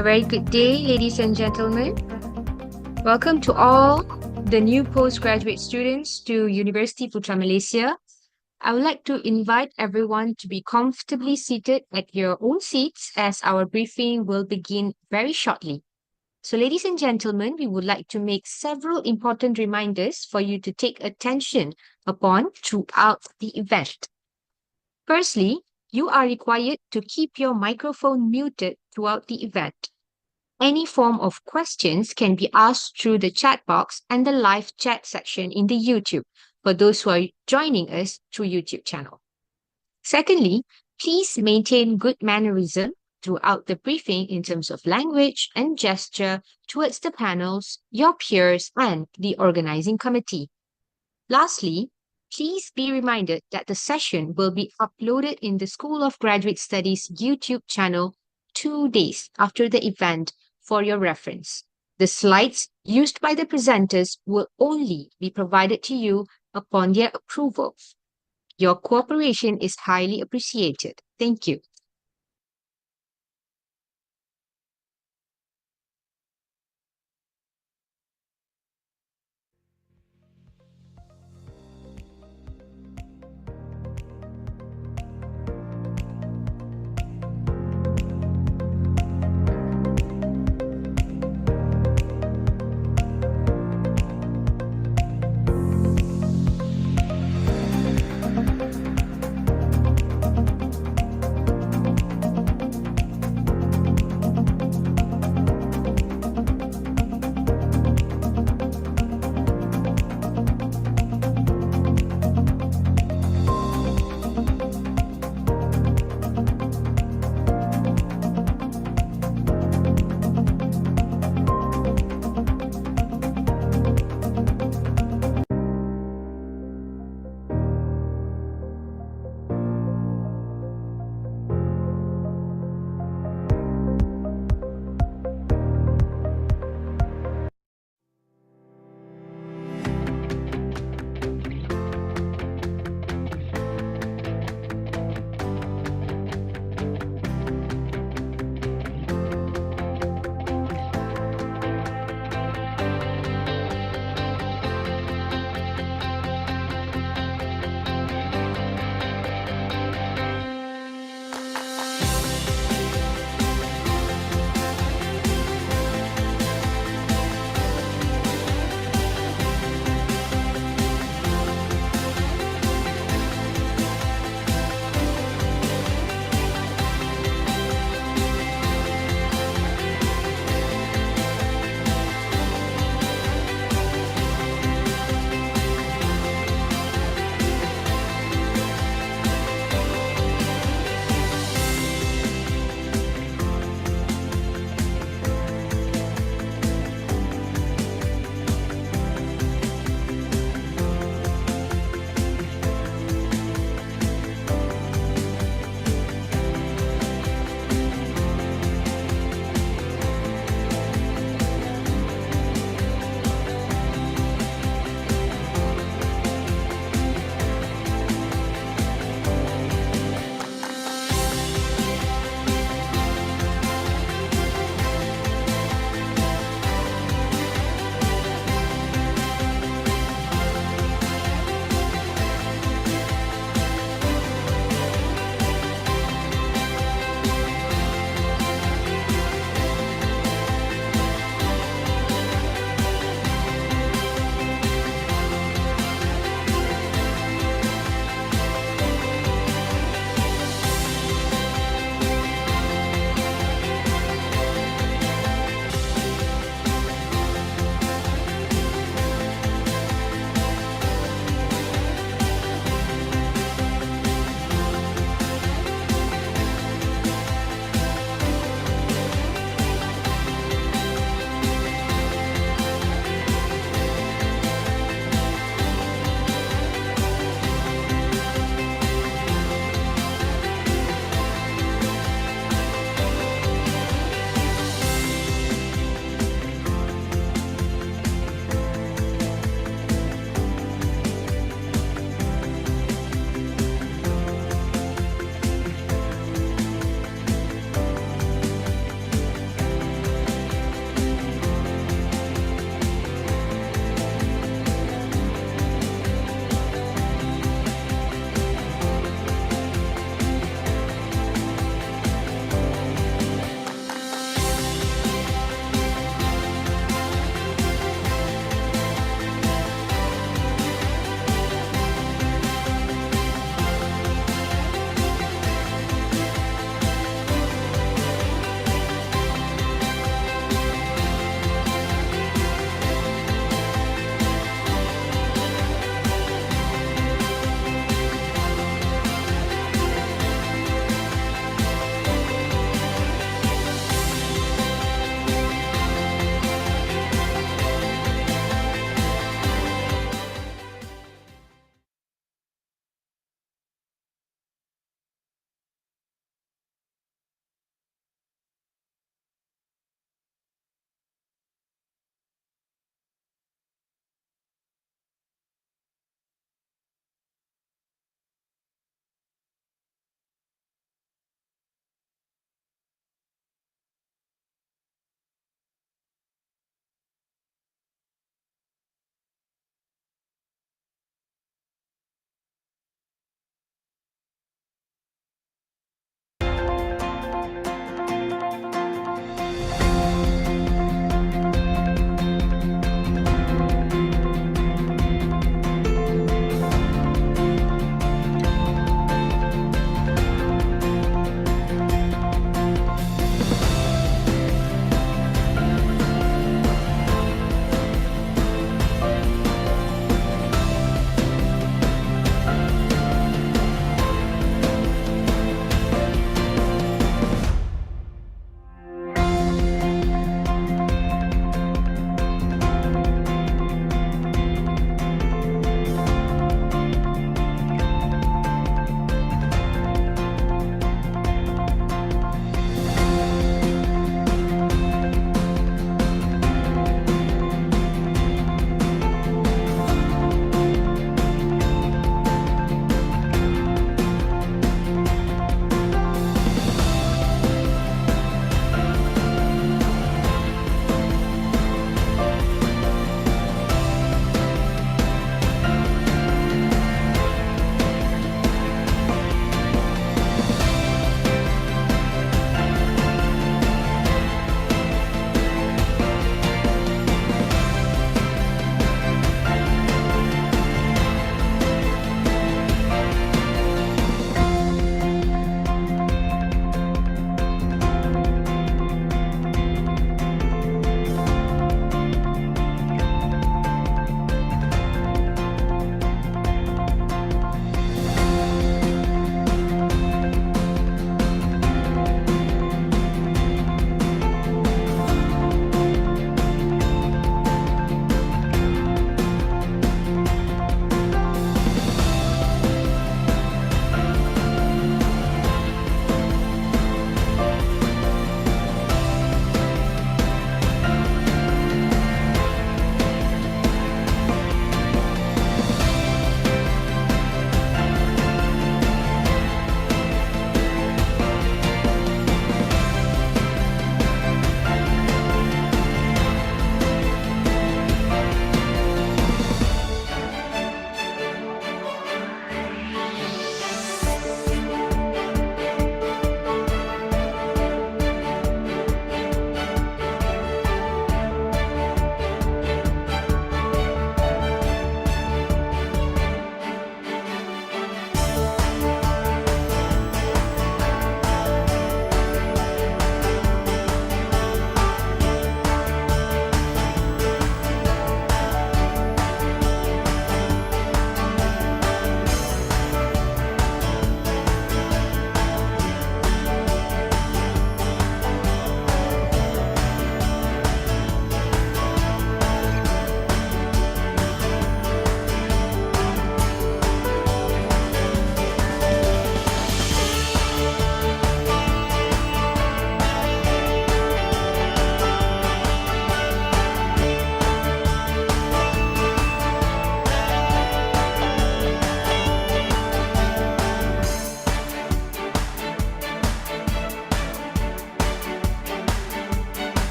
A very good day, ladies and gentlemen. Welcome to all the new postgraduate students to University Putra Malaysia. I would like to invite everyone to be comfortably seated at your own seats as our briefing will begin very shortly. So, ladies and gentlemen, we would like to make several important reminders for you to take attention upon throughout the event. Firstly, you are required to keep your microphone muted throughout the event. Any form of questions can be asked through the chat box and the live chat section in the YouTube for those who are joining us through YouTube channel. Secondly, please maintain good mannerism throughout the briefing in terms of language and gesture towards the panels, your peers, and the organizing committee. Lastly, please be reminded that the session will be uploaded in the School of Graduate Studies YouTube channel 2 days after the event for your reference. The slides used by the presenters will only be provided to you upon their approval. Your cooperation is highly appreciated. Thank you.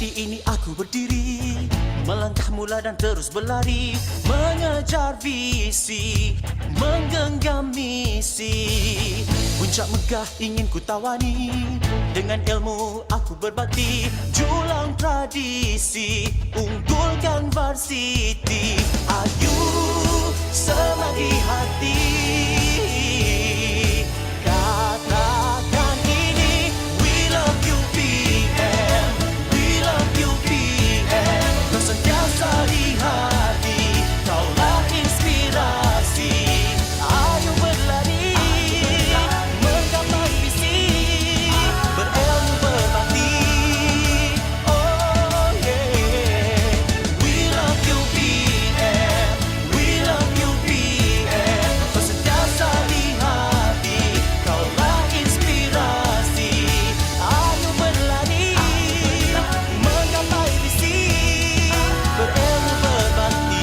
seperti ini aku berdiri, melangkah mula dan terus berlari, mengejar visi, menggenggam misi. Puncak megah ingin ku tawani, dengan ilmu aku berbakti, julang tradisi, unggulkan varsity. Ayu selagi hati, katakan ini, we love you PM, we love you PM. Kau sentiasa di hati, kaulah inspirasi. Ayo berlari, menggapai visi, berilmu berbakti. Oh yeah, we love you PM, we love you PM. Kau sentiasa di hati, kaulah inspirasi. Ayo berlari, menggapai visi, berilmu berbakti.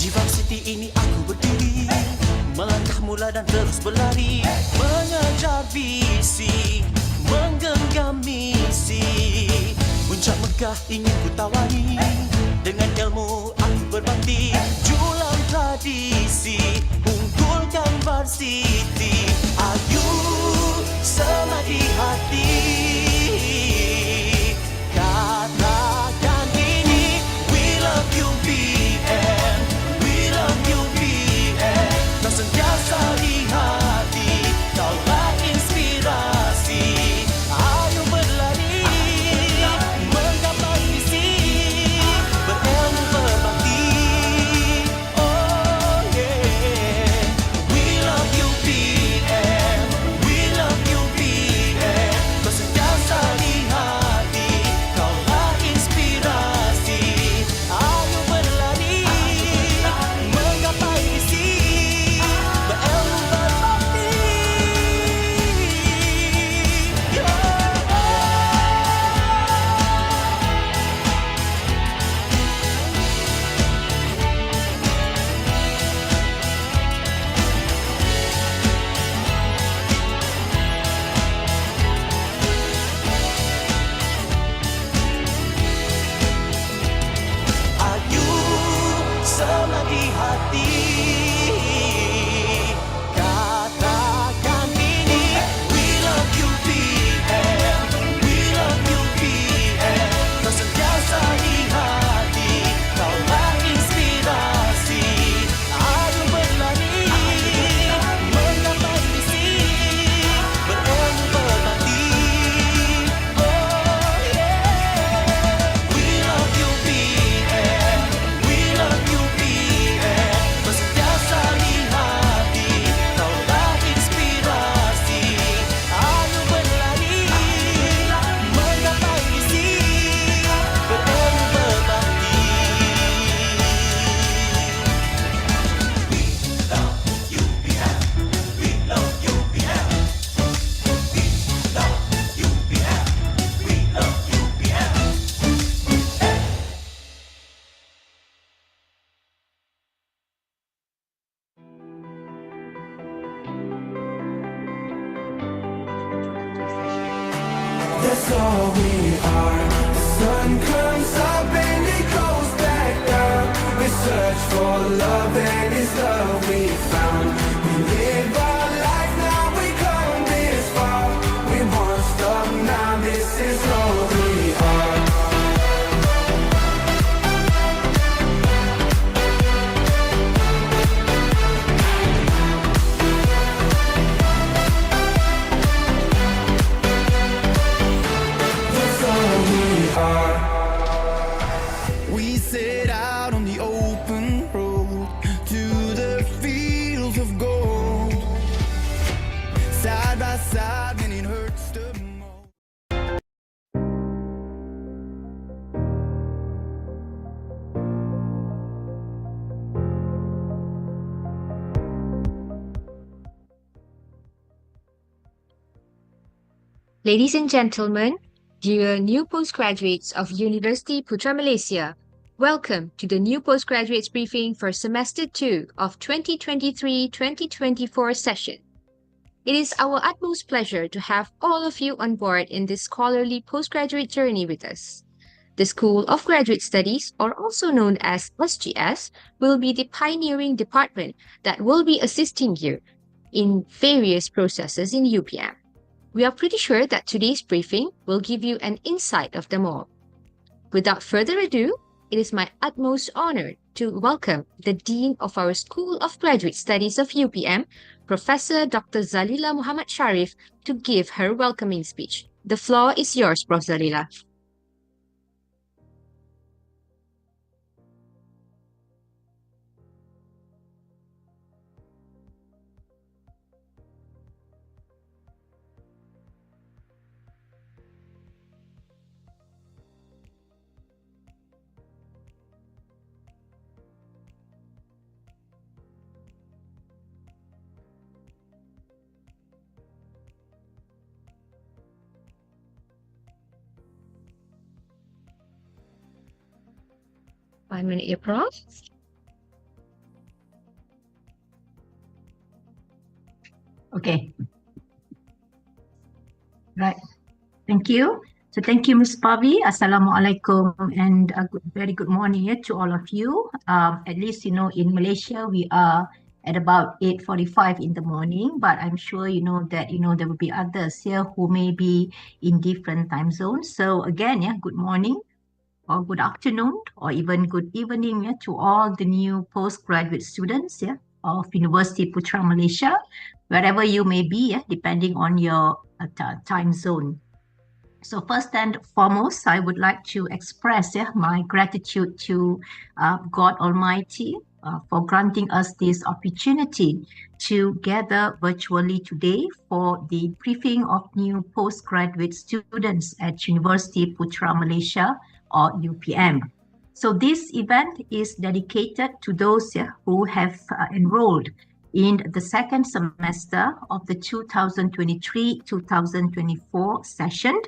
Di varsity ini aku berdiri, melangkah mula dan terus berlari, mengejar visi, menggenggam misi. Puncak megah ingin ku tawani, dengan ilmu aku berbakti, julang tradisi, unggulkan varsity. Ayu selagi hati, katakan ini, we love you PM, we love you PM. Kau sentiasa di hati, kaulah inspirasi. Ayo berlari, menggapai misi, berilmu berbakti. Oh yeah, we love you PM, we love you PM. Kau sentiasa di hati, kaulah inspirasi. Ayo berlari, menggapai misi, berilmu berbakti. Ayu selagi hati, katakan ini, we love you PM, we love you PM. Kau sentiasa di hati, kaulah inspirasi. Ayo berlari, menggapai misi, berilmu berbakti. Oh yeah, we love you PM, we love you PM. Kau sentiasa di hati, kaulah inspirasi. Ayo berlari, menggapai misi, berilmu berbakti. That's all we are. The sun comes up and it goes back down. We search for love and it's love we found. We live our life now, we come this far. We won't stop now, this is all we are. That's all we are. We set out on the open road to the fields of gold. Side by side when it hurts the most. Ladies and gentlemen, dear new postgraduates of University Putra Malaysia, Welcome to the new Postgraduates briefing for Semester 2 of 2023-2024 session. It is our utmost pleasure to have all of you on board in this scholarly postgraduate journey with us. The School of Graduate Studies, or also known as SGS, will be the pioneering department that will be assisting you in various processes in UPM. We are pretty sure that today's briefing will give you an insight of them all. Without further ado, it is my utmost honor to welcome the Dean of our School of Graduate Studies of UPM, Professor Dr. Zalila Muhammad Sharif, to give her welcoming speech. The floor is yours, Prof. Zalila. One minute, your Prof. Okay. Right. Thank you. So thank you, Ms. Pavi. Assalamualaikum and very good morning to all of you. At least, in Malaysia, we are at about 8:45 in the morning, but I'm sure that there will be others here who may be in different time zones. So again, good morning or good afternoon or even good evening to all the new postgraduate students of University Putra Malaysia, wherever you may be, depending on your time zone. So first and foremost, I would like to express my gratitude to God Almighty for granting us this opportunity to gather virtually today for the briefing of new postgraduate students at University Putra Malaysia, or UPM. So this event is dedicated to those who have enrolled in the second semester of the 2023-2024 session.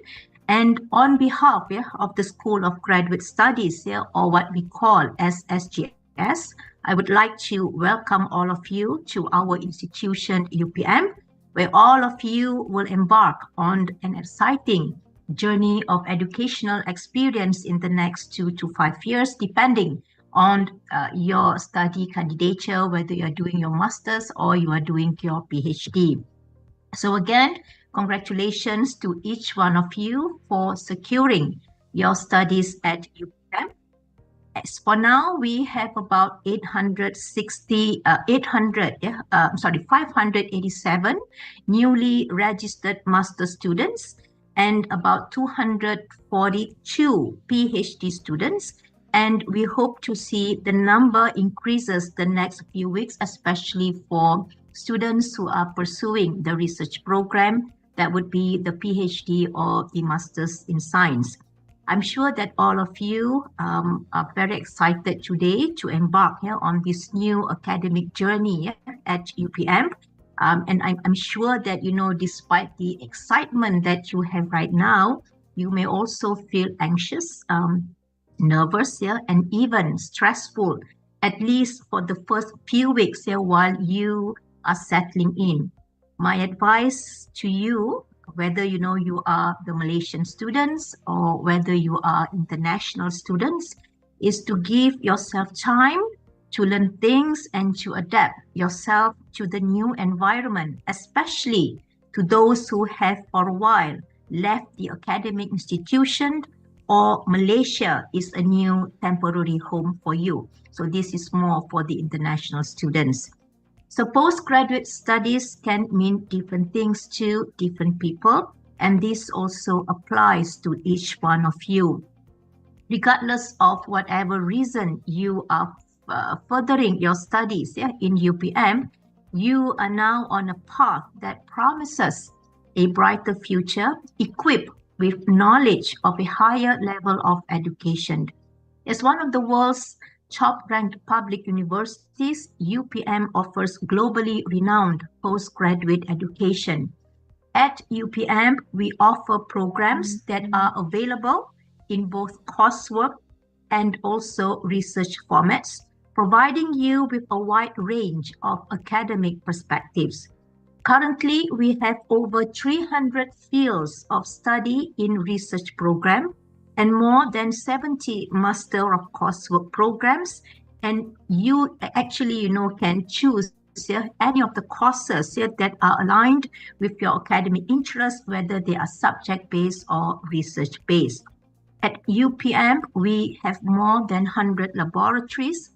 And on behalf of the School of Graduate Studies, or what we call as SGS, I would like to welcome all of you to our institution, UPM, where all of you will embark on an exciting journey of educational experience in the next 2 to 5 years, depending on your study candidature, whether you are doing your master's or you are doing your PhD. So again, congratulations to each one of you for securing your studies at UPM. As for now, we have about 587 newly registered master students and about 242 PhD students. And we hope to see the number increases the next few weeks, especially for students who are pursuing the research program, that would be the PhD or the Masters in Science. I'm sure that all of you are very excited today to embark on this new academic journey at UPM. And I'm sure that, despite the excitement that you have right now, you may also feel anxious, nervous, and even stressful, at least for the first few weeks while you are settling in. My advice to you, whether you are the Malaysian students or whether you are international students, is to give yourself time to learn things and to adapt yourself to the new environment, especially to those who have for a while left the academic institution or Malaysia is a new temporary home for you. So this is more for the international students. So postgraduate studies can mean different things to different people, and this also applies to each one of you. Regardless of whatever reason you are furthering your studies in UPM, you are now on a path that promises a brighter future, equipped with knowledge of a higher level of education. As one of the world's top-ranked public universities, UPM offers globally renowned postgraduate education. At UPM, we offer programs that are available in both coursework and also research formats, providing you with a wide range of academic perspectives. Currently, we have over 300 fields of study in research program and more than 70 Master of Coursework programs. And you actually, can choose any of the courses that are aligned with your academic interests, whether they are subject-based or research-based. At UPM, we have more than 100 laboratories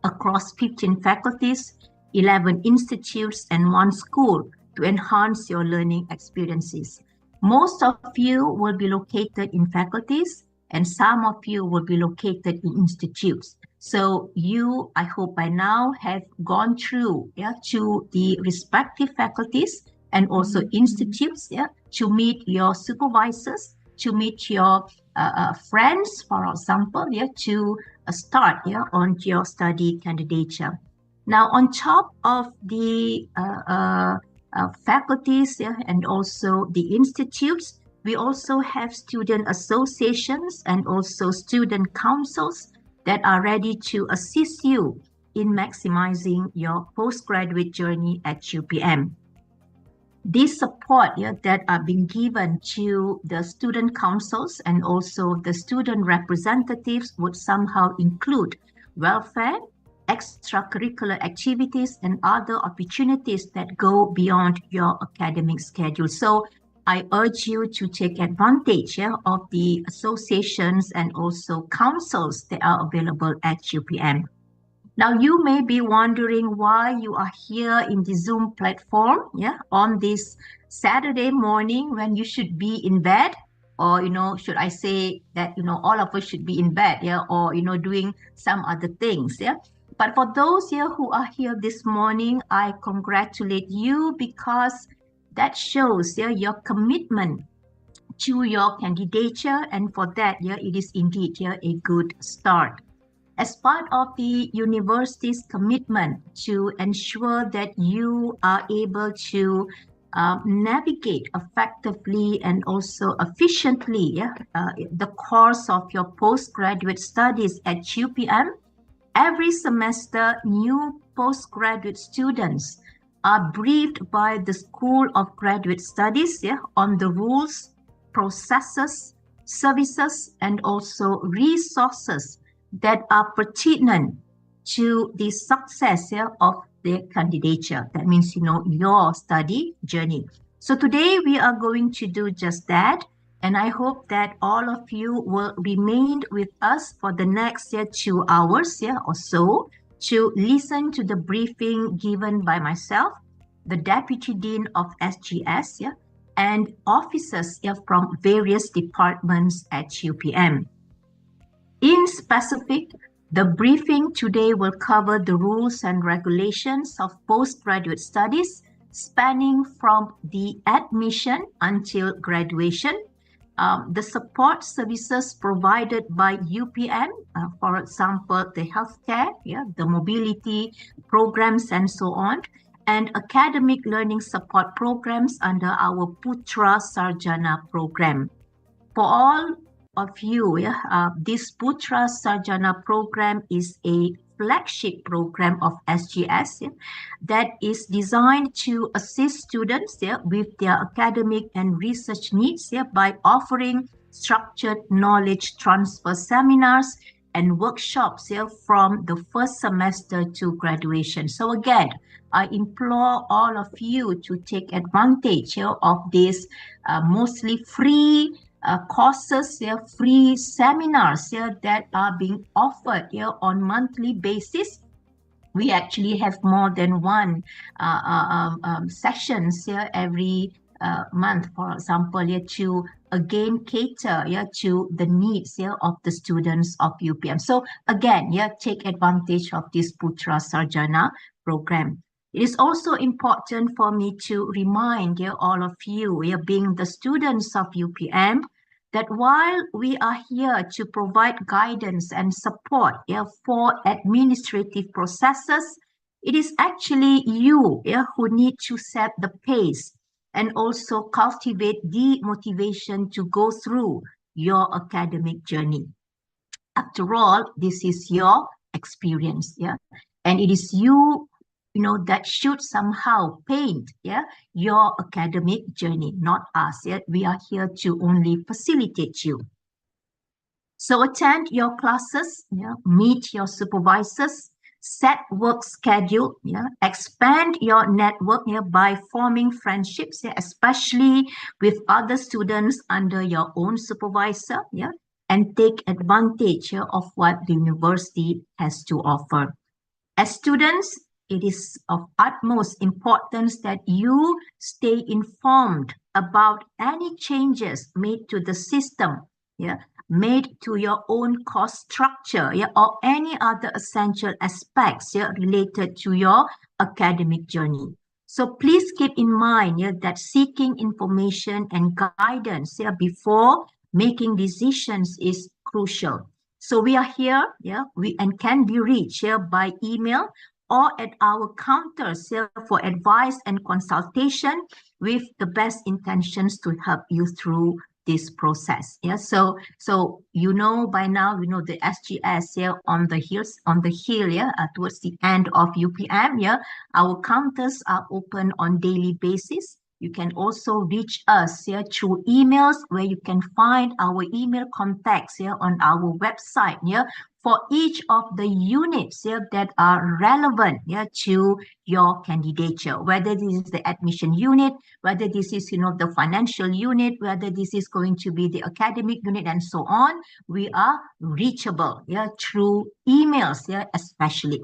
across 15 faculties, 11 institutes, and 1 school to enhance your learning experiences. Most of you will be located in faculties, and some of you will be located in institutes. So you, I hope by now, have gone through to the respective faculties and also institutes to meet your supervisors, to meet your friends, for example, to start on your study candidature. Now, on top of the faculties and also the institutes, we also have student associations and also student councils that are ready to assist you in maximizing your postgraduate journey at UPM. This support that are being given to the student councils and also the student representatives would somehow include welfare, extracurricular activities, and other opportunities that go beyond your academic schedule. So I urge you to take advantage of the associations and also councils that are available at UPM. Now, you may be wondering why you are here in the Zoom platform on this Saturday morning when you should be in bed, or, should I say that, all of us should be in bed, or, doing some other things, But for those here who are here this morning, I congratulate you because that shows your commitment to your candidature, and for that, it is indeed a good start. As part of the university's commitment to ensure that you are able to navigate effectively and also efficiently the course of your postgraduate studies at UPM, every semester, new postgraduate students are briefed by the School of Graduate Studies on the rules, processes, services, and also resources that are pertinent to the success of their candidature. That means, your study journey. So today we are going to do just that. And I hope that all of you will remain with us for the next 2 hours or so to listen to the briefing given by myself, the Deputy Dean of SGS, and officers from various departments at UPM. In specific, the briefing today will cover the rules and regulations of postgraduate studies spanning from the admission until graduation, the support services provided by UPM, for example, the healthcare, the mobility programs and so on, and academic learning support programs under our Putra Sarjana program. For all of you, this Putra Sarjana program is a flagship program of SGS that is designed to assist students with their academic and research needs by offering structured knowledge transfer seminars and workshops from the first semester to graduation. So again, I implore all of you to take advantage of these mostly free courses, free seminars that are being offered on monthly basis. We actually have more than one sessions every month, for example, to again cater to the needs of the students of UPM. So again, take advantage of this Putra Sarjana program. It is also important for me to remind all of you, being the students of UPM, that while we are here to provide guidance and support for administrative processes, it is actually you who need to set the pace and also cultivate the motivation to go through your academic journey. After all, this is your experience, yeah, and it is you, that should somehow paint, yeah, your academic journey, not us. Yeah, we are here to only facilitate you. So attend your classes, yeah, meet your supervisors, set work schedule, yeah, expand your network, yeah, by forming friendships, yeah, especially with other students under your own supervisor, yeah, and take advantage, yeah, of what the university has to offer. As students, it is of utmost importance that you stay informed about any changes made to the system, yeah, made to your own cost structure, yeah, or any other essential aspects, yeah, related to your academic journey. So please keep in mind, yeah, that seeking information and guidance, yeah, before making decisions is crucial. So we are here, yeah, we and can be reached here by email or at our counters here for advice and consultation with the best intentions to help you through this process. Yeah, so by now the SGS here on the hill, yeah, towards the end of UPM. Yeah, our counters are open on daily basis. You can also reach us here through emails, where you can find our email contacts here on our website, yeah, for each of the units, yeah, that are relevant, yeah, to your candidature, whether this is the admission unit, whether this is the financial unit, whether this is going to be the academic unit, and so on. We are reachable, yeah, through emails, yeah, especially.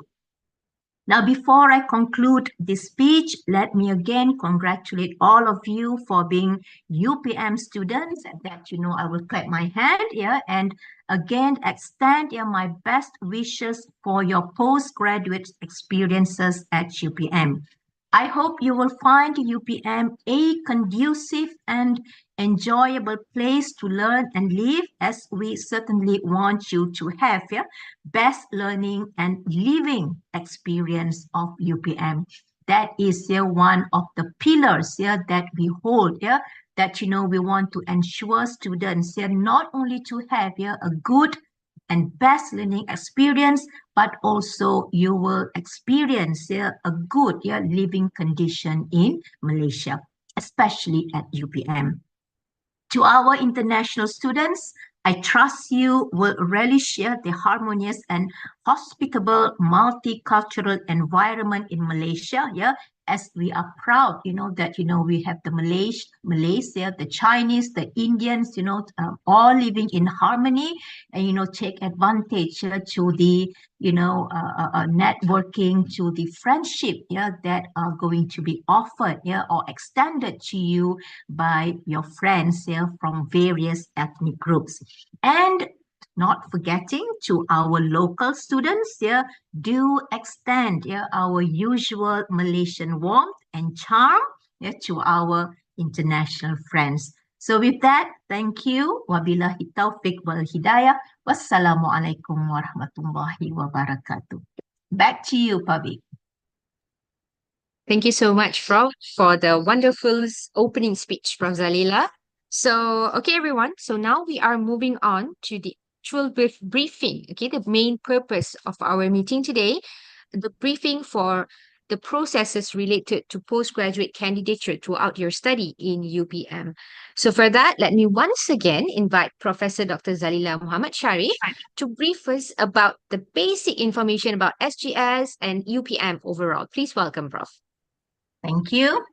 Now, before I conclude this speech, let me again congratulate all of you for being UPM students. And that, I will clap my hand, yeah, and again extend, yeah, my best wishes for your postgraduate experiences at UPM. I hope you will find UPM a conducive and enjoyable place to learn and live, as we certainly want you to have, yeah, best learning and living experience of UPM. That is, yeah, one of the pillars, yeah, that we hold, yeah, that we want to ensure students, yeah, not only to have, yeah, a good and best learning experience, but also you will experience, yeah, a good, yeah, living condition in Malaysia, especially at UPM. To our international students, I trust you will relish the harmonious and hospitable multicultural environment in Malaysia. Yeah, as we are proud, that we have the Malaysia, the Chinese, the Indians, all living in harmony, and take advantage to the networking, to the friendship, yeah, that are going to be offered, yeah, or extended to you by your friends, yeah, from various ethnic groups. And not forgetting to our local students, yeah, do extend, yeah, our usual Malaysian warmth and charm, yeah, to our international friends. So with that, thank you. Wabillahi taufiq wal hidayah. Wassalamualaikum warahmatullahi wabarakatuh. Back to you, Pavi. Thank you so much, Prof, for the wonderful opening speech from Zalila. So, okay, everyone. So now we are moving on to the actual briefing. Okay, the main purpose of our meeting today, the briefing for the processes related to postgraduate candidature throughout your study in UPM. So for that, let me once again invite Professor Dr. Zalila Muhammad Sharif to brief us about the basic information about SGS and UPM overall. Please welcome, Prof. Thank you.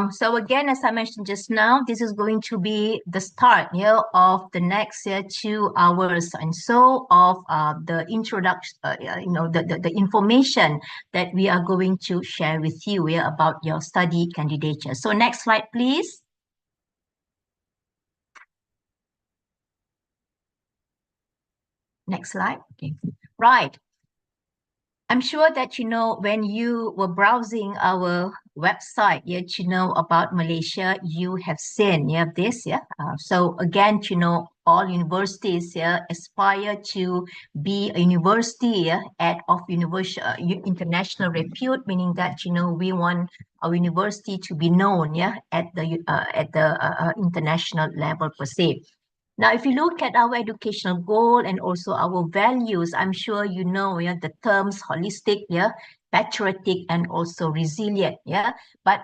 So again, as I mentioned just now, this is going to be the start, of the next 2 hours and so of the introduction, the information that we are going to share with you, about your study candidature. So next slide, please. Next slide. Okay. Right. I'm sure that when you were browsing our website, about Malaysia, you have seen this. So again, all universities aspire to be a university of international repute, meaning that we want our university to be known at the international level per se. Now, if you look at our educational goal and also our values, I'm sure you know, yeah, the terms holistic, yeah, patriotic, and also resilient, yeah. But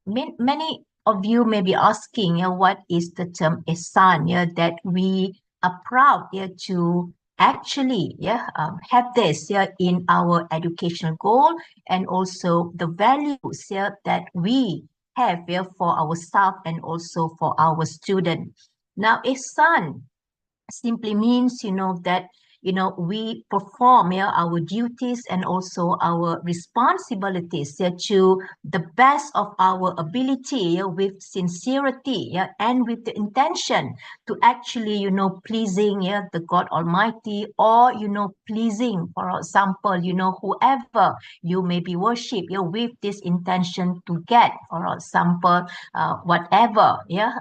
many of you may be asking, yeah, what is the term ESAN, yeah, that we are proud, yeah, to actually, yeah, have this, yeah, in our educational goal and also the values, yeah, that we have, yeah, for our staff and also for our students. Now, a son simply means, that, we perform, yeah, our duties and also our responsibilities, yeah, to the best of our ability, yeah, with sincerity, yeah, and with the intention to actually, pleasing, yeah, the God Almighty, or, pleasing, for example, whoever you may be worship, yeah, with this intention to get, for example, whatever, yeah,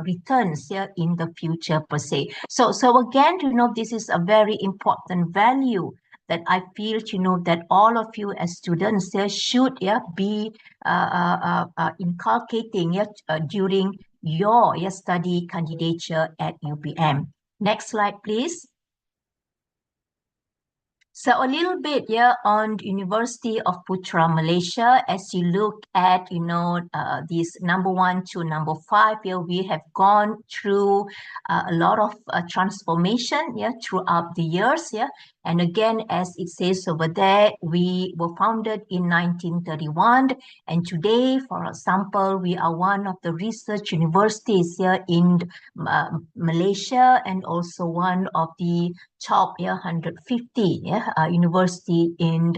returns, yeah, in the future per se. So again, this is a very important value that I feel, that all of you as students, yeah, should, yeah, be inculcating, yeah, during your, yeah, study candidature at UPM. Next slide, please. So a little bit, yeah, on the University of Putra, Malaysia. As you look at, this number 1 to number 5, yeah, we have gone through a lot of transformation, yeah, throughout the years, yeah. And again, as it says over there, we were founded in 1931, and today, for example, we are one of the research universities here in Malaysia, and also one of the top, yeah, 150, yeah, university in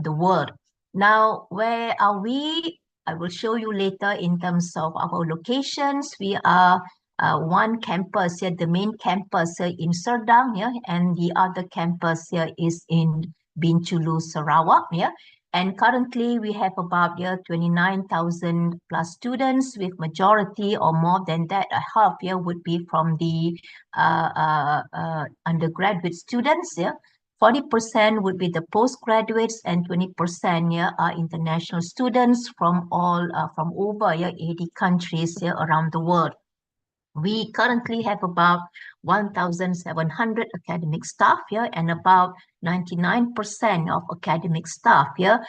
the world. Now, where are we? I will show you later in terms of our locations. We are one campus here, the main campus here in Serdang, yeah, and the other campus here is in Bintulu, Sarawak, yeah. And currently we have about, yeah, 29,000 plus students, with majority or more than that, half, yeah, would be from the undergraduate students, yeah. 40% would be the postgraduates, and 20%, yeah, are international students from all from over, yeah, 80 countries, yeah, around the world. We currently have about 1,700 academic staff here, and about 99% of academic staff here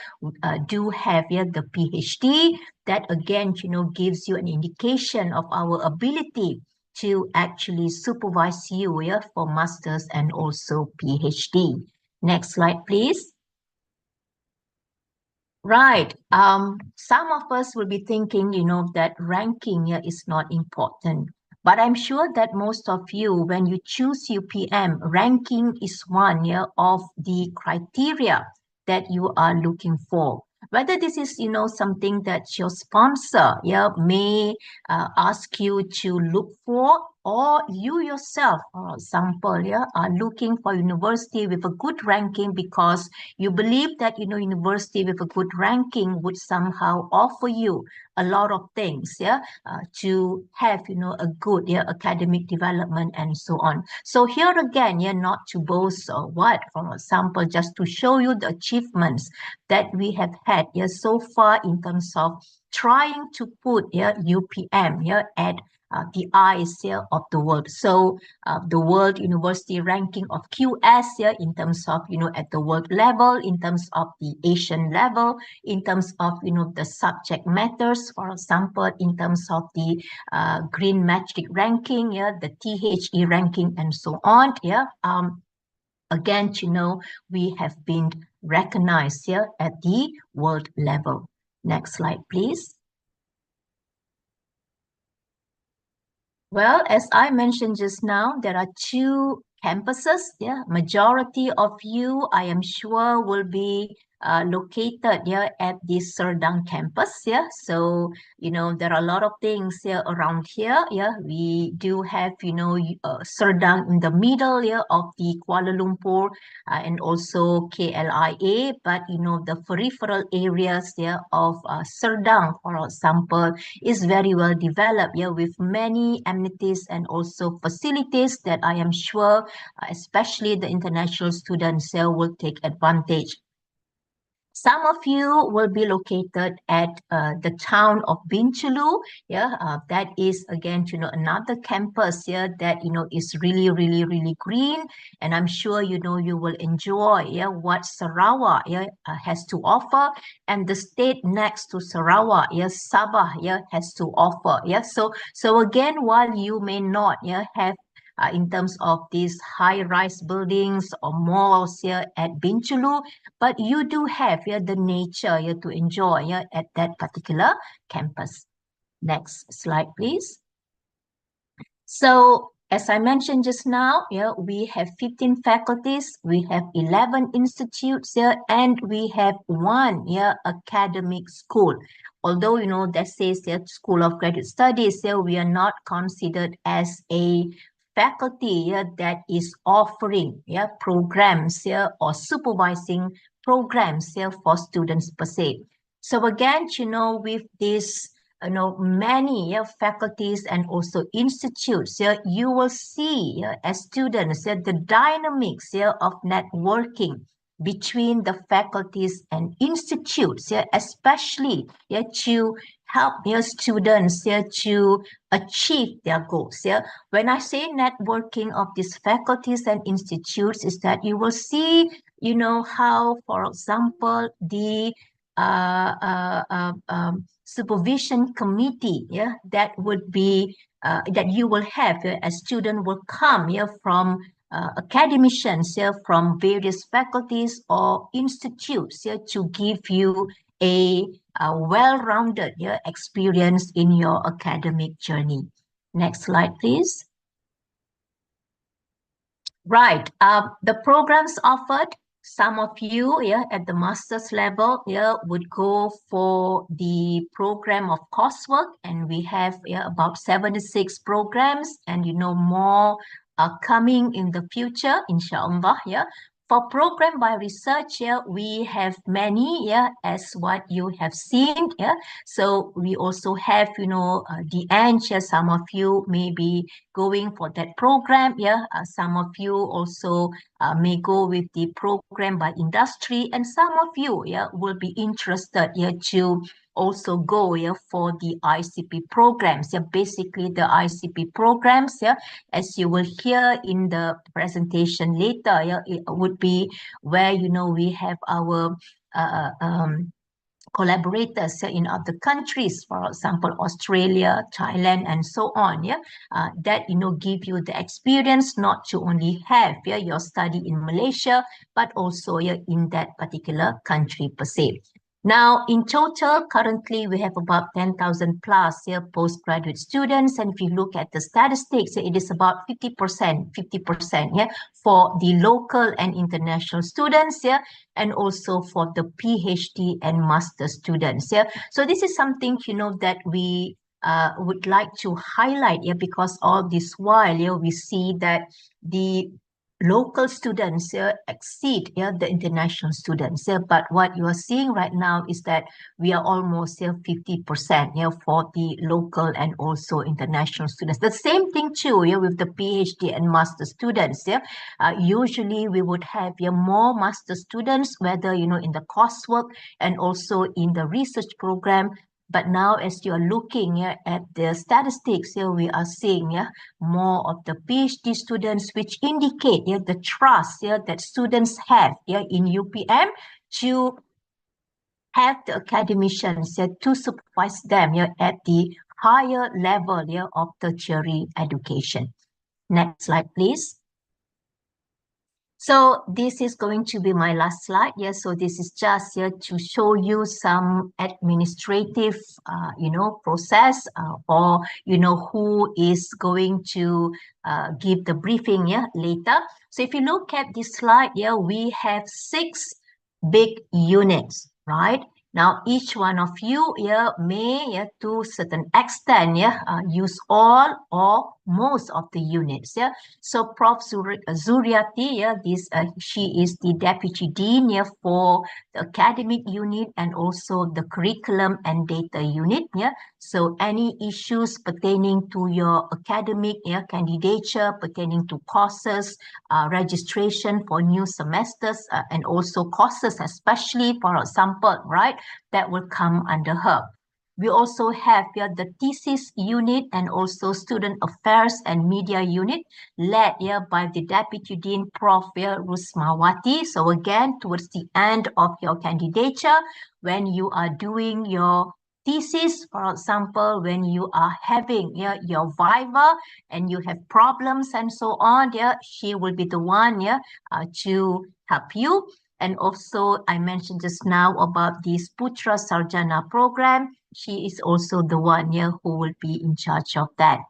do have here the PhD. That again, gives you an indication of our ability to actually supervise you here for masters and also PhD. Next slide, please. Right. Some of us will be thinking, that ranking here is not important. But I'm sure that most of you, when you choose UPM, ranking is one, yeah, of the criteria that you are looking for. Whether this is, something that your sponsor, yeah, may ask you to look for, or you yourself, for example, yeah, are looking for university with a good ranking because you believe that, university with a good ranking would somehow offer you a lot of things, yeah, to have, a good, yeah, academic development and so on. So here again, yeah, not to boast or what, for example, just to show you the achievements that we have had, yeah, so far in terms of trying to put, yeah, UPM, yeah, at the eyes, yeah, of the world. So the world university ranking of QS, yeah, in terms of, at the world level, in terms of the Asian level, in terms of, the subject matters, for example, in terms of the green metric ranking, yeah, the THE ranking, and so on, yeah. Again, we have been recognized here at the world level. Next slide, please. Well, as I mentioned just now, there are two campuses. Yeah, majority of you, I am sure, will be located here at the Serdang campus. Yeah, so there are a lot of things here around here. Yeah, we do have Serdang in the middle here of the Kuala Lumpur and also KLIA, but the peripheral areas here of Serdang, for example, is very well developed, yeah, with many amenities and also facilities that I am sure, especially the international students, will take advantage. Some of you will be located at the town of Bintulu. That is again, another campus here that is really, really, really green, and I'm sure you will enjoy what Sarawak has to offer, and the state next to Sarawak, Sabah has to offer. So again, while you may not have in terms of these high-rise buildings or malls here at Bintulu, but you do have the nature to enjoy at that particular campus. Next slide, please. So as I mentioned just now, we have 15 faculties, we have 11 institutes here, and we have one academic school. Although, that says School of Graduate Studies here, we are not considered as a faculty that is offering programs here or supervising programs here for students per se. So again, with this many faculties and also institutes, you will see as students the dynamics of networking between the faculties and institutes, especially to help students to achieve their goals. When I say networking of these faculties and institutes, is that you will see, how, for example, the supervision committee that would be that you will have a student will come from academicians from various faculties or institutes to give you a well-rounded experience in your academic journey. Next slide, please. Right, the programs offered, some of you at the master's level would go for the program of coursework, and we have about 76 programs, and more are coming in the future, inshallah. For program by research, we have many, as what you have seen. So we also have, the end. Some of you may be going for that program. Some of you also may go with the program by industry, and some of you will be interested to also go for the ICP programs. Basically the ICP programs, as you will hear in the presentation later, it would be where we have our collaborators in other countries, for example, Australia, Thailand, and so on. That give you the experience not to only have your study in Malaysia, but also in that particular country per se. Now, in total, currently we have about 10,000 plus postgraduate students, and if you look at the statistics, it is about 50% for the local and international students, and also for the PhD and master students. So this is something that we would like to highlight, because all this while we see that the local students exceed the international students. But what you are seeing right now is that we are almost 50% for the local and also international students. The same thing too with the PhD and master students. Usually we would have more master students, whether in the coursework and also in the research program. But now, as you are looking at the statistics, we are seeing more of the PhD students, which indicate the trust that students have in UPM to have the academicians to supervise them at the higher level of tertiary education. Next slide, please. So this is going to be my last slide. So this is just here to show you some administrative, process, or who is going to give the briefing later. So if you look at this slide here, we have 6 big units, right? Now each one of you may to certain extent use all or most of the units. Yeah. So Prof. Zuriati, yeah, she is the Deputy Dean, yeah, for the academic unit and also the curriculum and data unit. Yeah. So any issues pertaining to your academic, yeah, candidature, pertaining to courses, registration for new semesters, and also courses, especially for example, right, that will come under her. We also have here the thesis unit and also student affairs and media unit led here by the Deputy Dean Prof. Rusmawati. So again, towards the end of your candidature, when you are doing your thesis, for example, when you are having your viva and you have problems and so on, she will be the one to help you. And also, I mentioned just now about this Putra Sarjana program. She is also the one who will be in charge of that.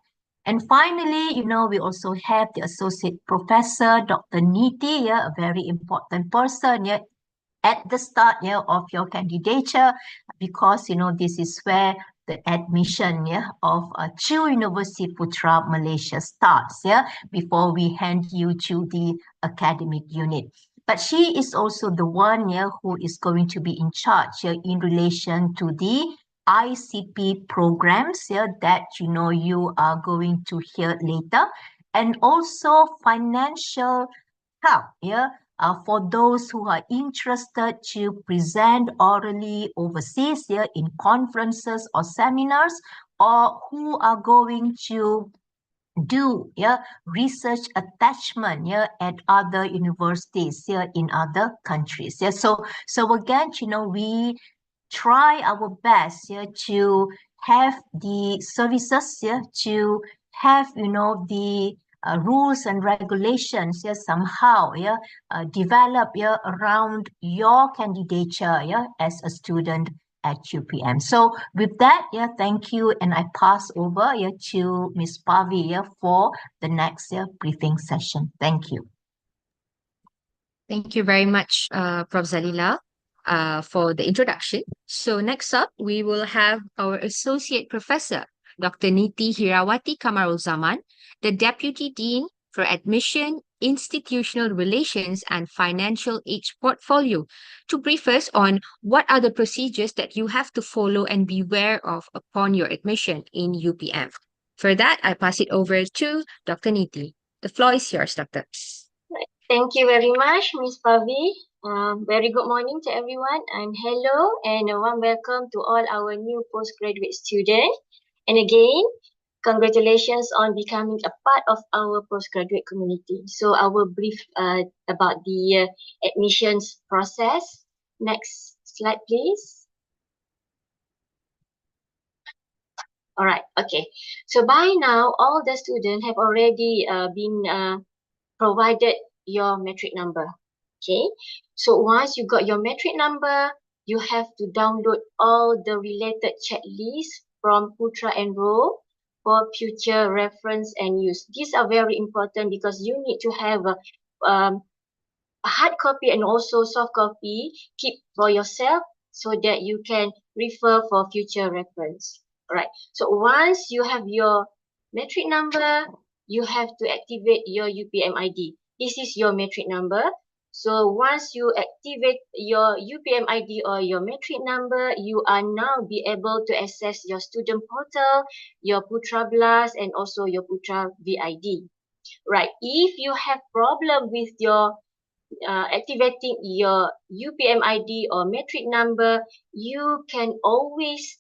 And finally, we also have the associate professor, Dr. Niti, a very important person at the start of your candidature, because this is where the admission of Chiu University Putra Malaysia starts, before we hand you to the academic unit. But she is also the one who is going to be in charge in relation to the ICP programs that you are going to hear later, and also financial help for those who are interested to present orally overseas in conferences or seminars, or who are going to do research attachment at other universities in other countries. So again, we try our best to have the services to have the rules and regulations somehow develop around your candidature as a student at UPM. So with that, thank you, and I pass over to Ms. Pavi for the next briefing session. Thank you. Thank you very much, Prof. Zalila, for the introduction. So next up, we will have our Associate Professor, Dr. Niti Hirawati Kamaruzaman, the Deputy Dean for Admission, Institutional Relations and Financial Aid Portfolio, to brief us on what are the procedures that you have to follow and beware of upon your admission in UPM. For that, I pass it over to Dr. Niti. The floor is yours, Doctor. Thank you very much, Ms. Pavi. Very good morning to everyone, and hello and a warm welcome to all our new postgraduate students. And again, congratulations on becoming a part of our postgraduate community. So I will brief about the admissions process. Next slide, please. All right, okay. So by now, all the students have already been provided your metric number. Okay, so once you got your metric number, you have to download all the related checklists from Putra Enroll for future reference and use. These are very important because you need to have a hard copy and also soft copy keep for yourself so that you can refer for future reference. All right, so once you have your metric number, you have to activate your UPM ID. This is your metric number. So once you activate your UPM ID or your metric number, you are now be able to access your student portal, your Putra Blast, and also your Putra VID. Right, if you have problem with your activating your UPM ID or metric number, you can always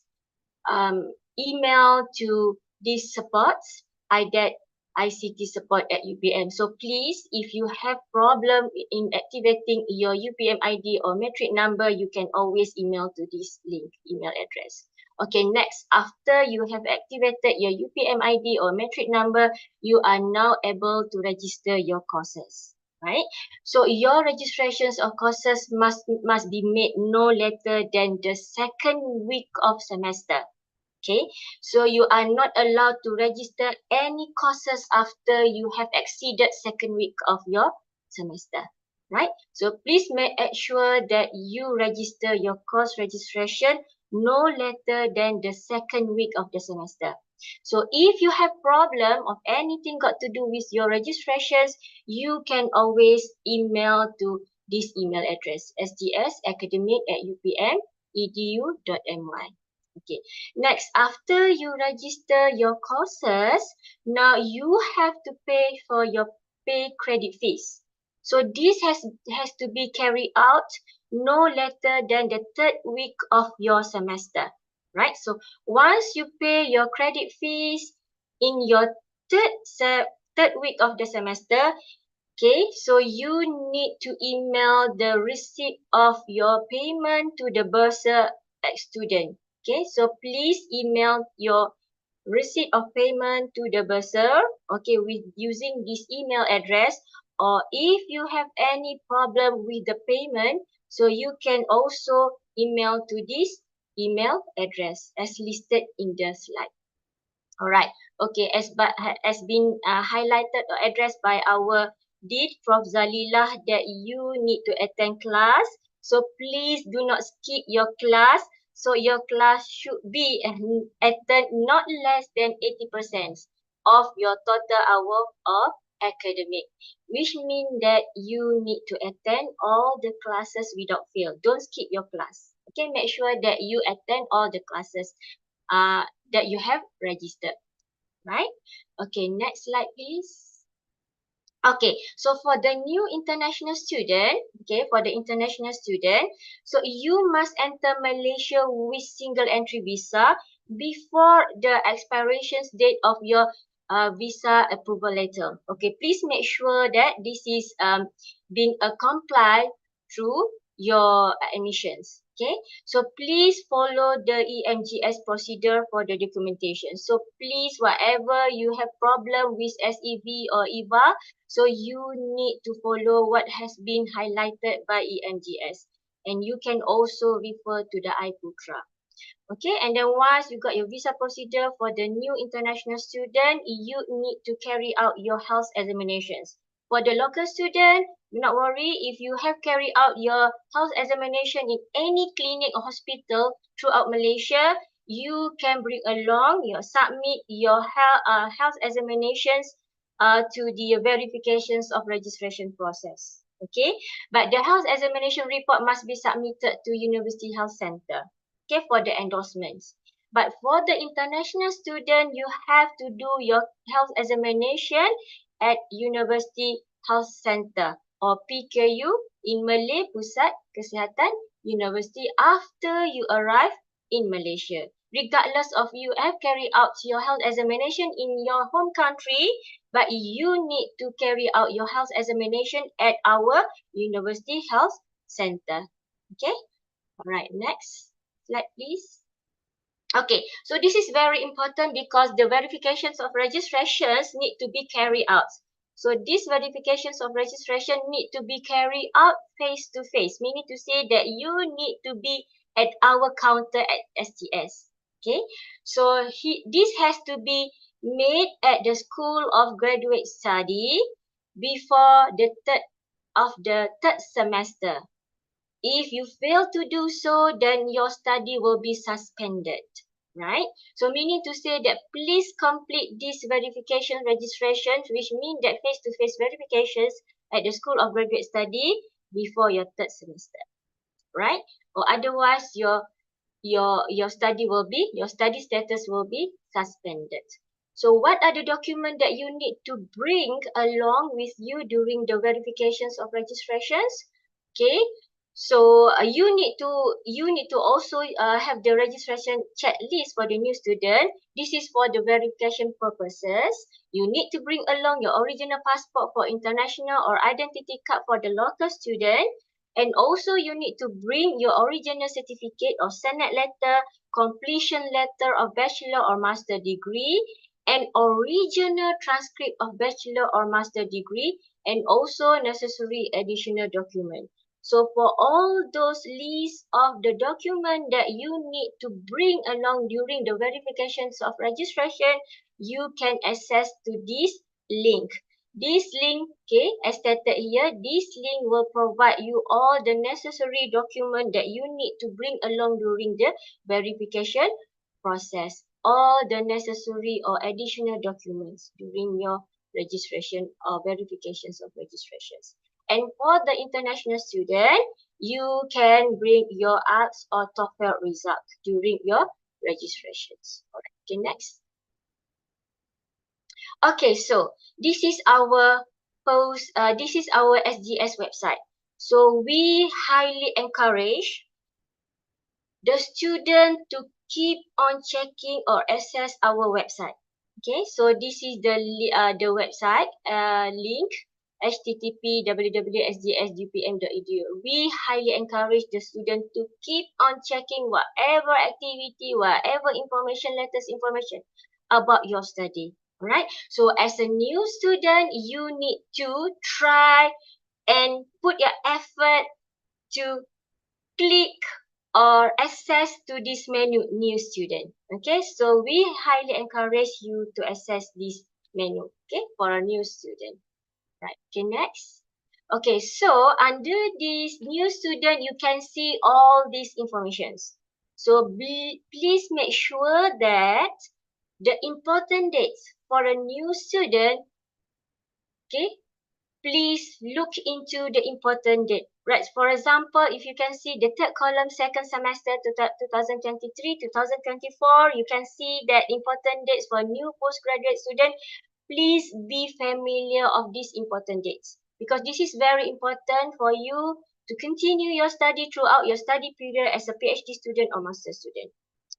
email to these supports, ICT support@UPM. So please, if you have problem in activating your UPM ID or metric number, you can always email to this email address. Okay, next, after you have activated your UPM ID or metric number, you are now able to register your courses. Right? So your registrations of courses must be made no later than the second week of semester. Okay, so you are not allowed to register any courses after you have exceeded second week of your semester, right? So please make sure that you register your course registration no later than the second week of the semester. So if you have problem of anything got to do with your registrations, you can always email to this email address, sdsacademic@upm.edu.my. Okay. Next, after you register your courses, now you have to pay for your pay credit fees. So this has to be carried out no later than the third week of your semester, right? So once you pay your credit fees in your third week of the semester, okay, so you need to email the receipt of your payment to the bursar student. Okay, so please email your receipt of payment to the bursar, okay, with using this email address. Or if you have any problem with the payment, so you can also email to this email address as listed in the slide. Alright, okay, as been highlighted or addressed by our Dean, Prof. Zalilah, that you need to attend class. So please do not skip your class. So your class should be attend not less than 80% of your total hour of academic, which means that you need to attend all the classes without fail. Don't skip your class. Okay, make sure that you attend all the classes that you have registered, right? Okay, next slide, please. Okay, so for the new international student, okay, for the international student, so you must enter Malaysia with single entry visa before the expiration date of your visa approval letter. Okay, please make sure that this is being complied through your admissions. Okay, so please follow the EMGS procedure for the documentation. So please, whatever you have problem with SEV or EVA, so you need to follow what has been highlighted by EMGS. And you can also refer to the iPutra. Okay, and then once you got your visa procedure for the new international student, you need to carry out your health examinations. For the local student, do not worry. If you have carried out your health examination in any clinic or hospital throughout Malaysia, you can bring along submit your health examinations to the verifications of registration process. Okay, but the health examination report must be submitted to University Health Center, okay, for the endorsements. But for the international student, you have to do your health examination at University Health Center or PKU in Malay, Pusat Kesihatan University, after you arrive in Malaysia. Regardless of you have carried out your health examination in your home country, but you need to carry out your health examination at our University Health Center. Okay? Alright, next slide, please. Okay, so this is very important because the verifications of registrations need to be carried out. So these verifications of registration need to be carried out face to face, meaning to say that you need to be at our counter at STS. Okay, so this has to be made at the School of Graduate Study before the third semester. If you fail to do so, then your study will be suspended, right? So meaning to say that please complete this verification registrations, which means that face-to-face verifications at the School of Graduate Study before your third semester, right? Or otherwise your study status will be suspended. So what are the documents that you need to bring along with you during the verifications of registrations? Okay, so you need to also have the registration checklist for the new student. This is for the verification purposes. You need to bring along your original passport for international or identity card for the local student. And also you need to bring your original certificate or Senate letter, completion letter of bachelor or master degree, and original transcript of bachelor or master degree, and also necessary additional document. So for all those lists of the document that you need to bring along during the verifications of registration, you can access to this link. This link, okay, as stated here, this link will provide you all the necessary document that you need to bring along during the verification process. all the necessary or additional documents during your registration or verifications of registrations. And for the international student, you can bring your ALTS or TOEFL result during your registrations. All right, okay, next. Okay, so this is our this is our SGS website. So we highly encourage the student to keep on checking or access our website. Okay, so this is the website link http www.sgsgpm.edu. We highly encourage the student to keep on checking whatever activity, whatever information, latest information about your study. Alright, so as a new student, you need to try and put your effort to click or access to this menu, new student. Okay, so we highly encourage you to access this menu, okay, for a new student. Right, okay, next. Okay, so under this new student, you can see all these informations. So please make sure that the important dates for a new student, okay, please look into the important date. Right, for example, if you can see the third column, second semester 2023-2024, you can see that important dates for new postgraduate student. Please be familiar of these important dates because this is very important for you to continue your study throughout your study period as a PhD student or master student.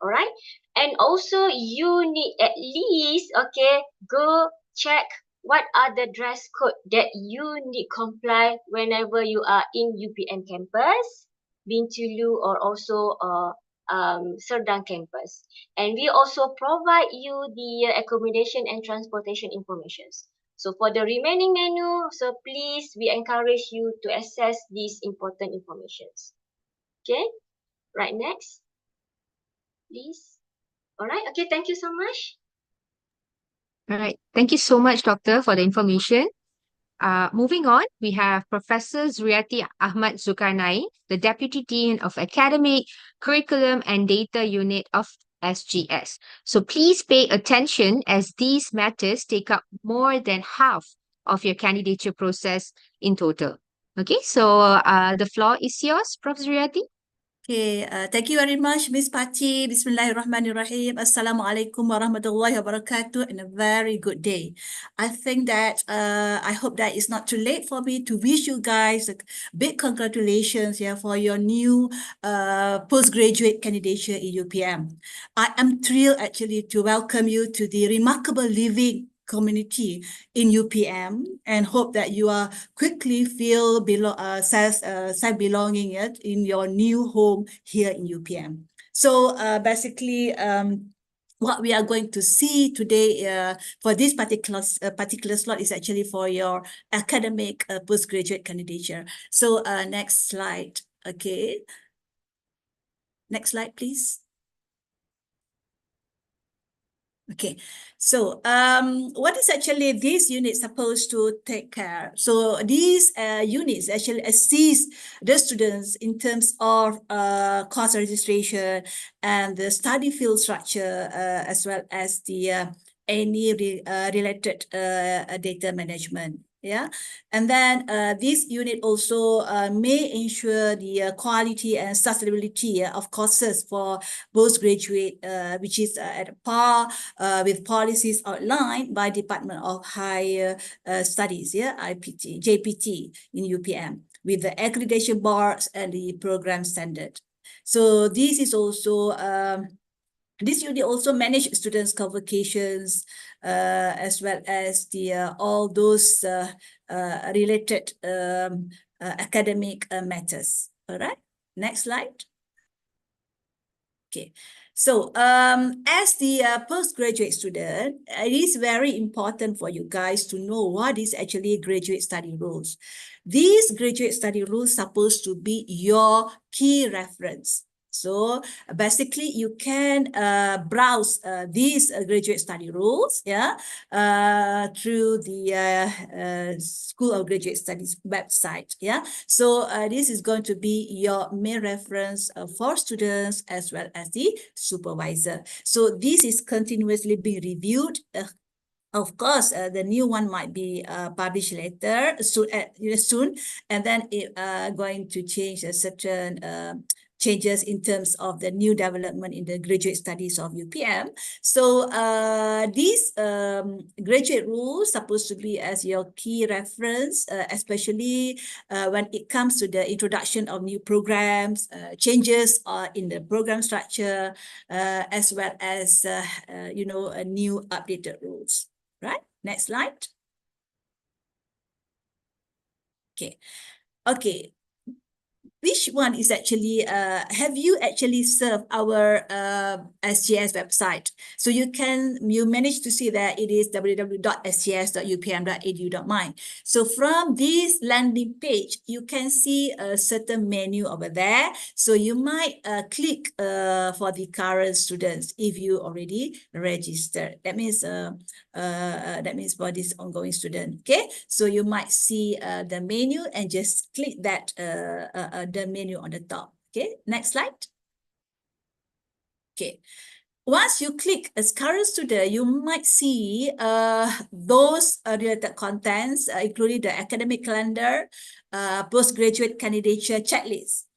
All right, and also you need at least, okay, go check what are the dress code that you need comply whenever you are in UPM campus, Bintulu, or also Serdang campus. And we also provide you the accommodation and transportation informations. So for the remaining menu, so please, we encourage you to access these important informations. Okay, right, next, please. All right, okay, thank you so much. All right. Thank you so much, Doctor, for the information. Moving on, we have Professor Zuriati Ahmad Zulkarnain, the Deputy Dean of Academic, Curriculum and Data Unit of SGS. So please pay attention as these matters take up more than half of your candidature process in total. Okay, so the floor is yours, Prof. Zuriati. Okay, thank you very much, Miss Pachi. Bismillahirrahmanirrahim. Assalamualaikum warahmatullahi wabarakatuh, and a very good day. I think that I hope that it's not too late for me to wish you guys a big congratulations, yeah, for your new postgraduate candidature in UPM. I am thrilled actually to welcome you to the remarkable living community in UPM and hope that you are quickly feel self-belonging in your new home here in UPM. So basically, what we are going to see today for this particular slot is actually for your academic postgraduate candidature. So next slide. Okay. Next slide, please. Okay, so what is actually this unit supposed to take care? So these units actually assist the students in terms of course registration and the study field structure, as well as the any related data management. Yeah, and then this unit also may ensure the quality and sustainability of courses for postgraduate, which is at par with policies outlined by Department of Higher Studies, yeah, IPT, JPT in UPM, with the accreditation boards and the program standard. So this is also this unit also manage students' convocations as well as the all those related academic matters. All right, next slide. Okay, so as the postgraduate student, it is very important for you guys to know what is actually graduate study rules. These graduate study rules supposed to be your key reference. So basically, you can browse these graduate study rules, through the School of Graduate Studies website, So this is going to be your main reference for students as well as the supervisor. So this is continuously being reviewed. Of course, the new one might be published later, soon, and then it going to change a certain changes in terms of the new development in the graduate studies of UPM. So these graduate rules supposed to be as your key reference, especially when it comes to the introduction of new programs, changes in the program structure, as well as new updated rules. Right? Next slide. Okay. Okay. Which one is actually, have you actually served our SGS website? So you manage to see that it is www.sgs.upm.edu.my. So from this landing page, you can see a certain menu over there. So you might click for the current students if you already registered. That means for this ongoing student. Okay, so you might see the menu and just click that the menu on the top. Okay, next slide. Okay. Once you click as current student, you might see those related contents, including the academic calendar, postgraduate candidature checklist,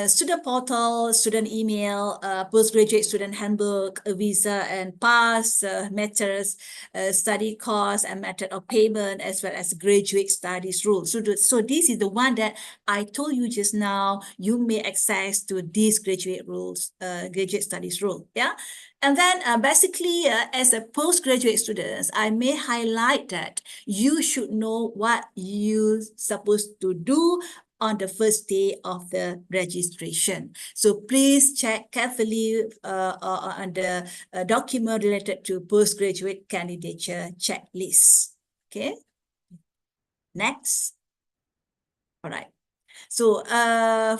student portal, student email, postgraduate student handbook, visa and pass matters, study course and method of payment, as well as graduate studies rules. So this is the one that I told you just now. You may access to these graduate rules, graduate studies rule. And then basically, as a postgraduate student, I may highlight that you should know what you're supposed to do on the first day of the registration. So please check carefully on the document related to postgraduate candidature checklist. Okay. Next. All right. So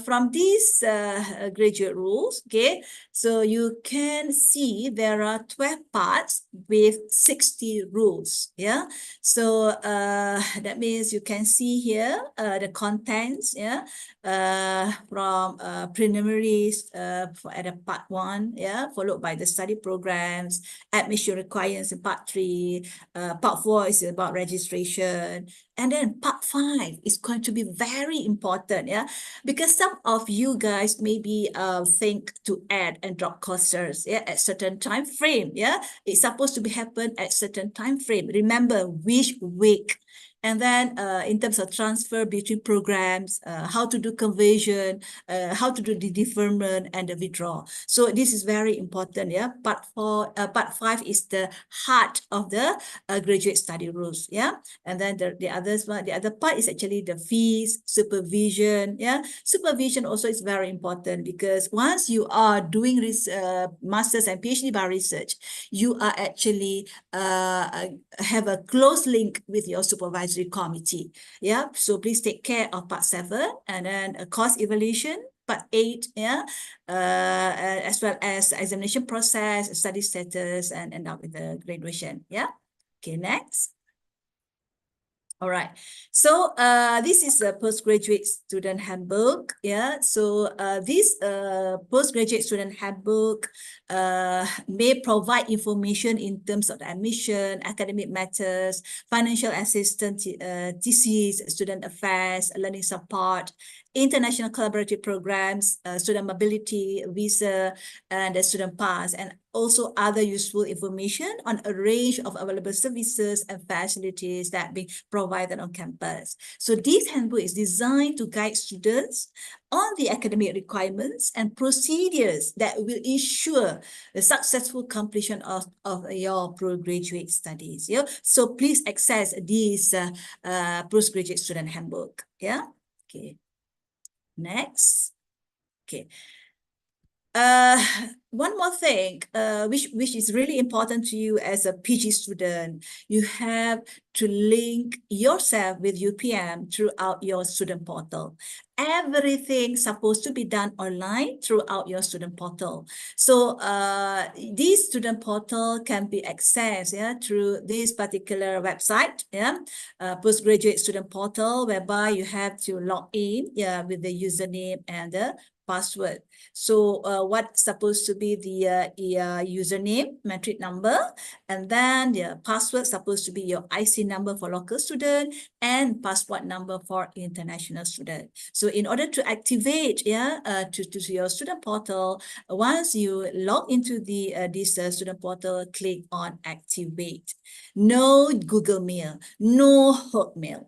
from these graduate rules, okay, so you can see there are 12 parts with 60 rules. So that means you can see here the contents, from preliminaries at the part 1, followed by the study programs, admission requirements in part 3, part 4 is about registration, and then part 5 is going to be very important, because some of you guys maybe think to add and drop courses, at certain time frame, it's supposed to be happen at certain time frame. Remember which week. And then in terms of transfer between programs, how to do conversion, how to do the deferment and the withdrawal. So this is very important. Part 5 is the heart of the graduate study rules. And then the other part is actually the fees, supervision. Supervision also is very important, because once you are doing master's and PhD by research, you are actually have a close link with your supervisory committee. So please take care of part 7, and then a course evaluation, part 8, as well as examination process, study status, and end up with the graduation. Okay, next. All right, so this is a postgraduate student handbook. So this postgraduate student handbook may provide information in terms of the admission, academic matters, financial assistance, thesis, student affairs, learning support, international collaborative programs, student mobility, visa, and the student pass, and also other useful information on a range of available services and facilities that be provided on campus. So this handbook is designed to guide students on the academic requirements and procedures that will ensure the successful completion of your postgraduate studies. So please access this postgraduate student handbook. Okay. Next. Okay. Uh, one more thing, which is really important to you as a PG student, you have to link yourself with UPM throughout your student portal. Everything supposed to be done online throughout your student portal. So this student portal can be accessed through this particular website, postgraduate student portal, whereby you have to log in with the username and the password. So what's supposed to be the username, metric number, and then the password supposed to be your IC number for local student and passport number for international student. So in order to activate to your student portal, once you log into the this student portal, click on activate. No Google Mail, no Hotmail.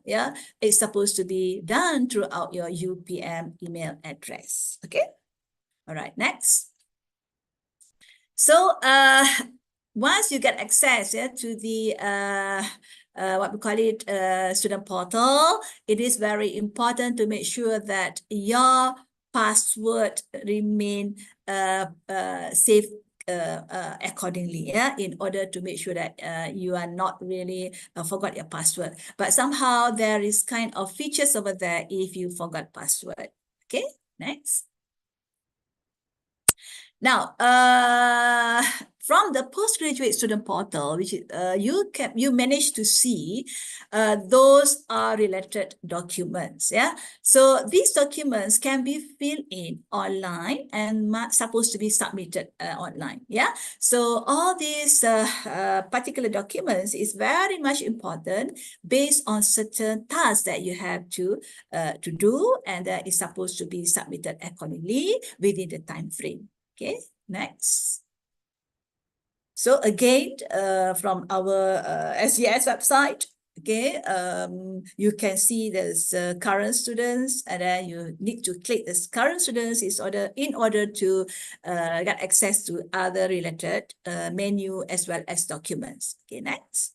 It's supposed to be done throughout your UPM email address. Okay. All right, next. So once you get access to the what we call it student portal, it is very important to make sure that your password remain safe accordingly, in order to make sure that you are not really forgot your password. But somehow there is kind of features over there if you forgot password. Okay, next. Now, from the postgraduate student portal, which you manage to see, those are related documents. So these documents can be filled in online and supposed to be submitted online. So all these particular documents is very much important based on certain tasks that you have to do, and that is supposed to be submitted accordingly within the time frame. Okay, next. So again, from our SES website, okay, you can see there's current students, and then you need to click this current students in order to get access to other related menu as well as documents. Okay, next.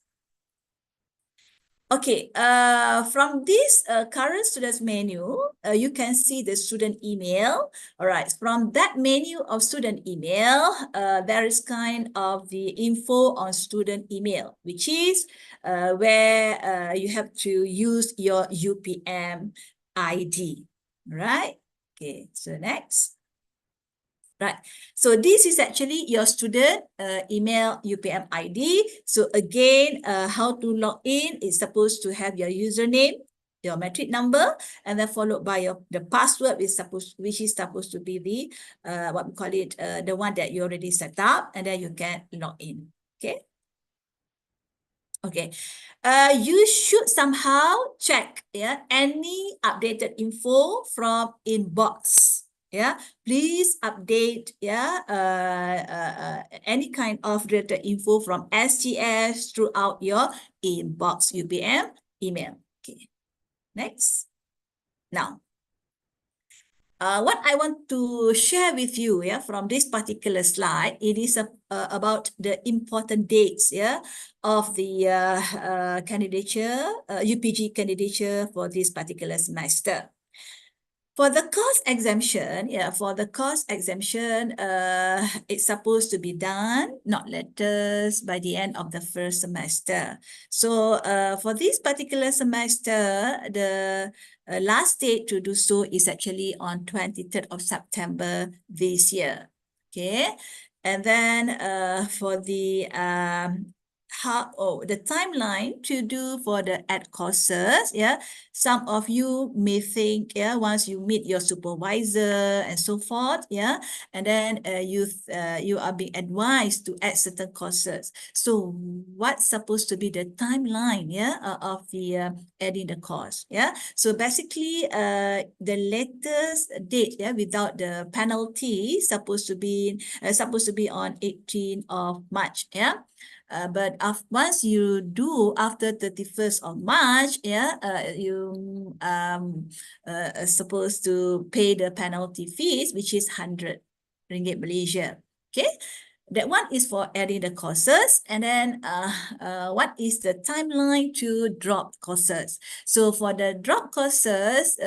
Okay, from this current students menu, you can see the student email. All right, from that menu of student email, there is kind of the info on student email, which is where you have to use your UPM ID. Right? Okay, so next. Right. So this is actually your student email UPM ID. So again, how to log in is supposed to have your username, your metric number, and then followed by the password which is supposed to be the what we call it, the one that you already set up, and then you can log in. Okay. Okay, you should somehow check any updated info from inbox. Please update any kind of data info from SGS throughout your inbox UPM email. Okay, next. Now, what I want to share with you from this particular slide, it is about the important dates of the candidature, UPG candidature for this particular semester. For the course exemption, it's supposed to be done, not letters, by the end of the first semester. So for this particular semester, the last date to do so is actually on 23rd of September this year. Okay, and then for the the timeline to do for the add courses, some of you may think, once you meet your supervisor and so forth, and then you are being advised to add certain courses. So what's supposed to be the timeline, of the adding the course? So basically, the latest date, without the penalty, supposed to be on 18th of March, but once you do after 31st of March, you supposed to pay the penalty fees, which is 100 ringgit Malaysia. Okay, that one is for adding the courses. And then what is the timeline to drop courses? So for the drop courses,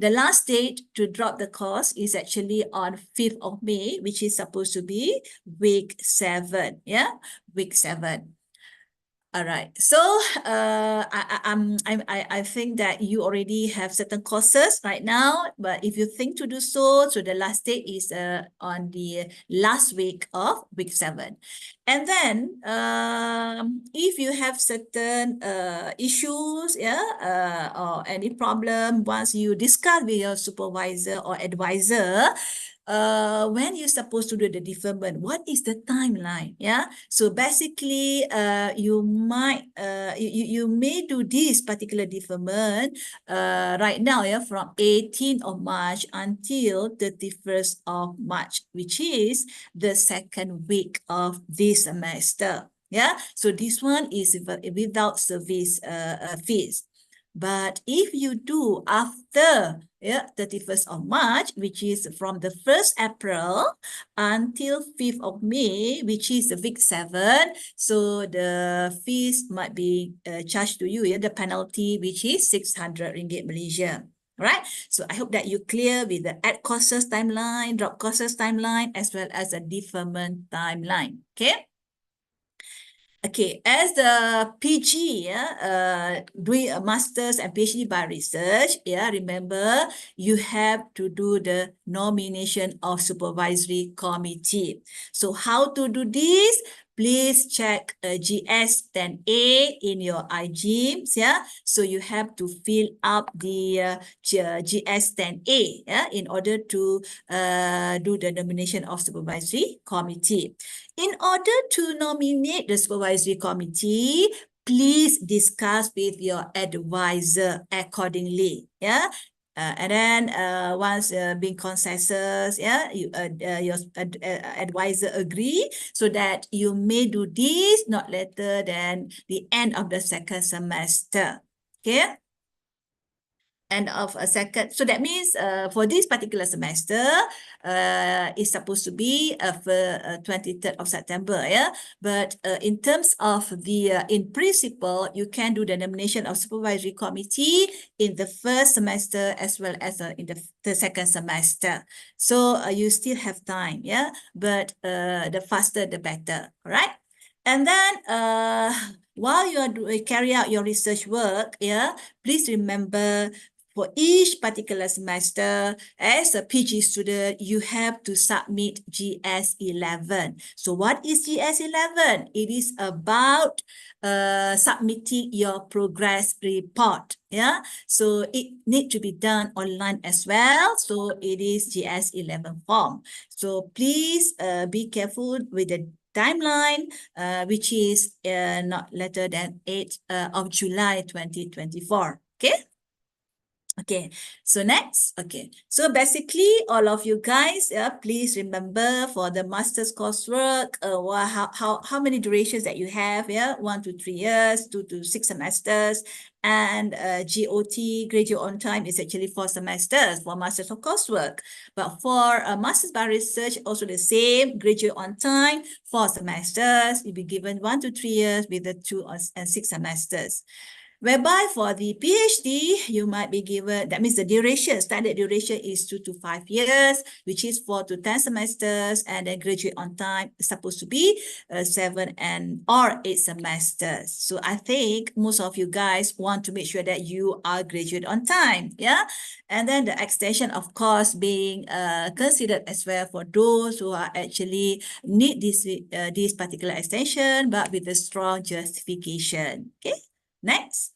the last date to drop the course is actually on 5th of May, which is supposed to be week 7. Yeah, week 7. All right. So I think that you already have certain courses right now, but if you think to do so, the last date is on the last week of week 7. And then if you have certain issues, or any problem, once you discuss with your supervisor or advisor, when you're supposed to do the deferment, what is the timeline? Yeah, so basically you may do this particular deferment right now, yeah, from 18th of March until 31st of March, which is the second week of this semester. Yeah, so this one is without service fees. But if you do after 31st of March, which is from the 1st April until 5th of May, which is week 7, so the fees might be charged to you, the penalty, which is 600 ringgit Malaysia. All right, so I hope that you're clear with the add courses timeline, drop courses timeline, as well as a deferment timeline. Okay. Okay, as the PG, doing a master's and PhD by research, remember you have to do the nomination of supervisory committee. So how to do this? Please check GS 10A in your iGYMS, So you have to fill up the GS 10A, in order to do the nomination of supervisory committee. In order to nominate the supervisory committee, please discuss with your advisor accordingly. And then once being consensus, your advisor agree, so that you may do this not later than the end of the second semester. Okay. End of a second. So that means for this particular semester, it's supposed to be for 23rd of September. But in terms of the, in principle, you can do the nomination of supervisory committee in the first semester as well as in the second semester. So you still have time, but the faster, the better, all right? And then while you are carry out your research work, please remember, for each particular semester, as a PG student, you have to submit GS11. So what is GS11? It is about submitting your progress report. So it needs to be done online as well. So it is GS11 form. So please be careful with the timeline, which is not later than 8th of July 2024. Okay. Okay, so next, okay. So basically, all of you guys, please remember for the master's coursework, how many durations that you have, 1 to 3 years, 2 to 6 semesters, and GOT, graduate on time, is actually 4 semesters for master's of coursework. But for master's by research, also the same, graduate on time, 4 semesters, you'll be given 1 to 3 years with the 2 and 6 semesters. Whereby for the PhD, you might be given, that means the duration, standard duration is 2 to 5 years, which is 4 to 10 semesters, and then graduate on time is supposed to be 7 or 8 semesters. So I think most of you guys want to make sure that you are graduate on time, And then the extension, of course, being considered as well for those who are actually need this particular extension, but with a strong justification. Okay. Next.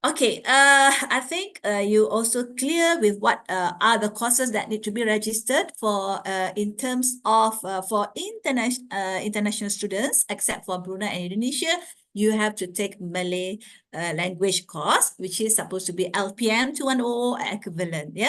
Okay, I think you also clear with what are the courses that need to be registered for in terms of for international students, except for Brunei and Indonesia. You have to take Malay language course, which is supposed to be LPM 210 equivalent,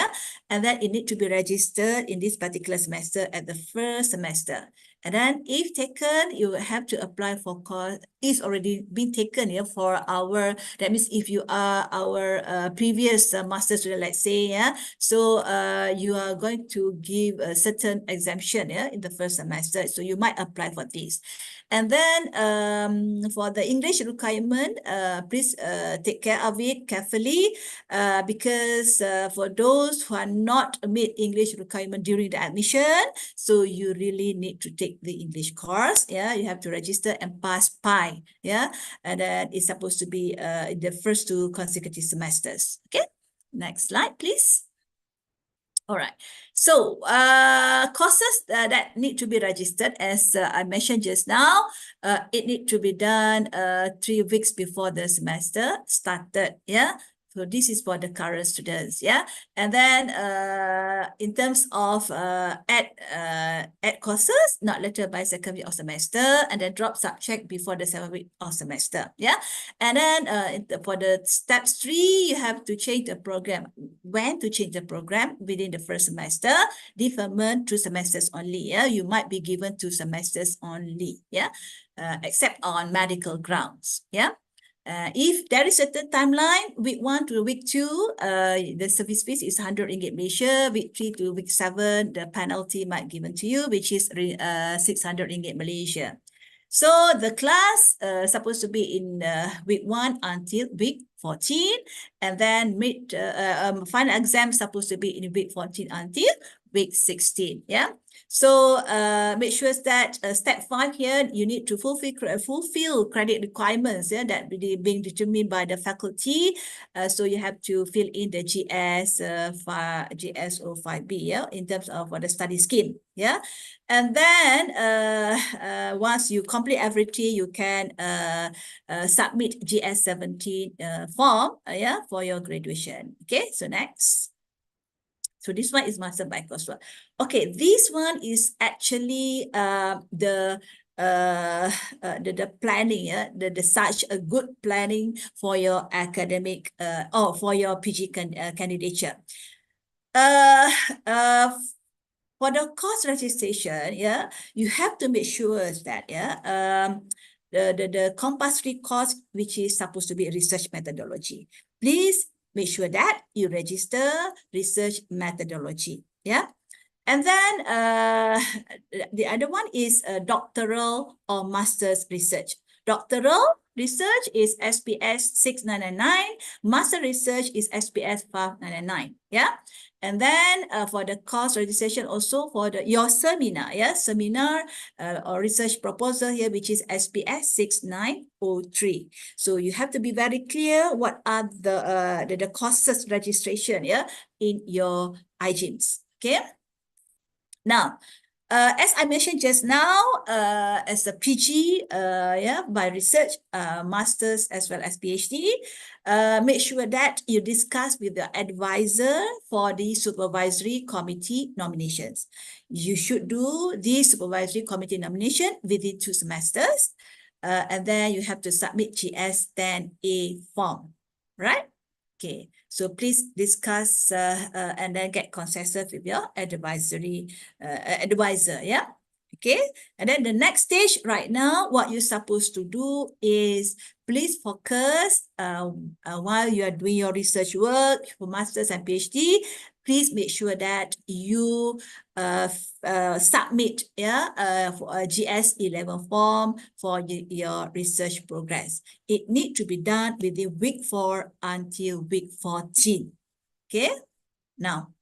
and then it need to be registered in this particular semester at the first semester. And then if taken, you have to apply for course. It's already been taken for our, that means if you are our previous master student, let's say, so you are going to give a certain exemption in the first semester. So you might apply for this. And then for the English requirement, please take care of it carefully because for those who are not meet English requirement during the admission, so you really need to take the English course. Yeah, you have to register and pass PI. Yeah, and then it's supposed to be in the first 2 consecutive semesters. Okay, next slide, please. All right. So courses that need to be registered, as I mentioned just now, it need to be done 3 weeks before the semester started. Yeah. So this is for the current students. Yeah. And then in terms of add courses, not later by 2nd week of semester, and then drop subject before the 7th week of semester. Yeah. And then for the steps 3, you have to change the program. When to change the program? Within the first semester, deferment 2 semesters only. Yeah, you might be given 2 semesters only. Yeah, except on medical grounds. Yeah. If there is a timeline, week 1 to week 2, the service fees is 100 ringgit Malaysia. Week 3 to week 7, the penalty might given to you, which is 600 ringgit Malaysia. So the class supposed to be in week 1 until week 14, and then final exam supposed to be in week 14 until week 16. Yeah. So make sure that step 5 here, you need to fulfill credit requirements, yeah, that being determined by the faculty. So you have to fill in the GS05B, yeah, in terms of the study scheme. Yeah. And then once you complete everything, you can submit GS17 form, yeah, for your graduation. Okay, so next. So this one is master by coursework. Okay, this one is actually the planning, the such a good planning for your academic or for your PG candidature. For the course registration, yeah, you have to make sure that the compulsory course, which is supposed to be research methodology, please make sure that you register research methodology. Yeah. And then the other one is doctoral or master's research. Doctoral research is SPS 6999. Master research is SPS 599. Yeah. And then for the course registration also for your seminar, yeah, seminar or research proposal here, which is SPS 6903. So you have to be very clear what are the courses registration, yeah, in your IGIMS. Okay. Now, as I mentioned just now, as a PG, yeah, by research, masters as well as PhD, make sure that you discuss with the advisor for the supervisory committee nominations. You should do the supervisory committee nomination within 2 semesters, and then you have to submit GS10A form, right? Okay, so please discuss and then get consensus with your advisory advisor, yeah? Okay, and then the next stage right now, what you're supposed to do is please focus while you are doing your research work for masters and PhD. Please make sure that you submit for a GS11 form for your research progress. It needs to be done within week 4 until week 14. Okay, now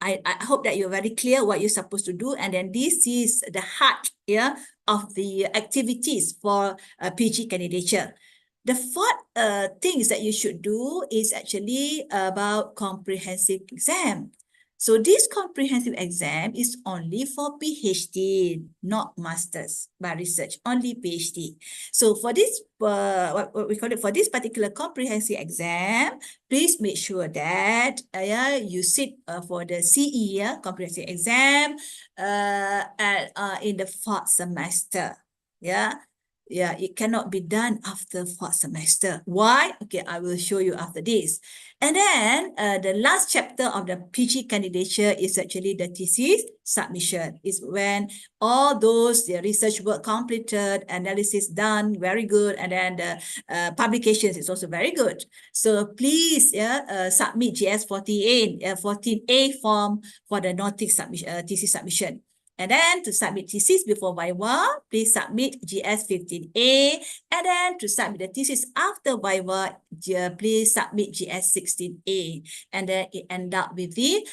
I hope that you're very clear what you're supposed to do, and then this is the heart, yeah, of the activities for PG candidature. The 4th things that you should do is actually about comprehensive exam. So this comprehensive exam is only for PhD, not masters by research, only PhD. So for this, what we call it, for this particular comprehensive exam, please make sure that you sit for the CE, comprehensive exam, in the 4th semester. Yeah. Yeah, it cannot be done after 4th semester. Why? Okay, I will show you after this. And then the last chapter of the PG candidature is actually the thesis submission. It's when all those research work completed, analysis done, very good, and then the publications is also very good. So please submit GS14A form for the thesis submission. And then to submit thesis before Viva, please submit GS 15A. And then to submit the thesis after Viva, please submit GS 16A. And then it end up with the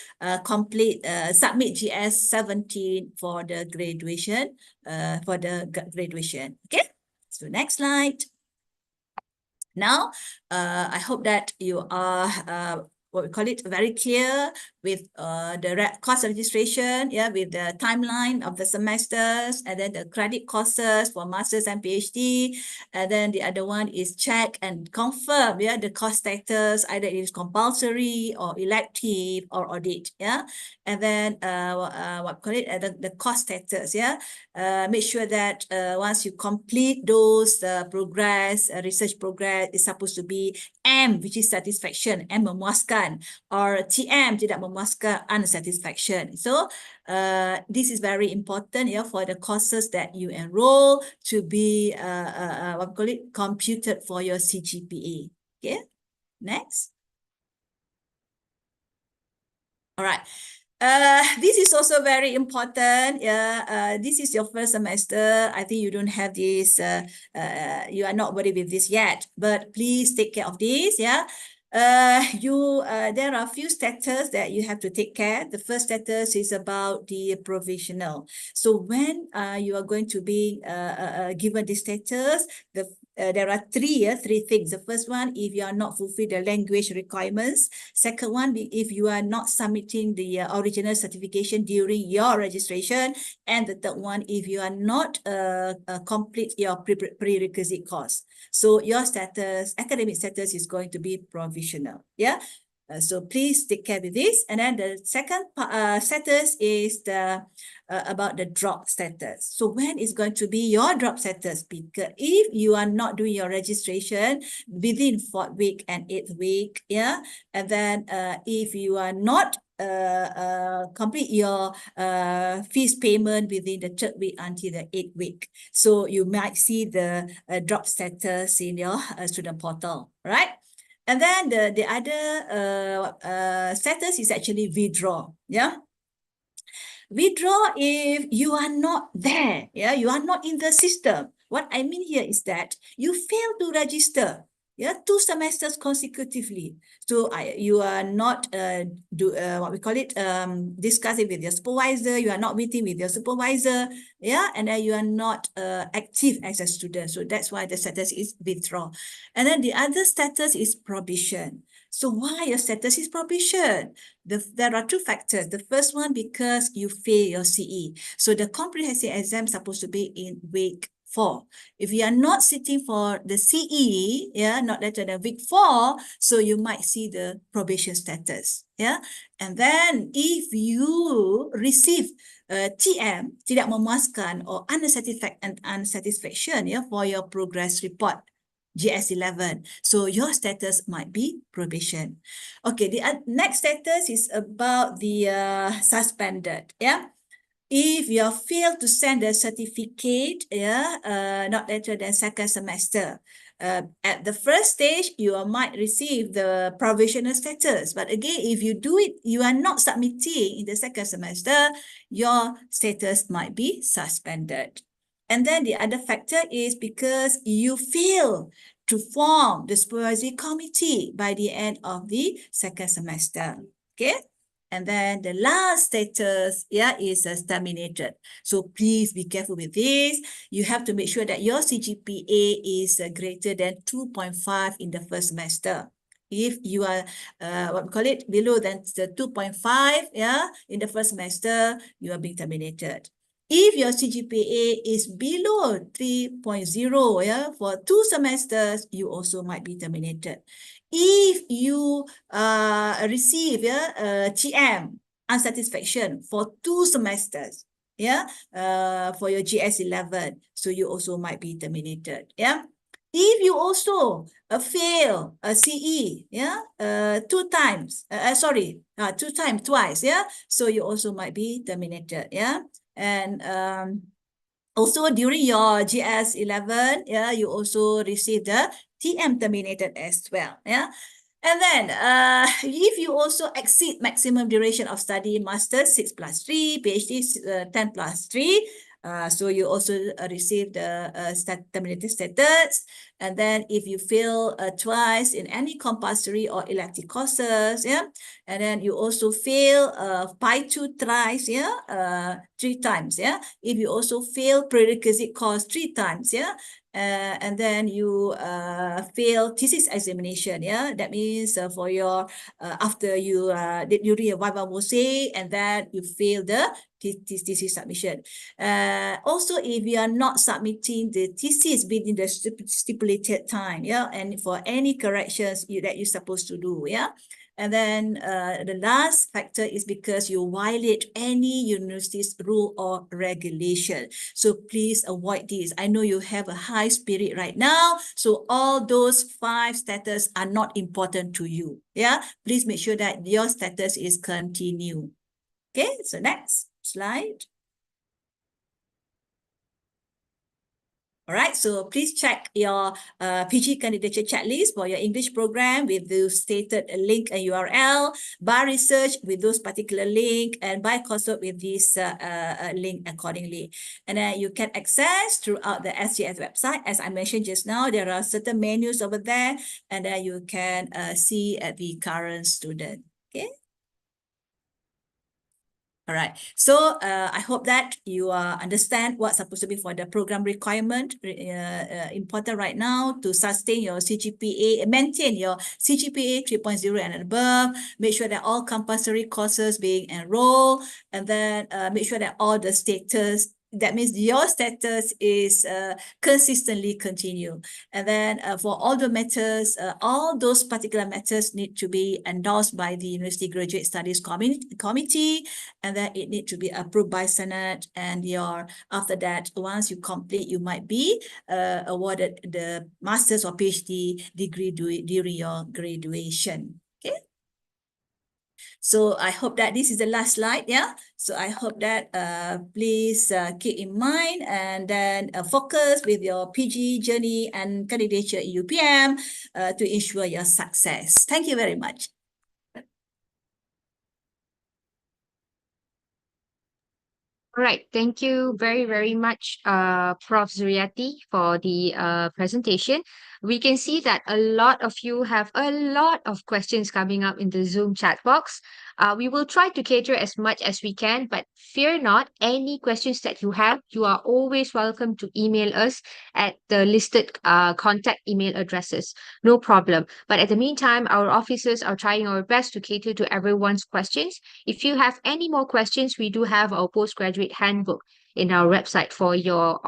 submit GS 17 for the graduation, Okay, so next slide. Now, I hope that you are what we call it very clear with the course registration, with the timeline of the semesters, and then the credit courses for masters and PhD, and then the other one is check and confirm, the course status, either it is compulsory or elective or audit, and then what we call it the course status, make sure that once you complete those research progress is supposed to be M, which is satisfaction, M memuaskan, or TM tidak memuaskan, unsatisfaction. So this is very important for the courses that you enroll to be what we call it computed for your CGPA. Okay, next. All right. This is also very important. This is your first semester. I think you don't have this, you are not worried with this yet, but please take care of this. There are a few status that you have to take care. The first status is about the provisional. So when you are going to be given this status, there are three things. The first one, if you are not fulfilling the language requirements. Second one, if you are not submitting the original certification during your registration. And the third one, if you are not complete your prerequisite course. So your status, academic status is going to be provisional. So please take care with this. And then the second status is about the drop status. So when is going to be your drop status? Because if you are not doing your registration within 4th week and 8th week, and then if you are not complete your fees payment within the 3rd week until the 8th week, so you might see the drop status in your student portal, right? And then the other status is actually withdraw. Withdraw if you are not there. You are not in the system. What I mean here is that you fail to register 2 semesters consecutively. So you are not what we call it discussing with your supervisor. You are not meeting with your supervisor. And then you are not active as a student. So that's why the status is withdraw. And then the other status is probation. So why your status is probation? There are 2 factors. The first one, because you fail your CE. So the comprehensive exam is supposed to be in week 4. If you are not sitting for the CE, not later than week 4, so you might see the probation status. And then if you receive TM, tidak memuaskan, or unsatisfaction for your progress report, GS11. So your status might be probation. Okay, the next status is about the suspended. If you fail to send a certificate, not later than 2nd semester. At the first stage, you might receive the provisional status. But again, if you do it, you are not submitting in the 2nd semester, your status might be suspended. And then the other factor is because you fail to form the supervisory committee by the end of the 2nd semester. Okay. And then the last status is terminated. So please be careful with this. You have to make sure that your CGPA is greater than 2.5 in the first semester. If you are what we call it below than the 2.5 in the first semester, you are being terminated. If your CGPA is below 3.0 for 2 semesters, you also might be terminated. If you receive TM, unsatisfaction, for 2 semesters, for your GS11, so you also might be terminated. If you also fail a CE, 2 times, twice, so you also might be terminated, And also during your GS11, you also receive the TM terminated as well, And then if you also exceed maximum duration of study, master 6+3, PhD 10+3, so you also receive the terminated status. And then if you fail twice in any compulsory or elective courses, yeah, and then you also fail by 2 tries, yeah, 3 times, yeah. If you also fail prerequisite course 3 times, yeah, and then you fail thesis examination, yeah, that means for your after you did during your viva voce, and then you fail the thesis submission. Also, if you are not submitting the thesis within the stipulated time, yeah, and for any corrections that you're supposed to do, yeah. And then the last factor is because you violate any university's rule or regulation. So please avoid this. I know you have a high spirit right now, so all those 5 status are not important to you. Yeah, please make sure that your status is continue. Okay, so next slide. All right, so please check your PG candidature checklist for your English program with the stated link and URL, by research with those particular link, and by coursework with this link accordingly. And then you can access throughout the SGS website. As I mentioned just now, there are certain menus over there, and then you can see the current student. Okay. All right, so I hope that you understand what's supposed to be for the program requirement, important right now to sustain your CGPA, maintain your CGPA 3.0 and above, make sure that all compulsory courses being enrolled, and then make sure that all the status, that means your status is consistently continue. And then for all the matters, all those particular matters need to be endorsed by the University Graduate Studies Committee, and then it need to be approved by Senate. And after that, once you complete, you might be awarded the master's or PhD degree during your graduation. Okay. So I hope that this is the last slide, yeah? So I hope that please keep in mind, and then focus with your PG journey and candidature in UPM to ensure your success. Thank you very much. All right, thank you very, very much, Prof. Zuriati, for the presentation. We can see that a lot of you have a lot of questions coming up in the Zoom chat box. We will try to cater as much as we can, but fear not, any questions that you have, you are always welcome to email us at the listed contact email addresses. No problem. But at the meantime, our officers are trying our best to cater to everyone's questions. If you have any more questions, we do have our postgraduate handbook in our website for your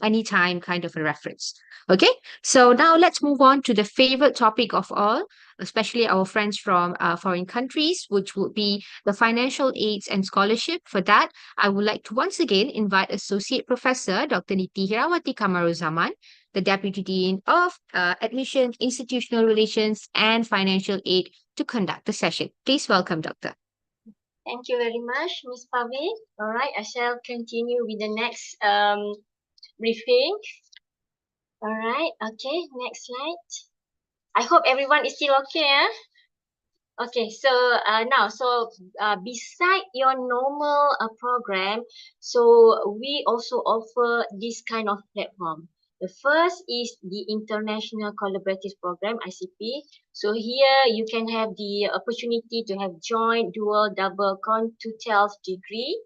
anytime kind of a reference. Okay, so now let's move on to the favorite topic of all, especially our friends from foreign countries, which would be the financial aids and scholarship. For that, I would like to once again invite Associate Professor Dr. Niti Hirawati Kamaruzaman, the Deputy Dean of Admission, Institutional Relations and Financial Aid, to conduct the session. Please welcome, Doctor. Thank you very much, Ms. Pavin. All right, I shall continue with the next briefing. All right, okay, next slide. I hope everyone is still okay, eh? Okay, so now, beside your normal program, so we also offer this kind of platform. The first is the International Collaborative Program, ICP. So here you can have the opportunity to have joint, dual, double, CON-2TELS degree.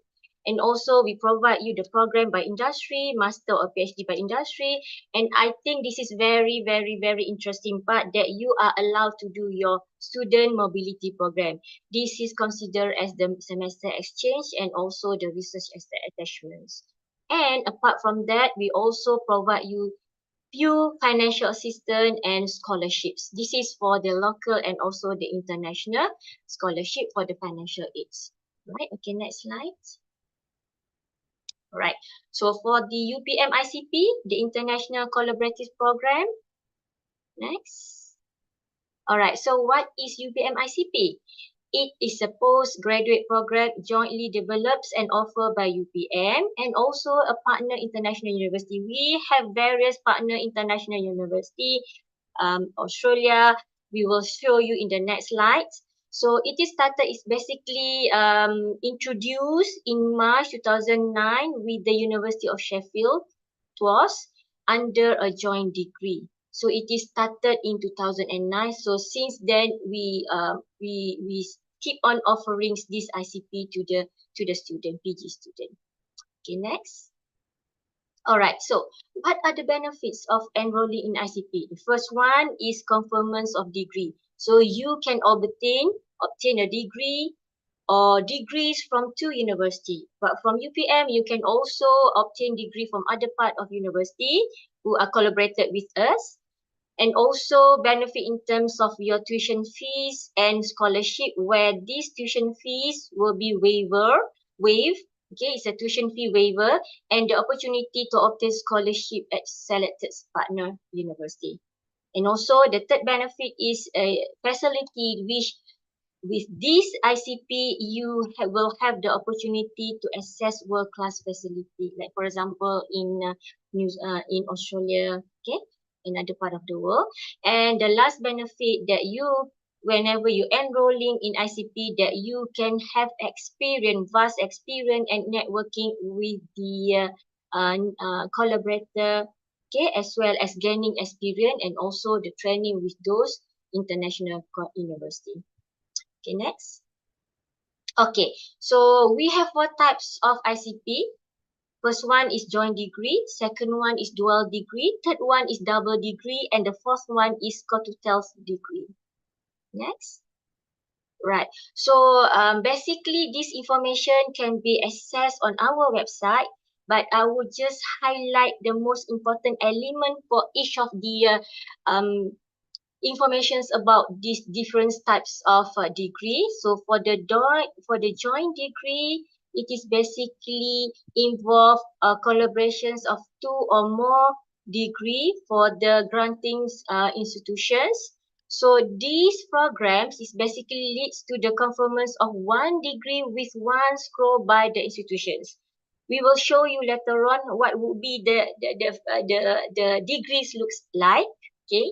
And also we provide you the program by industry, master or PhD by industry. And I think this is very, very, very interesting part, that you are allowed to do your student mobility program. This is considered as the semester exchange and also the research attachments. And apart from that, we also provide you few financial assistance and scholarships. This is for the local and also the international scholarship for the financial aids. Right, okay, next slide. Right. So for the UPM ICP, the International Collaborative Program. Next. All right. So what is UPM ICP? It is a postgraduate program jointly developed and offered by UPM and also a partner international university. We have various partner international university, Australia, we will show you in the next slides. So it is started, it's basically introduced in March 2009 with the University of Sheffield. It was under a joint degree. So it is started in 2009. So since then we keep on offering this ICP to the student, PG student. Okay, next. All right, so what are the benefits of enrolling in ICP? The first one is conference of degree. So you can obtain a degree or degrees from two university. But from UPM, you can also obtain degree from other part of university who are collaborated with us, and also benefit in terms of your tuition fees and scholarship, where these tuition fees will be waived. Okay, it's a tuition fee waiver, and the opportunity to obtain scholarship at selected partner university. And also the third benefit is a facility which with this ICP, you will have the opportunity to access world-class facility, like for example in Australia, okay, in other part of the world. And the last benefit that whenever you enrolling in ICP, that you can have vast experience and networking with the collaborator, okay, as well as gaining experience and also the training with those international university. Okay, next. Okay, so we have four types of ICP. First one is joint degree, second one is dual degree, third one is double degree, and the fourth one is co-tutels degree. Next. Right. So basically this information can be accessed on our website, but I would just highlight the most important element for each of the informations about these different types of degree. So for the joint degree, it is basically involve collaborations of two or more degree for the granting institutions. So these programs is basically leads to the conference of one degree with one scroll by the institutions. We will show you later on what would be the degrees looks like. Okay,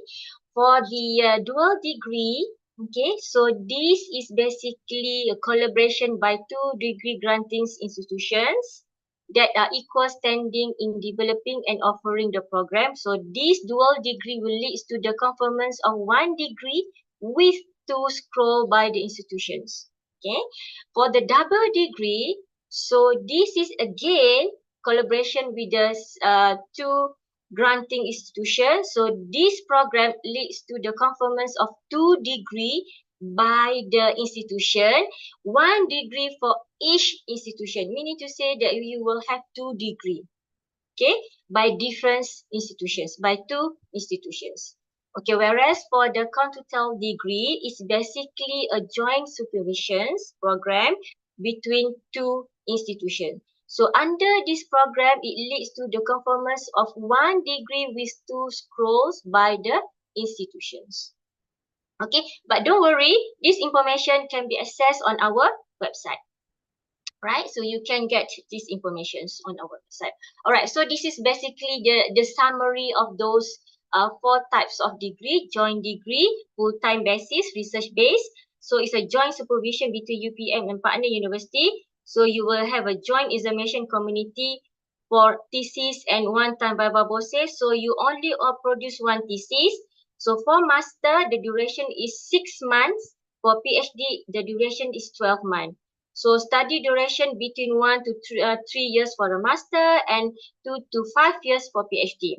for the dual degree, okay, so this is basically a collaboration by two degree granting institutions that are equal standing in developing and offering the program. So this dual degree will lead to the conference of one degree with two scroll by the institutions. Okay, for the double degree, so this is again collaboration with the two granting institutions. So this program leads to the conference of two degree by the institution, one degree for each institution, meaning to say that you will have two degree, okay, by different institutions, by two institutions. Okay, whereas for the co-tutel degree, it's basically a joint supervision program between two institutions. So under this program, it leads to the conference of one degree with two scrolls by the institutions. Okay, but don't worry, this information can be accessed on our website. Right, so you can get these informations on our website. All right, so this is basically the summary of those four types of degree: joint degree, full-time basis, research based. So it's a joint supervision between UPM and partner university. So you will have a joint examination community for thesis and one-time viva voce. So you only produce one thesis. So for master, the duration is 6 months. For PhD, the duration is 12 months. So study duration between 1 to 3 years for a master and 2 to 5 years for PhD.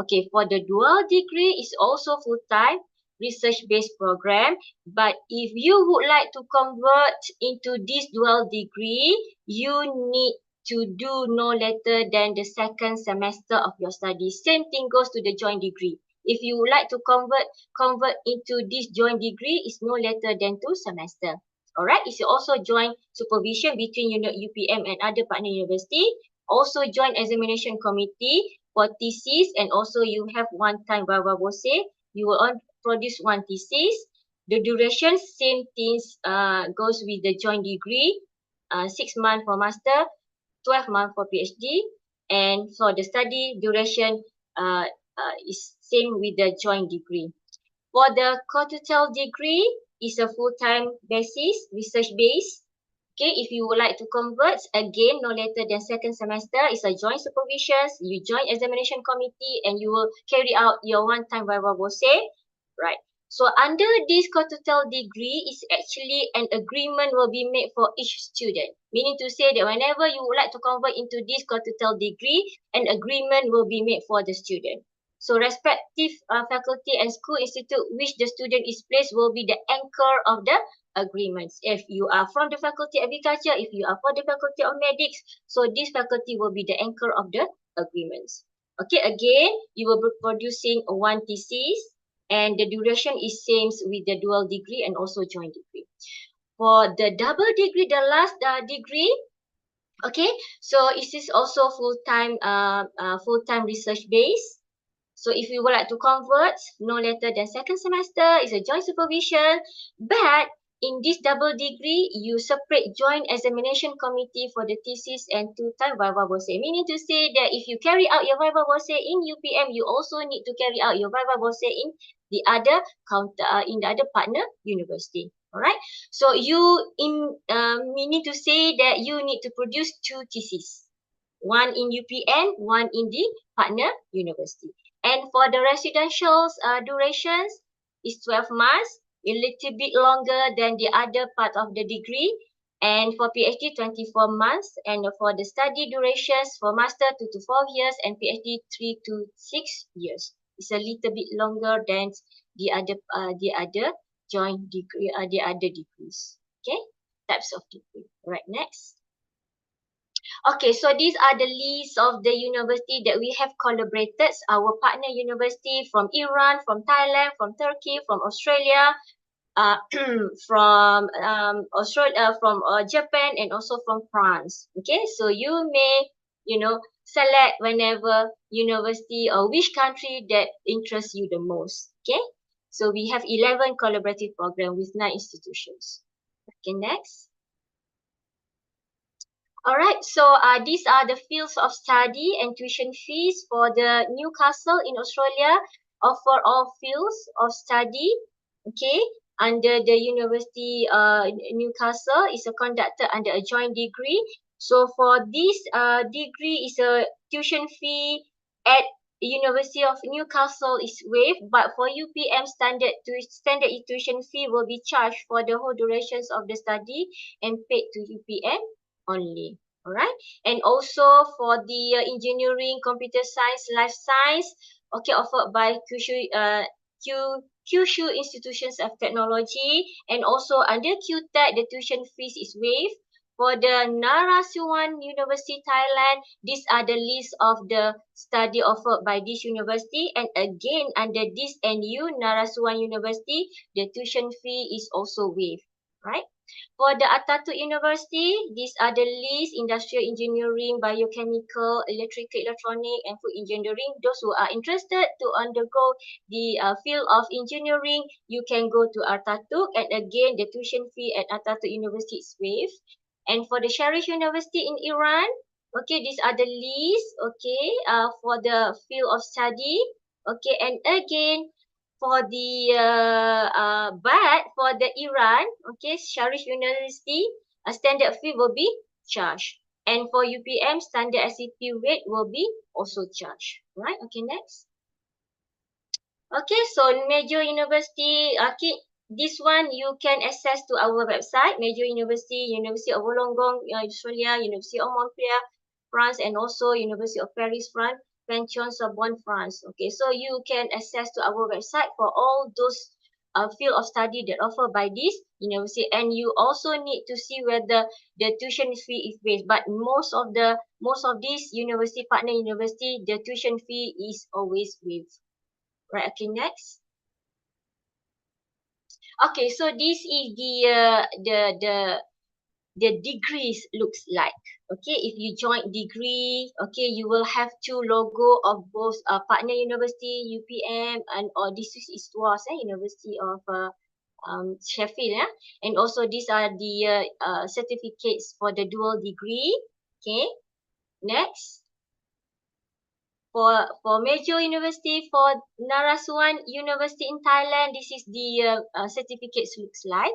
Okay, for the dual degree, it's also full-time research-based program. But if you would like to convert into this dual degree, you need to do no later than the second semester of your study. Same thing goes to the joint degree. If you would like to convert into this joint degree, it's no later than 2 semesters. Alright, it's also joint supervision between UPM and other partner university. Also joint examination committee for thesis, and also you have one-time viva voce. You will produce one thesis. The duration, same things goes with the joint degree. 6 months for master, 12 months for PhD, and for the study duration is same with the joint degree. For the co-tutel degree, is a full-time basis, research base. Okay, if you would like to convert, again, no later than second semester, it's a joint supervision, you join examination committee, and you will carry out your one-time viva voce, right? So under this co-tutel degree, is actually an agreement will be made for each student, meaning to say that whenever you would like to convert into this co-tutel degree, an agreement will be made for the student. So respective faculty and school institute which the student is placed will be the anchor of the agreements. If you are from the faculty of agriculture, if you are from the faculty of medics, so this faculty will be the anchor of the agreements. Okay, again, you will be producing one thesis and the duration is same with the dual degree and also joint degree. For the double degree, the last degree, okay, so it is also full-time research base. So if you would like to convert, no later than second semester, is a joint supervision. But in this double degree, you separate joint examination committee for the thesis and two-time viva voce. Meaning to say that if you carry out your viva voce in UPM, you also need to carry out your viva voce in the other partner university. Alright. So meaning to say that you need to produce two theses. One in UPN, one in the partner university. And for the residential durations is 12 months, a little bit longer than the other part of the degree. And for PhD, 24 months. And for the study durations for master 2 to 4 years and PhD 3 to 6 years. It's a little bit longer than the other joint degree, the other degrees. Okay, types of degree. Right, next. Okay, so these are the list of the university that we have collaborated. Our partner university from Iran, from Thailand, from Turkey, from Australia, from Japan, and also from France. Okay, so you may, select whenever university or which country that interests you the most. Okay, so we have 11 collaborative programs with 9 institutions. Okay, next. Alright, so these are the fields of study and tuition fees for the Newcastle in Australia. Offer all fields of study, okay, under the University Newcastle is conducted under a joint degree. So for this degree is a tuition fee at University of Newcastle is waived, but for UPM standard tuition fee will be charged for the whole durations of the study and paid to UPM only. Alright, and also for the engineering, computer science, life science, okay, offered by Kyushu Institutions of Technology, and also under QTech, the tuition fees is waived. For the Narasuan University, Thailand, these are the list of the study offered by this university, and again under this NU, Narasuan University, the tuition fee is also waived, right? For the Atatürk University, these are the list: industrial engineering, biochemical, electrical, electronic, and food engineering. Those who are interested to undergo the field of engineering, you can go to Atatürk, and again, the tuition fee at Atatürk University is waived. And for the Sharif University in Iran, okay, these are the list, okay, for the field of study, okay, and again, for the but for the Iran, okay, Sharif University, a standard fee will be charged, and for UPM, standard SCP rate will be also charged. Right? Okay, next. Okay, so major university, okay, this one you can access to our website, major university, University of Wollongong, Australia, University of Montpellier, France, and also University of Paris, France. Pension Sorbonne, France. Okay, so you can access to our website for all those field of study that offered by this university, and you also need to see whether the tuition fee is waived. But most of these university, partner university, the tuition fee is always waived. Right. Okay, next. Okay, so this is the degrees looks like. Okay, if you join degree, okay, you will have two logo of both partner university, UPM, and or this is TUAS, University of Sheffield, and also these are the certificates for the dual degree. Okay, next. for Major University, for Narasuan University in Thailand, this is the certificates looks like.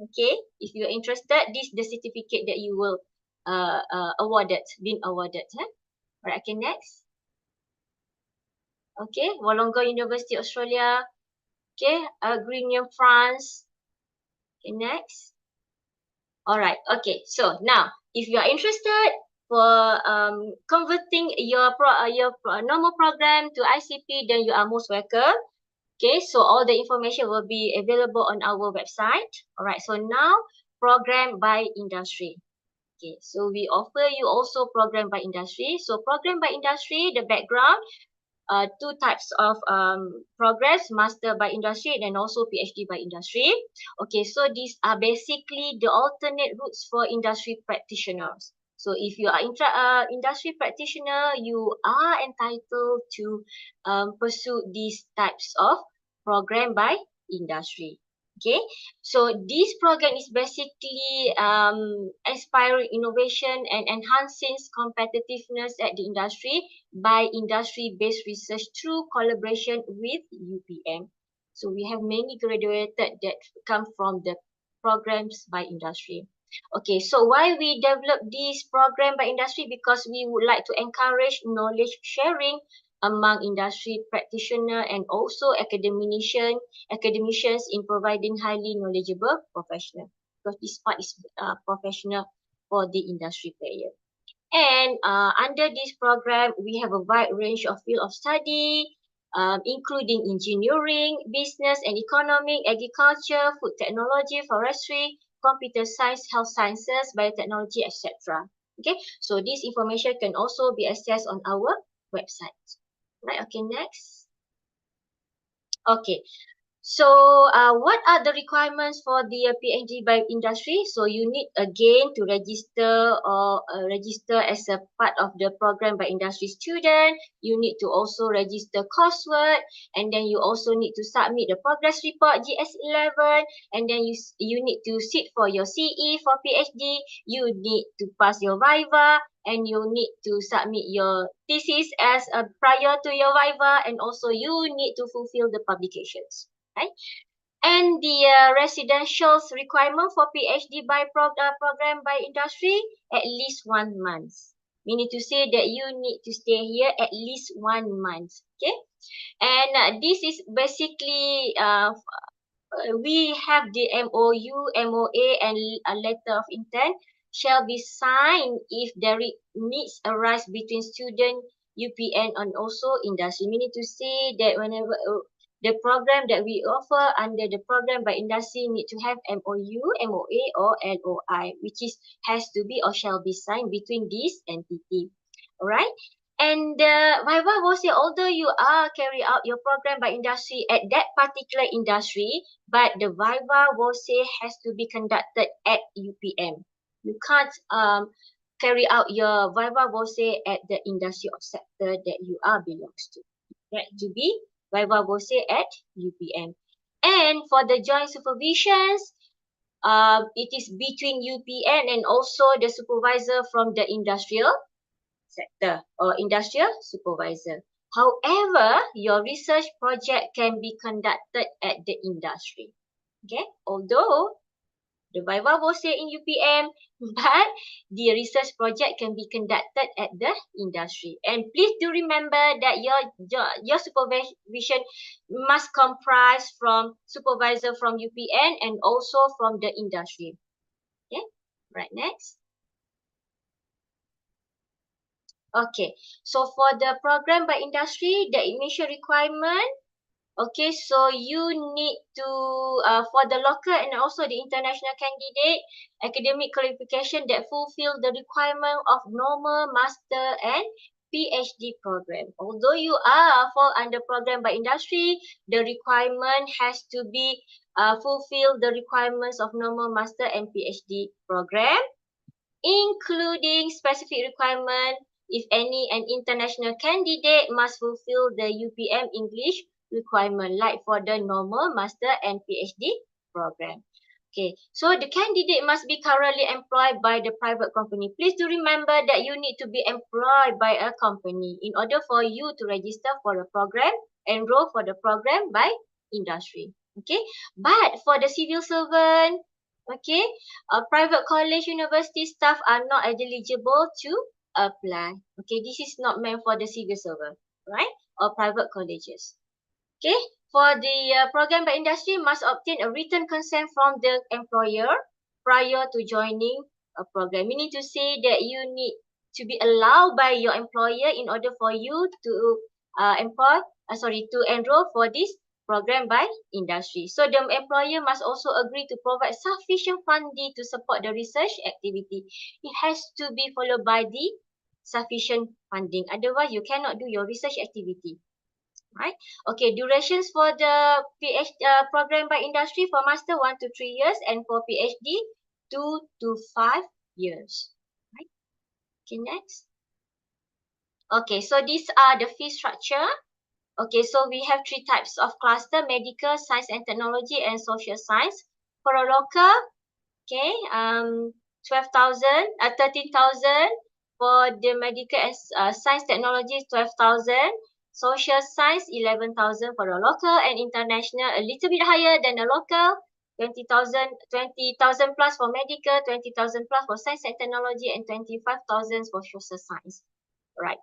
Okay, if you're interested, this is the certificate that you will been awarded. Huh? Alright, okay, next. Okay, Wollongong University, Australia. Okay, Grignon, France. Okay, next. Alright, okay. So now, if you are interested for converting your normal program to ICP, then you are most welcome. Okay, so all the information will be available on our website. Alright, so now program by industry. Okay, so we offer you also program by industry. So program by industry, the background, two types of progress, master by industry and also PhD by industry. Okay, so these are basically the alternate routes for industry practitioners. So if you are industry practitioner, you are entitled to pursue these types of program by industry. Okay, so this program is basically inspiring innovation and enhancing competitiveness at the industry by industry-based research through collaboration with UPM. So we have many graduated that come from the programs by industry. Okay, so why we develop this program by industry? Because we would like to encourage knowledge sharing among industry practitioners and also academicians in providing highly knowledgeable professional. Because this part is professional for the industry player. And under this program, we have a wide range of field of study, including engineering, business and economic, agriculture, food technology, forestry, computer science, health sciences, biotechnology, etc. Okay, so this information can also be accessed on our website. Right, okay, next. Okay, so what are the requirements for the PhD by industry? So you need again to register as a part of the program by industry student. You need to also register coursework, and then you also need to submit the progress report GS11, and then you need to sit for your CE for PhD. You need to pass your Viva, and you need to submit your thesis as prior to your Viva, and also you need to fulfill the publications. Right? And the residential requirement for PhD by program by industry, at least 1 month. Meaning to say that you need to stay here at least 1 month. Okay, and this is basically we have the MOU, MOA, and a letter of intent shall be signed if there needs arise between student, UPN, and also industry. Meaning to say that whenever the program that we offer under the program by industry need to have MOU, MOA, or LOI, which has to be or shall be signed between this entity. Alright. And Viva will say, although you are carry out your program by industry at that particular industry, but the Viva will say has to be conducted at UPM. You can't carry out your Viva will say at the industry or sector that you are belongs to. Right, to be Viva will say at UPM. And for the joint supervisions, it is between UPN and also the supervisor from the industrial sector or industrial supervisor. However, your research project can be conducted at the industry. Okay, although the Viva will say in UPM, but the research project can be conducted at the industry. And please do remember that your supervision must comprise from supervisor from UPN and also from the industry. Okay, right, next. Okay, so for the program by industry, the initial requirement, okay, so you need to, for the local and also the international candidate, academic qualification that fulfill the requirement of normal, master, and PhD program. Although you are fall under program by industry, the requirement has to be fulfill the requirements of normal, master, and PhD program, including specific requirement. If any, an international candidate must fulfill the UPM English requirement, like for the normal, master, and PhD program. Okay, so the candidate must be currently employed by the private company. Please do remember that you need to be employed by a company in order for you to register for the program, enroll for the program by industry. Okay, but for the civil servant, okay, private college, university staff are not eligible to apply. Okay, this is not meant for the civil servant, right? Or private colleges. Okay, for the program by industry must obtain a written consent from the employer prior to joining a program. Meaning to say that you need to be allowed by your employer in order for you to to enroll for this program by industry. So the employer must also agree to provide sufficient funding to support the research activity. It has to be followed by the sufficient funding. Otherwise, you cannot do your research activity. Right. Okay. Durations for the PhD program by industry for master 1 to 3 years and for PhD 2 to 5 years. Right. Okay. Next. Okay. So these are the fee structure. Okay. So we have three types of cluster: medical, science and technology, and social science. For a local, okay, 13,000. For the medical and science technology, 12,000. Social science, 11,000 for the local, and international a little bit higher than the local, 20,000 plus for medical, 20,000 plus for science and technology, and 25,000 for social science. Right.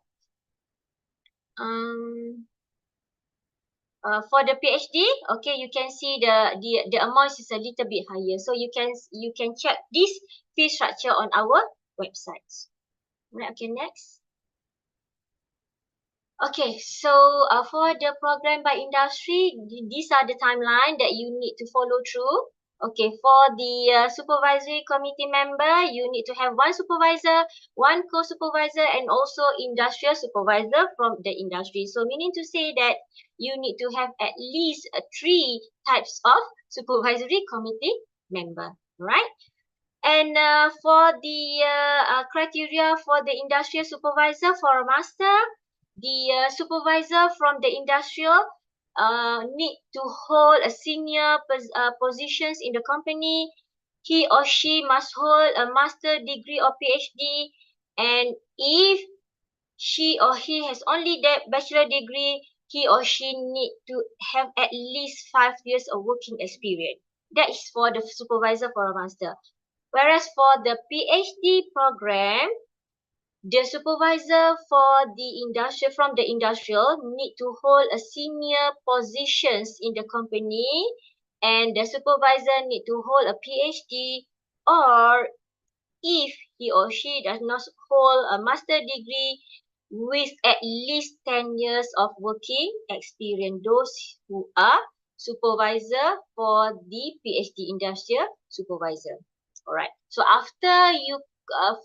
For the PhD, okay, you can see the amount is a little bit higher. So you can check this fee structure on our websites. Right, okay, next. Okay, so for the program by industry, these are the timeline that you need to follow through. Okay, for the supervisory committee member, you need to have one supervisor, one co-supervisor, and also industrial supervisor from the industry. So meaning to say that you need to have at least three types of supervisory committee member, right? And for the criteria for the industrial supervisor for a master, the supervisor from the industrial need to hold a senior positions in the company. He or she must hold a master degree or PhD, and if she or he has only that bachelor degree, he or she need to have at least 5 years of working experience. That is for the supervisor for a master. Whereas for the PhD program, the supervisor for the industrial from the industrial need to hold a senior positions in the company, and the supervisor need to hold a PhD, or if he or she does not hold a master degree with at least 10 years of working experience, those who are supervisor for the PhD industrial supervisor. Alright, so after you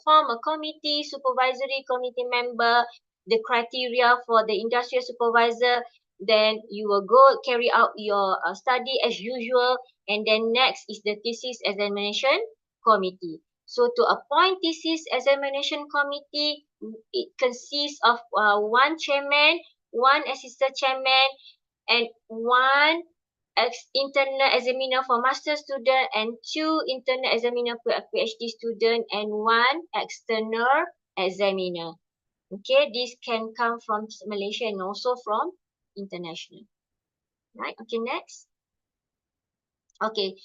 form a committee, supervisory committee member, the criteria for the industrial supervisor, then you will go carry out your study as usual, and then next is the thesis examination committee. So to appoint thesis examination committee, it consists of one chairman, one assistant chairman, and one internal examiner for master student, and two internal examiner per PhD student, and one external examiner. Okay, this can come from Malaysia and also from international. Right, okay, next. Okay,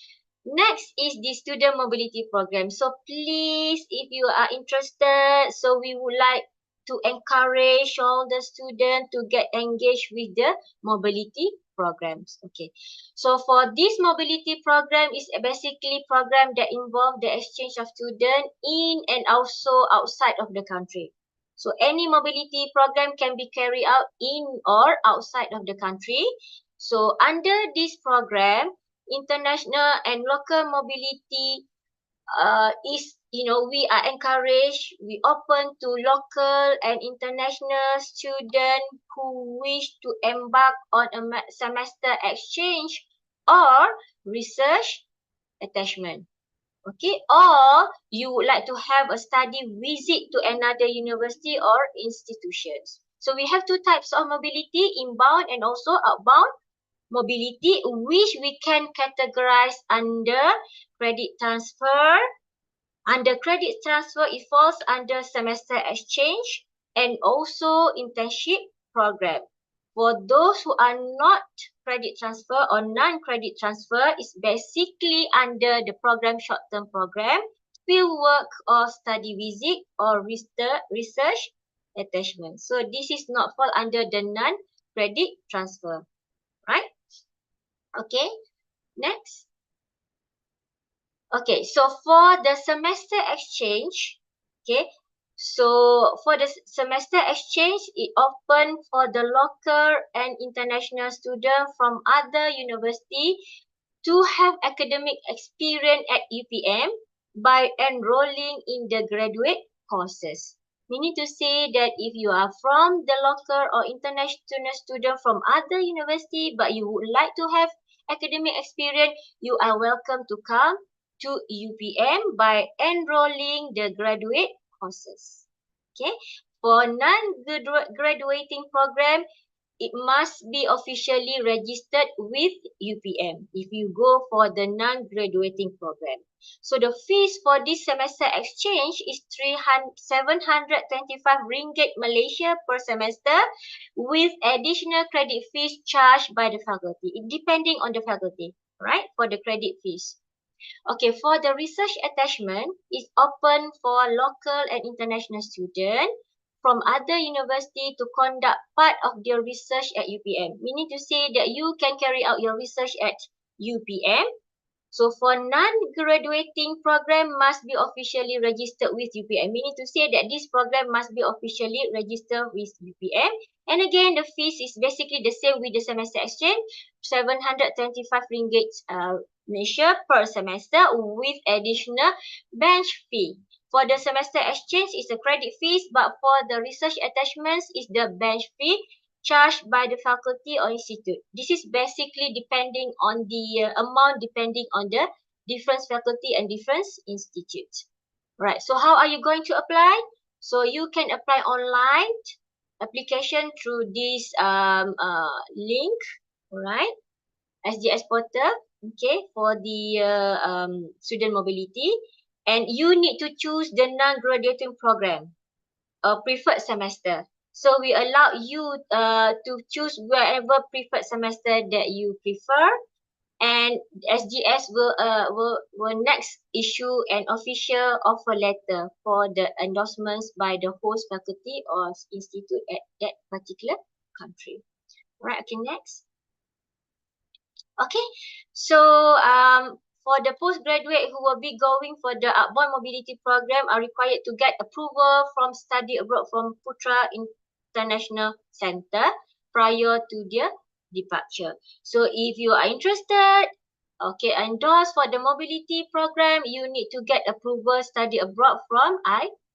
next is the student mobility program. So please, if you are interested, so we would like to encourage all the students to get engaged with the mobility programs. Okay, so for this mobility program is basically program that involve the exchange of students in and also outside of the country. So any mobility program can be carried out in or outside of the country. So under this program, international and local mobility is, we are encouraged, we open to local and international students who wish to embark on a semester exchange or research attachment. Okay, or you would like to have a study visit to another university or institutions. So we have two types of mobility, inbound and also outbound mobility, which we can categorize under credit transfer. Under credit transfer, it falls under semester exchange and also internship program. For those who are not credit transfer or non-credit transfer, it's basically under the program short-term program, field work or study visit or research attachment. So this is not fall under the non-credit transfer, right? Okay, next. Okay, so for the semester exchange, okay, so for the semester exchange, it open for the local and international student from other university to have academic experience at UPM by enrolling in the graduate courses. Meaning to say that if you are from the local or international student from other university but you would like to have academic experience, you are welcome to come to UPM by enrolling the graduate courses. Okay, for non-graduating program, it must be officially registered with UPM if you go for the non-graduating program. So the fees for this semester exchange is 725 ringgit Malaysia per semester with additional credit fees charged by the faculty, depending on the faculty, right, for the credit fees. Okay, for the research attachment, it's open for local and international students from other university to conduct part of their research at UPM. Meaning to say that you can carry out your research at UPM. So for non-graduating program must be officially registered with UPM. Meaning to say that this program must be officially registered with UPM. And again, the fees is basically the same with the semester exchange, 725 ringgit Malaysia per semester with additional bench fee. For the semester exchange is the credit fees, but for the research attachments is the bench fee charged by the faculty or institute. This is basically depending on the amount depending on the different faculty and different institutes. Right, so how are you going to apply? So you can apply online application through this link, right? SGS portal, okay, for the student mobility. And you need to choose the non-graduating program, preferred semester. So we allow you to choose wherever preferred semester that you prefer, and SGS will next issue an official offer letter for the endorsements by the host faculty or institute at that particular country. Right, okay, next. Okay, so for the postgraduate who will be going for the outbound mobility program are required to get approval from study abroad from Putra International Center prior to their departure. So if you are interested, okay, endorsed for the mobility program, you need to get approval study abroad from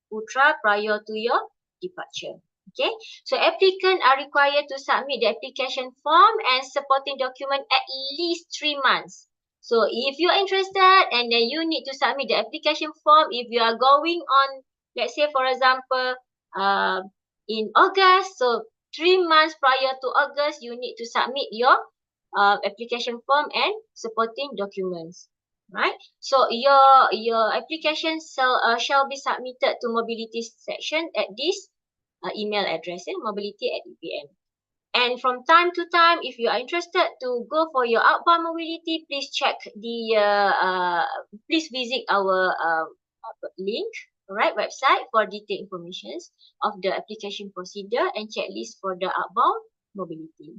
Putra prior to your departure. Okay, so applicants are required to submit the application form and supporting document at least 3 months. So if you are interested and then you need to submit the application form, if you are going on, let's say for example, in August, so 3 months prior to August, you need to submit your application form and supporting documents. Right, so your application shall be submitted to mobility section at this email address, mobility@upm. And from time to time, if you are interested to go for your outbound mobility, please check please visit our link, right, website for detailed information of the application procedure and checklist for the outbound mobility.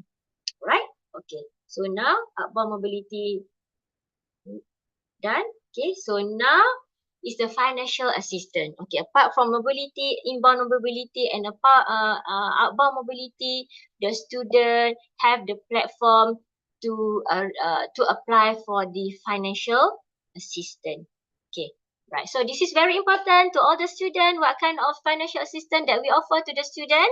Right? Okay. So now outbound mobility done. Okay. So now is the financial assistance. Okay, apart from mobility, inbound mobility and outbound mobility, the student have the platform to apply for the financial assistance. Okay, right. So this is very important to all the students. What kind of financial assistance that we offer to the student?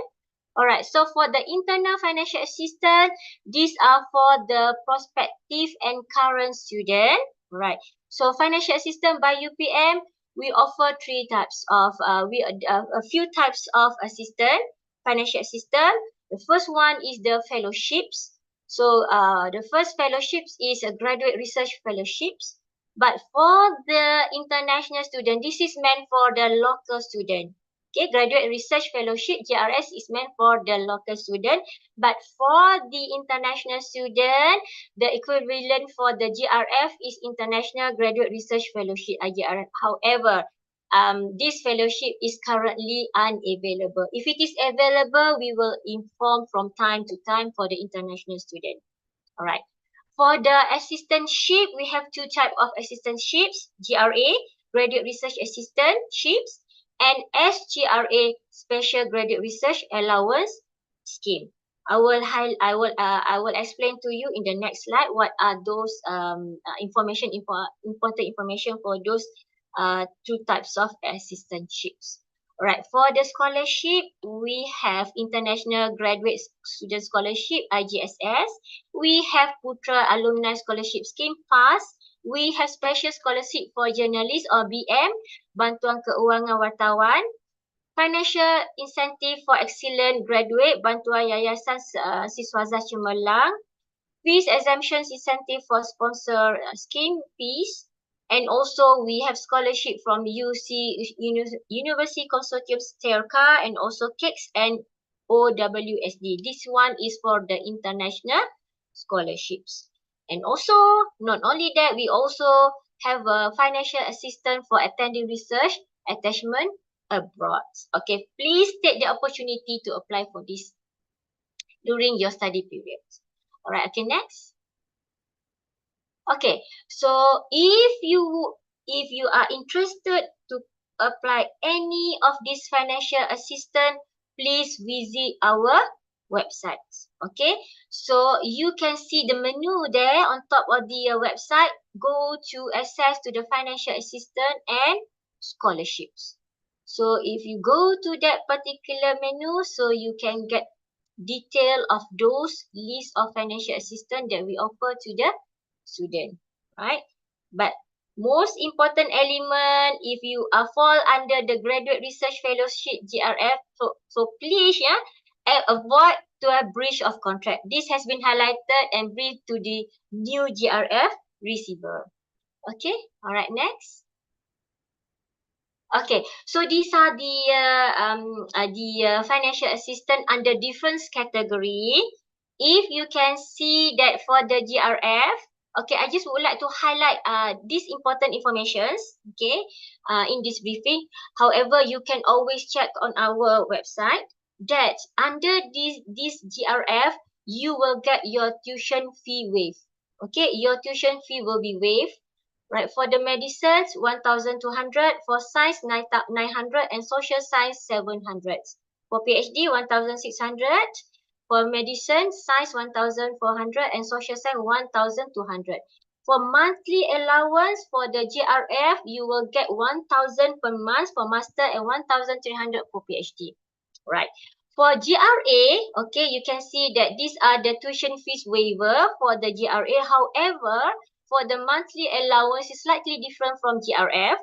Alright, so for the internal financial assistance, these are for the prospective and current student. Right. So financial assistance by UPM, we offer three types of a few types of assistance, financial assistance. The first one is the fellowships. So the first fellowships is a graduate research fellowships. But for the international student, this is meant for the local student. Okay, graduate research fellowship, GRS, is meant for the local student. But for the international student, the equivalent for the GRF is International Graduate Research Fellowship, IGRF. However, this fellowship is currently unavailable. If it is available, we will inform from time to time for the international student. All right. For the assistantship, we have two types of assistantships: GRA, Graduate Research Assistantships, and SGRA, Special Graduate Research Allowance Scheme. I will explain to you in the next slide what are those important information for those two types of assistantships. Alright, for the scholarship, we have International Graduate Student Scholarship, IGSS. We have Putra Alumni Scholarship Scheme, PAS. We have Special Scholarship for Journalists, or BM, Bantuan Keuangan Wartawan. Financial Incentive for Excellent Graduate, Bantuan Yayasan Siswaza Cemerlang. Fees Exemptions Incentive for Sponsor Scheme, fees. And also we have scholarship from University Consortium STERCA, and also KICS and OWSD. This one is for the international scholarships. And also, not only that, we also have a financial assistance for attending research attachment abroad. Okay, please take the opportunity to apply for this during your study period. Alright, okay, next. Okay, so if you are interested to apply any of this financial assistance, please visit our website. Okay, so you can see the menu there on top of the website. Go to access to the financial assistance and scholarships. So if you go to that particular menu, so you can get detail of those list of financial assistance that we offer to the student, right? But most important element, if you fall under the graduate research fellowship GRF, so please avoid to have breach of contract. This has been highlighted and briefed to the new GRF receiver. Okay, all right, next. Okay, so these are the financial assistance under different category. If you can see that for the GRF, okay, I just would like to highlight these important informations, okay, in this briefing. However, you can always check on our website that under this GRF, you will get your tuition fee waived. Okay, your tuition fee will be waived. Right, for the medicines, 1,200, for science, 900, and social science, 700. For PhD, 1,600. For medicine, science, 1,400, and social science, 1,200. For monthly allowance for the GRF, you will get 1,000 per month for master and 1,300 for PhD. Right. For GRA, okay, you can see that these are the tuition fees waiver for the GRA. However, for the monthly allowance is slightly different from GRF,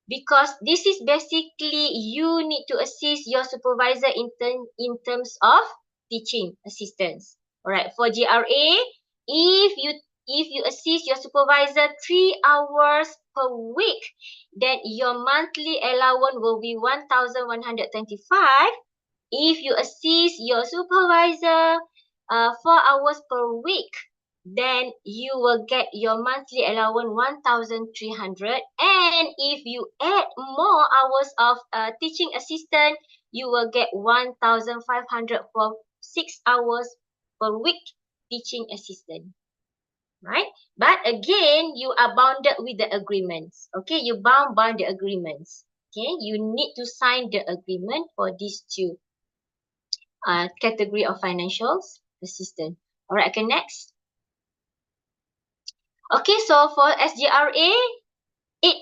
because this is basically you need to assist your supervisor in terms of teaching assistance. Alright, for GRA, if you assist your supervisor 3 hours per week, then your monthly allowance will be 1,125. If you assist your supervisor 4 hours per week, then you will get your monthly allowance 1,300. And if you add more hours of teaching assistant, you will get 1,500 for 6 hours per week teaching assistant. Right? But again, you are bounded with the agreements. Okay, you bound by the agreements. Okay, you need to sign the agreement for these two category of financial assistance. Alright, okay, next. Okay, so for SGRA, it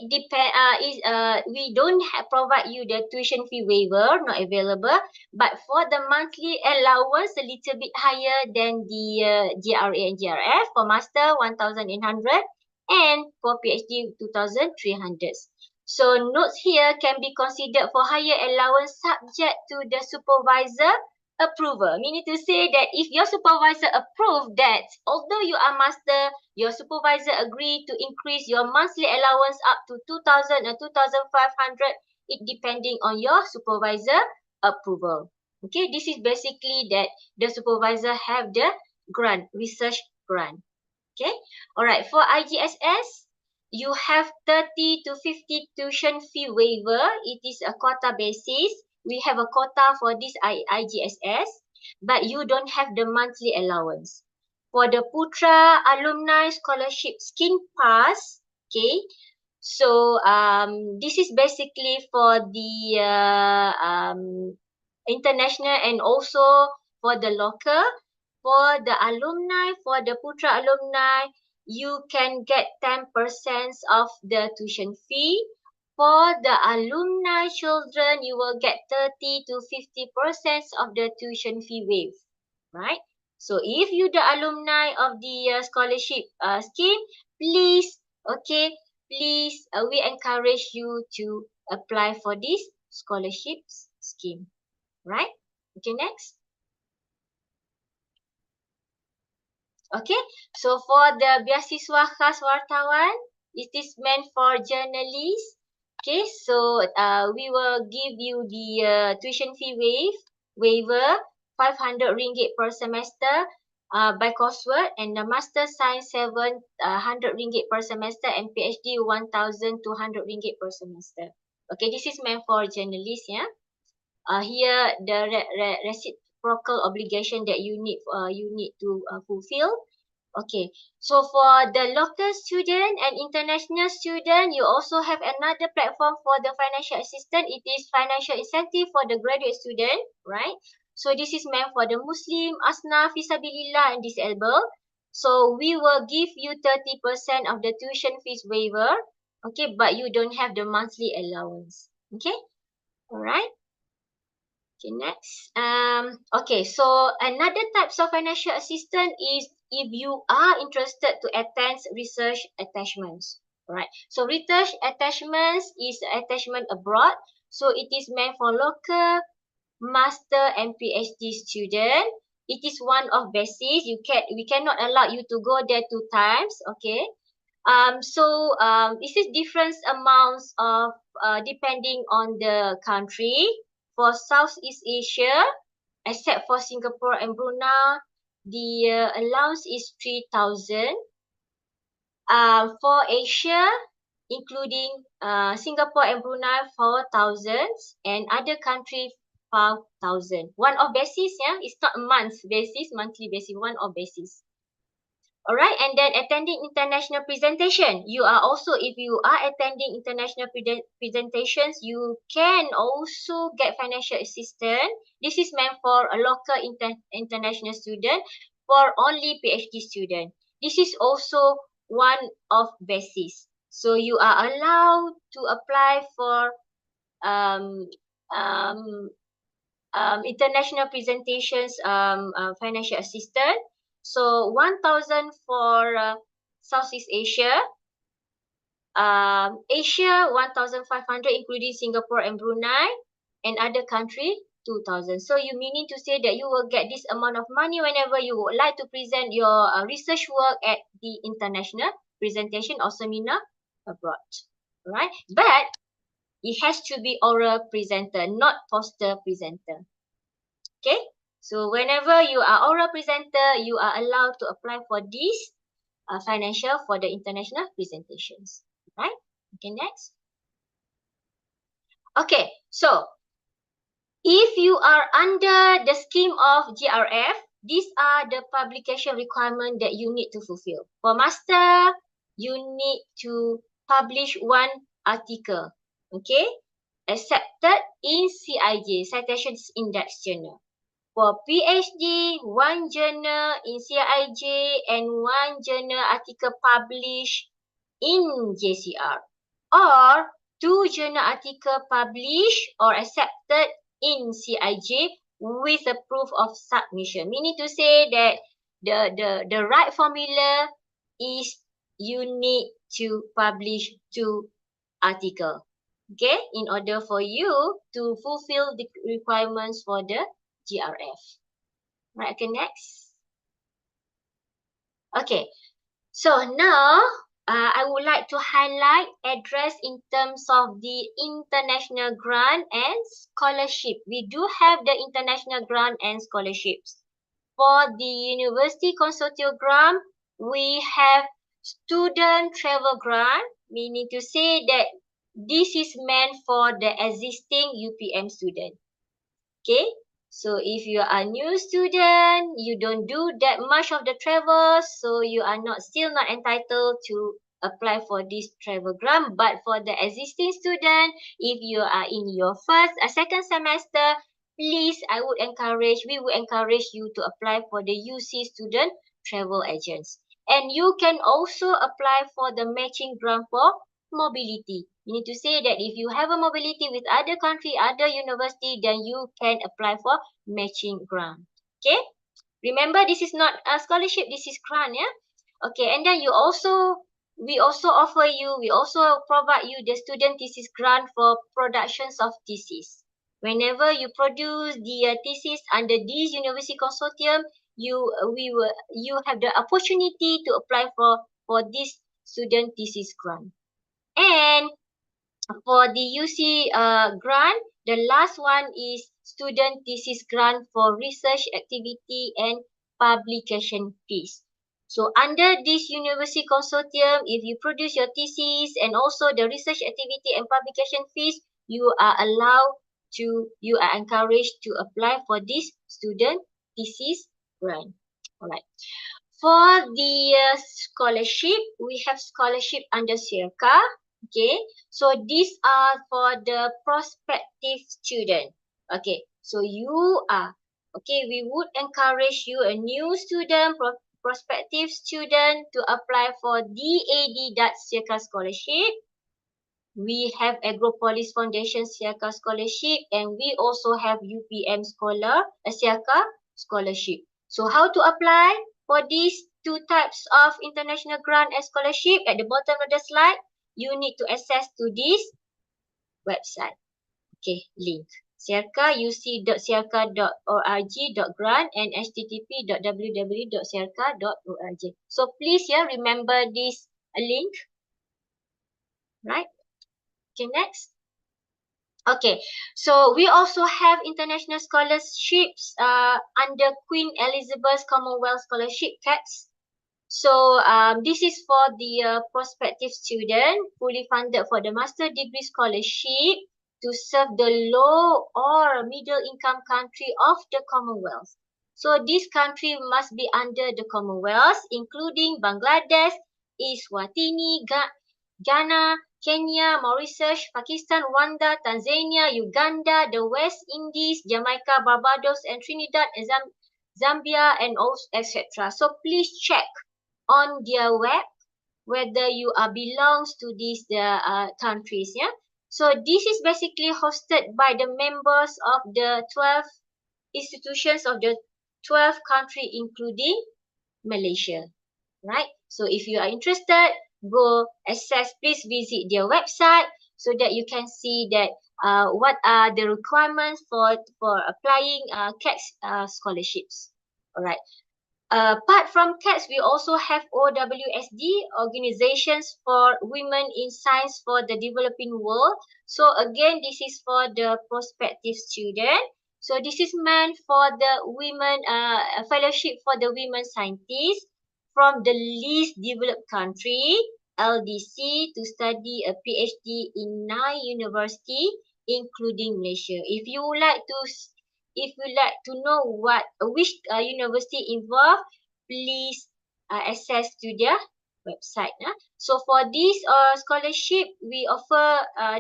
we don't provide you the tuition fee waiver, not available. But for the monthly allowance, a little bit higher than the GRA and GRF. For master, 1,800, and for PhD, 2,300. So notes here can be considered for higher allowance subject to the supervisor approval, meaning to say that if your supervisor approve that, although you are master, your supervisor agree to increase your monthly allowance up to 2,000 or 2,500, it depending on your supervisor approval. Okay, this is basically that the supervisor have the grant, research grant. Okay, all right, for IGSS, you have 30 to 50 tuition fee waiver. It is a quota basis. We have a quota for this IGSS, but you don't have the monthly allowance. For the Putra Alumni Scholarship Scheme Pass, okay, so this is basically for the international and also for the local. For the alumni, for the Putra alumni, you can get 10% of the tuition fee. For the alumni children, you will get 30 to 50% of the tuition fee waived, right? So if you the alumni of the scholarship scheme, please, okay, please, we encourage you to apply for this scholarship scheme, right? Okay, next. Okay, so for the beasiswa khas wartawan, it is meant for journalists. Okay, so we will give you the tuition fee waiver, 500 ringgit per semester by coursework, and the master science 700 ringgit per semester, and PhD 1,200 ringgit per semester. Okay, this is meant for journalists, yeah. Here the reciprocal obligation that you need to fulfill. Okay, so for the local student and international student, you also have another platform for the financial assistance. It is financial incentive for the graduate student, right? So this is meant for the Muslim, Asnaf, Fisabilillah, and disabled. So we will give you 30% of the tuition fees waiver, okay, but you don't have the monthly allowance. Okay, all right. Okay, next. Okay, so another types of financial assistance is if you are interested to attend research attachments, right? So research attachments is attachment abroad. So it is meant for local, master, and PhD student. It is one of basis. We cannot allow you to go there 2 times. Okay. This is different amounts of depending on the country. For Southeast Asia, except for Singapore and Brunei, the allowance is 3,000. For Asia, including Singapore and Brunei, 4,000, and other countries 5,000. One of basis, yeah, it's not monthly basis, one of basis. Alright, and then attending international presentation. You are also, if you are attending international presentations, you can also get financial assistance. This is meant for a local international student, for only PhD student. This is also one of basis. So you are allowed to apply for um, um, international presentations financial assistance. So 1,000 for Southeast Asia. Asia 1,500 including Singapore and Brunei, and other country 2,000. So you meaning to say that you will get this amount of money whenever you would like to present your research work at the international presentation or seminar abroad, right? But it has to be oral presenter, not poster presenter. Okay, so whenever you are oral presenter, you are allowed to apply for this financial for the international presentations, right? Okay, next. Okay, so if you are under the scheme of GRF, these are the publication requirements that you need to fulfill. For master, you need to publish one article, okay, accepted in CIJ, Citations Index Journal. For PhD, one journal in CIJ and one journal article published in JCR, or 2 journal article published or accepted in CIJ with a proof of submission. Meaning to say that the right formula is you need to publish 2 articles. Okay, in order for you to fulfill the requirements for the GRF. Right, okay, next. Okay, so now I would like to highlight address in terms of the international grant and scholarship. We do have the international grant and scholarships. For the university consortium grant, we have student travel grant, meaning to say that this is meant for the existing UPM student. Okay, so if you are a new student, you don't do that much of the travel, so you are still not entitled to apply for this travel grant. But for the existing student, if you are in your second semester, please, we would encourage you to apply for the UC student travel agents. And you can also apply for the matching grant for mobility. You need to say that if you have a mobility with other country, other university, then you can apply for matching grant. Okay? Remember, this is not a scholarship, this is grant, yeah? Okay, and then we also provide you the student thesis grant for productions of thesis. Whenever you produce the thesis under this university consortium, you have the opportunity to apply for this student thesis grant. And for the UC grant, the last one is student thesis grant for research activity and publication fees. So under this university consortium, if you produce your thesis and also the research activity and publication fees, you are encouraged to apply for this student thesis grant. All right. For the scholarship, we have scholarship under CIRCA. Okay, so these are for the prospective student. Okay, so we would encourage you, a new student, prospective student, to apply for DAD.CIRCA scholarship. We have Agropolis Foundation CIRCA scholarship, and we also have UPM CIRCA scholarship. So how to apply for these two types of international grant and scholarship? At the bottom of the slide, you need to access to this website. Okay, link circa.uc.circa.org.grant and http://www.circa.org. So please remember this link, right? Okay, next. Okay, so we also have international scholarships under Queen Elizabeth Commonwealth Scholarship CATS. So this is for the prospective student, fully funded for the master degree scholarship to serve the low or middle income country of the Commonwealth. So this country must be under the Commonwealth, including Bangladesh, Eswatini, Ghana, Kenya, Mauritius, Pakistan, Rwanda, Tanzania, Uganda, the West Indies, Jamaica, Barbados, and Trinidad, and Zambia, and also etc. So please check on their web whether you belongs to these countries. Yeah. So this is basically hosted by the members of the 12 institutions of the 12 country, including Malaysia. Right. So if you are interested, go access. Please visit their website so that you can see that what are the requirements for applying CATS scholarships. All right. Apart from CATS, we also have OWSD, Organizations for Women in Science for the Developing World. So again, this is for the prospective student. So this is meant for the women, fellowship for the women scientists from the least developed country, LDC, to study a PhD in 9 universities, including Malaysia. If you would like to know which university involved, please access to their website. So for this scholarship,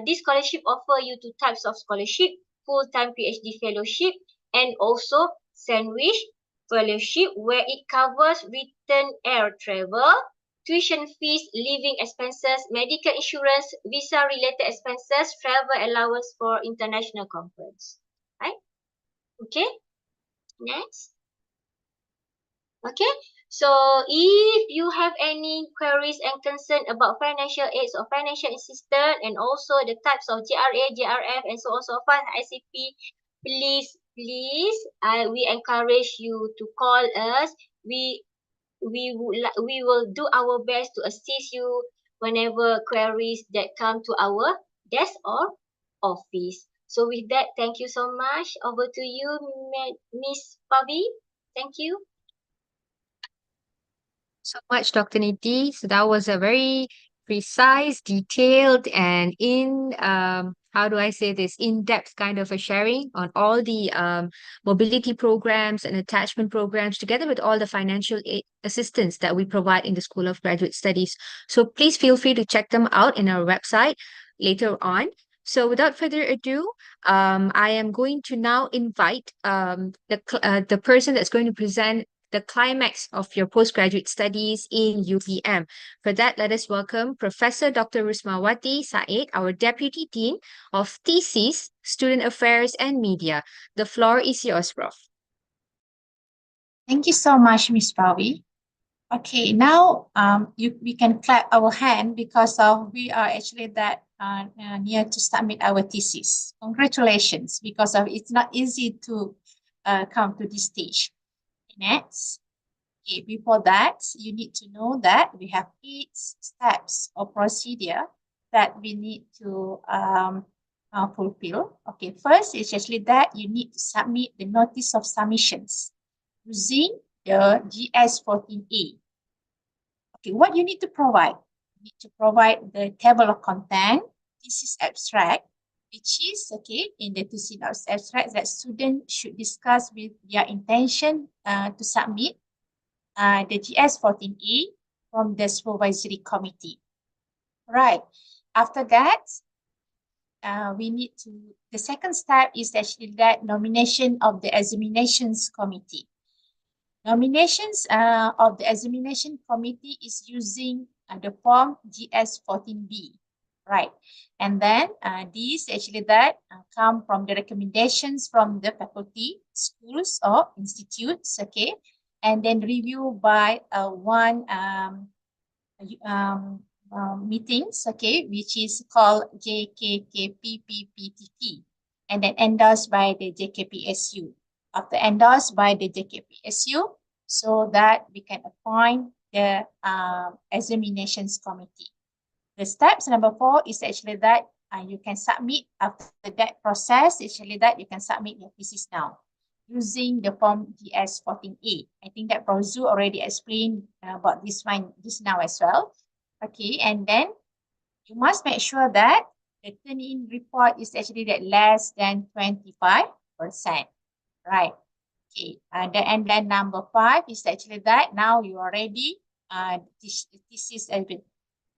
this scholarship offer you two types of scholarship: full-time PhD fellowship and also sandwich fellowship, where it covers return air travel, tuition fees, living expenses, medical insurance, visa-related expenses, travel allowance for international conference. Right? Okay, next. Okay, so if you have any queries and concern about financial aids or financial assistance, and also the types of GRA, GRF, and so on so forth, ICP, please please, we encourage you to call us. We we will do our best to assist you whenever queries that come to our desk or office. So with that, thank you so much. Over to you, Miss Pavi. Thank you. So much, Dr. Niti. So that was a very precise, detailed, and how do I say this, in-depth kind of a sharing on all the mobility programs and attachment programs, together with all the financial aid assistance that we provide in the School of Graduate Studies. So please feel free to check them out in our website later on. So without further ado, I am going to now invite the person that's going to present the climax of your postgraduate studies in UPM. For that, let us welcome Professor Dr. Rusmawati Said, our Deputy Dean of Thesis, Student Affairs and Media. The floor is yours, Prof. Thank you so much, Miss Pavi. Okay, now we can clap our hand because we are actually that near to submit our thesis. Congratulations, because it's not easy to come to this stage. Next. Okay, before that, you need to know that we have 8 steps or procedure that we need to fulfill. Okay, first is actually that you need to submit the notice of submissions using the GS14A. Okay, what you need to provide? You need to provide the table of content. This is abstract, which is, okay, in the thesis abstract that students should discuss with their intention to submit the GS14A from the supervisory committee. Right. After that, the second step is actually that nomination of the examinations committee. Nominations of the examination committee is using the form GS14B, right? And then these actually that come from the recommendations from the faculty, schools or institutes, okay? And then review by one meetings, okay, which is called JKKPPPTT, and then endorsed by the JKPSU. After endorsed by the JKPSU, so that we can appoint the examinations committee. The steps number 4 is actually that you can submit after that process, actually that you can submit your thesis now using the form GS14A. I think that Prof. Zhu already explained about this one just now as well. Okay, and then you must make sure that the turn-in report is actually that less than 25%. Right. Okay. And then number 5 is actually that now you are ready. This is a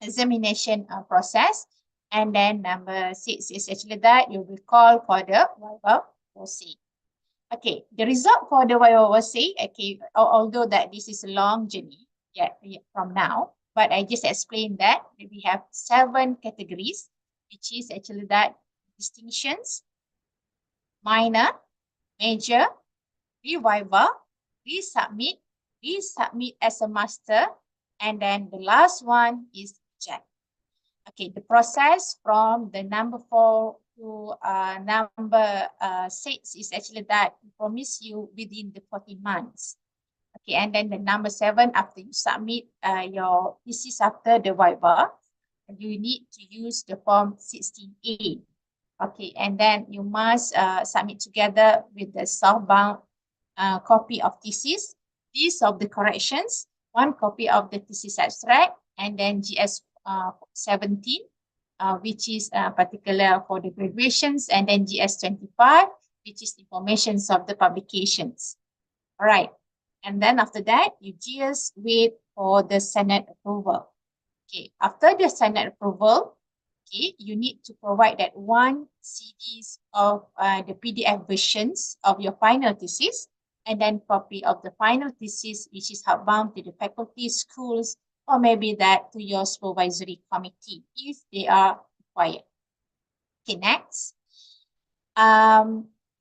examination process. And then number 6 is actually that you will call for the Viva Voce. Okay. The result for the Viva Voce, okay, although that this is a long journey from now, but I just explained that we have 7 categories, which is actually that distinctions, minor, major, reviva, resubmit as a master, and then the last one is reject. Okay, the process from the number 4 to number 6 is actually that we promise you within the 14 months. Okay, and then the number 7, after you submit your thesis after the viva, you need to use the form 16A. Okay, and then you must submit together with the southbound copy of thesis, these of the corrections, 1 copy of the thesis abstract, and then GS17, which is particular for the graduations, and then GS25, which is informations of the publications. All right, and then after that, you just wait for the Senate approval. Okay, after the Senate approval, okay, you need to provide that 1 CDs of the PDF versions of your final thesis, and then copy of the final thesis, which is outbound to the faculty, schools, or maybe that to your supervisory committee, if they are required. Okay, next.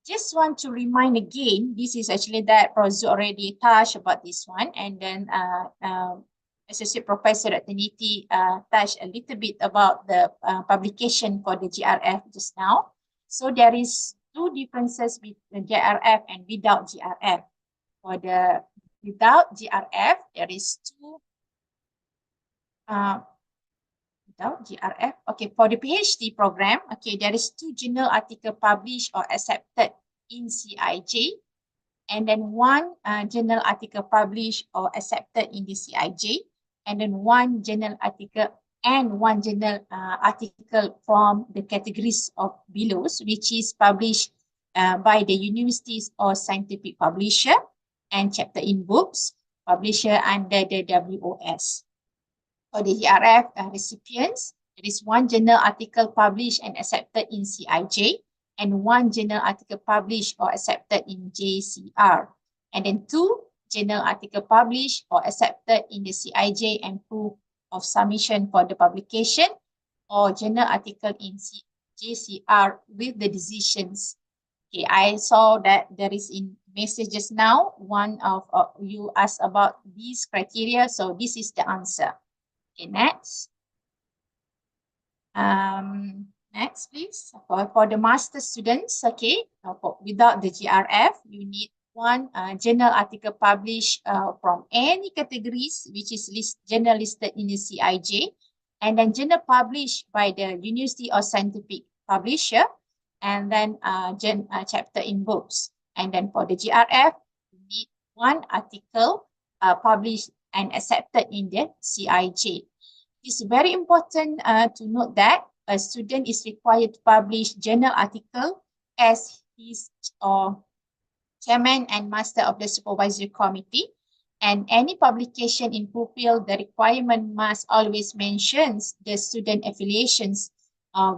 Just want to remind again, this is actually that Prof. Zhu already touched about this one, and then Associate Professor Dr. Niti touched a little bit about the publication for the GRF just now. So there is two differences with the GRF and without GRF. For the without GRF, there is two without GRF. Okay, for the PhD program, okay, there is two journal article published or accepted in CIJ, and then one journal article published or accepted in the CIJ, and then one journal article and one journal article from the categories of below, which is published by the universities or scientific publisher and chapter in books, publisher under the WOS. For the GRF recipients, there is one journal article published and accepted in CIJ, and one journal article published or accepted in JCR, and then two journal article published or accepted in the CIJ and proof of submission for the publication, or journal article in JCR with the decisions. Okay, I saw that there is in messages now, one of you asked about these criteria, so this is the answer. Okay, next. Next, please. For the master students, okay, without the GRF, you need one journal article published from any categories, which is journal listed in the CIJ, and then journal published by the university or scientific publisher, and then chapter in books. And then for the GRF, you need one article published and accepted in the CIJ. It's very important to note that a student is required to publish journal article as his or chairman and master of the supervisory committee, and any publication in fulfill the requirement must always mention the student affiliations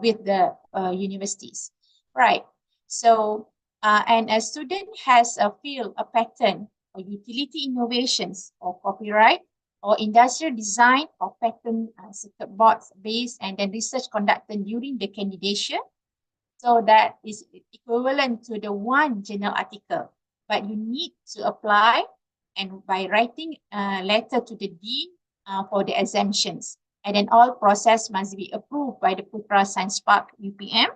with the universities. Right. So, and a student has a field, a pattern, or utility innovations, or copyright, or industrial design, or pattern circuit boards based, and then research conducted during the candidature. So that is equivalent to the one journal article, but you need to apply and by writing a letter to the dean for the exemptions. And then all process must be approved by the Putra Science Park UPM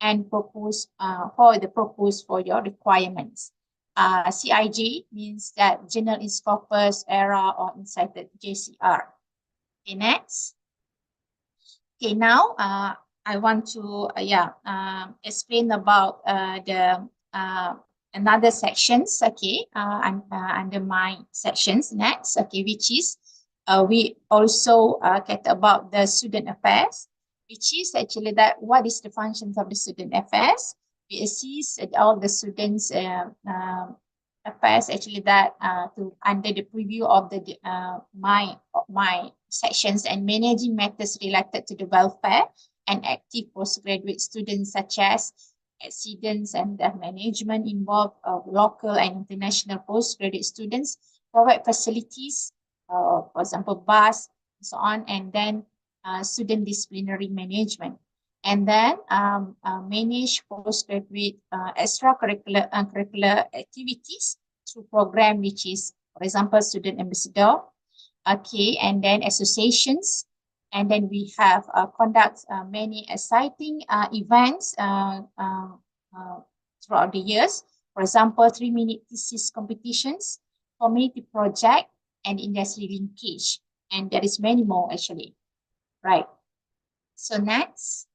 and propose for your requirements. CIJ means that journal in Scopus, ERA, or incited JCR. Okay, next. Okay, now I want to explain about the another sections. Okay, under my sections next. Okay, which is we also get about the student affairs, which is actually that what is the functions of the student affairs. We assist all the students affairs actually that under the preview of the my sections and managing matters related to the welfare and active postgraduate students, such as accidents and the management involved of local and international postgraduate students, provide facilities, for example, bus, and so on, and then student disciplinary management. And then manage postgraduate extracurricular and curricular activities through program, which is, for example, student ambassador, okay, and then associations. And then we have conduct many exciting events throughout the years. For example, 3-minute thesis competitions, community project, and industry linkage. And there is many more actually, right? So next.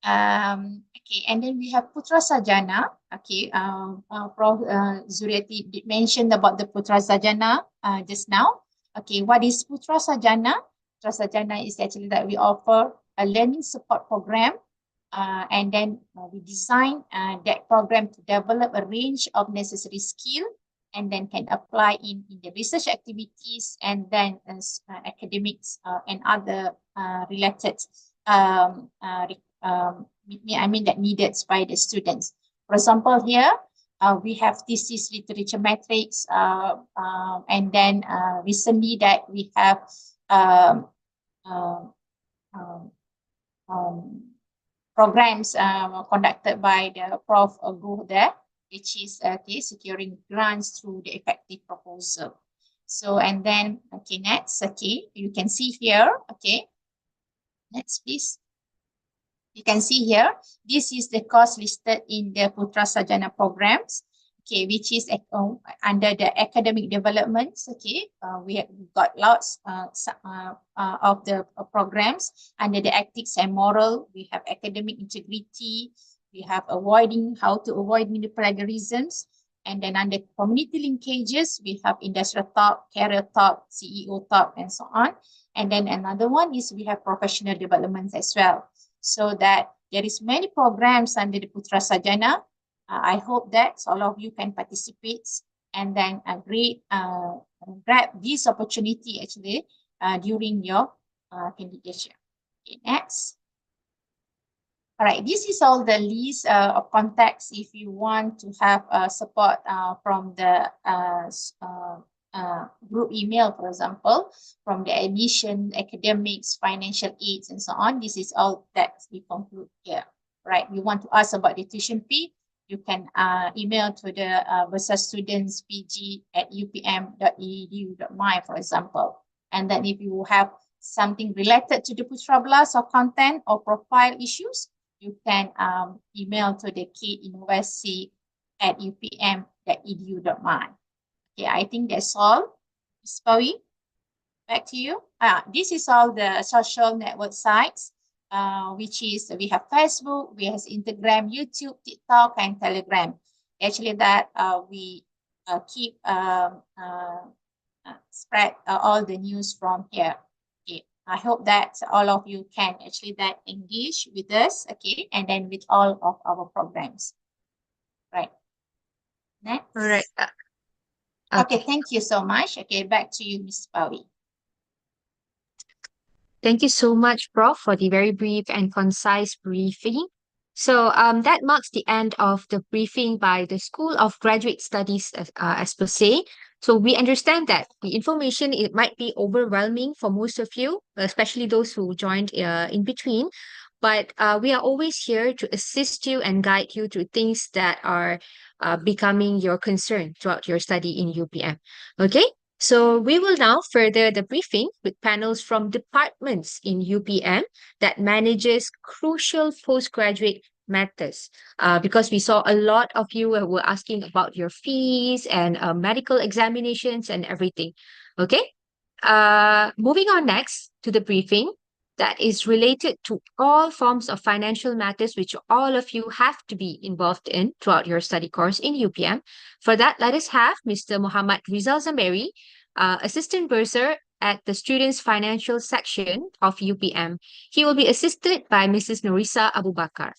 Okay, and then we have Putra Sarjana. Okay, Prof. Zuriati did mention about the Putra Sarjana just now. Okay, what is Putra Sarjana? Putra Sarjana is actually that we offer a learning support program, and then we design that program to develop a range of necessary skill, and then can apply in the research activities, and then academics and other related that needed by the students. For example, here we have thesis literature metrics, and then recently that we have programs conducted by the Prof. Go there, which is securing grants through the effective proposal. So, and then, okay, next, okay, you can see here, okay, next please. You can see here, this is the course listed in the Putra Sarjana programs, okay, which is under the academic developments. Okay, we have got lots of the programs under the ethics and moral. We have academic integrity. We have how to avoid plagiarisms. And then under community linkages, we have industrial talk, career talk, CEO talk, and so on. And then another one is we have professional developments as well. So that there is many programs under the Putra Sarjana. I hope that all of you can participate and then grab this opportunity actually during your candidature. Okay, next. All right, this is all the list of contacts if you want to have support from the group email, for example, from the admission, academics, financial aids, and so on. This is all that we conclude here, right? You want to ask about the tuition fee, you can email to the bersastudentspg@upm.edu.my, for example. And then if you have something related to the Putra Blast or content or profile issues, you can email to the kinnovasi@upm.edu.my. Okay, I think that's all. Ms. Pawi, back to you. This is all the social network sites, which is we have Facebook, we have Instagram, YouTube, TikTok, and Telegram. Actually, that we keep spread all the news from here. Okay, I hope that all of you can actually that engage with us. Okay, and then with all of our programs. Right. Next. All right. Okay, thank you so much. Okay, back to you, Ms. Pawi. Thank you so much, Prof, for the very brief and concise briefing. So that marks the end of the briefing by the School of Graduate Studies as per se. So we understand that the information, it might be overwhelming for most of you, especially those who joined in between. But we are always here to assist you and guide you through things that are becoming your concern throughout your study in UPM. Okay, so we will now further the briefing with panels from departments in UPM that manages crucial postgraduate matters. Because we saw a lot of you were asking about your fees and medical examinations and everything. Okay, moving on next to the briefing that is related to all forms of financial matters which all of you have to be involved in throughout your study course in UPM. For that, let us have Mr. Muhammad Rizal Zamberi, Assistant Bursar at the Students Financial Section of UPM. He will be assisted by Mrs. Norisa Abu Bakar.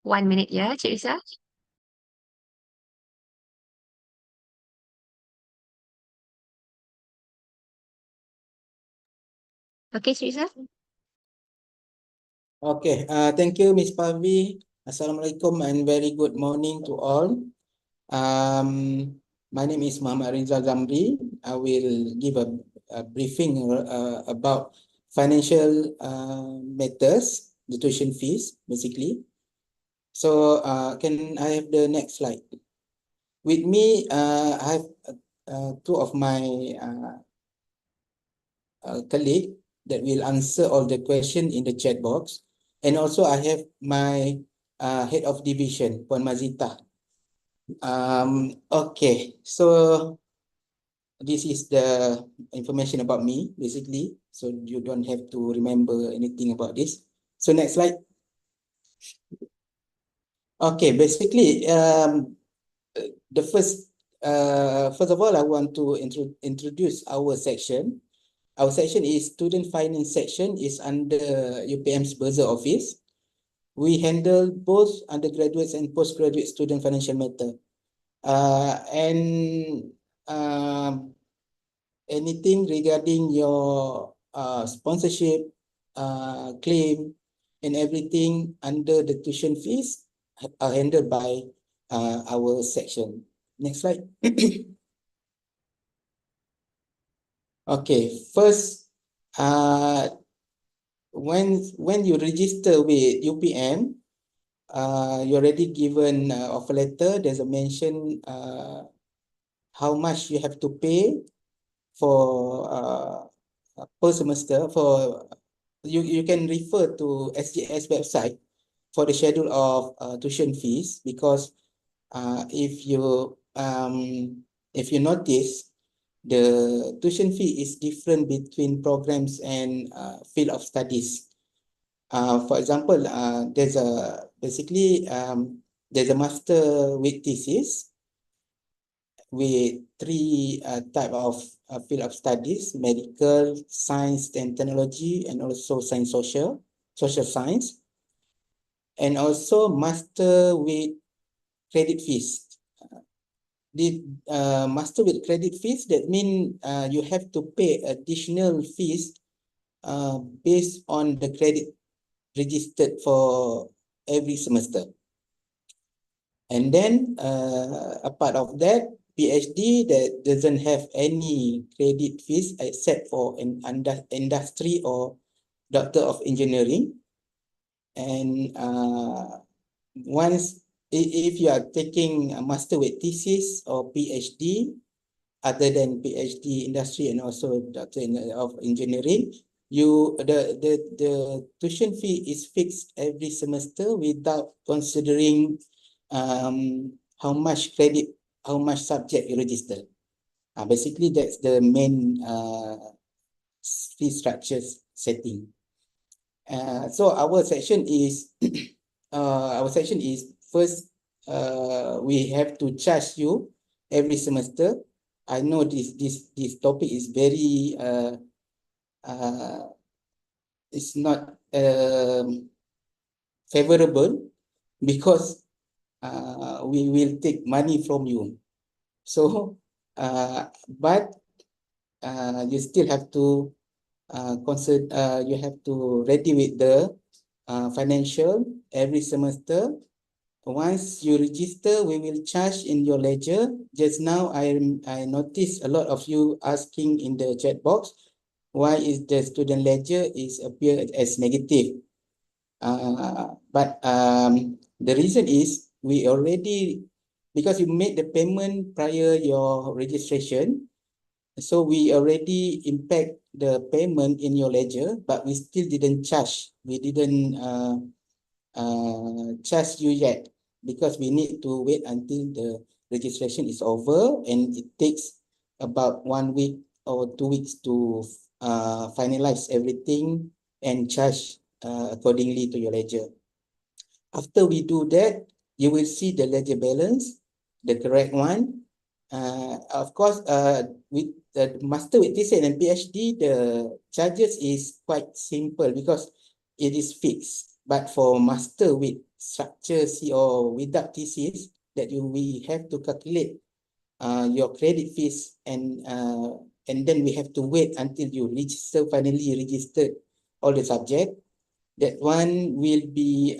One minute, yeah, Cik Risa. Okay, Cik Risa. Okay, thank you, Ms. Pavi. Assalamualaikum and very good morning to all. My name is Muhammad Rizal Zamri. I will give a briefing about financial matters, the tuition fees, basically. So, can I have the next slide? With me, I have two of my colleagues that will answer all the questions in the chat box. And also I have my head of division, Puan Mazita. Okay, so this is the information about me, basically. So you don't have to remember anything about this. So next slide. Okay, basically, the first of all, I want to introduce our section. Our section is Student Finance section, is under UPM's Bursar Office. We handle both undergraduates and postgraduate student financial matter. And anything regarding your sponsorship, claim, and everything under the tuition fees are handled by our section. Next slide. Okay, first, when you register with UPM, you're already given offer letter. There's a mention how much you have to pay for per semester. For you can refer to SGS website for the schedule of tuition fees, because if you notice, the tuition fee is different between programs and field of studies. For example, there's a master with thesis with three type of field of studies: medical, science and technology, and also social science, and also master with credit fees. The master with credit fees, that mean you have to pay additional fees based on the credit registered for every semester. And then a part of that, PhD that doesn't have any credit fees except for an industry or Doctor of Engineering. And if you are taking a master with thesis or PhD, other than PhD industry and also Doctor of Engineering, the tuition fee is fixed every semester without considering how much credit, how much subject you register. Basically, that's the main fee structures setting. So our section is first, we have to charge you every semester. I know this topic is very it's not favorable, because we will take money from you. So but you still have to consider, you have to ready with the financial every semester. Once you register, we will charge in your ledger. Just now, I noticed a lot of you asking in the chat box, why is the student ledger is appear as negative? But the reason is we already, because you made the payment prior your registration, so we already impact the payment in your ledger, but we still didn't charge. We didn't charge you yet, because we need to wait until the registration is over, and it takes about 1 week or 2 weeks to finalize everything and charge accordingly to your ledger. After we do that, you will see the ledger balance, the correct one. Of course, with the master with thesis and PhD, the charges is quite simple because it is fixed. But for master with structure C or without thesis, that we have to calculate your credit fees, and then we have to wait until you finally registered all the subject. That one will be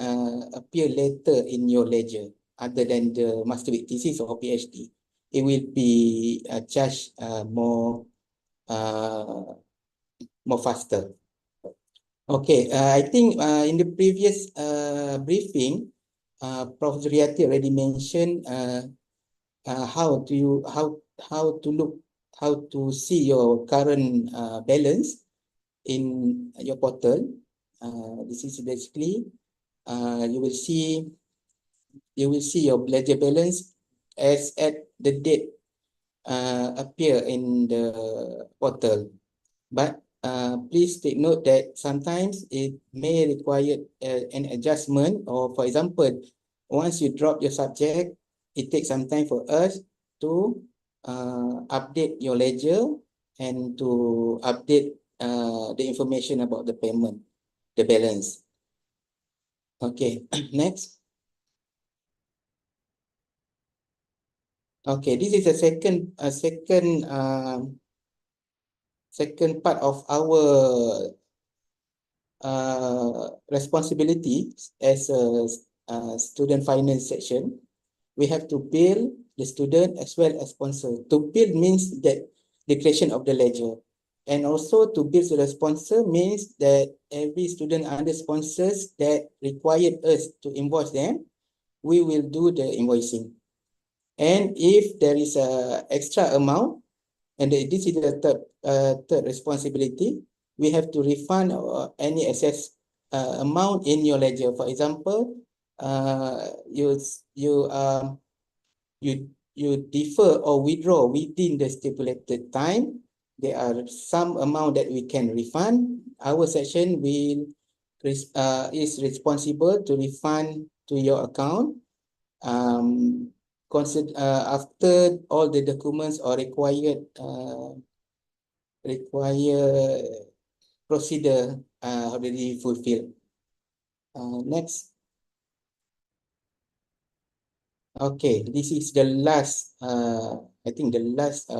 appear later in your ledger, other than the master with thesis or PhD. It will be charged more faster. Okay, I think in the previous briefing, Prof. Zuriati already mentioned how to see your current balance in your portal. This is basically you will see your ledger balance as at the date appear in the portal. But please take note that sometimes it may require an adjustment, or for example, once you drop your subject, it takes some time for us to update your ledger and to update the information about the payment, the balance. Okay, next. Okay, this is a second part of our responsibility as a student finance section. We have to bill the student as well as sponsor. To bill means that the creation of the ledger. And also to build the sponsor means that every student under sponsors that required us to invoice them, we will do the invoicing. And if there is a extra amount, and this is the third responsibility, we have to refund any excess amount in your ledger. For example, you defer or withdraw within the stipulated time. There are some amount that we can refund. Our section is responsible to refund to your account. After all the documents or required procedure already fulfilled. Next. Okay, this is the last, I think the last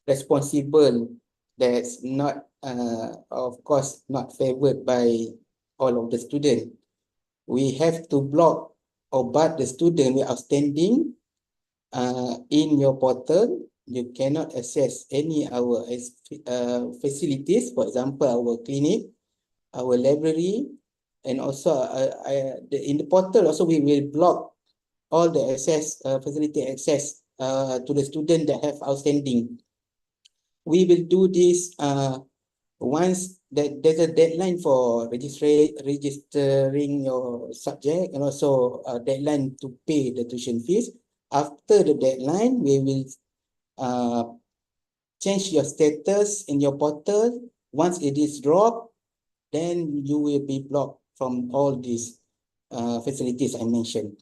responsible that's not, of course, not favored by all of the students. We have to block or bar the student with outstanding in your portal. You cannot access any our facilities, for example, our clinic, our library, and also in the portal also we will block all the access, facility access to the student that have outstanding. We will do this once that there's a deadline for registering your subject, and also a deadline to pay the tuition fees. After the deadline, we will change your status in your portal. Once it is dropped, then you will be blocked from all these facilities I mentioned.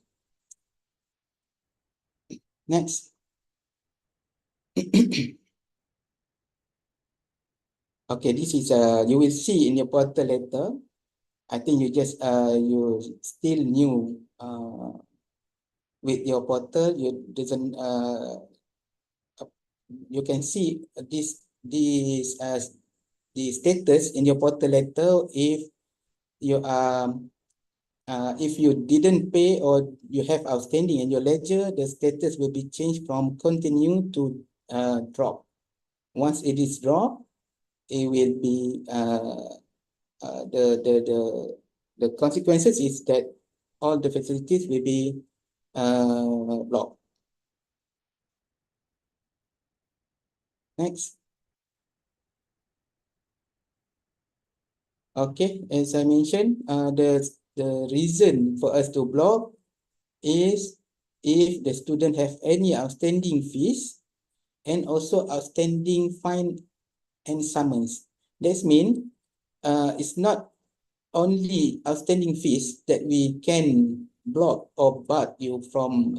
Next. Okay, this is you will see in your portal later. I think you just you still new with your portal. You doesn't you can see this the status in your portal letter. If you didn't pay or you have outstanding in your ledger, the status will be changed from continue to drop. Once it is dropped, it will be the consequences is that all the facilities will be blocked. Next. Okay, as I mentioned, the reason for us to block is if the student have any outstanding fees and also outstanding fine and summons. That means it's not only outstanding fees that we can block or bar you from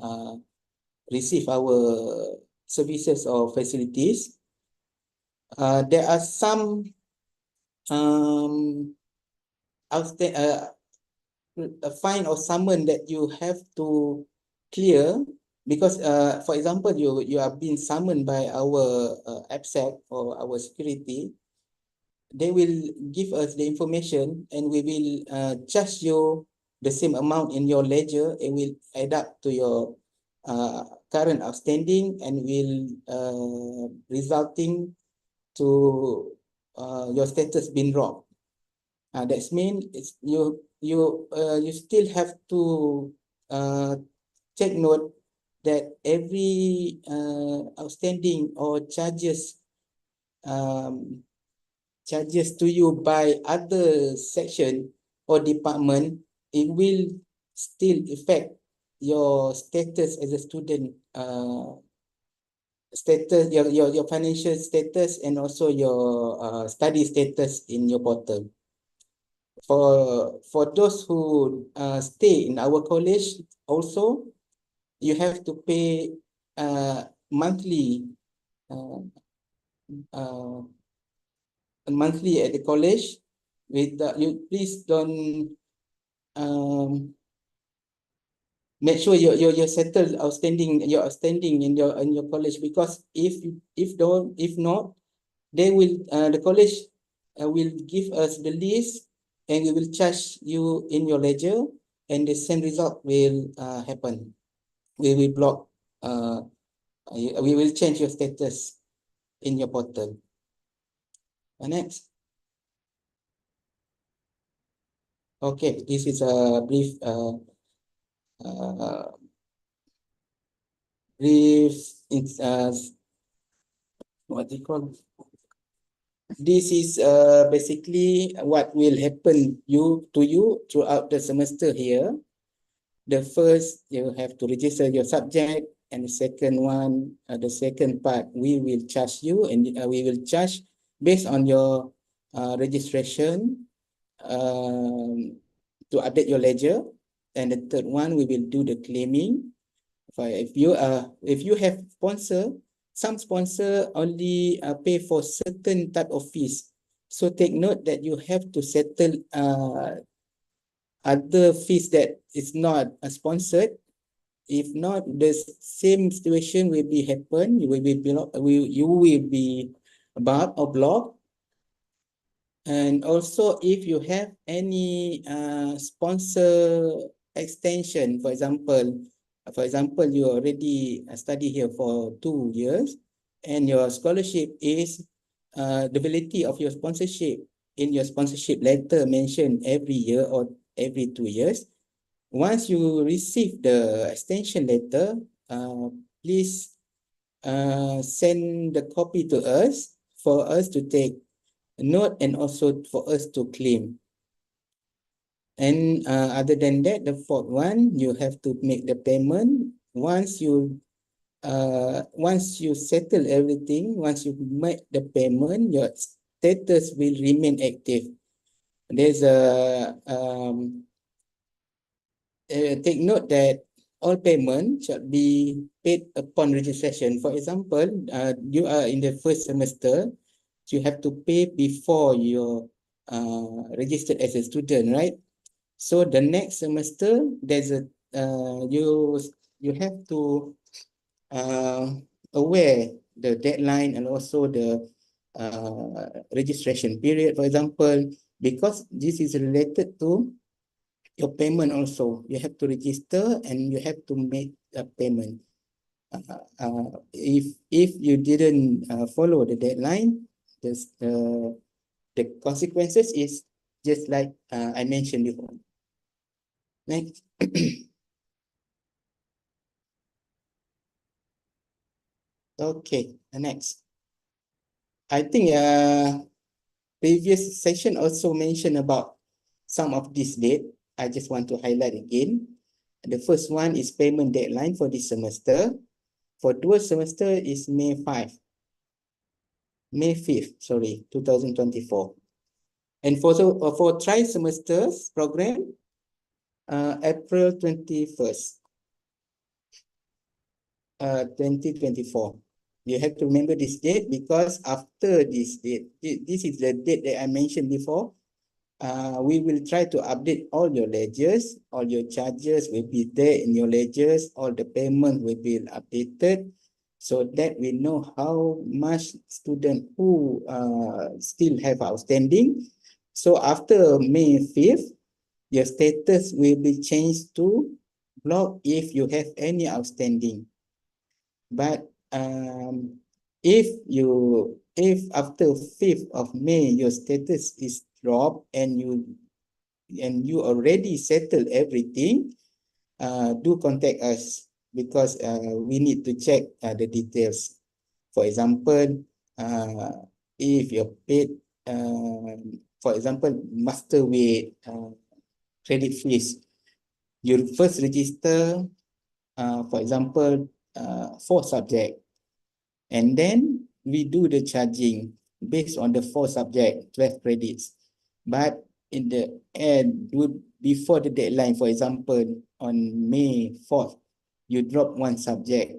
receive our services or facilities. There are some a fine or summon that you have to clear, because for example you are being summoned by our AppSec or our security. They will give us the information and we will charge you the same amount in your ledger. It will add up to your current outstanding and will resulting to your status being dropped. That means it's you still have to take note that every outstanding or charges to you by other section or department, it will still affect your status as a student, status, your financial status, and also your study status in your portal. For those who stay in our college, also you have to pay monthly at the college. With you please don't make sure you settle your outstanding in your college, because if not, they will the college will give us the list and we will charge you in your ledger, and the same result will happen. We will block we will change your status in your portal. Next. Okay, this is a brief uh, it's what they call. This is basically what will happen to you throughout the semester here. The first, you have to register your subject, and the second one, the second part, we will charge you, and we will charge based on your registration to update your ledger. And the third one, we will do the claiming. If you have sponsor, some sponsor only pay for certain type of fees. So take note that you have to settle other fees that is not sponsored. If not, the same situation will be happen. You will be barred or blocked. And also, if you have any sponsor extension, for example, you already study here for 2 years, and your scholarship is the validity of your sponsorship in your sponsorship letter mentioned every year or every 2 years. Once you receive the extension letter, please send the copy to us for us to take note and also for us to claim. And other than that, the fourth one, you have to make the payment. Once you settle everything, once you make the payment, your status will remain active. There's a take note that all payment shall be paid upon registration. For example, you are in the first semester, you have to pay before you're registered as a student, right? So the next semester, there's a you have to aware the deadline and also the registration period, for example, because this is related to your payment also. You have to register and you have to make a payment. If you didn't follow the deadline, the consequences is just like I mentioned before. Next. Okay, next. I think previous session also mentioned about some of this date. I just want to highlight again. The first one is payment deadline for this semester. For dual semester is May 5th, 2024. And for tri-semesters program, April 21st, 2024. You have to remember this date because after this date, this is the date that I mentioned before. We will try to update all your ledgers, all your charges will be there in your ledgers, all the payment will be updated so that we know how much student who still have outstanding. So after May 5th, your status will be changed to block if you have any outstanding. But if after 5th of May your status is dropped and you already settled everything, do contact us because we need to check the details. For example, if you're paid, for example, master weight, credit fees, you first register, for example, 4 subjects. And then we do the charging based on the 4 subject, 12 credits. But in the end, before the deadline, for example, on May 4th, you drop 1 subject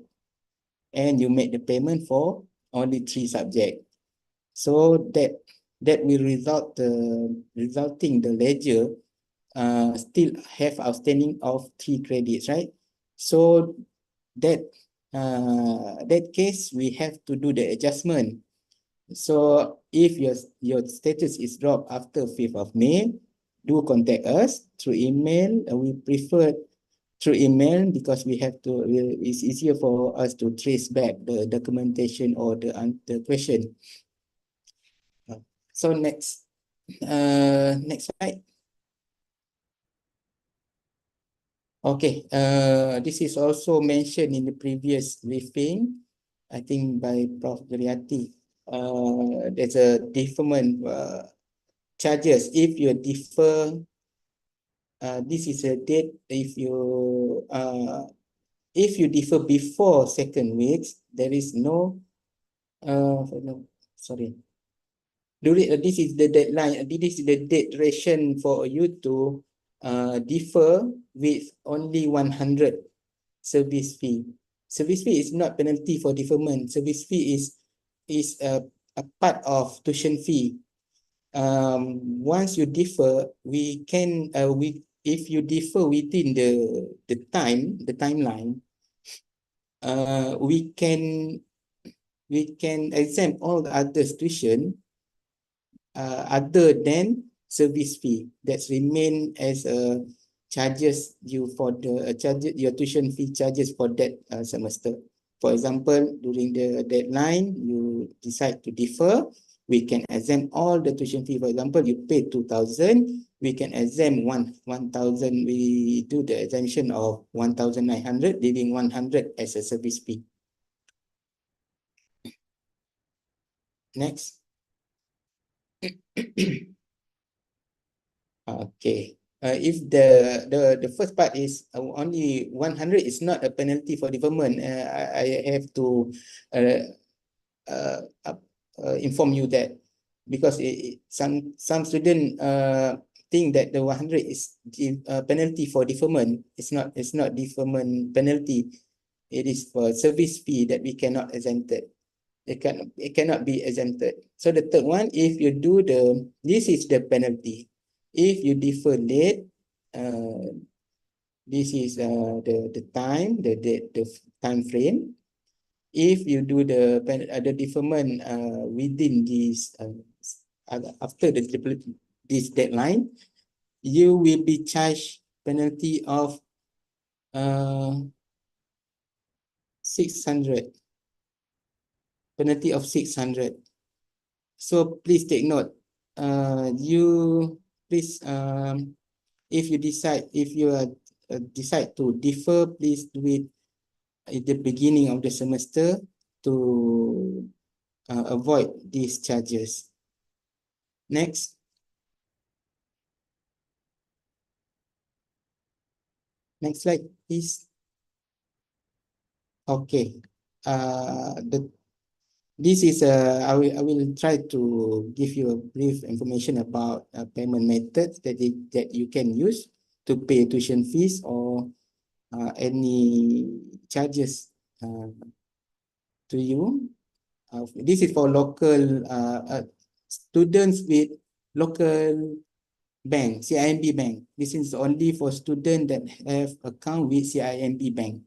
and you make the payment for only 3 subjects. So that will resulting the ledger still have outstanding of 3 credits, right? So that case, we have to do the adjustment. So if your status is dropped after 5th of May, do contact us through email. We prefer through email because it's easier for us to trace back the documentation or the question. So next slide. Okay, this is also mentioned in the previous briefing, I think by Prof. Jariati. There's a deferment charges if you defer. This is a date if you defer before second weeks, there is no no, sorry. This is the deadline. This is the date duration for you to defer with only 100 service fee. Service fee is not penalty for deferment. Service fee is a part of tuition fee. Once you defer, we can if you defer within the timeline, we can exempt all the other tuition other than service fee that remain as charges you for the your tuition fee charges for that semester. For example, during the deadline, you decide to defer, we can exempt all the tuition fee. For example, you pay 2,000, we can exempt 1,000. We do the exemption of 1,900, leaving 100 as a service fee. Next. Okay. If the first part is only 100, is not a penalty for deferment. I have to inform you that, because some student think that the 100 is a penalty for deferment. It's not deferment penalty. It is for service fee that we cannot exempt it. It cannot be exempted. So the third one, if you do this is the penalty. If you defer late, this is the time, the time frame. If you do the deferment within this after this deadline, you will be charged penalty of 600. Penalty of 600. So please take note. You please if you decide to defer, please do it at the beginning of the semester to avoid these charges. Next. Next slide, please. Okay. This is I will try to give you a brief information about payment methods that you can use to pay tuition fees or any charges to you. This is for local students with local bank, CIMB bank. This is only for students that have account with CIMB bank.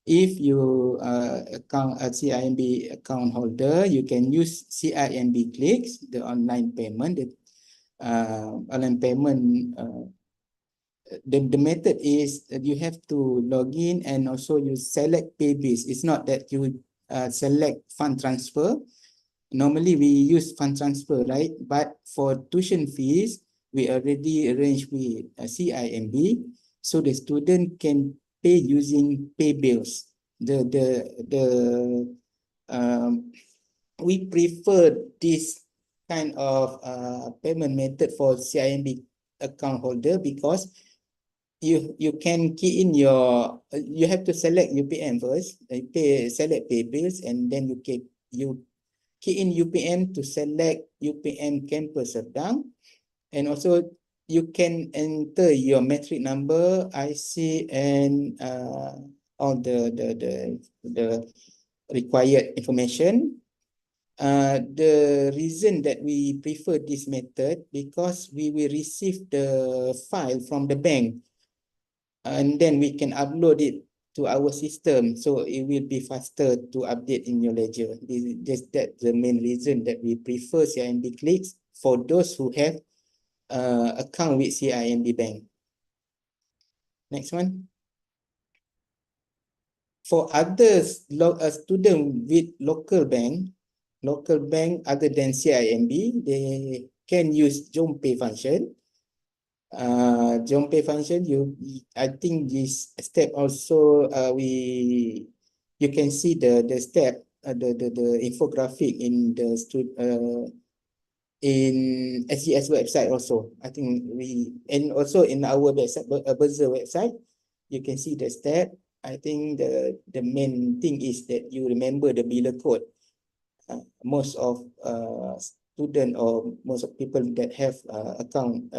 If you account a CIMB account holder, you can use CIMB Clicks, the online payment. The method is that you have to log in and also you select pay bills. It's not that you select fund transfer. Normally we use fund transfer, right? But for tuition fees, we already arranged with CIMB, so the student can pay using pay bills. We prefer this kind of payment method for CIMB account holder because you can key in your you have to select UPM first, select pay bills, and then you key in UPM to select UPM campus Serdang, and also you can enter your metric number, IC, and all the required information. The reason that we prefer this method because we will receive the file from the bank and then we can upload it to our system, so it will be faster to update in your ledger. That's the main reason that we prefer CIMB Clicks for those who have account with CIMB bank. Next one. For others, a student with local bank, local bank other than CIMB, they can use JomPay function. JomPay function, I think this step also you can see the step the infographic in the in SGS website also. I think and also in our website, Buzzer website, you can see the step. I think the main thing is that you remember the biller code. Most of student or most of people that have account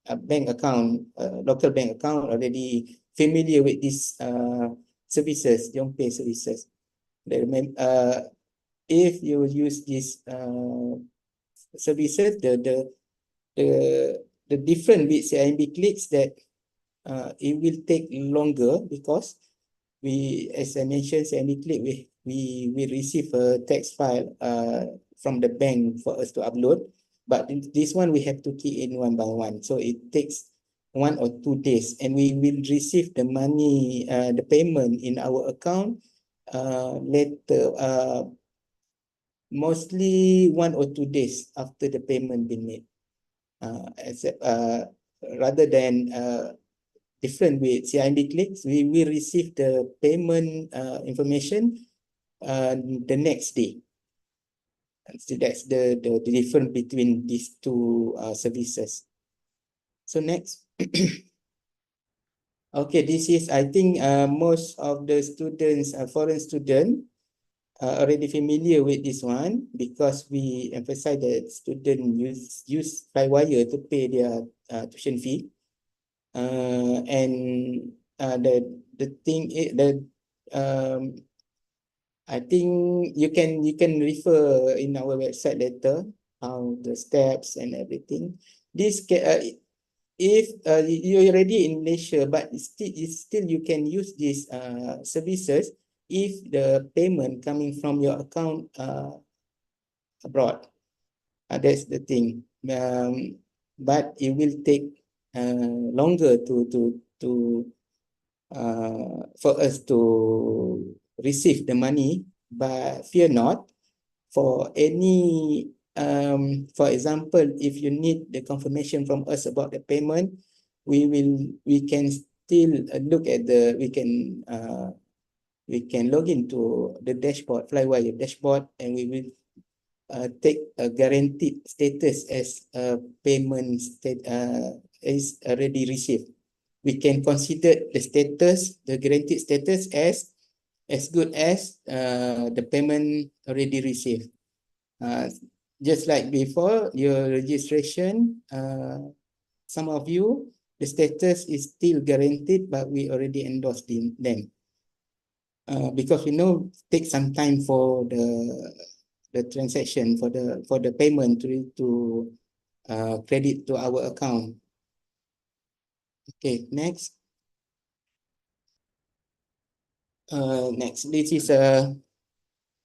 a bank account, local bank account, already familiar with these services, JomPay services. They remember if you use these services, the different with CIMB clicks that it will take longer because as I mentioned, CIMB click we receive a text file from the bank for us to upload, but this one we have to key in one by one, so it takes 1 or 2 days, and we will receive the money, the payment in our account later, mostly 1 or 2 days after the payment been made. Rather than different with CIMB clicks, we will receive the payment information the next day. So that's the difference between these two services. So next. Okay, this is, I think most of the students, foreign students, already familiar with this one because we emphasize that students use Flywire to pay their tuition fee. And the thing is that I think you can refer in our website later how the steps and everything. This if you're already in Malaysia, but still you can use these services if the payment coming from your account abroad. That's the thing. But it will take longer for us to receive the money. But fear not, for any for example, if you need the confirmation from us about the payment, we can still look at we can log into the dashboard, Flywire dashboard, and we will take a guaranteed status as a payment is already received. We can consider the status, the guaranteed status as good as the payment already received. Just like before, your registration, some of you, the status is still guaranteed, but we already endorsed them. Because we know it takes some time for the transaction, for the payment to credit to our account. Okay, next. Next, this is a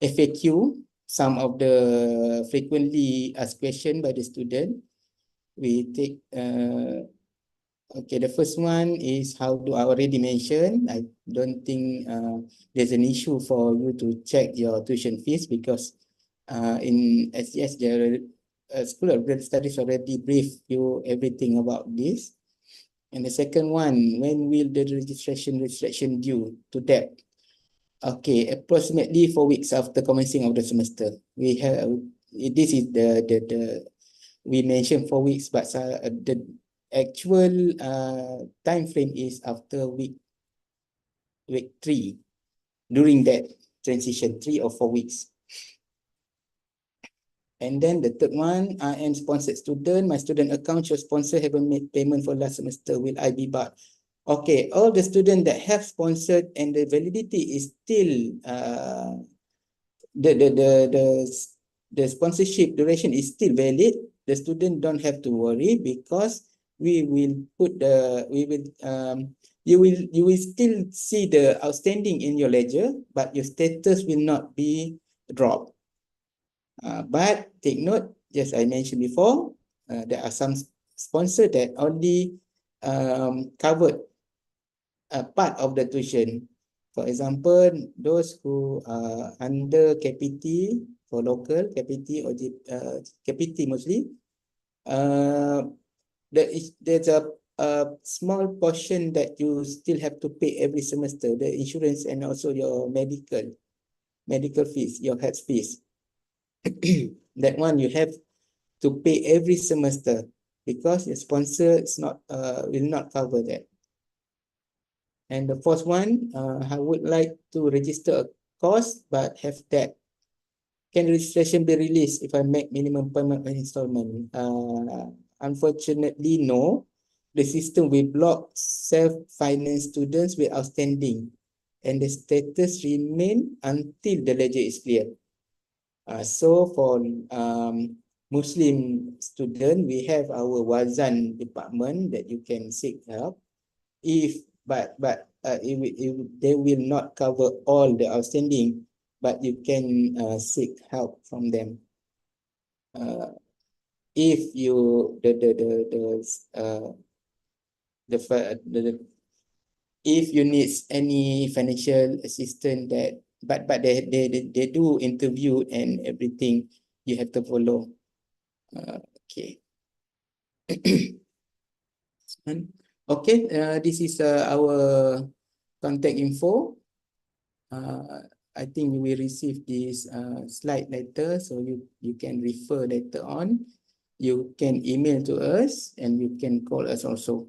FAQ. Some of the frequently asked questions by the student. We take, okay, the first one is how do I already mention? I don't think there's an issue for you to check your tuition fees because in SGS, the School of Global Studies already briefed you everything about this. And the second one, when will the registration due to that? Okay, approximately 4 weeks after commencing of the semester. We have this is we mentioned 4 weeks, but the actual time frame is after week 3. During that transition, 3 or 4 weeks. And then the third one, I am sponsored student. My student account shows sponsor haven't made payment for last semester. Will I be barred? Okay, all the students that have sponsored and the validity is still the sponsorship duration is still valid. The student don't have to worry because we will put you will still see the outstanding in your ledger, but your status will not be dropped. But take note, just I mentioned before, there are some sponsors that only covered a part of the tuition. For example, those who are under KPT, for local, KPT or KPT mostly. There's a small portion that you still have to pay every semester, the insurance and also your medical fees, your health fees. That one you have to pay every semester because your sponsor is not will not cover that. And the fourth one, I would like to register a course but have that. Can registration be released if I make minimum payment or installment? Unfortunately, no. The system will block self-finance students with outstanding, and the status remain until the ledger is clear. So for Muslim student, we have our Wazan department that you can seek help. But they will not cover all the outstanding, but you can seek help from them. If you if you need any financial assistance that but they do interview and everything you have to follow. Okay. Okay, this is our contact info. I think you will receive this slide later, so you can refer later on. You can email to us and you can call us also.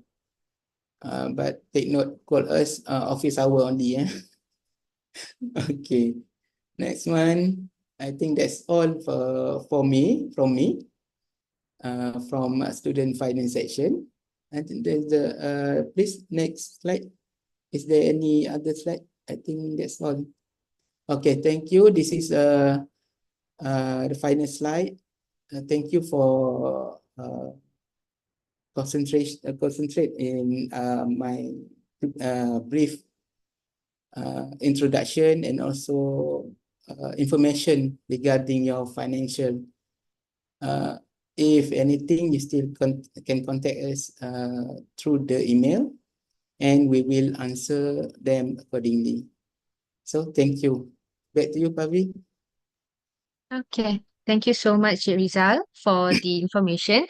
But take note, call us office hour only. Okay, next one. I think that's all from me, from student finance section. I think there's the please next slide. Is there any other slide? I think that's all. Okay, thank you. This is the final slide. Thank you for concentrate in my brief introduction and also information regarding your financial. If anything, you still can contact us through the email, and we will answer them accordingly. So thank you. Back to you, Pavi. Okay. Thank you so much, Rizal, for the information.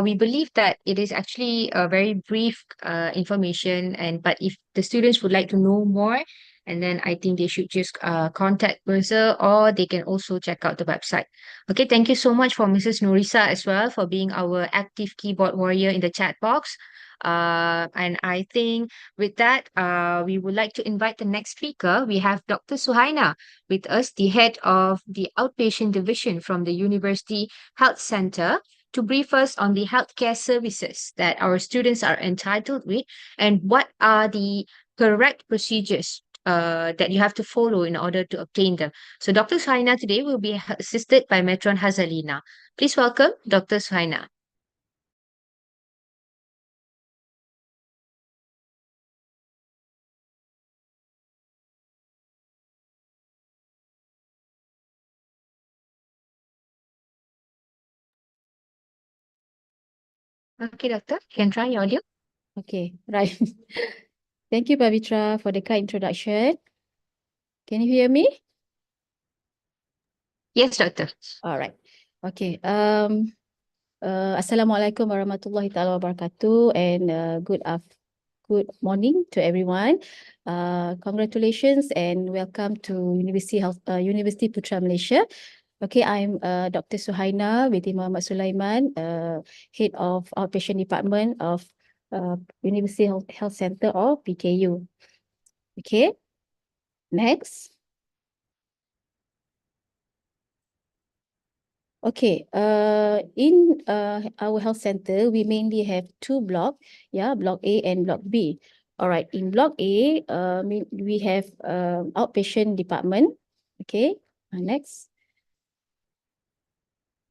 We believe that it is actually a very brief information, but if the students would like to know more, and then I think they should just contact Mirza, or they can also check out the website. Okay, thank you so much for Mrs. Norisa as well for being our active keyboard warrior in the chat box. And I think with that, we would like to invite the next speaker. We have Dr. Suhaina with us, the head of the outpatient division from the University Health Center, to brief us on the healthcare services that our students are entitled with and what are the correct procedures that you have to follow in order to obtain them. So Dr. Suhaina today will be assisted by Matron Hazalina. Please welcome Dr. Suhaina. Okay, Doctor, you can try your audio. Okay, right. Thank you, Pavitra, for the kind introduction. Can you hear me? Yes, Doctor. All right. Okay. Assalamualaikum warahmatullahi taala wabarakatuh, and good morning to everyone. Congratulations and welcome to University Putra Malaysia. Okay, I'm Dr. Suhaina binti Muhammad Sulaiman, head of outpatient department of University Health Center or PKU. Okay, next. Okay, in our health center, we mainly have two blocks, yeah, Block A and Block B. All right, in Block A, we have outpatient department. Okay, next.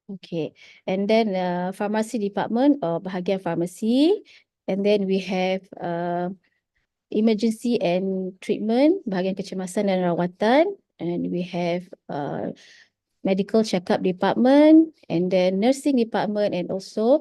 Okay, and then pharmacy department or bahagian pharmacy, and then we have emergency and treatment, bahagian kecemasan dan rawatan, and we have medical checkup department, and then nursing department, and also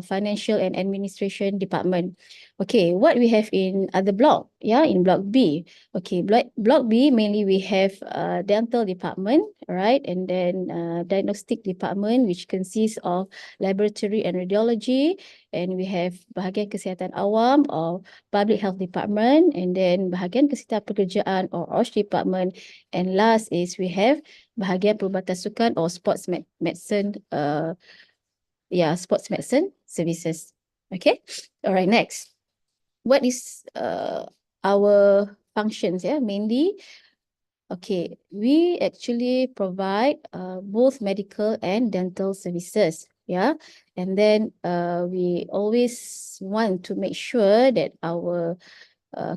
financial and administration department. Okay, what we have in other block? Yeah, in block B. Okay, block B mainly we have dental department, right, and then diagnostic department, which consists of laboratory and radiology, and we have bahagian kesihatan awam or public health department, and then bahagian kesihatan pekerjaan or OSH department, and last is we have bahagian perubatan sukan or sports medicine, sports medicine services. Okay, all right, next. What is our functions? Yeah, mainly. Okay, we actually provide both medical and dental services. Yeah, and then we always want to make sure that our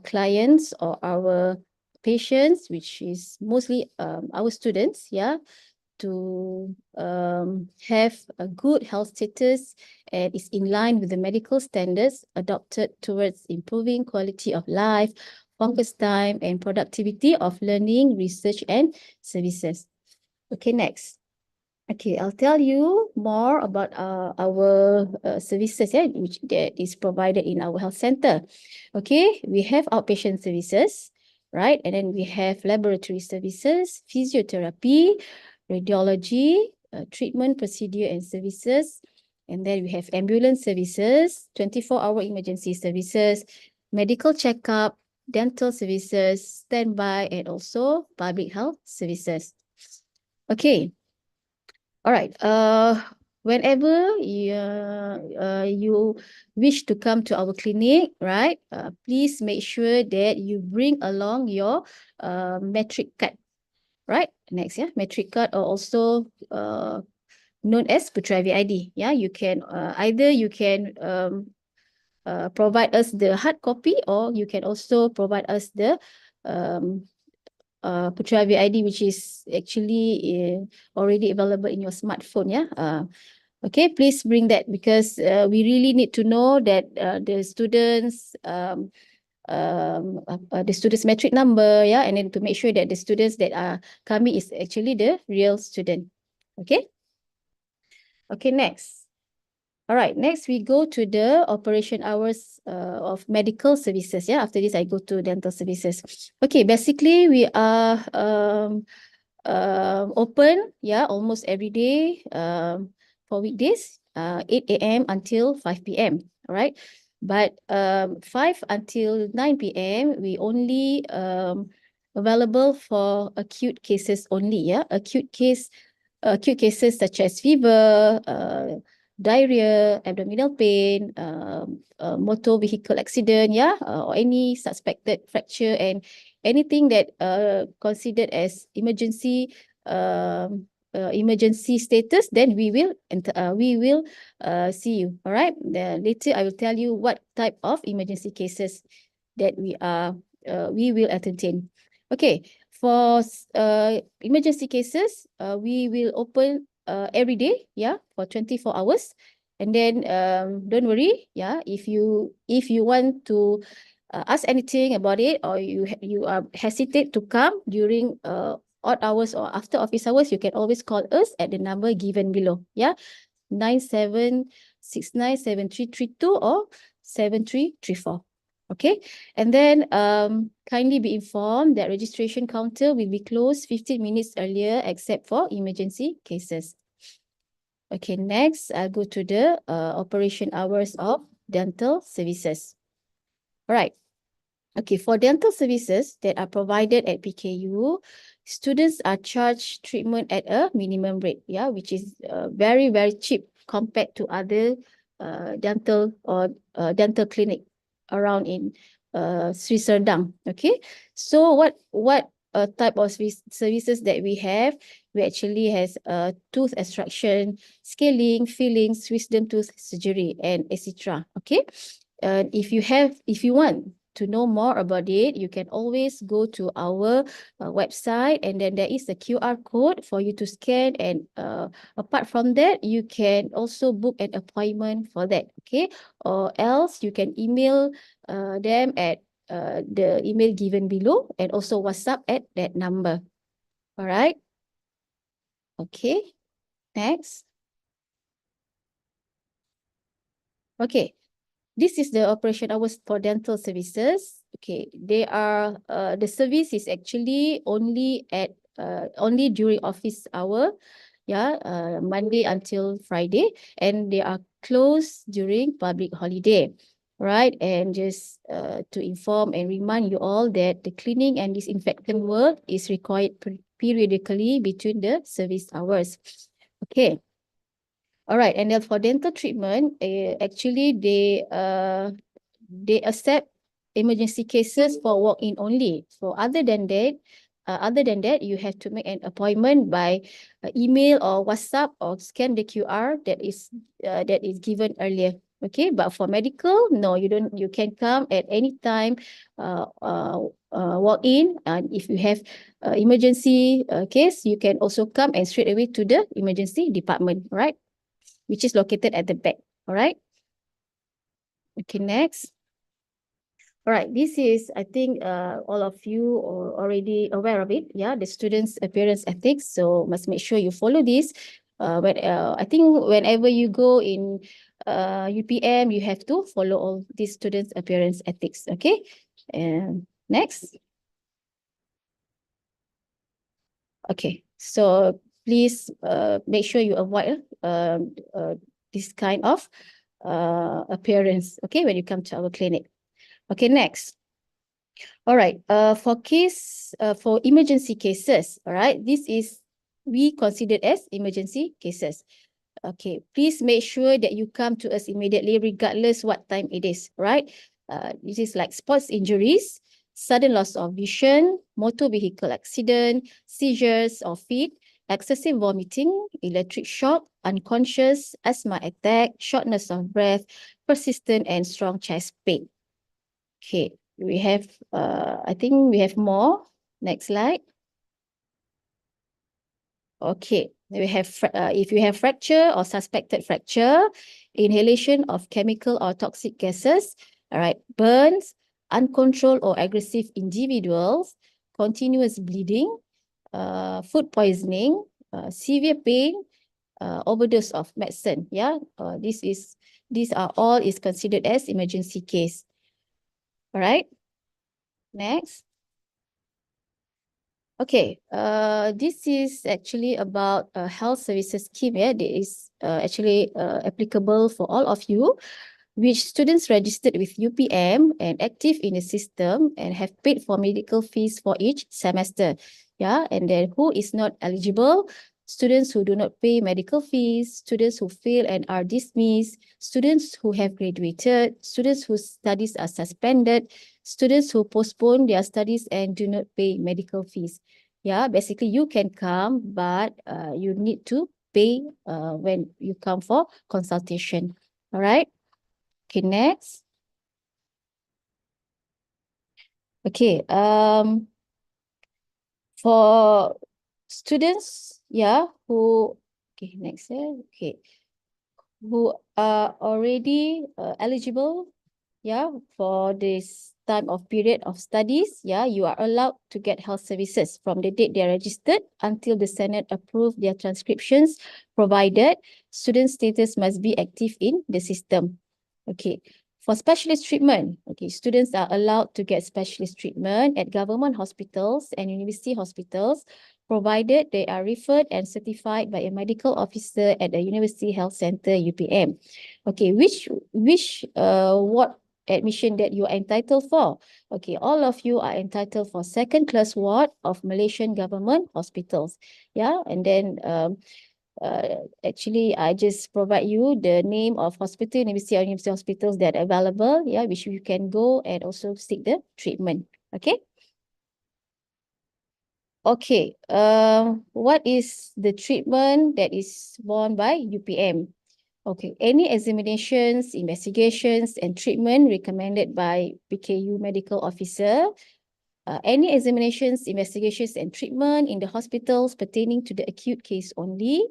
clients or our patients, which is mostly our students, yeah, to have a good health status and is in line with the medical standards adopted towards improving quality of life, focus time, and productivity of learning, research, and services. Okay, next. Okay, I'll tell you more about our services, yeah, which that is provided in our health center. Okay, we have outpatient services, right? And then we have laboratory services, physiotherapy, radiology, treatment procedure and services. And then we have ambulance services, 24-hour emergency services, medical checkup, dental services, standby, and also public health services. Okay. All right. Whenever you wish to come to our clinic, right? Please make sure that you bring along your metric card, right? Next, yeah, metric card, or also known as Putra ID. Yeah, you can either you can provide us the hard copy, or you can also provide us the Putra ID, which is actually already available in your smartphone. Yeah. Okay, please bring that, because we really need to know that the students metric number, yeah, and then to make sure that the students that are coming is actually the real student. Okay. Okay, next. All right, next we go to the operation hours of medical services. Yeah, after this I go to dental services. Okay, basically we are open, yeah, almost every day for weekdays, 8 a.m. until 5 p.m. All right, but 5 until 9 p.m. we only available for acute cases only. Yeah, acute cases such as fever, diarrhea, abdominal pain, motor vehicle accident, yeah, or any suspected fracture, and anything that considered as emergency status, then we will see you. All right. Later I will tell you what type of emergency cases that we will entertain. Okay. For emergency cases, we will open every day, yeah, for 24 hours. And then don't worry, yeah, if you want to ask anything about it, or you are hesitate to come during odd hours or after office hours, you can always call us at the number given below, yeah, 97697332 or 7334. Okay, and then kindly be informed that registration counter will be closed 15 minutes earlier except for emergency cases. Okay, next I'll go to the operation hours of dental services. All right. Okay, for dental services that are provided at PKU, students are charged treatment at a minimum rate, yeah, which is very, very cheap compared to other dental clinic around in Sri Serdang. Okay, so what type of services that we have? We actually has tooth extraction, scaling, fillings, wisdom tooth surgery, and etc. Okay, if you want to know more about it, you can always go to our website, and then there is a QR code for you to scan, and apart from that, you can also book an appointment for that, okay? Or else you can email them at the email given below, and also WhatsApp at that number. All right. Okay, next. Okay, this is the operation hours for dental services. Okay, they are the service is actually only during office hour, yeah, Monday until Friday, and they are closed during public holiday, right? And just to inform and remind you all that the cleaning and disinfectant work is required periodically between the service hours. Okay. All right, and then for dental treatment, actually they accept emergency cases for walk-in only. So other than that, you have to make an appointment by email or WhatsApp or scan the QR that is given earlier. Okay, but for medical, no, you don't. You can come at any time, walk in, and if you have emergency case, you can also come and straight away to the emergency department, right? Which is located at the back. All right. Okay, next. All right, this is, I think, all of you are already aware of it. Yeah, the students' appearance ethics. So must make sure you follow this. I think whenever you go in UPM, you have to follow all these students' appearance ethics. Okay. And next. Okay, so please make sure you avoid this kind of appearance, okay, when you come to our clinic. Okay, next. All right, for emergency cases, all right, this is we consider as emergency cases. Okay, please make sure that you come to us immediately regardless what time it is, right? This is like sports injuries, sudden loss of vision, motor vehicle accident, seizures or fit, excessive vomiting, electric shock, unconscious, asthma attack, shortness of breath, persistent and strong chest pain. Okay, we have, I think we have more. Next slide. Okay, we have if you have fracture or suspected fracture, inhalation of chemical or toxic gases, all right, burns, uncontrolled or aggressive individuals, continuous bleeding, food poisoning, severe pain, overdose of medicine. Yeah, these are all is considered as emergency case. All right, next. Okay, this is actually about a health services scheme. Yeah, that is actually applicable for all of you, which students registered with UPM and active in the system and have paid for medical fees for each semester. Yeah, and then who is not eligible? Students who do not pay medical fees, students who fail and are dismissed, students who have graduated, students whose studies are suspended, students who postpone their studies and do not pay medical fees. Yeah, basically you can come, but you need to pay when you come for consultation. All right. Okay, next. Okay, for students, yeah, okay, next, okay, who are already eligible, yeah, for this time of period of studies, yeah, you are allowed to get health services from the date they are registered until the Senate approve their transcriptions, provided student status must be active in the system. Okay. For specialist treatment, okay, students are allowed to get specialist treatment at government hospitals and university hospitals, provided they are referred and certified by a medical officer at the University Health Center, UPM. Okay, which what admission that you are entitled for? Okay, all of you are entitled for second class ward of Malaysian government hospitals. Yeah, and then actually, I just provide you the name of hospital, university hospitals that are available, yeah, which you can go and also seek the treatment. Okay. Okay. What is the treatment that is borne by UPM? Okay. Any examinations, investigations, and treatment recommended by PKU medical officer. Any examinations, investigations, and treatment in the hospitals pertaining to the acute case only.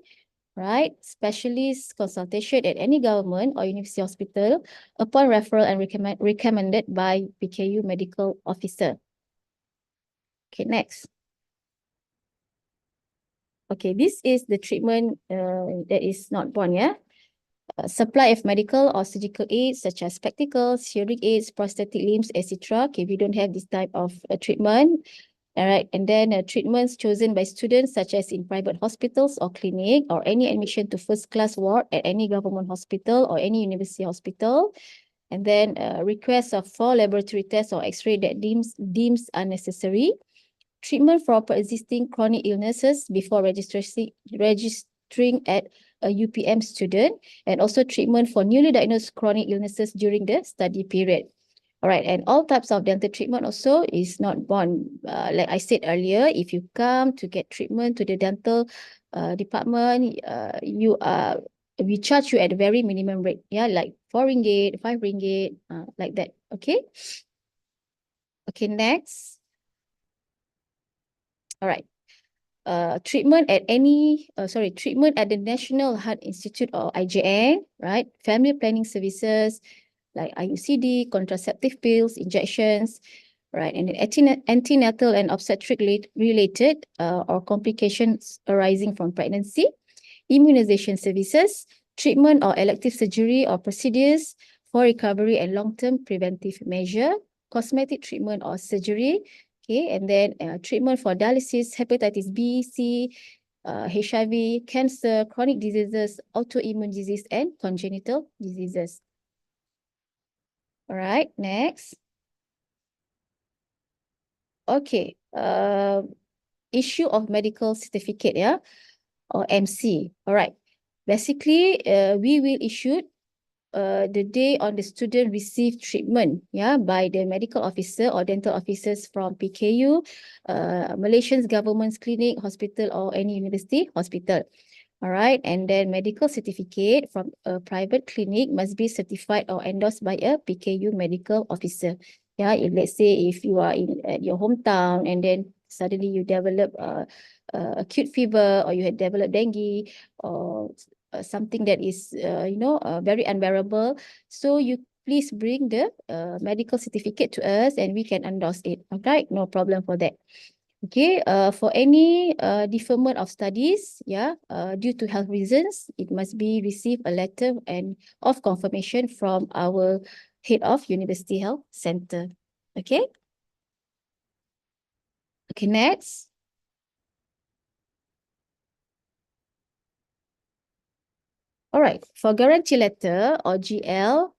Right? Specialist consultation at any government or university hospital upon referral and recommended by PKU medical officer. Okay, next. Okay, this is the treatment that is not born, yeah. Supply of medical or surgical aids such as spectacles, hearing aids, prosthetic limbs, etc. Okay, we don't have this type of treatment. All right, and then treatments chosen by students such as in private hospitals or clinic or any admission to first class ward at any government hospital or any university hospital. And then requests of 4 laboratory tests or x-ray that deems unnecessary. Treatment for pre-existing chronic illnesses before registering at a UPM student, and also treatment for newly diagnosed chronic illnesses during the study period. All right, and all types of dental treatment also is not borne. Like I said earlier, if you come to get treatment to the dental department, we charge you at a very minimum rate, yeah, like 4 ringgit, 5 ringgit, like that. Okay. Okay, next. All right. Treatment at treatment at the National Heart Institute or IJN, right? Family planning services like IUCD, contraceptive pills, injections, right? And then antenatal and obstetric related or complications arising from pregnancy, immunization services, treatment or elective surgery or procedures for recovery and long-term preventive measure, cosmetic treatment or surgery, okay, and then treatment for dialysis, hepatitis B, C, HIV, cancer, chronic diseases, autoimmune disease, and congenital diseases. All right, next. Okay, issue of medical certificate, yeah, or MC. All right. Basically, we will issue the day on the student received treatment, yeah, by the medical officer or dental officers from PKU, Malaysian government's clinic, hospital, or any university hospital. All right, and then medical certificate from a private clinic must be certified or endorsed by a PKU medical officer. Yeah, if let's say if you are at your hometown and then suddenly you develop acute fever or you had developed dengue or something that is very unbearable, so you please bring the medical certificate to us and we can endorse it. Okay, no problem for that. Okay, for any deferment of studies, yeah, due to health reasons, it must be receive a letter and of confirmation from our head of University Health Center. Okay. Okay, next. All right, for guarantee letter or GL,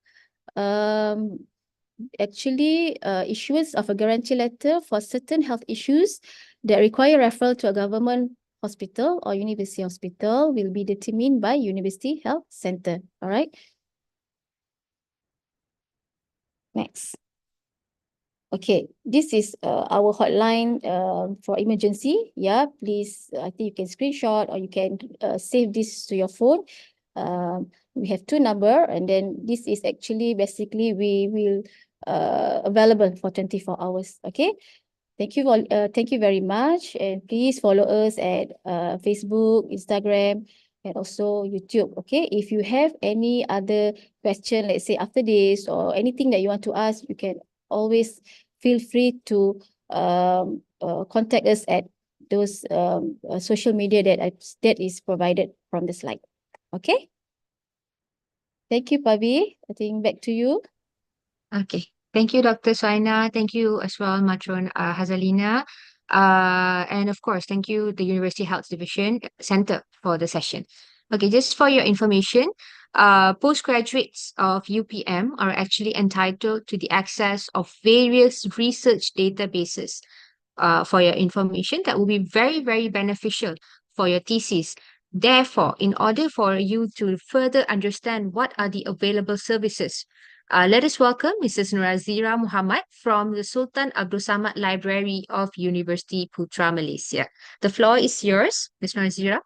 actually issuance of a guarantee letter for certain health issues that require referral to a government hospital or university hospital will be determined by University Health Center. All right. Next. Okay, this is our hotline for emergency. Yeah, please, I think you can screenshot or you can save this to your phone. We have 2 number, and then this is actually basically we will available for 24 hours. Okay. Thank you very much, and please follow us at Facebook, Instagram, and also YouTube. Okay, if you have any other question, let's say after this or anything that you want to ask, you can always feel free to contact us at those social media that is provided from the slide. Okay. Thank you, Pavi. I think back to you. Okay. Thank you, Dr. Suaina. Thank you as well, Matron Hazalina. And of course, thank you, the University Health Division Center for the session. Okay, just for your information, postgraduates of UPM are actually entitled to the access of various research databases. For your information, that will be very, very beneficial for your thesis. Therefore, in order for you to further understand what are the available services, let us welcome Mrs. Nurazira Muhammad from the Sultan Abdul Samad Library of University Putra, Malaysia. The floor is yours, Ms. Nurazira.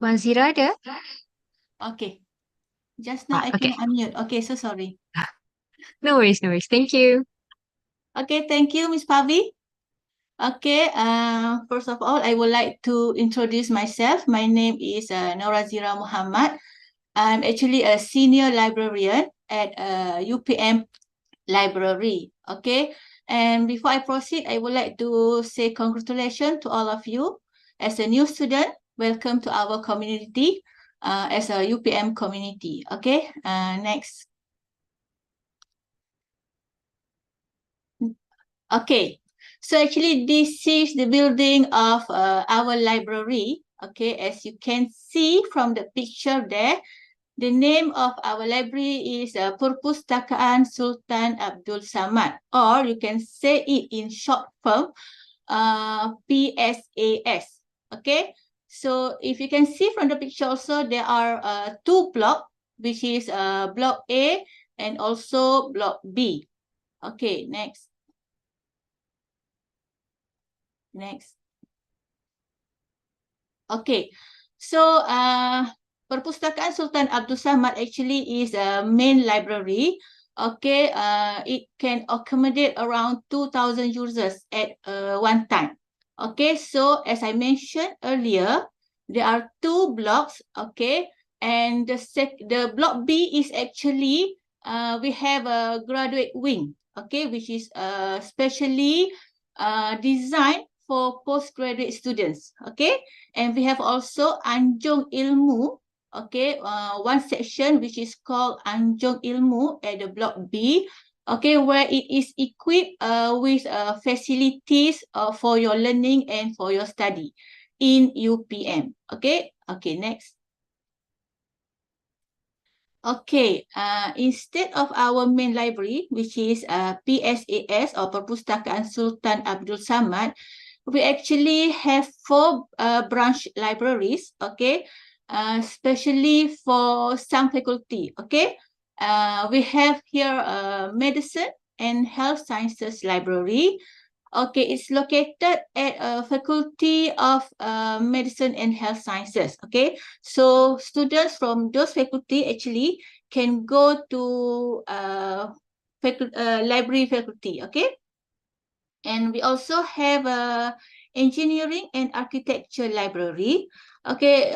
Puan Zira ada? Okay. Just now I Okay. cannot unmute. Okay, so sorry. No worries, no worries. Thank you. Okay, thank you, Miss Pavi. Okay, first of all, I would like to introduce myself. My name is Norazira Muhammad. I'm actually a senior librarian at UPM Library. Okay, and before I proceed, I would like to say congratulations to all of you. As a new student, welcome to our community as a UPM community. Okay, next. Okay, so actually this is the building of our library. Okay, as you can see from the picture there, the name of our library is Perpustakaan Sultan Abdul Samad, or you can say it in short form, PSAS. Okay, so if you can see from the picture also, there are two blocks, which is Block A and also Block B. Okay, next. Next. Okay, so Perpustakaan Sultan Abdul Samad actually is a main library. Okay, it can accommodate around 2,000 users at one time. Okay, so as I mentioned earlier, there are two blocks. Okay, and the block B is actually we have a graduate wing. Okay, which is specially designed for postgraduate students. Okay, and we have also Anjung Ilmu. Okay, one section which is called Anjung Ilmu at the block B. Okay, where it is equipped with facilities for your learning and for your study in UPM. Okay, okay, next. Okay, instead of our main library, which is PSAS or Perpustakaan Sultan Abdul Samad, we actually have four branch libraries, okay, especially for some faculty, okay. We have here Medicine and Health Sciences Library. Okay, it's located at a Faculty of Medicine and Health Sciences. Okay, so students from those faculty actually can go to library faculty. Okay, and we also have a Engineering and Architecture Library. Okay,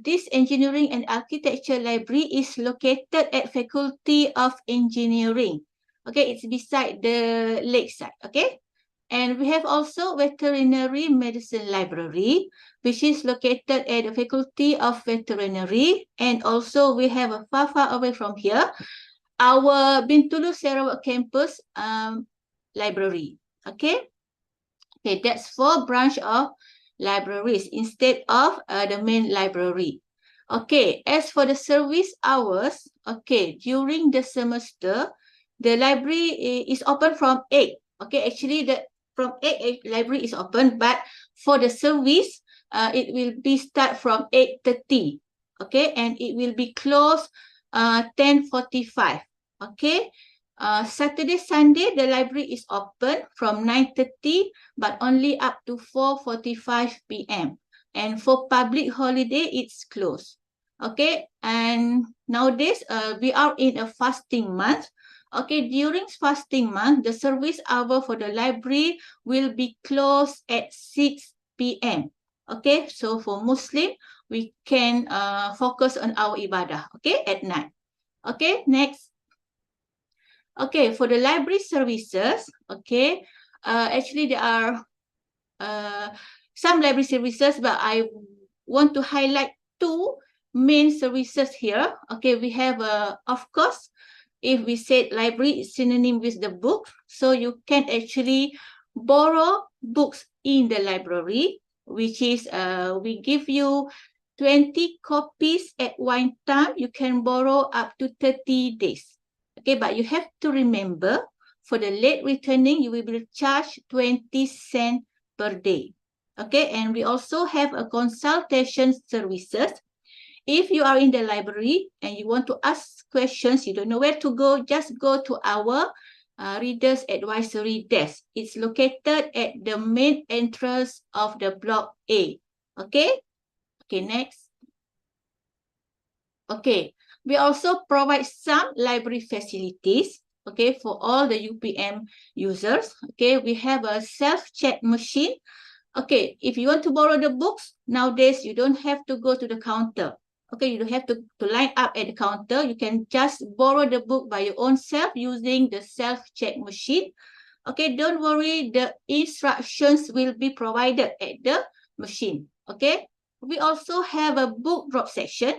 this Engineering and Architecture Library is located at Faculty of Engineering. Okay, it's beside the lakeside. Okay. And we have also Veterinary Medicine Library, which is located at the Faculty of Veterinary. And also we have a far away from here, our Bintulu Sarawak campus library. Okay. Okay, that's four branch of libraries instead of the main library. Okay, as for the service hours, okay, during the semester, the library is open from 8. Okay, actually from 8 library is open, but for the service, it will be start from 8:30. Okay, and it will be closed 10:45. Okay, Saturday, Sunday, the library is open from 9:30, but only up to 4:45 p.m. And for public holiday, it's closed. Okay, and nowadays, we are in a fasting month. Okay, during fasting month, the service hour for the library will be closed at 6 p.m. Okay, so for Muslim, we can focus on our ibadah, okay, at night. Okay, next. Okay, for the library services, okay, actually there are some library services, but I want to highlight two main services here. Okay, we have, of course, if we said library is synonym with the book, so you can actually borrow books in the library, which is we give you 20 copies at one time. You can borrow up to 30 days. Okay, but you have to remember, for the late returning, you will be charged 20 cents per day. Okay, and we also have a consultation services. If you are in the library and you want to ask questions, you don't know where to go, just go to our Readers Advisory Desk. It's located at the main entrance of the Block A. Okay? Okay, next. Okay, we also provide some library facilities, okay, for all the UPM users. Okay, we have a self-check machine. Okay, if you want to borrow the books, nowadays you don't have to go to the counter. Okay, you don't have to line up at the counter. You can just borrow the book by your own self using the self-check machine. Okay, don't worry, the instructions will be provided at the machine. Okay, we also have a book drop section.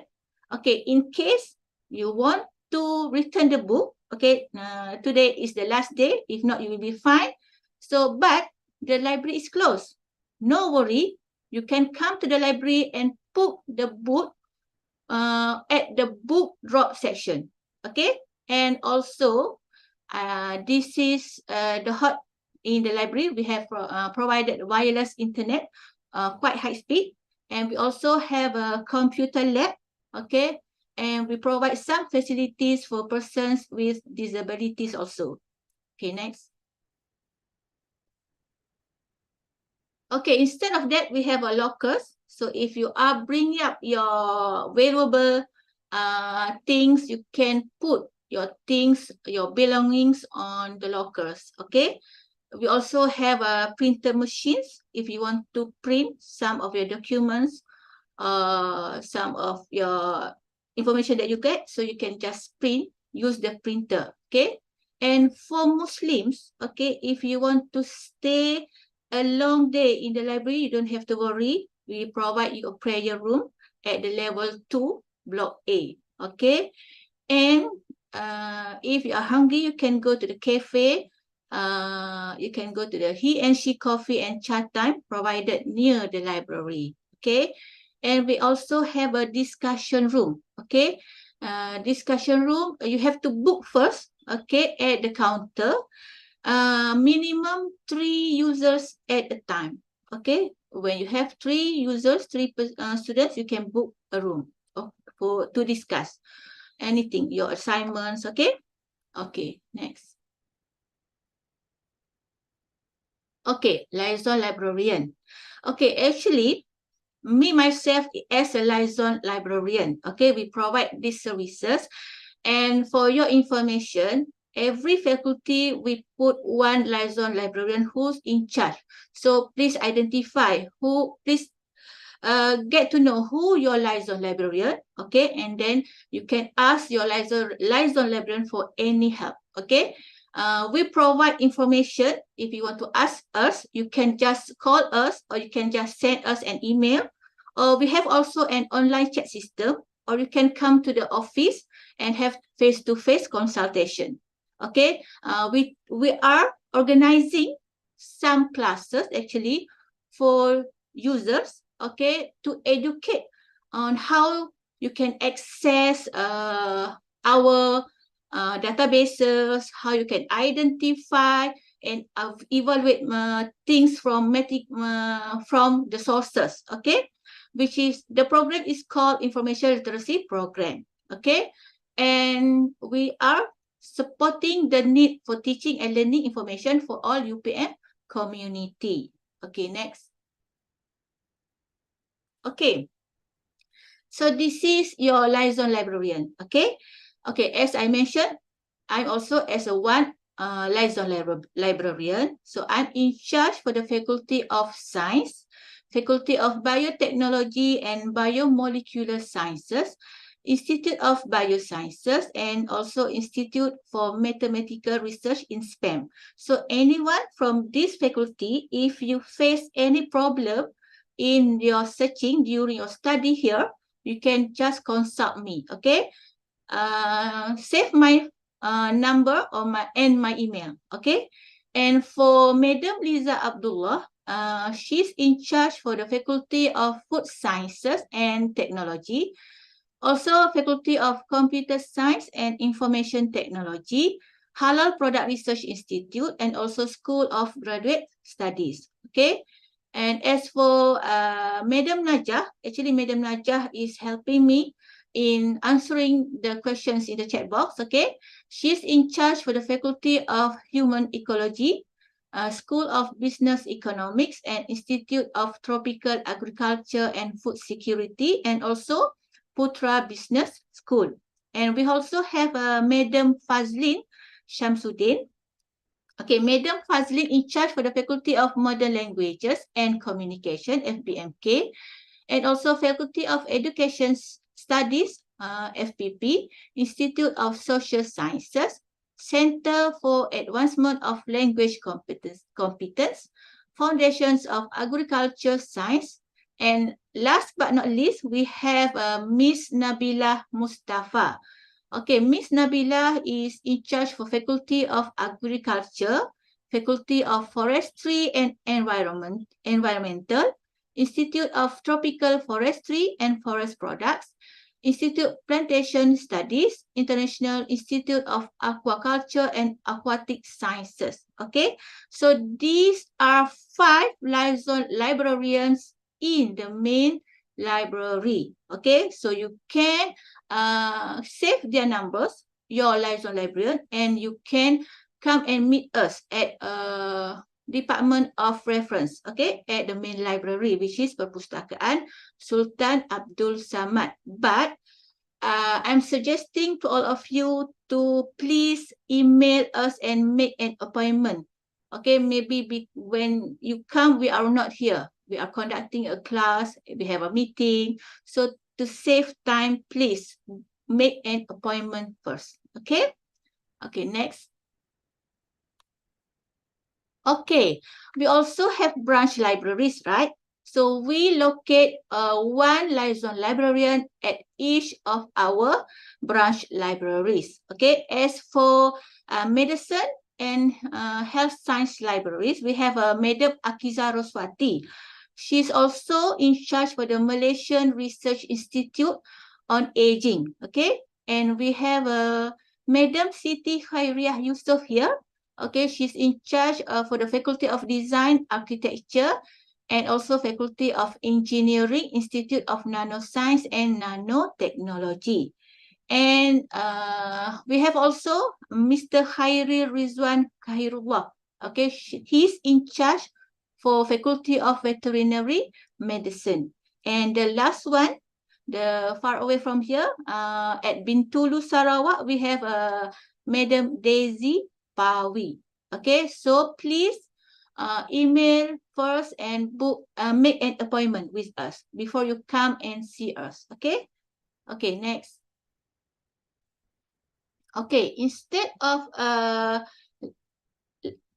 Okay, in case you want to return the book, okay, today is the last day. If not, you will be fine. So, but the library is closed. No worry, you can come to the library and put the book at the book drop section. Okay, and also this is the hot in the library. We have provided wireless internet, quite high speed, and we also have a computer lab. Okay, and we provide some facilities for persons with disabilities also. Okay, next. Okay, instead of that, we have a lockers. So if you are bringing up your valuable things, you can put your things, your belongings on the lockers. Okay. We also have printer machines if you want to print some of your documents, some of your information that you get. So you can just print, use the printer. Okay. And for Muslims, okay, if you want to stay a long day in the library, you don't have to worry. We provide you a prayer room at the level 2, block A. Okay. And if you are hungry, you can go to the cafe. You can go to the he and she coffee and chat time provided near the library. Okay. And we also have a discussion room. Okay. Discussion room, you have to book first. Okay. At the counter. Minimum 3 users at a time. Okay, when you have 3 users, 3 students, you can book a room to discuss anything, your assignments. Okay. Okay, next. Okay, liaison librarian. Okay, actually, me myself as a liaison librarian. Okay, we provide these services, and for your information, every faculty we put one liaison librarian who's in charge. So please identify please get to know who your liaison librarian, okay? And then you can ask your liaison librarian for any help, okay? We provide information. If you want to ask us, you can just call us or you can just send us an email. Or we have also an online chat system, or you can come to the office and have face-to-face consultation. Okay, we are organizing some classes actually for users, okay, to educate on how you can access our databases, how you can identify and evaluate things from the sources, okay, which is the program is called Information Literacy Program, okay, and we are supporting the need for teaching and learning information for all UPM community. Okay, next. Okay, so this is your liaison librarian. Okay, okay, as I mentioned, I'm also as a liaison librarian. So I'm in charge for the Faculty of Science, Faculty of Biotechnology and Biomolecular Sciences, Institute of Biosciences, and also Institute for Mathematical Research in SPAM. So anyone from this faculty, if you face any problem in your searching during your study here, you can just consult me, okay? Save my number or my email, okay? And for Madam Liza Abdullah, she's in charge for the Faculty of Food Sciences and Technology, also Faculty of Computer Science and Information Technology, Halal Product Research Institute, and also School of Graduate Studies, okay? And as for Madam Najah, actually Madam Najah is helping me in answering the questions in the chat box, okay? She's in charge for the Faculty of Human Ecology, School of Business Economics, and Institute of Tropical Agriculture and Food Security, and also Putra Business School. And we also have Madam Fazlin Shamsuddin. Okay, Madam Fazlin in charge for the Faculty of Modern Languages and Communication, FBMK, and also Faculty of Education Studies, FPP, Institute of Social Sciences, Center for Advancement of Language Competence, Foundations of Agriculture Science, and last but not least, we have Miss Nabila Mustafa. Okay, Miss Nabila is in charge for Faculty of Agriculture, Faculty of Forestry and Environmental, Institute of Tropical Forestry and Forest Products, Institute Plantation Studies, International Institute of Aquaculture and Aquatic Sciences. Okay, so these are 5 liaison librarians in the main library. Okay, so you can save their numbers, your liaison librarian, and you can come and meet us at Department of Reference, okay, at the main library, which is Perpustakaan Sultan Abdul Samad. But I'm suggesting to all of you to please email us and make an appointment. Okay, maybe when you come, we are not here. We are conducting a class, we have a meeting. So to save time, please make an appointment first. Okay? Okay, next. Okay, we also have branch libraries, right? So we locate one liaison librarian at each of our branch libraries. Okay, as for medicine and health science libraries, we have Madam Akiza Roswati. She's also in charge for the Malaysian Research Institute on Aging. Okay, and we have Madam Siti Khairiah Yusof here. Okay, she's in charge for the Faculty of Design, Architecture, and also Faculty of Engineering, Institute of Nanoscience and Nanotechnology. And we have also Mr. Khairi Rizwan Khairullah. Okay, he's in charge for Faculty of Veterinary Medicine. And the last one, the far away from here, at Bintulu, Sarawak, we have Madam Daisy Pawi. Okay, so please email first and book, make an appointment with us before you come and see us. Okay, okay, next. Okay, instead of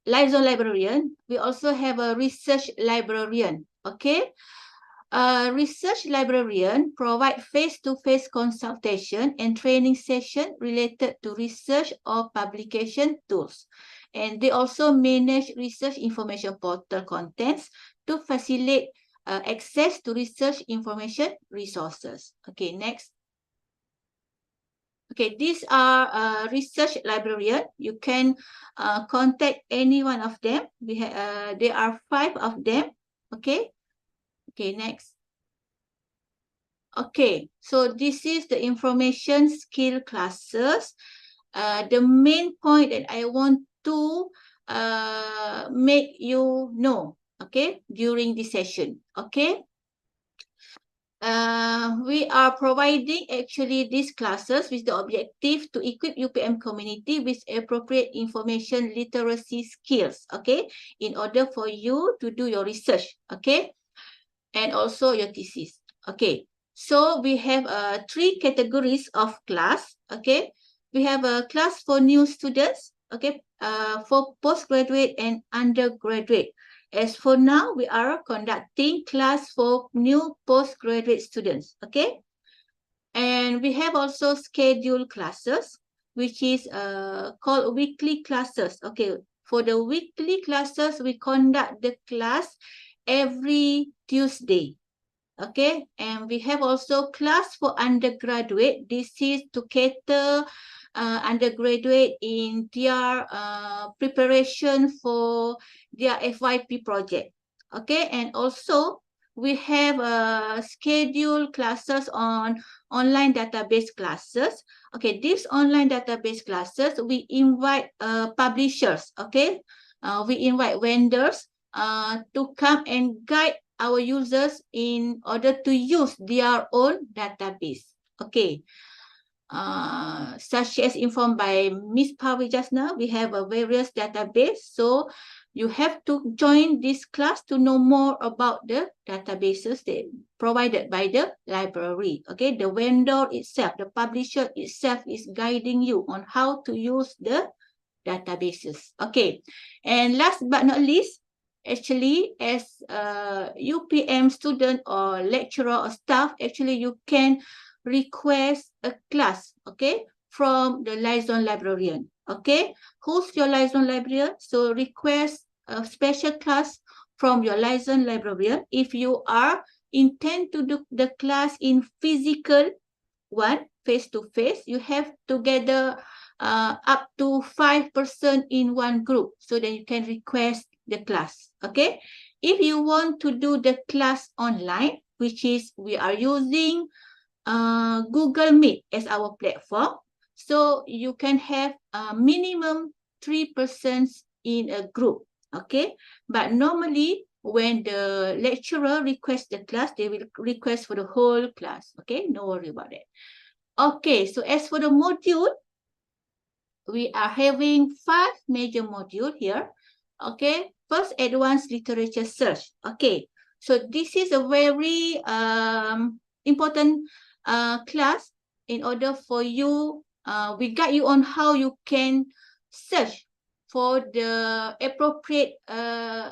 liaison librarian, we also have a research librarian. Okay, a research librarian provide face-to-face consultation and training session related to research or publication tools. And they also manage research information portal contents to facilitate access to research information resources. Okay, next. Okay, these are research librarian. You can contact any one of them. There are 5 of them. Okay. Okay, next. Okay, so this is the information skill classes. The main point that I want to make you know, okay, during this session, okay? We are providing actually these classes with the objective to equip UPM community with appropriate information literacy skills, okay, in order for you to do your research, okay, and also your thesis, okay. So we have 3 categories of class, okay. We have a class for new students, okay, for postgraduate and undergraduate. As for now, we are conducting class for new postgraduate students, okay. And we have also scheduled classes, which is called weekly classes, okay. For the weekly classes, we conduct the class every Tuesday. Okay, and we have also class for undergraduate. This is to cater undergraduate in their preparation for their FYP project. Okay, and also we have scheduled classes on online database classes. Okay, these online database classes, we invite publishers, okay? We invite vendors to come and guide our users in order to use their own database. Okay. Such as informed by Miss Pavi just now, we have a various database. So you have to join this class to know more about the databases that provided by the library. Okay, the vendor itself, the publisher itself is guiding you on how to use the databases. Okay, and last but not least, actually as a UPM student or lecturer or staff, actually you can request a class, okay, from the liaison librarian. Okay, who's your liaison librarian? So request a special class from your liaison librarian. If you are intend to do the class in physical one, face to face, you have to gather up to 5% in one group, so that you can request the class. Okay, if you want to do the class online, which is we are using Google Meet as our platform, so you can have a minimum 3% in a group. Okay, but normally when the lecturer requests the class, they will request for the whole class. Okay, no worry about it. Okay, so as for the module, we are having 5 major modules here. Okay, first, advanced literature search. Okay, so this is a very important class in order for you, we guide you on how you can search for the appropriate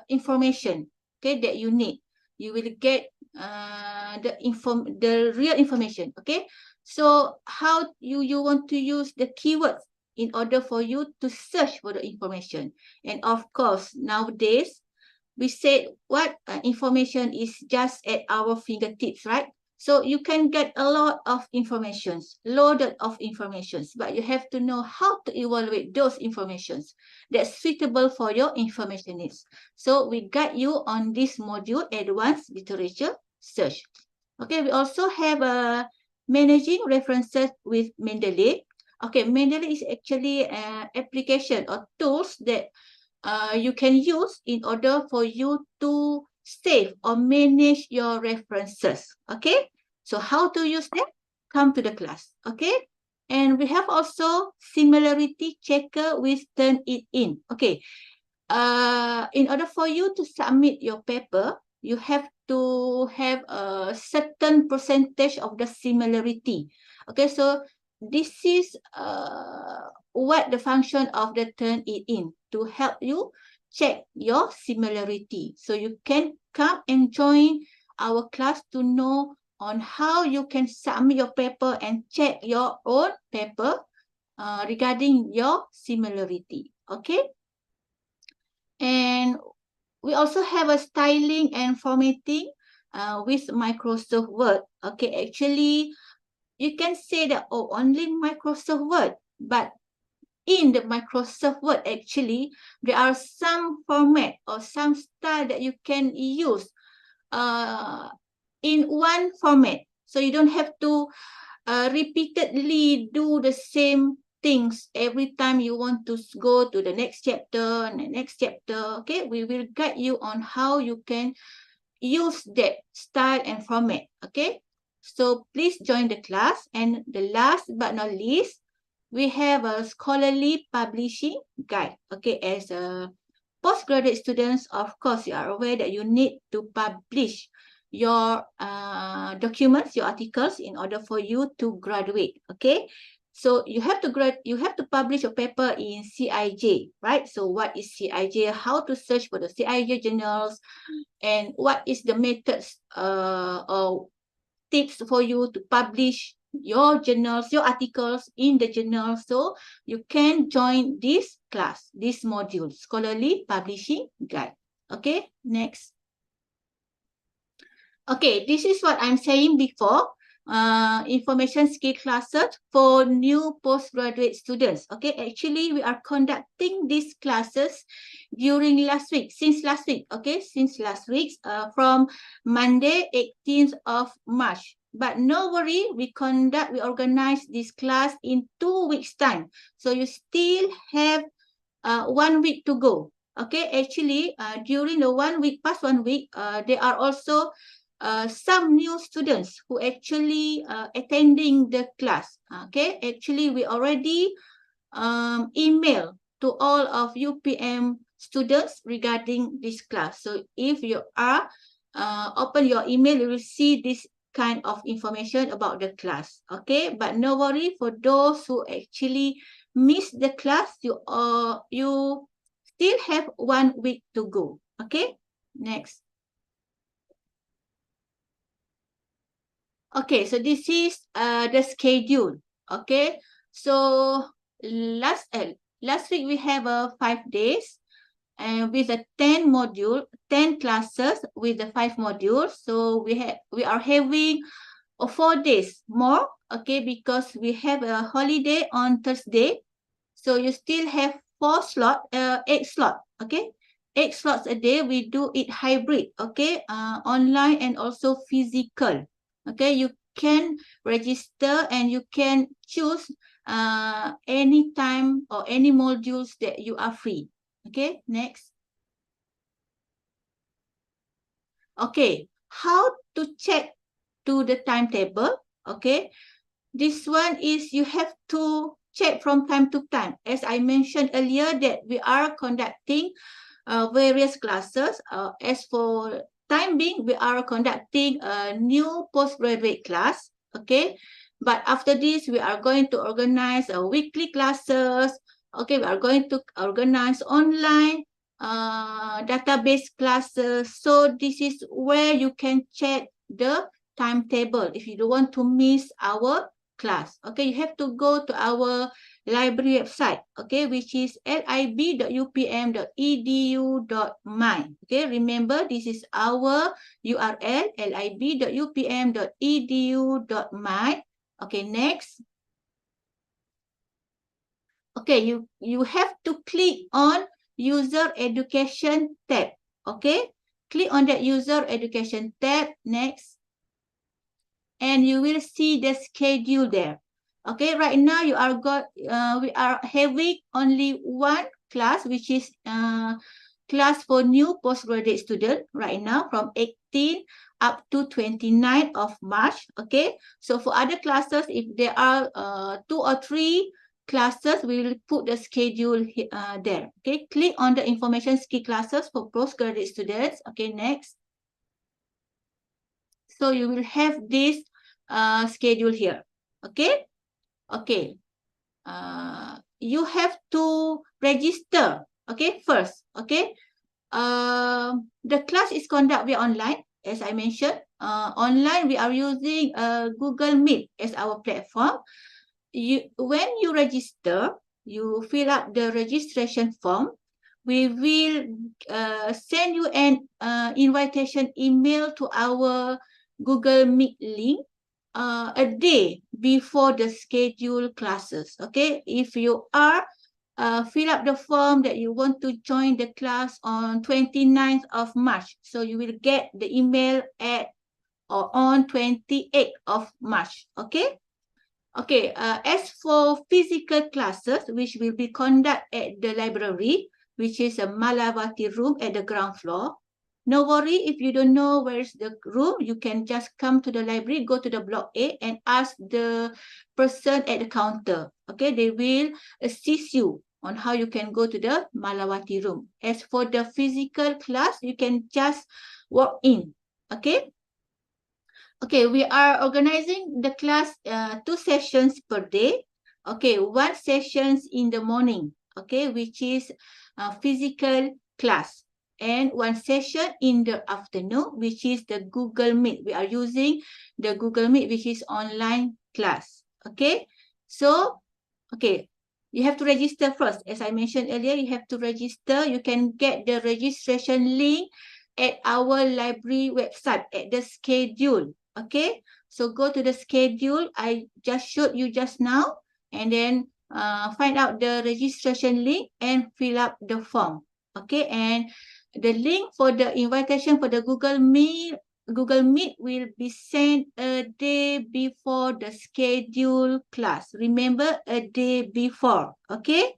information, okay, that you need. You will get the real information. Okay, so how you want to use the keywords in order for you to search for the information. And of course, nowadays, we said what information is just at our fingertips, right? So you can get a lot of informations, loaded of informations, but you have to know how to evaluate those informations that's suitable for your information needs. So we guide you on this module, advanced literature search. Okay, we also have managing references with Mendeley. Okay, Mendeley is actually an application or tools that you can use in order for you to save or manage your references. Okay, so how to use them? Come to the class. Okay, and we have also similarity checker with Turnitin. Okay, in order for you to submit your paper, you have to have a certain percentage of the similarity. Okay, so this is what the function of the Turnitin, to help you check your similarity. So you can come and join our class to know on how you can submit your paper and check your own paper regarding your similarity. Okay. And we also have a styling and formatting with Microsoft Word. Okay, actually, you can say that, oh, only Microsoft Word, but in the Microsoft Word, actually, there are some format or some style that you can use in one format. So you don't have to repeatedly do the same things every time you want to go to the next chapter and the next chapter. Okay, we will guide you on how you can use that style and format. Okay, so please join the class. And the last but not least, we have a scholarly publishing guide. Okay, as a postgraduate students, of course, you are aware that you need to publish your documents, your articles, in order for you to graduate. Okay, so you have to publish your paper in CIJ, right? So what is CIJ? How to search for the CIJ journals, and what is the methods or tips for you to publish your journals, your articles in the journal. So you can join this class, this module, Scholarly Publishing Guide. Okay, next. Okay, this is what I'm saying before. Information skill classes for new postgraduate students. Okay, actually, we are conducting these classes during last week, since last week. Okay, since last week, from Monday, 18th of March. But no worry, we organize this class in 2 weeks' time. So you still have 1 week to go. Okay, actually, during the 1 week, past 1 week, there are also some new students who actually attending the class. Okay, actually we already email to all of UPM students regarding this class. So if you are open your email, you will see this kind of information about the class. Okay, but no worry, for those who actually miss the class, you still have 1 week to go. Okay, next. Okay, so this is the schedule. Okay, so last week we have 5 days and with a 10 classes with the 5 modules. So we are having 4 days more. Okay, because we have a holiday on Thursday. So you still have 8 slot. Okay, 8 slots a day. We do it hybrid. Okay, online and also physical. Okay, you can register and you can choose any time or any modules that you are free. Okay, next. Okay, how to check to the timetable? Okay, this one is you have to check from time to time. As I mentioned earlier that we are conducting various classes. As for time being, we are conducting a new postgraduate class. Okay, but after this, we are going to organize weekly classes. Okay, we are going to organize online database classes. So this is where you can check the timetable if you don't want to miss our class. Okay, you have to go to our library website, okay, which is lib.upm.edu.my. Okay, remember this is our URL, lib.upm.edu.my. Okay, next. Okay, you have to click on user education tab. Okay, click on that user education tab. Next. And you will see the schedule there. Okay, right now we are having only one class, which is class for new postgraduate student right now from 18 up to 29 of March. Okay, so for other classes, if there are 2 or 3 classes, we will put the schedule there. Okay, click on the information skill classes for postgraduate students. Okay, next. So you will have this schedule here. Okay, okay. You have to register. Okay, first. Okay. The class is conducted via online, as I mentioned. Online, we are using Google Meet as our platform. When you register, you fill up the registration form. We will send you an invitation email to our Google Meet link a day before the scheduled classes. Okay, if you are fill up the form that you want to join the class on 29th of March. So you will get the email at or on 28th of March. Okay. Okay. As for physical classes, which will be conducted at the library, which is a Malawati room at the ground floor. No worry, if you don't know where's the room, you can just come to the library, go to the block A and ask the person at the counter. Okay, they will assist you on how you can go to the Malawati room. As for the physical class, you can just walk in. Okay. Okay, we are organizing the class 2 sessions per day. Okay, 1 sessions in the morning. Okay, which is physical class. And 1 session in the afternoon, which is the Google Meet. We are using the Google Meet, which is online class. Okay, so, okay, you have to register first. As I mentioned earlier, you have to register. You can get the registration link at our library website at the schedule. Okay, so go to the schedule I just showed you just now and then find out the registration link and fill up the form. Okay, and the link for the invitation for the Google Meet will be sent a day before the scheduled class. Remember, a day before. Okay,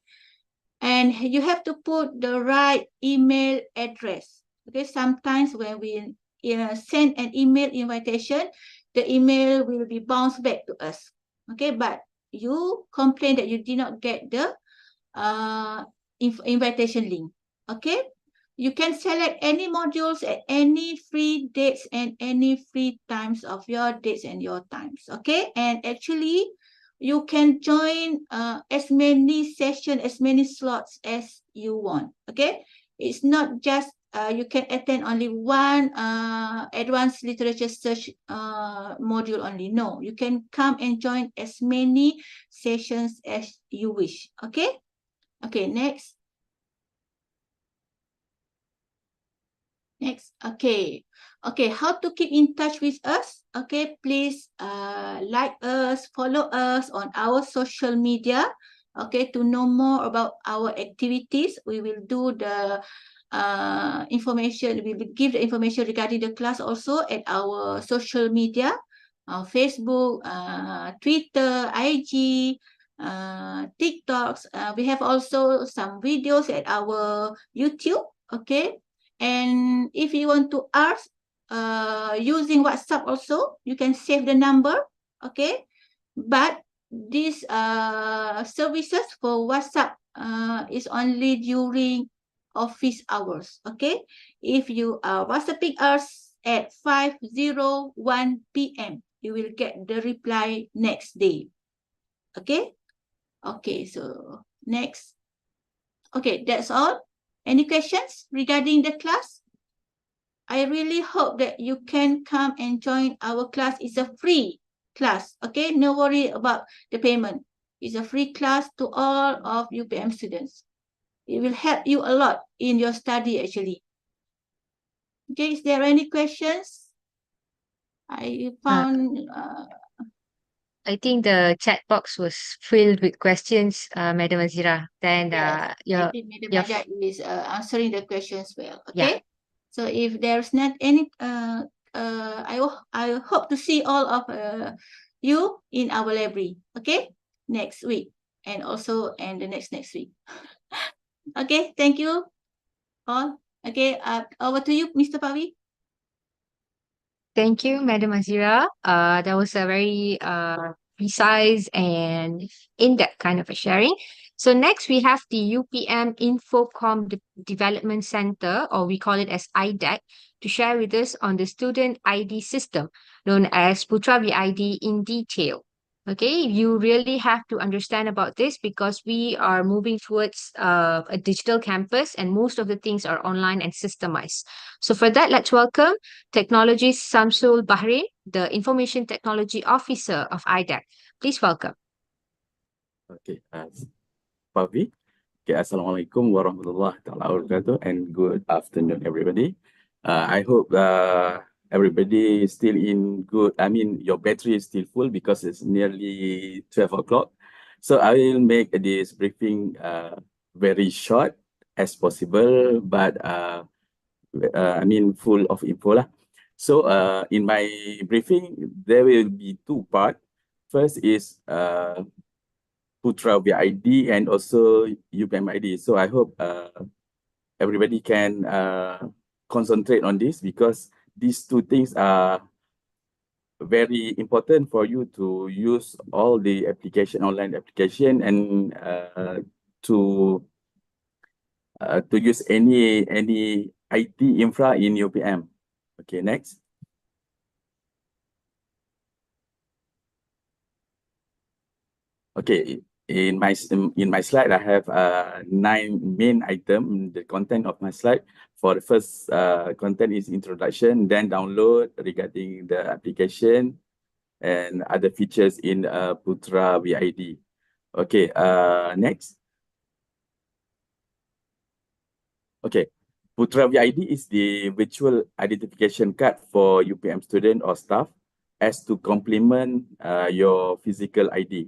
and you have to put the right email address. Okay, sometimes when we send an email invitation, the email will be bounced back to us. Okay, but you complain that you did not get the invitation link. Okay, you can select any modules at any free dates and any free times of your dates and your times. Okay, and actually you can join as many sessions, as many slots as you want. Okay, it's not just you can attend only one advanced literature search module only. No, you can come and join as many sessions as you wish. Okay. Okay, next. Next, okay. Okay, how to keep in touch with us? Okay, please like us, follow us on our social media. Okay, to know more about our activities, we will do the information, we will give the information regarding the class also at our social media, Facebook, Twitter, IG, TikToks. We have also some videos at our YouTube, okay? And if you want to ask using WhatsApp also, you can save the number, okay? But these services for WhatsApp is only during office hours, okay? If you are WhatsApping us at 5:01 p.m., you will get the reply next day, okay? Okay, so next. Okay, that's all. Any questions regarding the class? I really hope that you can come and join our class. It's a free class, okay? No worry about the payment. It's a free class to all of UPM students. It will help you a lot in your study, actually. Okay, is there any questions? I found... I think the chat box was filled with questions, Madam Azira. Then Yes, I think Madam Najat is answering the questions well. Okay, so if there's not any, I hope to see all of you in our library. Okay, next week and also and the next week. Okay, thank you all. Okay, over to you, Mr. Pavi. Thank you, Madam Azira. That was a very precise and in-depth kind of a sharing. So next we have the UPM Infocom Development Center, or we call it as IDEC, to share with us on the student ID system known as Putra VID in detail. Okay, you really have to understand about this because we are moving towards a digital campus and most of the things are online and systemized. So for that, let's welcome Technologist Samsul Bahrain, the Information Technology Officer of IDEC. Please welcome. Okay, Pavi. Okay, Assalamualaikum warahmatullahi wabarakatuh and good afternoon, everybody. I hope everybody is still in good, your battery is still full because it's nearly 12 o'clock. So I will make this briefing very short as possible, but full of info lah. So in my briefing, there will be two parts. First is Putra VID and also UPM ID. So I hope everybody can concentrate on this because these two things are very important for you to use all the online application and to use any IT infra in UPM. Okay, next. Okay, in my slide, I have 9 main items. The content of my slide for the first content is introduction, then download regarding the application and other features in Putra VID. Okay, next. Okay, Putra VID is the virtual identification card for UPM student or staff as to complement your physical ID.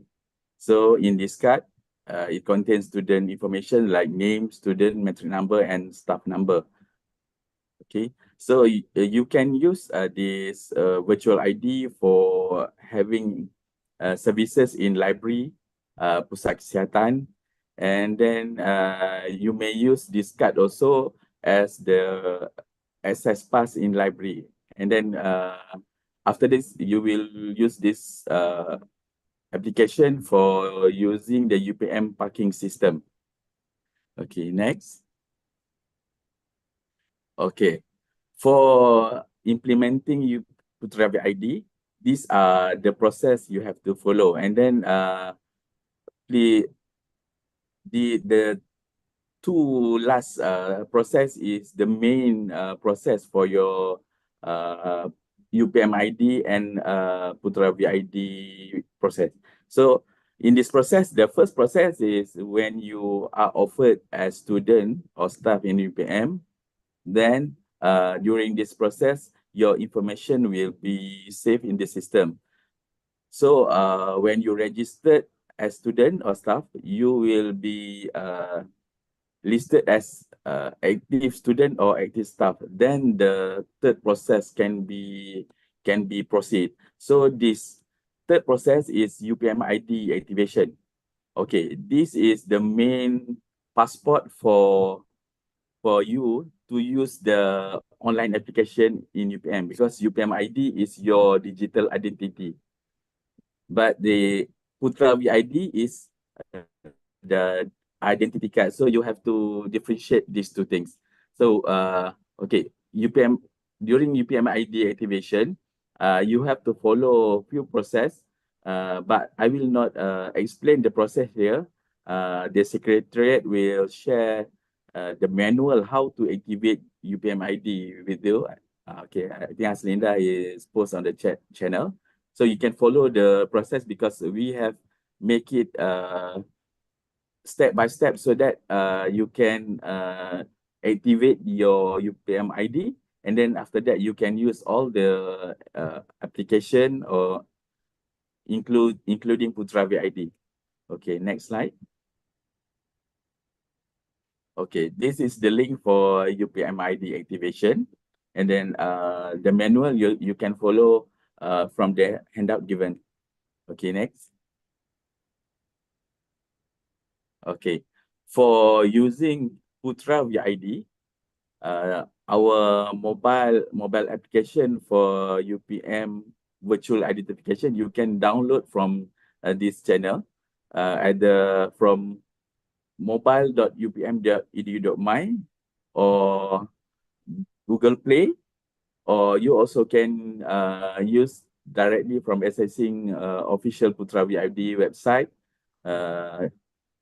So in this card, it contains student information like name, student, metric number, and staff number. Okay, so you can use this virtual ID for having services in library, pusat kesihatan, and then you may use this card also as the access pass in library And then after this, you will use this application for using the UPM parking system. Okay, next. Okay, for implementing Putra ID, these are the process you have to follow. And then the two last process is the main process for your UPM ID and Putra ID process. So in this process, the first process is when you are offered as student or staff in UPM, then during this process, your information will be saved in the system. So when you registered as student or staff, you will be listed as active student or active staff. Then the third process can be proceed. So this third process is UPM ID activation. Okay, this is the main passport for you to use the online application in UPM, because UPM ID is your digital identity. But the Putra ID is the identity card. So you have to differentiate these two things. So okay, during UPM ID activation, you have to follow few process, but I will not explain the process here. The secretariat will share the manual how to activate UPM ID with you. Okay, I think Aslinda is post on the chat channel. So you can follow the process because we have make it step by step so that you can activate your UPM ID, and then after that you can use all the application or including Putra ID. Okay, next slide. Okay, this is the link for UPM ID activation, and then the manual you can follow from the handout given. Okay, next. Okay, for using Putra ID, our mobile application for UPM virtual identification, you can download from this channel from mobile.upm.edu.my or Google Play, or you also can use directly from accessing official Putra ID website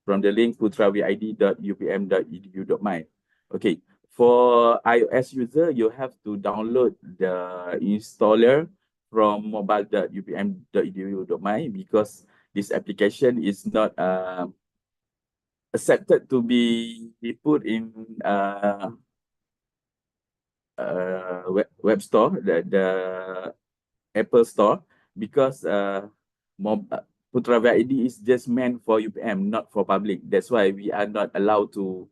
from the link putravid.upm.edu.my. Okay, for iOS user, you have to download the installer from mobile.upm.edu.my because this application is not accepted to be put in web store, the Apple Store, because Putra ID is just meant for UPM, not for public. That's why we are not allowed to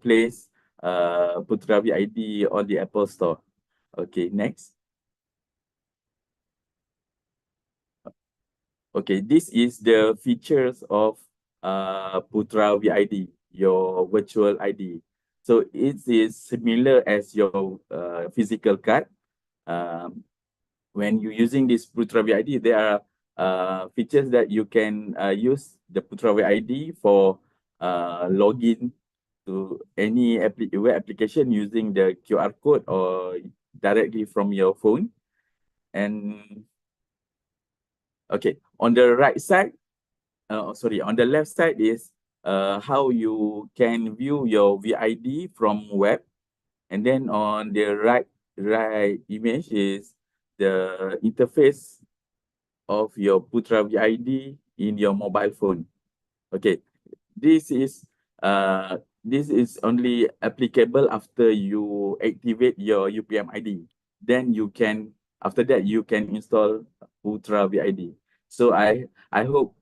place Putra ID on the Apple Store. Okay, next. Okay, this is the features of Putra ID, your virtual ID. So it is similar as your physical card. When you're using this Putra ID, there are features that you can use the Putra ID for login to any web application using the QR code or directly from your phone. And okay, on the right side, on the left side is how you can view your VID from web. And then on the right image is the interface of your Putra ID in your mobile phone. Okay, this is only applicable after you activate your UPM ID. Then you can, after that, you can install Putra ID. So I hope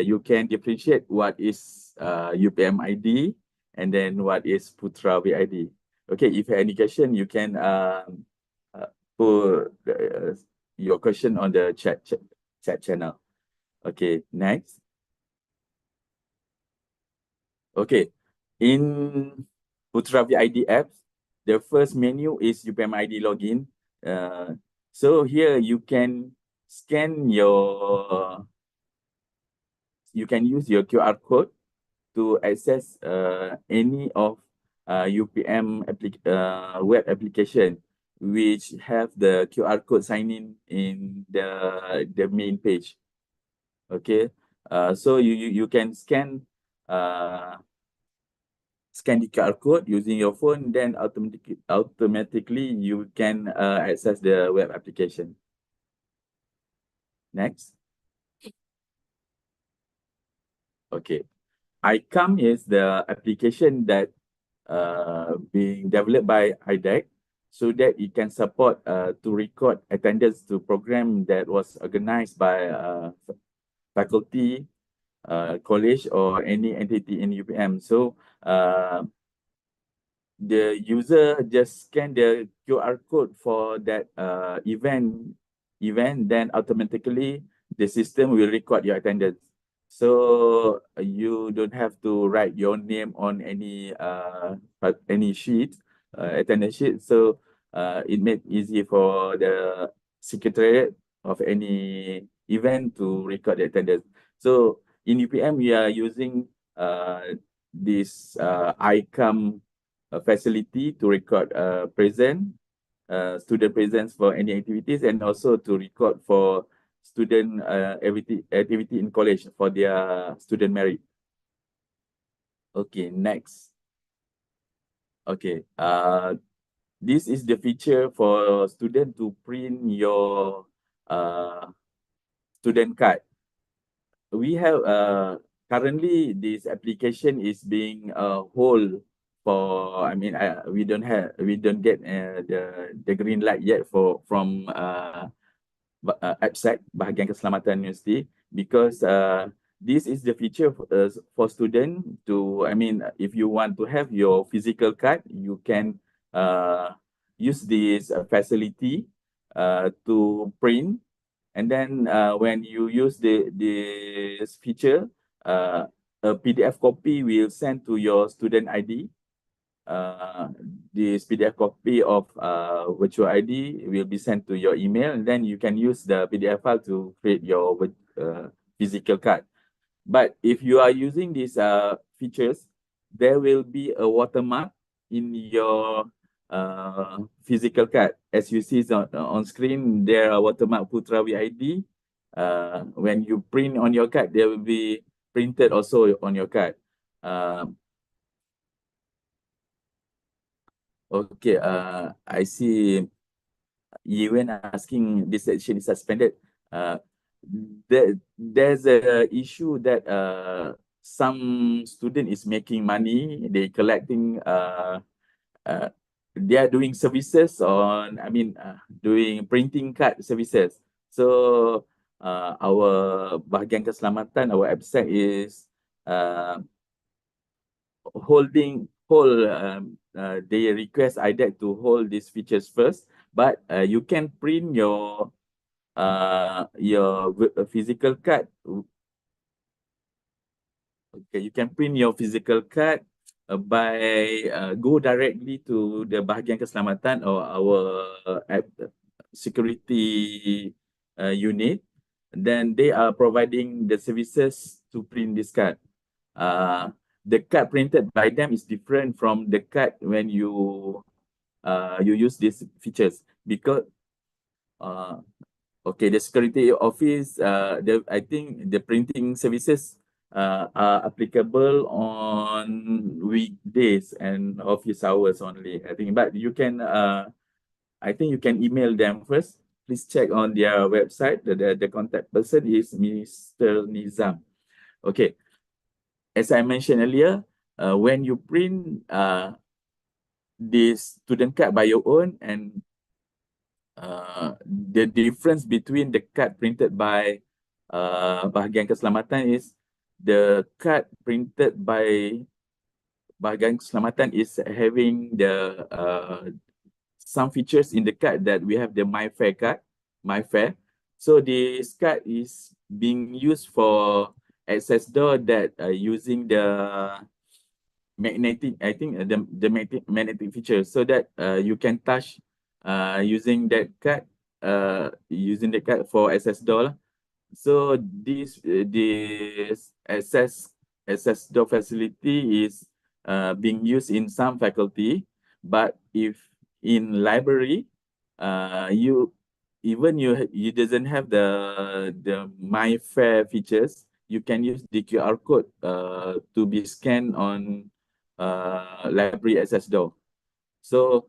you can differentiate what is UPM ID and then what is Putra ID. Okay, if you have any question, you can put your question on the chat channel. Okay, next. Okay, in Putra ID apps, the first menu is UPM ID login. So here you can scan your, you can use your QR code to access any of UPM web application which have the QR code sign in the main page. Okay, so you can scan the QR code using your phone, then automatically you can access the web application. Next. Okay. ICOM is the application that being developed by IDEC so that it can support to record attendance to program that was organized by faculty, college, or any entity in UPM. So the user just scan the QR code for that event, then automatically the system will record your attendance. So you don't have to write your name on any sheet, attendance sheet. So it made easy for the secretariat of any event to record the attendance. So in UPM, we are using this ICOM facility to record student presence for any activities, and also to record for student activity in college for their student merit. Okay, next. Okay, this is the feature for student to print your student card. We have currently this application is being hold for, I mean, we don't get the green light yet from APSEC, Bahagian Keselamatan Universiti, because this is the feature for student to, I mean, if you want to have your physical card, you can use this facility to print. And then when you use this feature, a PDF copy will send to your student ID. This PDF copy of virtual ID will be sent to your email, and then you can use the PDF file to create your physical card. But if you are using these features, there will be a watermark in your physical card. As you see on screen, there are watermark Putra VID. When you print on your card, there will be printed also on your card. Okay, I see Ewan asking this section is suspended. There's a issue that some student is making money. They collecting they are doing services on, I mean, doing printing card services. So our Bahagian Keselamatan, our website is they request IDEC to hold these features first, but you can print your physical card. Okay, you can print your physical card by go directly to the Bahagian Keselamatan or our security unit. Then they are providing the services to print this card. The card printed by them is different from the card when you use these features, because okay, the security office, I think the printing services are applicable on weekdays and office hours only, I think. But you can, I think you can email them first. Please check on their website. The contact person is Mr. Nizam. Okay. As I mentioned earlier, when you print this student card by your own, and the difference between the card printed by Bahagian Keselamatan is the card printed by Bahagian Keselamatan is having the some features in the card that we have the MyFair card, MyFair. So this card is being used for access door that using the magnetic, I think the magnetic feature, so that you can touch using that card, for access door. So this access door facility is being used in some faculty, but if in library, you you doesn't have the my fair features, you can use the QR code to be scanned on library access door. So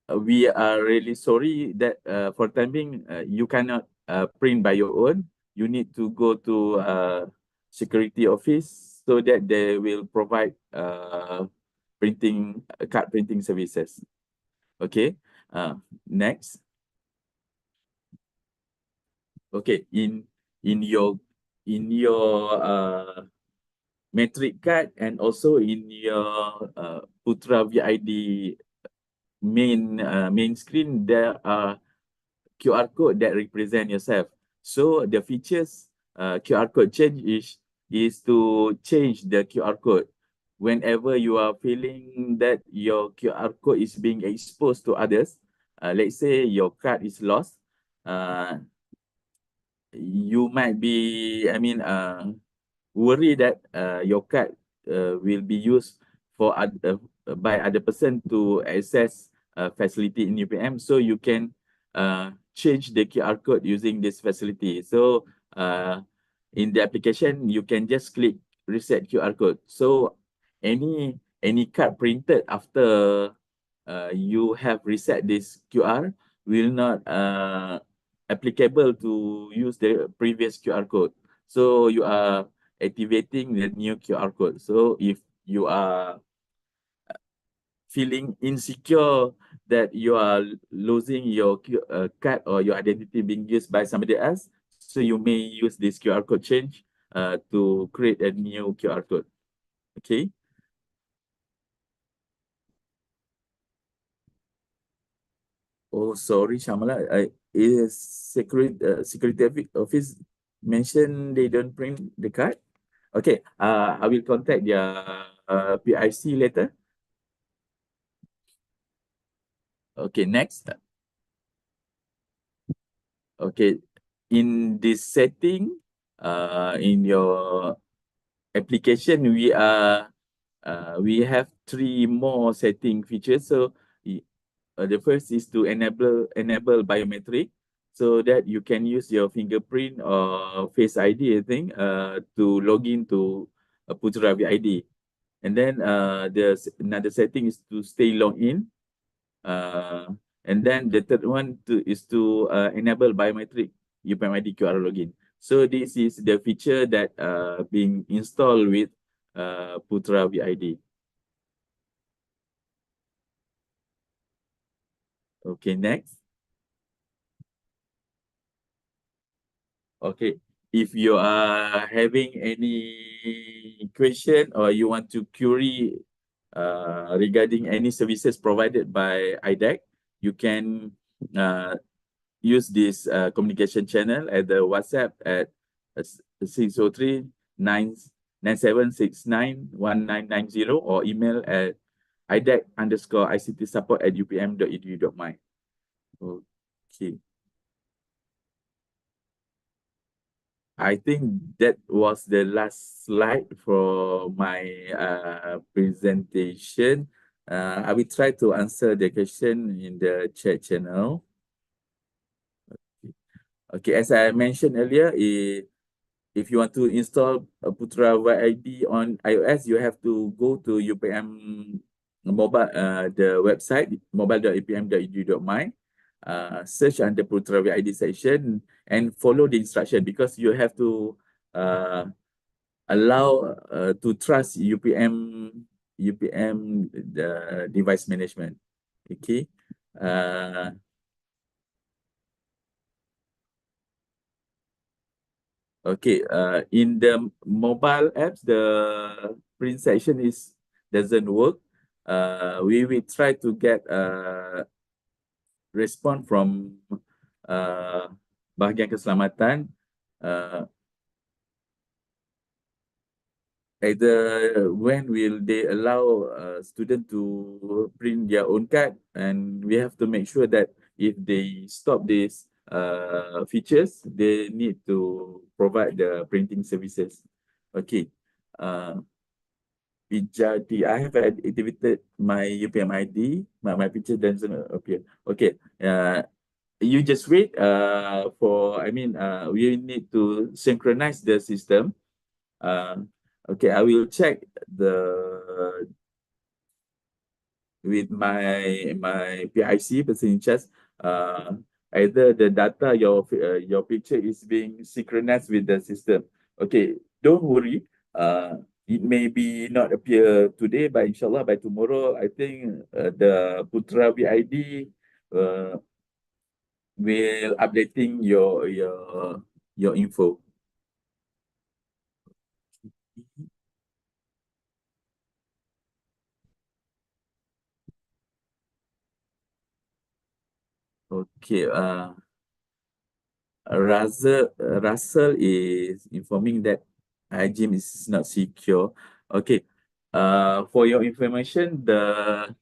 we are really sorry that for time being you cannot print by your own. You need to go to security office so that they will provide printing card printing services. Okay. Next. Okay. In your metric card and also in your Putra VID main screen, there are QR code that represent yourself. So the features QR code change is to change the QR code. Whenever you are feeling that your QR code is being exposed to others, let's say your card is lost, you might be, worry that your card will be used for by other person to access facility in UPM. So you can change the QR code using this facility. So in the application, you can just click reset QR code. So any card printed after you have reset this QR will not applicable to use the previous QR code. So you are activating the new QR code. So if you are feeling insecure that you are losing your card or your identity being used by somebody else, so you may use this QR code change to create a new QR code. Okay. Oh, sorry, Shamala. Is security office mentioned they don't print the card? Okay. I will contact their PIC later. Okay, next. Okay, in this setting, in your application, we have 3 more setting features. So the first is to enable biometric, so that you can use your fingerprint or face ID, I think, to log in to Putra VID. And then there's another setting is to stay logged in. And then the third one is to enable biometric UPM ID QR login. So this is the feature that being installed with Putra VID. Okay, next. Okay, if you are having any question or you want to query regarding any services provided by IDEC, you can use this communication channel at the WhatsApp at 603-9769-1990 or email at idec_ictsupport@upm.edu.my. Okay. I think that was the last slide for my presentation. I will try to answer the question in the chat channel. Okay, as I mentioned earlier, if you want to install a Putra VID on iOS, you have to go to UPM mobile, the website mobile.upm.edu.my. Search under Putra VID section and follow the instruction, because you have to allow to trust UPM the device management. Okay. Okay. In the mobile apps, the print section doesn't work. We will try to get respond from bahagian keselamatan. either when will they allow student to print their own card, and we have to make sure that if they stop these features, they need to provide the printing services. Okay. Vijati, I have activated my UPM ID. My picture doesn't appear. Okay. You just wait for, we need to synchronize the system. Okay, I will check with my PIC, person in charge. Either the data, your picture is being synchronized with the system. Okay, don't worry. It may be not appear today, but inshallah by tomorrow, I think the Putra VID will updating your info. Okay. Russell is informing that iGym is not secure. Okay. For your information, the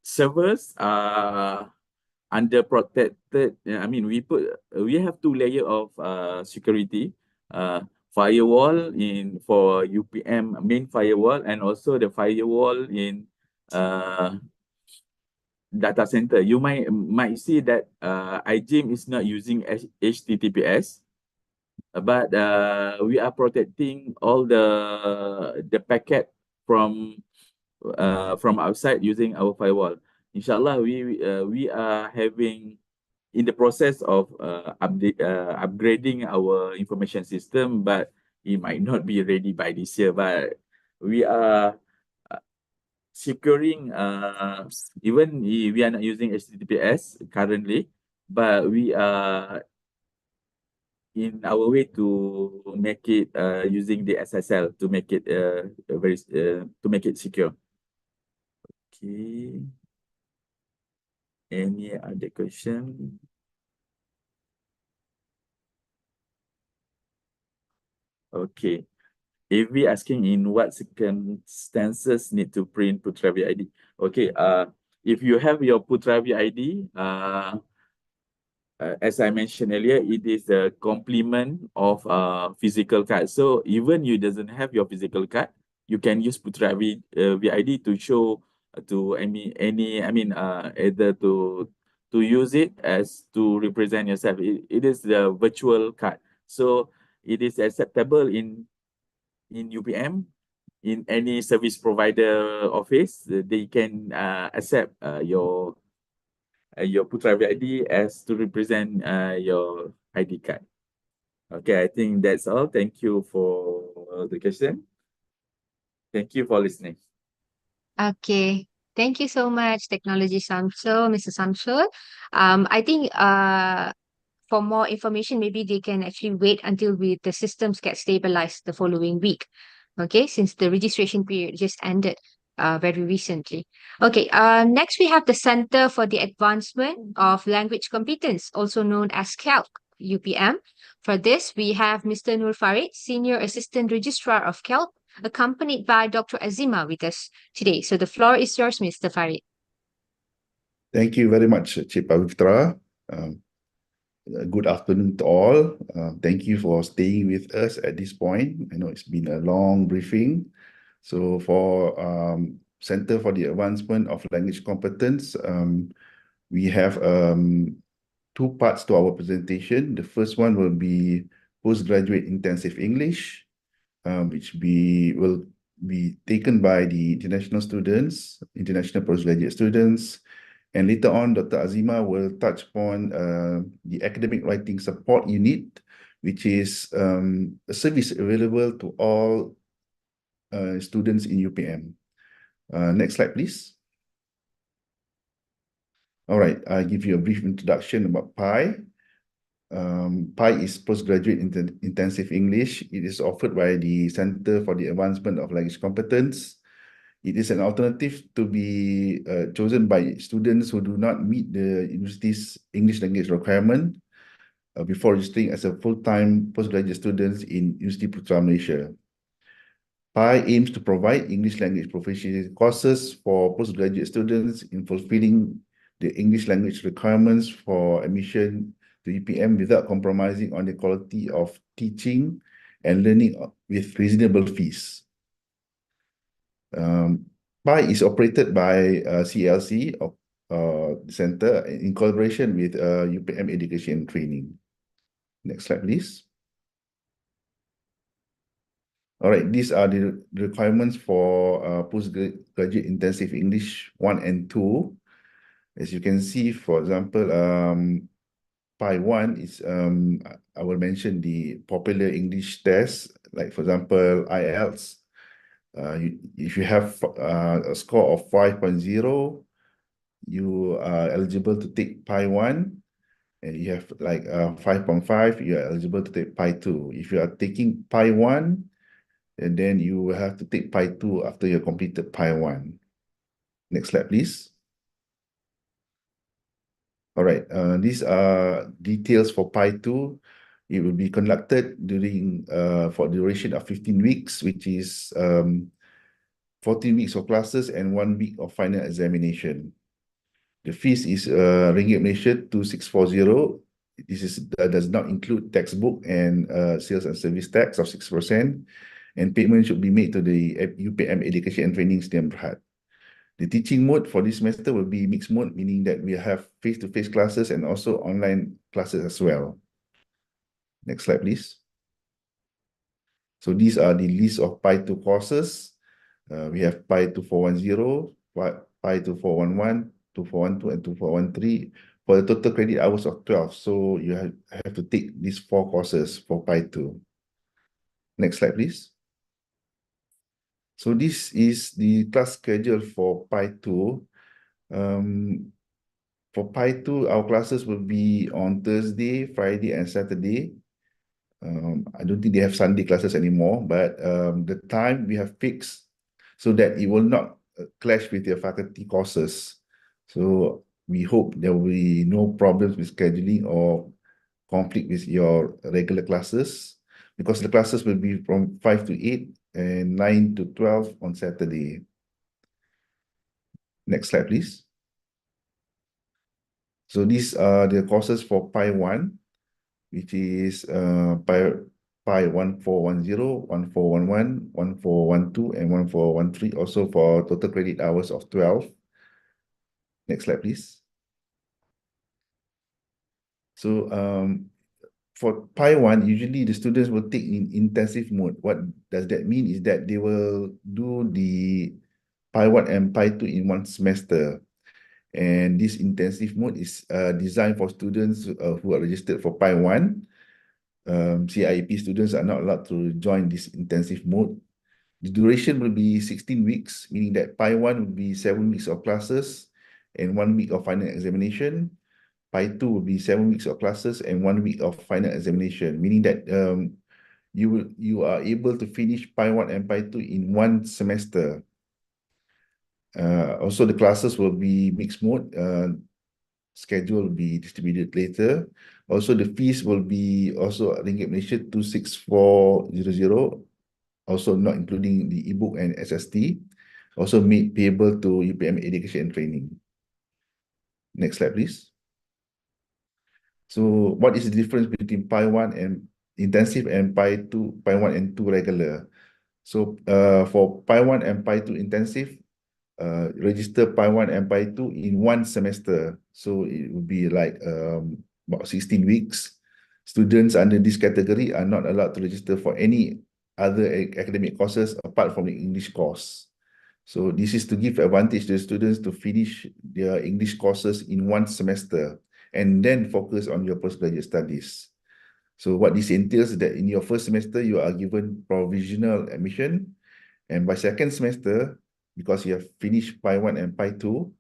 servers are under protected. We have two layer of security. Firewall for UPM main firewall, and also the firewall in data center. You might see that iGym is not using HTTPS, but we are protecting all the packet from outside using our firewall. Inshallah, we are having in the process of upgrading our information system, but it might not be ready by this year. But we are securing, even we are not using HTTPS currently, but we are in our way to make it using the SSL to make it to make it secure. Okay. Any other question? Okay. If we asking in what circumstances need to print Putra VID. Okay. If you have your Putra VID, as I mentioned earlier, it is a complement of physical card. So even you doesn't have your physical card, you can use Putra VID to show to either to use it as to represent yourself. It is the virtual card. So it is acceptable in UPM, in any service provider office. They can accept your Putra ID as to represent your ID card. Okay, I think that's all. Thank you for the question. Thank you for listening. Okay. Thank you so much, Technology Samsul, Mr. Samsul. I think for more information, maybe they can actually wait until the systems get stabilized the following week. Okay, since the registration period just ended very recently. Okay, next we have the Center for the Advancement of Language Competence, also known as CALC, UPM. For this, we have Mr. Nur Farid, Senior Assistant Registrar of CALC, accompanied by Dr. Azima with us today. So the floor is yours, Mr. Farid. Thank you very much, Cik Pavitra. Good afternoon to all. Thank you for staying with us at this point. I know it's been a long briefing. So for Center for the Advancement of Language Competence, we have two parts to our presentation. The first one will be Postgraduate Intensive English, which will be taken by the international students, international postgraduate students. And later on, Dr. Azima will touch upon the academic writing support unit, which is a service available to all students in UPM. Next slide, please. All right, I'll give you a brief introduction about PI. PI is Postgraduate Intensive English. It is offered by the Center for the Advancement of Language Competence. It is an alternative to be chosen by students who do not meet the university's English language requirement. before registering as a full-time postgraduate students in University Putra Malaysia. PI aims to provide English language proficiency courses for postgraduate students in fulfilling the English language requirements for admission to UPM without compromising on the quality of teaching and learning with reasonable fees. PI is operated by CLC Center in collaboration with UPM Education and Training. Next slide, please. All right, these are the requirements for postgraduate intensive English 1 and 2. As you can see, for example, PI 1 is, I will mention the popular English test, like for example, IELTS. If you have a score of 5.0, you are eligible to take PI 1. And you have like 5.5, you are eligible to take PI 2. If you are taking PI 1, and then you will have to take PI 2 after you completed PI 1. Next slide, please. All right, these are details for PI 2. It will be conducted during for duration of 15 weeks, which is 14 weeks of classes and 1 week of final examination. The fees is Ringgit Malaysia 2640. This does not include textbook and sales and service tax of 6%. And payment should be made to the UPM Education and Training Sdn Bhd. The teaching mode for this semester will be mixed mode, meaning that we have face-to-face classes and also online classes as well. Next slide, please. So these are the list of PI 2 courses. We have PI 2410, PI 2411, 2412, and 2413 for the total credit hours of 12. So you have to take these 4 courses for PI 2. Next slide, please. So this is the class schedule for PI 2. For PI 2, our classes will be on Thursday, Friday, and Saturday. I don't think they have Sunday classes anymore, but the time we have fixed so that it will not clash with your faculty courses. So we hope there will be no problems with scheduling or conflict with your regular classes, because the classes will be from 5 to 8 and 9 to 12 on Saturday. Next slide, please. So these are the courses for PI 1, which is PI 1410, 1411, 1412, and 1413, also for total credit hours of 12. Next slide, please. So for PI 1, usually the students will take in intensive mode. What does that mean is that they will do the PI 1 and PI 2 in one semester. And this intensive mode is designed for students who are registered for PI 1. CIEP students are not allowed to join this intensive mode. The duration will be 16 weeks, meaning that PI 1 will be 7 weeks of classes and 1 week of final examination. PI 2 will be 7 weeks of classes and 1 week of final examination, meaning that you are able to finish PI 1 and PI 2 in one semester. Also, the classes will be mixed mode. Schedule will be distributed later. Also, the fees will be also Ringgit Malaysia 26400, also not including the ebook and SST, also made payable to UPM Education and Training. Next slide, please. So what is the difference between PI 1 and intensive and PI 1 and 2 regular? So for PI 1 and PI 2 intensive, register PI 1 and PI 2 in one semester. So it will be like about 16 weeks. Students under this category are not allowed to register for any other academic courses apart from the English course. So this is to give advantage to the students to finish their English courses in one semester and then focus on your postgraduate studies. So what this entails is that in your first semester, you are given provisional admission. And by second semester, because you have finished PI 1 and PI 2,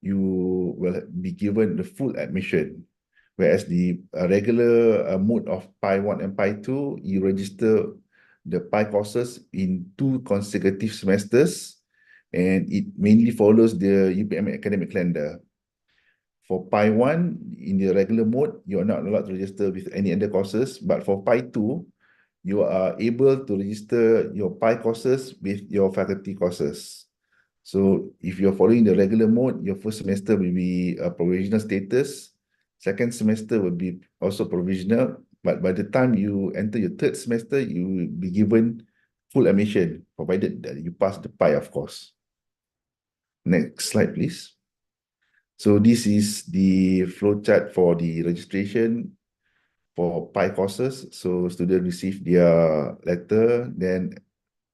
you will be given the full admission. Whereas the regular mode of PI 1 and PI 2, you register the PI courses in 2 consecutive semesters, and it mainly follows the UPM academic calendar. For Pi 1, in the regular mode, you are not allowed to register with any other courses, but for Pi 2, you are able to register your Pi courses with your faculty courses. So if you're following the regular mode, your first semester will be a provisional status. Second semester will be also provisional, but by the time you enter your third semester, you will be given full admission, provided that you pass the Pi, of course. Next slide, please. So this is the flowchart for the registration for Pi courses. So students receive their letter, then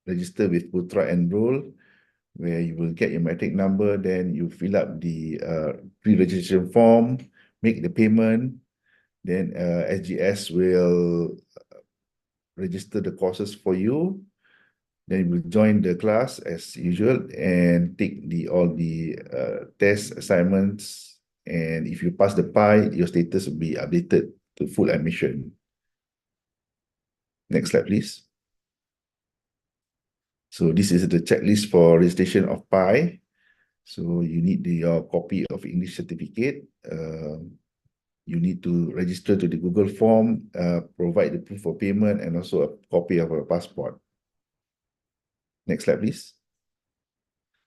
register with Putra Enroll, where you will get your matric number, then you fill up the pre-registration form, make the payment, then SGS will register the courses for you. Then you will join the class as usual and take all the test assignments. And if you pass the Pi, your status will be updated to full admission. Next slide, please. So this is the checklist for registration of Pi. So you need your copy of English certificate. You need to register to the Google form, provide the proof of payment, and also a copy of a passport. Next slide, please.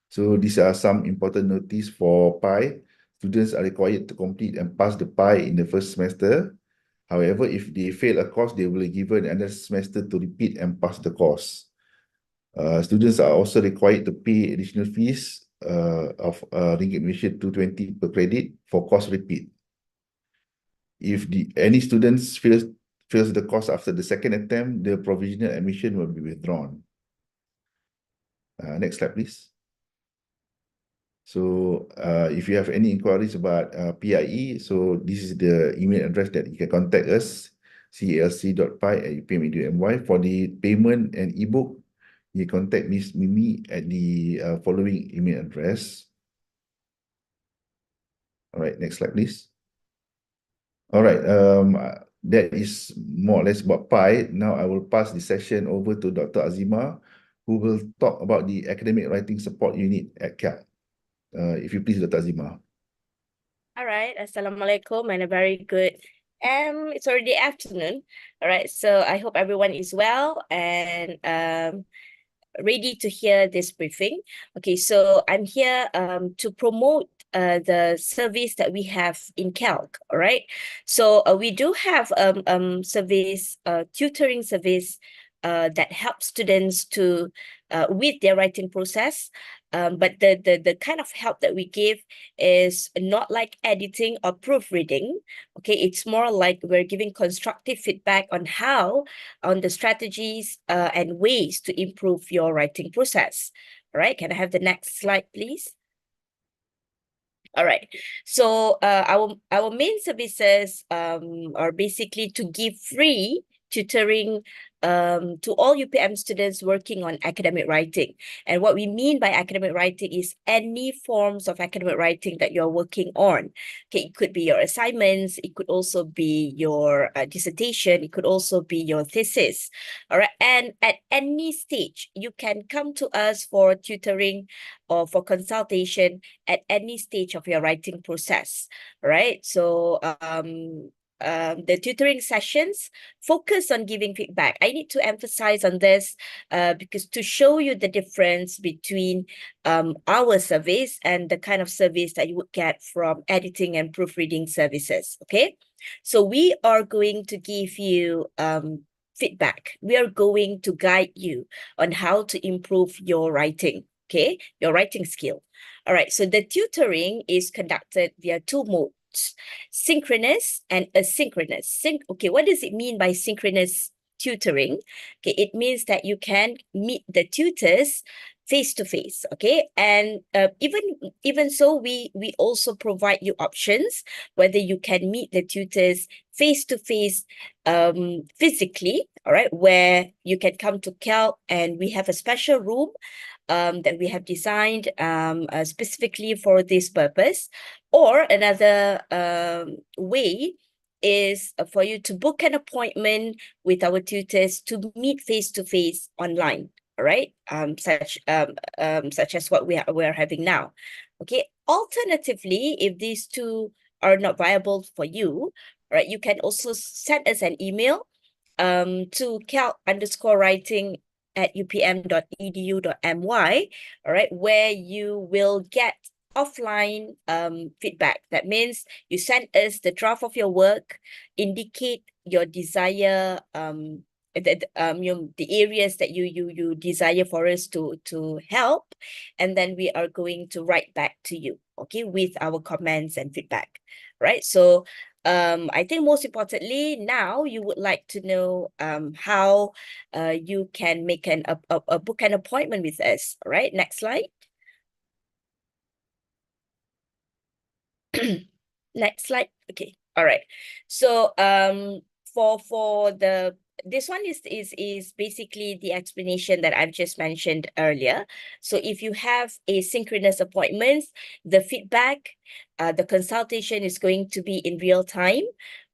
So these are some important notice for Pi. Students are required to complete and pass the Pi in the first semester. However, if they fail a course, they will be given another semester to repeat and pass the course. Students are also required to pay additional fees of Ringgit Malaysia 220 per credit for course repeat. If any students fails the course after the second attempt, the provisional admission will be withdrawn. Next slide, please. So if you have any inquiries about PIE, so this is the email address that you can contact us, calc.pi@upm.edu.my. For the payment and ebook, you contact Miss Mimi at the following email address. All right, next slide, please. All right, that is more or less about Pi. Now I will pass the session over to Dr. Azima, who will talk about the academic writing support unit at CALC. If you please, Dr. Azima. All right, Assalamualaikum and a very good it's already afternoon. All right, so I hope everyone is well and ready to hear this briefing. Okay, so I'm here to promote the service that we have in CALC. All right, so we do have service tutoring service that helps students to with their writing process. But the kind of help that we give is not like editing or proofreading. Okay, it's more like we're giving constructive feedback on the strategies and ways to improve your writing process. All right, can I have the next slide, please? All right, so our main services are basically to give free tutoring to all UPM students working on academic writing. And what we mean by academic writing is any forms of academic writing that you're working on. Okay, it could be your assignments, it could also be your dissertation, it could also be your thesis. All right, and at any stage, you can come to us for tutoring or for consultation at any stage of your writing process. All right, so the tutoring sessions focus on giving feedback. I need to emphasize on this because to show you the difference between our service and the kind of service that you would get from editing and proofreading services. Okay, so we are going to give you feedback. We are going to guide you on how to improve your writing. Okay, your writing skill. All right, so the tutoring is conducted via two modes: synchronous and asynchronous. Okay, what does it mean by synchronous tutoring? Okay, it means that you can meet the tutors face to face. Okay, and even so, we also provide you options whether you can meet the tutors face to face physically. All right, where you can come to CALC and we have a special room that we have designed specifically for this purpose. Or another way is for you to book an appointment with our tutors to meet face-to-face online, all right? Such as what we are having now. Okay, alternatively, if these two are not viable for you, right, you can also send us an email to calc_writing@upm.edu.my, all right, where you will get offline feedback. That means you send us the draft of your work, indicate your desire, the areas that you desire for us to help, and then we are going to write back to you, okay, with our comments and feedback, right? So I think most importantly, now you would like to know how you can make a book an appointment with us. All right, next slide. Next slide. Okay. All right. So for the this one is basically the explanation that I've just mentioned earlier. So if you have asynchronous appointments, the feedback, the consultation is going to be in real time.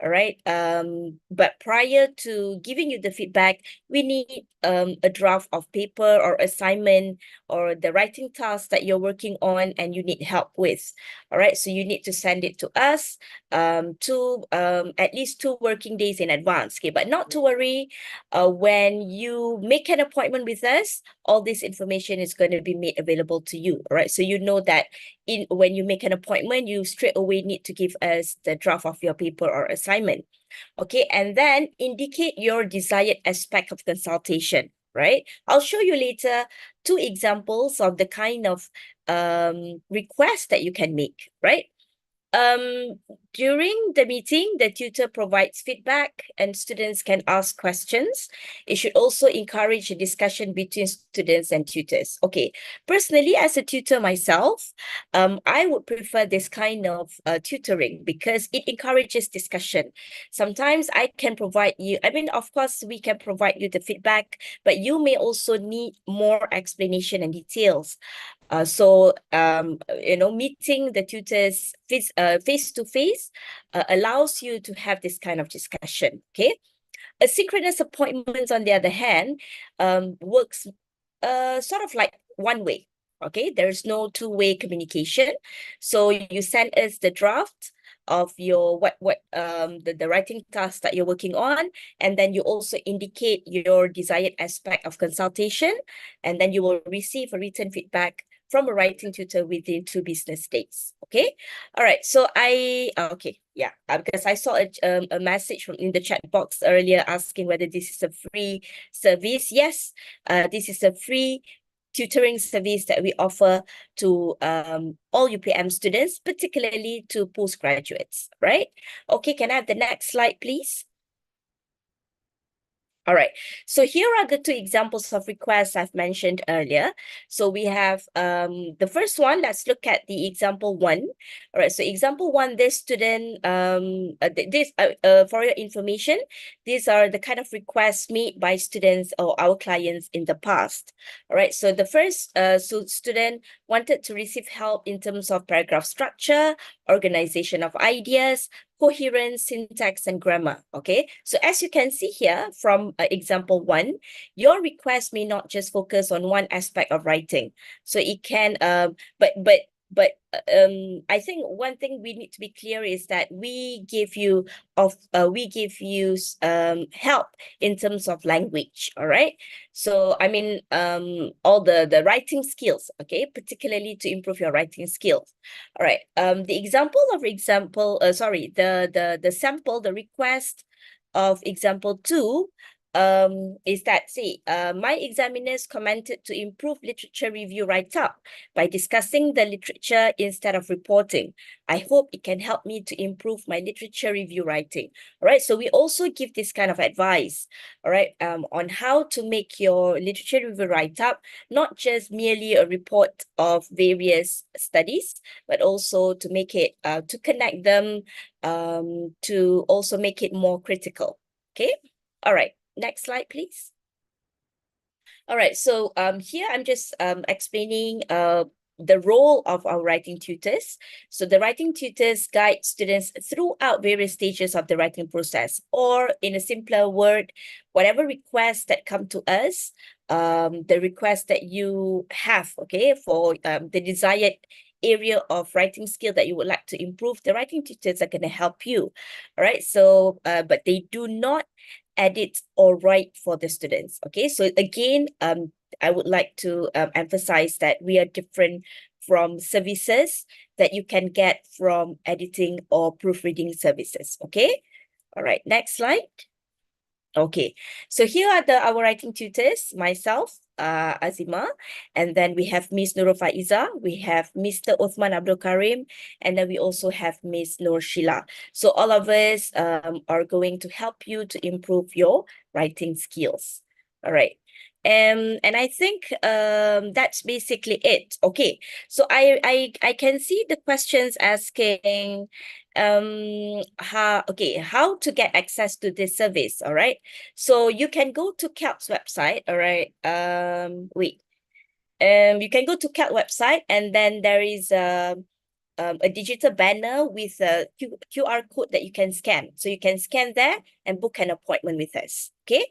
All right. But prior to giving you the feedback, we need a draft of paper or assignment or the writing task that you're working on and you need help with. All right. So you need to send it to us at least 2 working days in advance. Okay, but not to worry. When you make an appointment with us, all this information is going to be made available to you. All right. So you know that when you make an appointment, you straight away need to give us the draft of your paper or assignment. Okay, and then indicate your desired aspect of consultation, right? I'll show you later 2 examples of the kind of requests that you can make, right? During the meeting, the tutor provides feedback and students can ask questions. It should also encourage a discussion between students and tutors. Okay, personally, as a tutor myself, I would prefer this kind of tutoring because it encourages discussion. Sometimes I can provide you, I mean, of course, we can provide you the feedback, but you may also need more explanation and details. So meeting the tutors face to face allows you to have this kind of discussion. Okay, asynchronous appointments, on the other hand, works sort of like one way. Okay, there's no two-way communication. So you send us the draft of your the writing task that you're working on, and then you also indicate your desired aspect of consultation, and then you will receive a written feedback from a writing tutor within 2 business days. Okay, all right. So because I saw a message from in the chat box earlier asking whether this is a free service. Yes, this is a free tutoring service that we offer to all UPM students, particularly to postgraduates, right? Okay, can I have the next slide, please? All right, so here are the 2 examples of requests I've mentioned earlier. So we have the first one. Let's look at the example 1. All right, so example 1, this student, for your information, these are the kind of requests made by students or our clients in the past. All right, so the first student wanted to receive help in terms of paragraph structure, organization of ideas, coherence, syntax, and grammar. Okay, so as you can see here from example 1, your request may not just focus on one aspect of writing. So it can, but I think one thing we need to be clear is that we give you help in terms of language. All right, so I mean all the writing skills, okay, particularly to improve your writing skills. All right, the sample, the request of example 2 is that, say, my examiners commented to improve literature review write-up by discussing the literature instead of reporting. I hope it can help me to improve my literature review writing. All right, so we also give this kind of advice, all right, on how to make your literature review write-up not just merely a report of various studies, but also to make it, to connect them, to also make it more critical. Okay, all right. Next slide, please. All right, so here I'm just explaining the role of our writing tutors. So the writing tutors guide students throughout various stages of the writing process, or in a simpler word, whatever requests that come to us, the request that you have, okay, for the desired area of writing skill that you would like to improve, the writing tutors are going to help you. All right. So, but they do not edit or write for the students. Okay. So again, I would like to emphasize that we are different from services that you can get from editing or proofreading services. Okay. All right. Next slide. Okay, so here are our writing tutors, myself, Azima, and then we have Miss Nurul Faiza, we have Mr. Uthman Abdul Karim, and then we also have Miss Nur Sheila. So all of us are going to help you to improve your writing skills. All right. And I think that's basically it. Okay, so I can see the questions asking how to get access to this service. All right, so you can go to CALP's website. All right, you can go to CALP website, and then there is a digital banner with a QR code that you can scan. So you can scan there and book an appointment with us. Okay.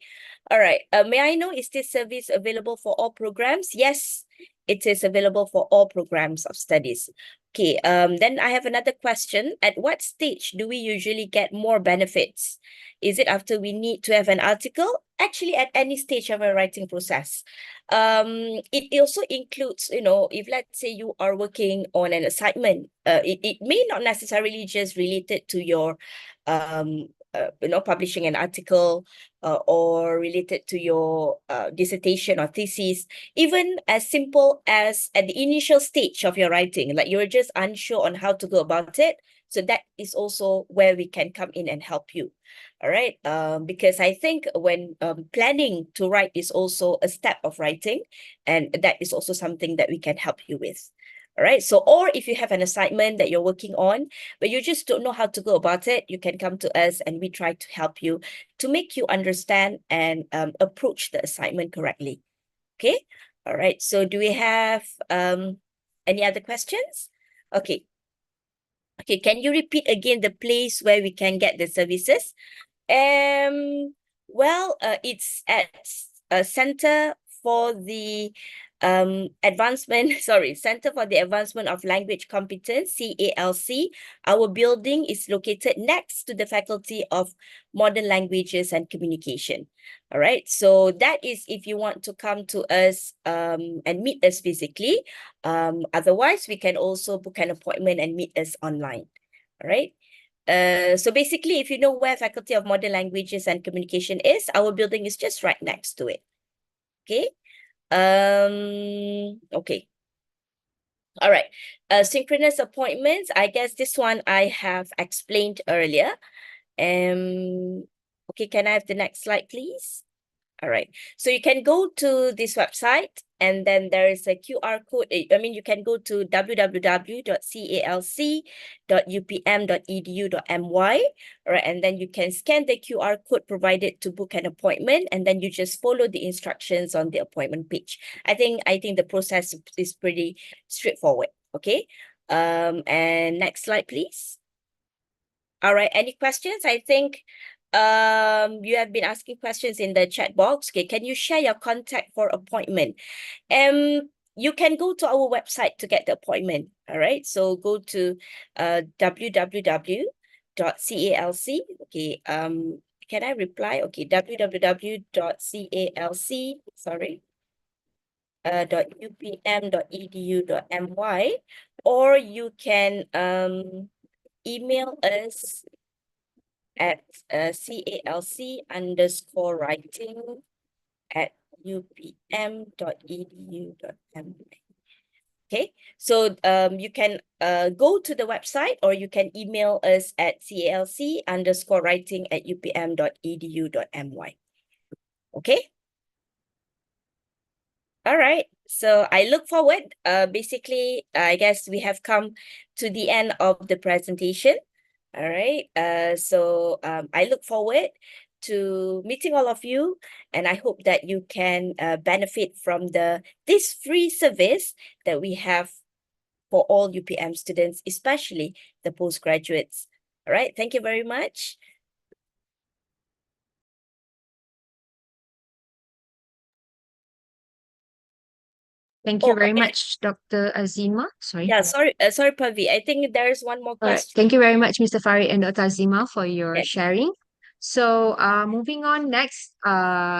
All right. May I know, is this service available for all programs? Yes, it is available for all programs of studies. Okay. Then I have another question. At what stage do we usually get more benefits? Is it after we need to have an article? Actually, at any stage of a writing process. It also includes, if let's say you are working on an assignment, it may not necessarily just related to your publishing an article or related to your dissertation or thesis, even as simple as at the initial stage of your writing, like you're just unsure on how to go about it. So that is also where we can come in and help you. All right. Because I think when planning to write is also a step of writing, and that is also something that we can help you with. All right. So, or if you have an assignment that you're working on, but you just don't know how to go about it, you can come to us and we try to help you to make you understand and approach the assignment correctly. Okay. All right. So do we have any other questions? Okay. Okay, can you repeat again the place where we can get the services? It's at a Center for the Center for the Advancement of Language Competence, CALC. Our building is located next to the Faculty of Modern Languages and Communication. All right, so that is if you want to come to us and meet us physically. Otherwise, we can also book an appointment and meet us online. All right. So basically, if you know where Faculty of Modern Languages and Communication is, our building is just right next to it. Okay. Okay. All right. Synchronous appointments. I guess this one I have explained earlier. Okay, can I have the next slide, please? All right. So you can go to this website and then there is a QR code. You can go to www.calc.upm.edu.my. All right. And then you can scan the QR code provided to book an appointment. And then you just follow the instructions on the appointment page. I think the process is pretty straightforward. Okay. And next slide, please. All right. Any questions? I think you have been asking questions in the chat box. Okay, can you share your contact for appointment? You can go to our website to get the appointment. All right, so go to www.calc. Okay, can I reply? Okay, www.calc, sorry, .upm.edu.my, or you can email us at calc.writing@upm.edu.my. Okay, so you can go to the website or you can email us at calc_writing@upm.edu.my. Okay. All right. So I look forward. Basically, I guess we have come to the end of the presentation. All right. So I look forward to meeting all of you, and I hope that you can benefit from this free service that we have for all UPM students, especially the postgraduates. All right. Thank you very much. Thank you Oh, very okay. much, Dr. Azima. Sorry. Yeah, sorry, Pavi. I think there's one more All right. question. Thank you very much, Mr. Farid and Dr. Azima, for your Yeah. sharing. So, moving on next,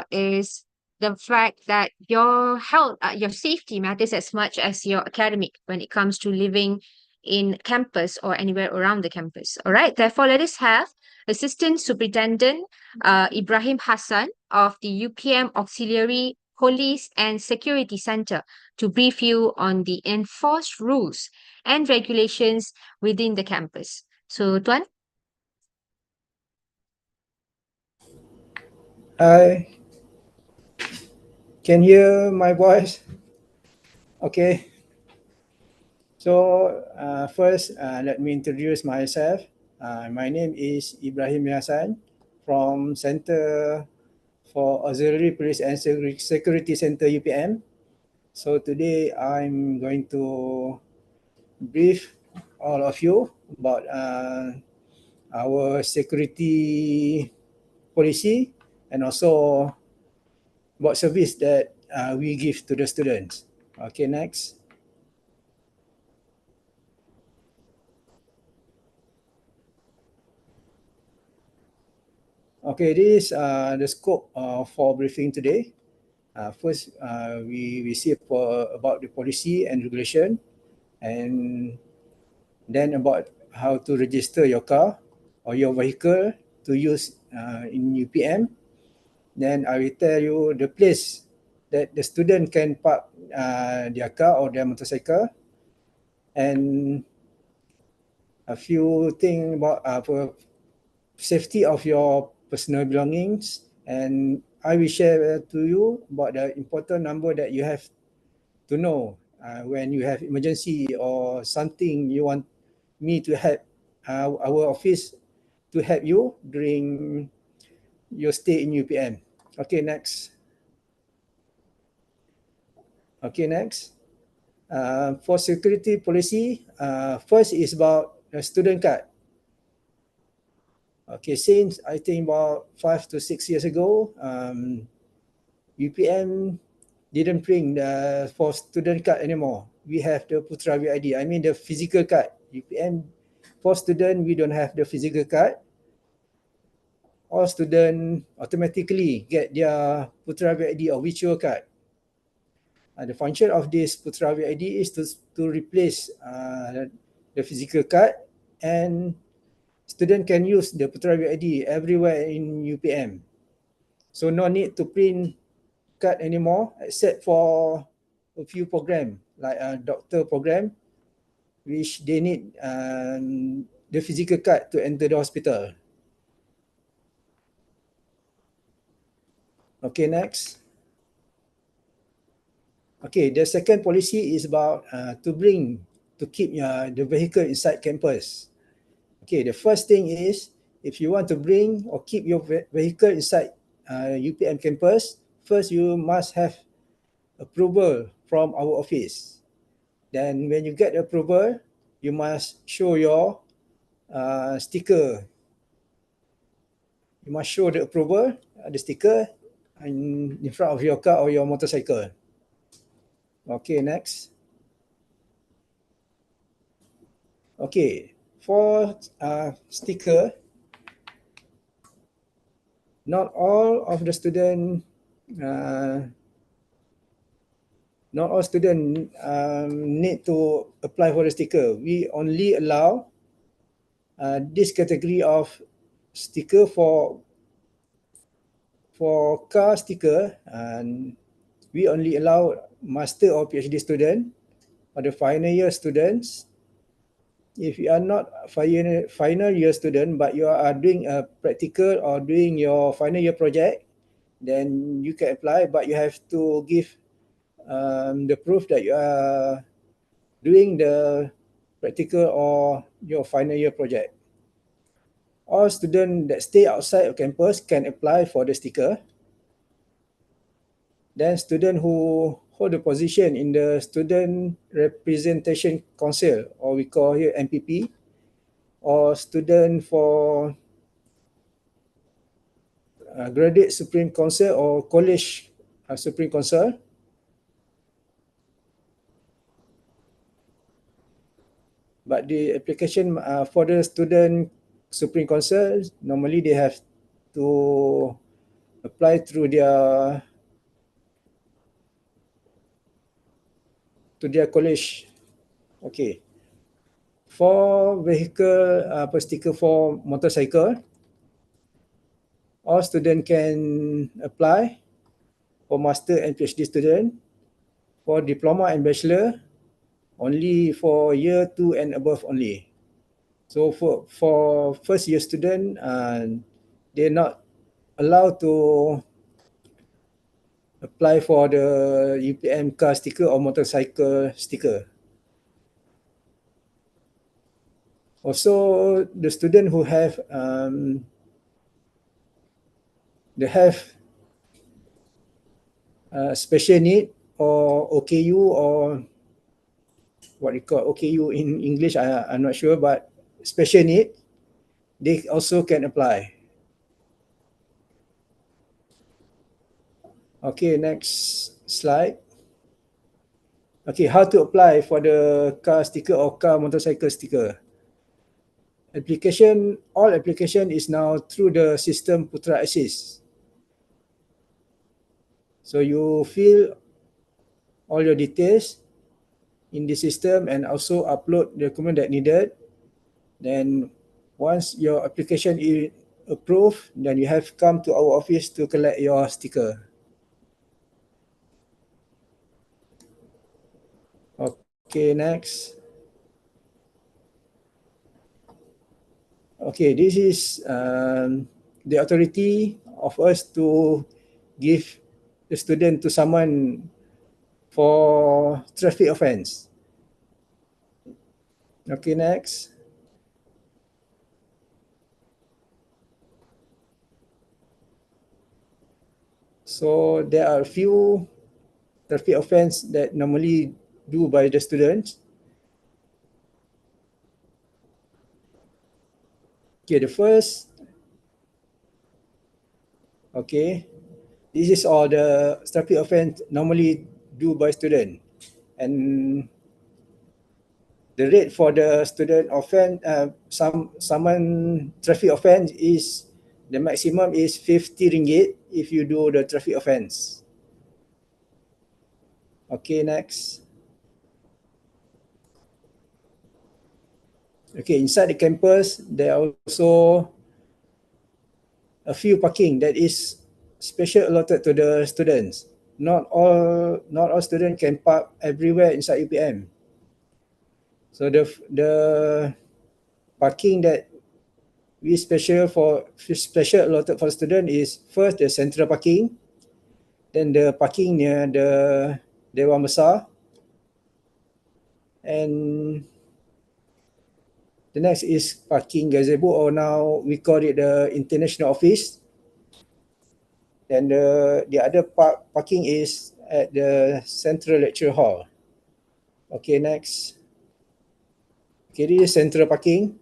is the fact that your health, your safety matters as much as your academic when it comes to living in campus or anywhere around the campus. All right. Therefore, let us have Assistant Superintendent Ibrahim Hassan of the UPM Auxiliary Police and Security Center to brief you on the enforced rules and regulations within the campus. So, Tuan? Hi, can hear my voice? Okay. So first, let me introduce myself. My name is Ibrahim Hassan from Center for Auxiliary Police and Security Center UPM. So today I'm going to brief all of you about our security policy and also about service that we give to the students. Okay, next. Okay, this is the scope for briefing today. First, we see about the policy and regulation, and then about how to register your car or your vehicle to use in UPM. Then I will tell you the place that the student can park their car or their motorcycle, and a few things about for safety of your personal belongings. And I will share to you about the important number that you have to know when you have emergency or something you want me to help our office to help you during your stay in UPM. Okay, next. Okay, next. For security policy, first is about the student card. Okay, since I think about 5 to 6 years ago, UPM didn't bring the for student card anymore. We have the Putra VID. I mean the physical card. UPM for student we don't have the physical card. All student automatically get their Putra VID or virtual card. The function of this Putra VID is to replace the physical card, and student can use the Putra VID everywhere in UPM. So no need to print card anymore except for a few program like a doctor program which they need the physical card to enter the hospital. Okay, next. Okay, the second policy is about to keep the vehicle inside campus. Okay, the first thing is if you want to bring or keep your vehicle inside UPM campus, first you must have approval from our office. Then when you get approval, you must show your sticker. You must show the approval, the sticker in front of your car or your motorcycle. Okay, next. Okay, for sticker, not all of the student, not all student need to apply for the sticker. We only allow this category of sticker for car sticker, and we only allow master or PhD student or the final year students. If you are not final year student but you are doing a practical or doing your final year project, then you can apply, but you have to give the proof that you are doing the practical or your final year project. All students that stay outside of campus can apply for the sticker. Then student who hold a position in the Student Representation Council, or we call here MPP, or student for Graduate Supreme Council or College Supreme Council, but the application for the student Supreme Council, normally they have to apply through their college. Okay. For vehicle sticker for motorcycle, all student can apply. For master and PhD student. For diploma and bachelor, only for year 2 and above only. So for first year student, they're not allowed to apply for the UPM car sticker or motorcycle sticker. Also, the student who have they have special need or OKU or what you call OKU in English, I'm not sure, but special need, they also can apply. Okay, next slide. Okay, how to apply for the car sticker or car motorcycle sticker? All application is now through the system Putra Assist. So you fill all your details in the system and also upload the document that needed. Then once your application is approved, then you have come to our office to collect your sticker. Okay, next. Okay, this is the authority of us to give the student to someone for traffic offense. Okay, next. So there are a few traffic offense that normally do by the students. Okay, the first. Okay, this is all the traffic offense normally do by student, and the rate for the student offense, someone traffic offense is the maximum is 50 ringgit if you do the traffic offense. Okay, next. Okay, inside the campus, there are also a few parking that is special allotted to the students. Not all students can park everywhere inside UPM. So the parking that we special allotted for student is first the central parking, then the parking near the Dewan Besar, and the next is parking gazebo, or now we call it the international office. Then the other parking is at the central lecture hall. Okay, next. Okay, this is central parking.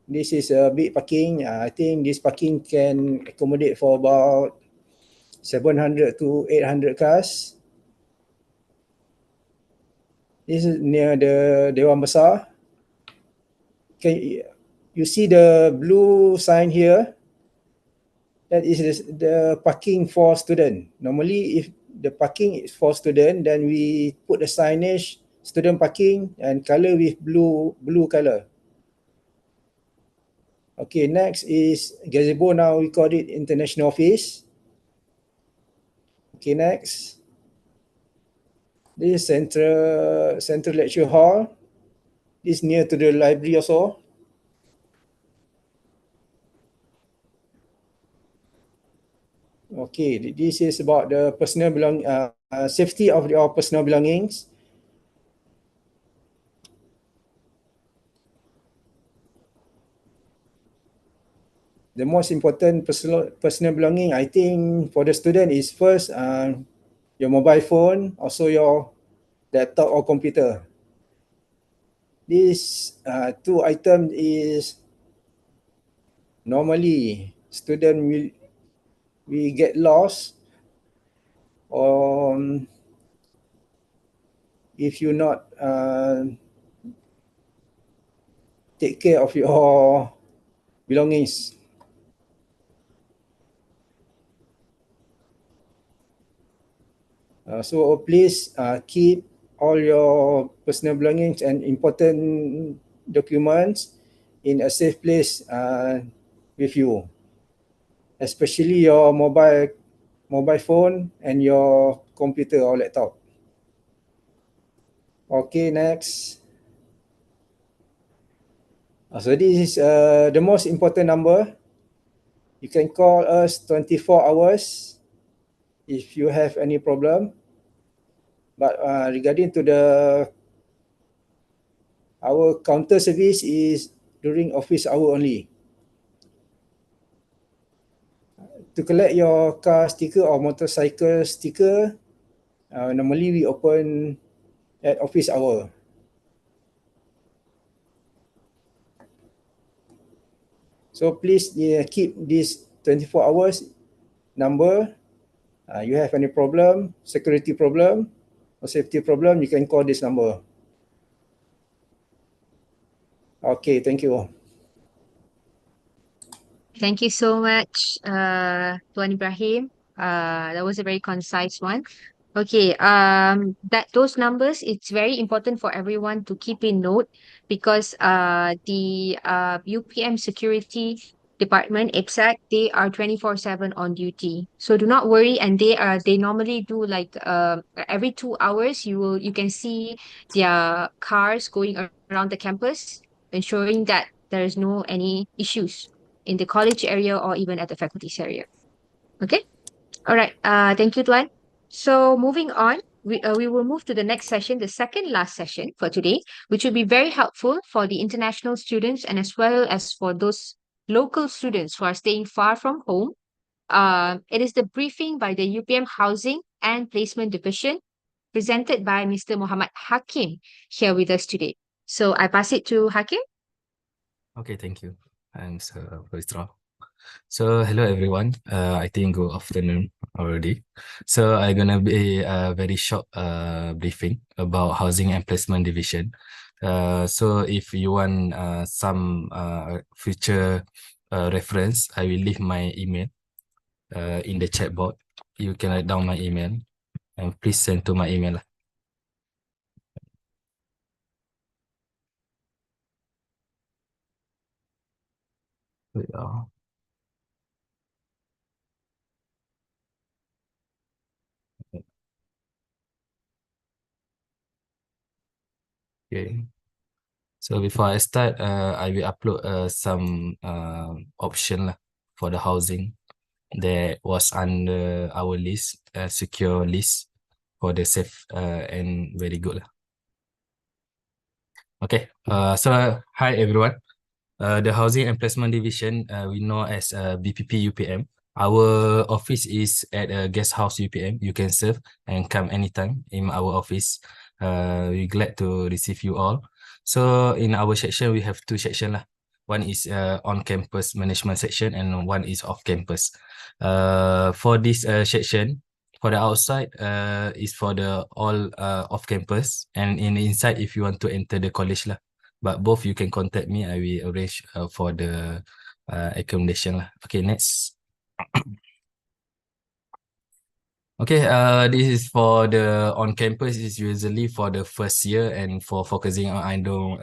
This is a big parking. I think this parking can accommodate for about 700 to 800 cars. This is near the Dewan Besar. Can you see the blue sign here? That is the parking for student. Normally, if the parking is for student, then we put the signage student parking and color with blue color. Okay, next is gazebo. Now we call it international office. Okay, next. This is central lecture hall. This is near to the library also. Okay, this is about the personal safety of your personal belongings. The most important personal belonging, I think, for the student is first your mobile phone, also your laptop or computer. These two items is normally student will get lost, or if you not take care of your belongings. So please keep all your personal belongings and important documents in a safe place with you, especially your mobile phone and your computer or laptop. Okay, next. So this is the most important number. You can call us 24 hours if you have any problem. But regarding to our counter service is during office hour only. To collect your car sticker or motorcycle sticker, normally we open at office hour. So please keep this 24 hours number. You have any problem, security problem or safety problem, you can call this number. Okay, thank you. Thank you so much, Tuan Ibrahim. That was a very concise one. Okay, that those numbers, it's very important for everyone to keep in note because the UPM security department, exact, they are 24/7 on duty. So do not worry, and they normally do like every 2 hours you can see their cars going around the campus, ensuring that there is no any issues in the college area or even at the faculty's area. Okay. All right. Thank you, Tuan. So moving on, we will move to the next session, the second last session for today, which will be very helpful for the international students and as well as for those local students who are staying far from home. It is the briefing by the UPM Housing and Placement Division, presented by Mr. Muhammad Hakim here with us today. So I pass it to Hakim. Okay, thank you. Thanks, Pavitra. So, hello everyone. I think good afternoon already. So, I'm gonna be a very short briefing about housing and placement division. So if you want some future reference, I will leave my email in the chat box. You can write down my email and please send to my email. Wait, Okay. So before I start, I will upload some option lah for the housing that was under our list, secure list for the safe and very good lah. Okay. So hi everyone. The Housing and Placement Division, we know as BPP UPM. Our office is at a guest house UPM. You can serve and come anytime in our office. We're glad to receive you all. So in our section, we have two sections lah. One is on-campus management section and one is off-campus. For this section, for the outside is for the all off-campus, and in the inside if you want to enter the college lah. But both you can contact me. I will arrange for the accommodation lah. Okay, next. Okay, this is for the on campus. Is usually for the first year, and for focusing on I don't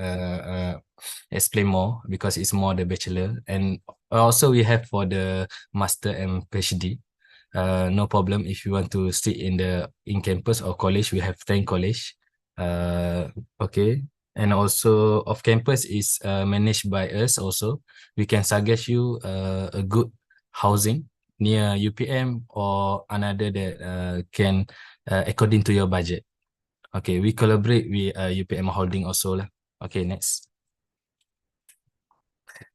explain more because it's more the bachelor, and also we have for the master and PhD. No problem if you want to sit in the in campus or college. We have 10 college. Okay. And also off campus is managed by us also. We can suggest you a good housing near UPM or another that can according to your budget. Okay, we collaborate with UPM Holding also lah. Okay, next.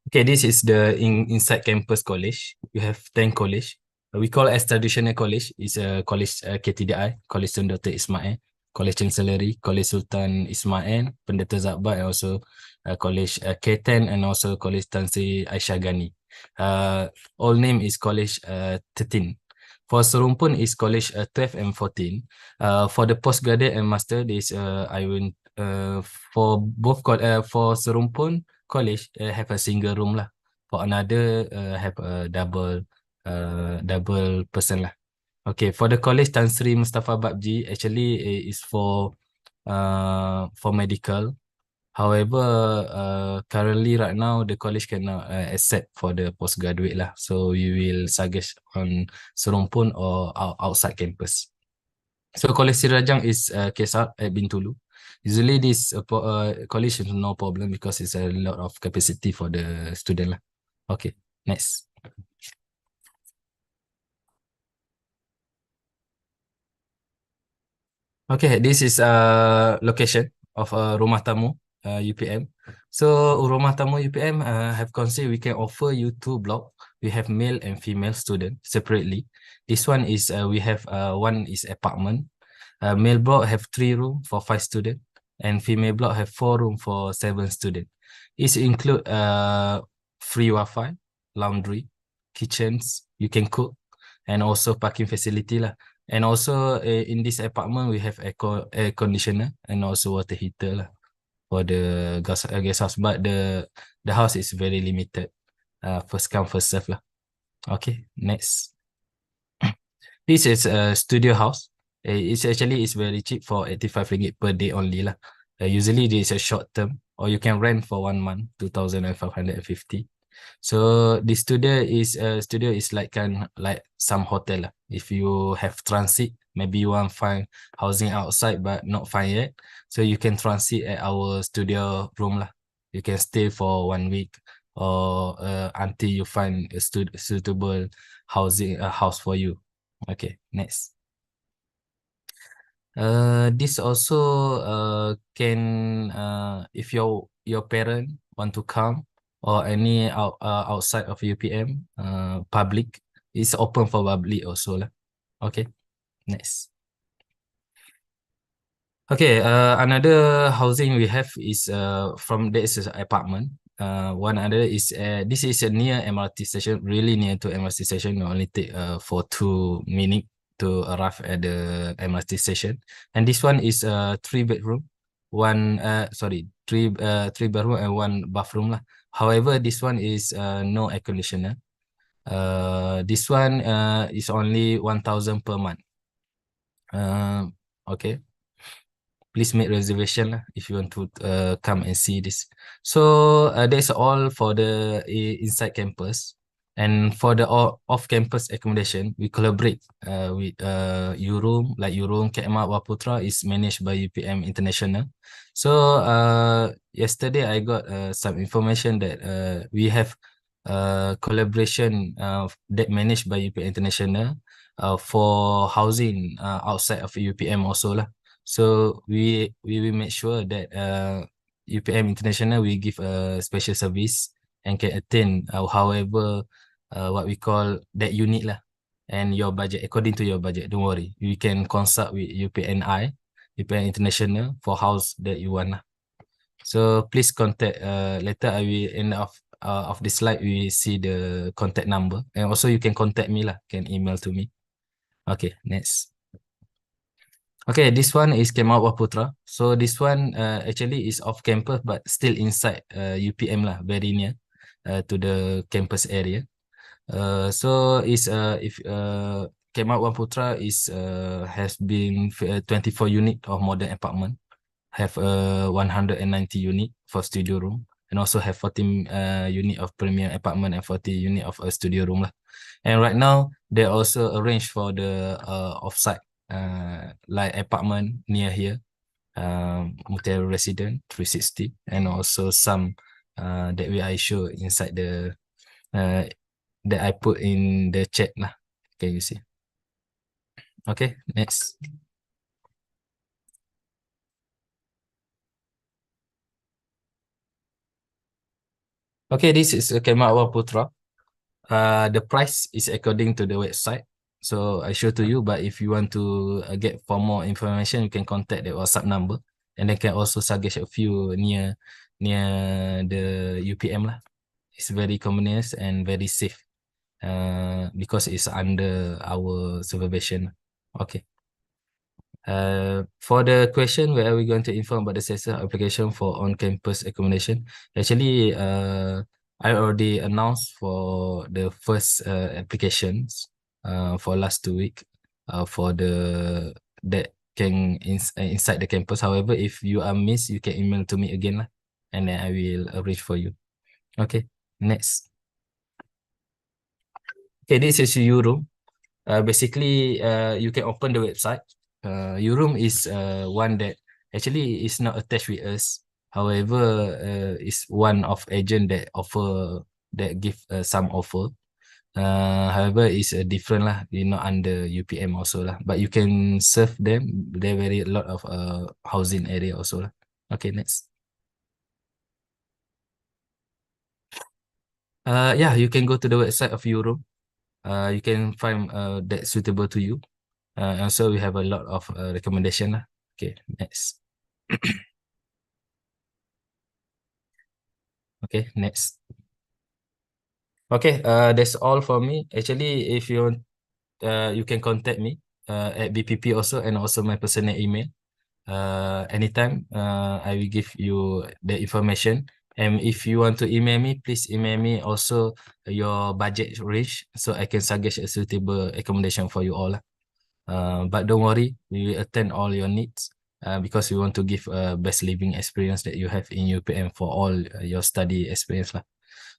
Okay, this is the inside campus college. We have 10 college. We call as traditional college. It's a college KTDI, College Tun Dr. Ismail, College Chancellery, College Sultan Ismail, Pendeta Zakbar, and also College K10, and also College Tan Sri Aisyah Ghani. All name is College 13. For Serumpun is College 12 and 14. For the postgraduate and master, this I will for both for Serumpun, college have a single room lah. For another have a double person lah. Okay, for the college Tan Sri Mustafa Babji actually is for medical. However, currently right now the college cannot accept for the postgraduate lah. So we will suggest on Serumpun or outside campus. So College Sirajang is KSAR at Bintulu. Usually this college is no problem because it's a lot of capacity for the student lah. Okay, next. Okay, this is location of Rumah Tamu UPM. So Rumah Tamu UPM have considered we can offer you 2 block. We have male and female student separately. This one is we have one is apartment. Male block have 3 room for 5 student, and female block have 4 room for 7 student. It include free Wi-Fi, laundry, kitchens, you can cook, and also parking facility lah. And also in this apartment we have air conditioner and also water heater lah for the guest house. But the house is very limited. First come first serve lah. Okay, next. This is a studio house. It's very cheap for 85 ringgit per day only lah. Usually this is a short term, or you can rent for 1 month, 2,550. So the studio is like some hotel lah. If you have transit, maybe you want find housing outside but not find yet, so you can transit at our studio room lah. You can stay for 1 week or until you find a suitable house for you. Okay, next. This also can if your parent want to come or any outside of UPM public, it's open for public also lah. Okay, next. Okay, another housing we have is from this is apartment. One other is this is a near MRT station, really near to MRT station. You only take for 2 minutes to arrive at the MRT station. And this one is 3 bedroom, 3 bedroom and 1 bathroom lah. However, this one is no air conditioner. This one is only 1,000 per month. Okay, please make reservation lah if you want to come and see this. So that's all for the inside campus. And for the off-campus accommodation, we collaborate with URUM, like URUM Kekmat Waputra is managed by UPM International. So yesterday I got some information that we have collaboration that managed by UPM International for housing outside of UPM also lah. So we will make sure that UPM International will give a special service and can attain however what we call that unit lah, and your budget according to your budget. Don't worry, you can consult with UPNI, UPN International for house that you want lah. So please contact later. I will end of the slide we see the contact number, and also you can contact me lah, can email to me. Okay, next. Okay, this one is Kemal Waputra. So this one actually is off campus but still inside UPM lah, very near to the campus area. So is if Kemal Waputra is has been 24 unit of modern apartment, have 190 unit for studio room, and also have 14 unit of premium apartment and 40 unit of a studio room lah. And right now they also arrange for the offsite like apartment near here, Mutiara Resident 360, and also some that I show inside the that I put in the chat lah. Can you see? Okay, next. Okay, this is Kemal Waputra. The price is according to the website, so I show to you. But if you want to get for more information, you can contact the WhatsApp number, and they can also suggest a few near the UPM lah. It's very convenient and very safe because it's under our supervision. Okay. For the question where are we going to inform about the CESA application for on-campus accommodation, actually, I already announced for the first applications for last 2 weeks for the that can inside the campus. However, if you are missed, you can email to me again, and then I will arrange for you. Okay, next. Okay, this is your room. Basically, you can open the website. Your room is one that actually is not attached with us. However, is one of agent that give some offer. However, it's different lah. You're not under UPM also lah. But you can serve them. There very a lot of housing area also lah. Okay, next. Yeah, you can go to the website of your room. You can find that suitable to you. Also, we have a lot of recommendation lah. Okay, next. Okay, next. Okay, that's all for me. Actually, if you want, you can contact me at BPP also, and also my personal email. Anytime, I will give you the information. And if you want to email me, please email me also your budget range, so I can suggest a suitable accommodation for you all lah. But don't worry, we will attend all your needs because we want to give a best living experience that you have in UPM for all your study experience lah.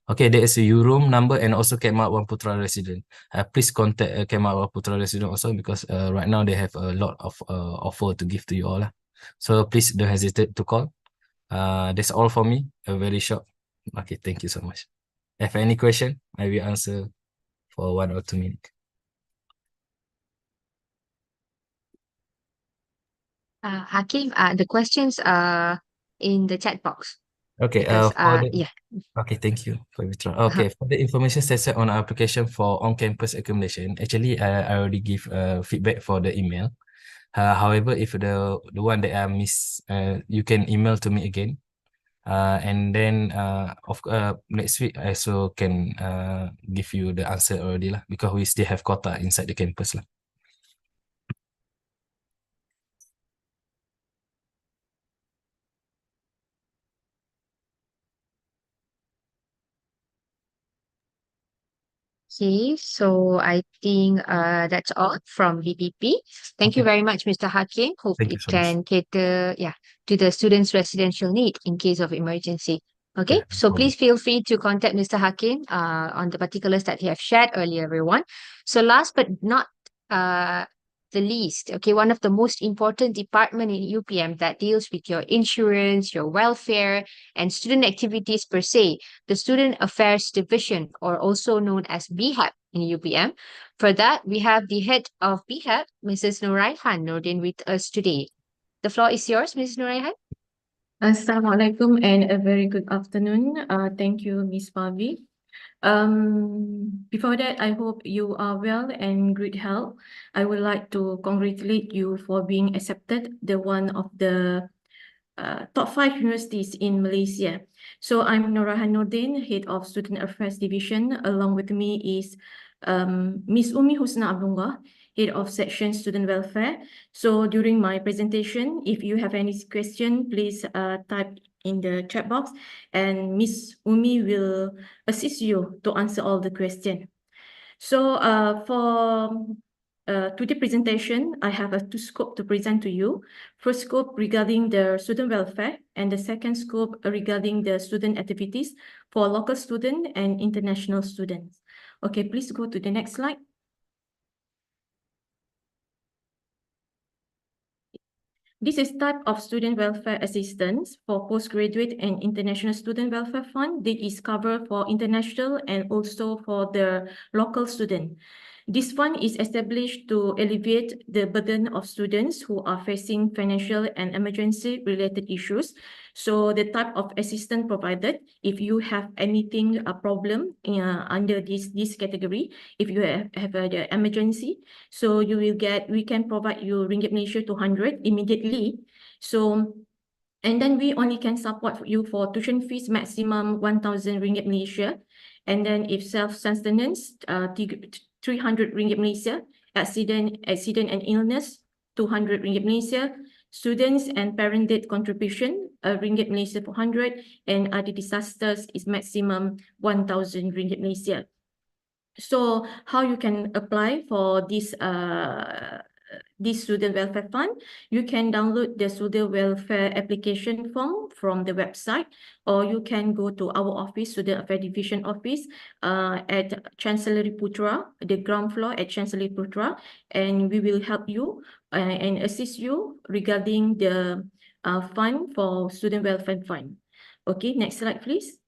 Okay, there is your room number and also Kemat Wan Putra resident. Please contact Kemat Wan Putra resident also because right now they have a lot of offer to give to you all lah. So please don't hesitate to call. That's all for me. A very short. Okay, thank you so much. If any question, I will answer for 1 or 2 minutes. Hakim, the questions are in the chat box. Okay, Because, yeah. Okay, thank you for withdraw. Okay, for the information set on our application for on-campus accommodation, actually, I already give feedback for the email. However, if the one that I miss, you can email to me again. And then next week I also can give you the answer already lah, because we still have quota inside the campus lah. Okay, so I think that's all from VPP. Thank you very much, Mr. Hakim. Hope Thank you it so much. can cater, to the students' residential need in case of emergency. Okay, Yeah, no so problem. please feel free to contact Mr. Hakim on the particulars that he have shared earlier, everyone. So last but not the least, okay, one of the most important department in UPM that deals with your insurance, your welfare, and student activities per se, the Student Affairs Division, or also known as BHAP in UPM. For that, we have the head of BHAP, Mrs. Nuraihan Nordin, with us today. The floor is yours, Mrs. Nuraihan. Assalamualaikum and a very good afternoon. Thank you, Ms. Pavi. Before that, I hope you are well and good health. I would like to congratulate you for being accepted the one of the top 5 universities in Malaysia. So I'm Nuraihan Nordin, Head of Student Affairs Division. Along with me is Ms. Umi Husna Abdullah, Head of Section Student Welfare. So during my presentation, if you have any question, please type in the chat box and Ms. Umi will assist you to answer all the questions. So for today's presentation, I have 2 scopes to present to you. First scope regarding the student welfare, and the second scope regarding the student activities for local students and international students. Okay, please go to the next slide. This is type of student welfare assistance for postgraduate and international student welfare fund. That is covered for international and also for the local student. This fund is established to alleviate the burden of students who are facing financial and emergency related issues. So the type of assistance provided, if you have anything, a problem under this category, if you have the emergency, so we can provide you Ringgit Malaysia 200 immediately. So, and then we only can support you for tuition fees maximum 1,000 Ringgit Malaysia. And then if self-sustenance, 300 Ringgit Malaysia, accident and illness, 200 ringgit Malaysia. Students and parent debt contribution, ringgit Malaysia 400, and other disasters is maximum 1,000 ringgit Malaysia. So how you can apply for this student welfare fund? You can download the student welfare application form from the website, or you can go to our office, Student Affairs Division office, at Chancellery Putra, the ground floor at Chancellery Putra, and we will help you and assist you regarding the fund for student welfare fund. Okay, next slide, please.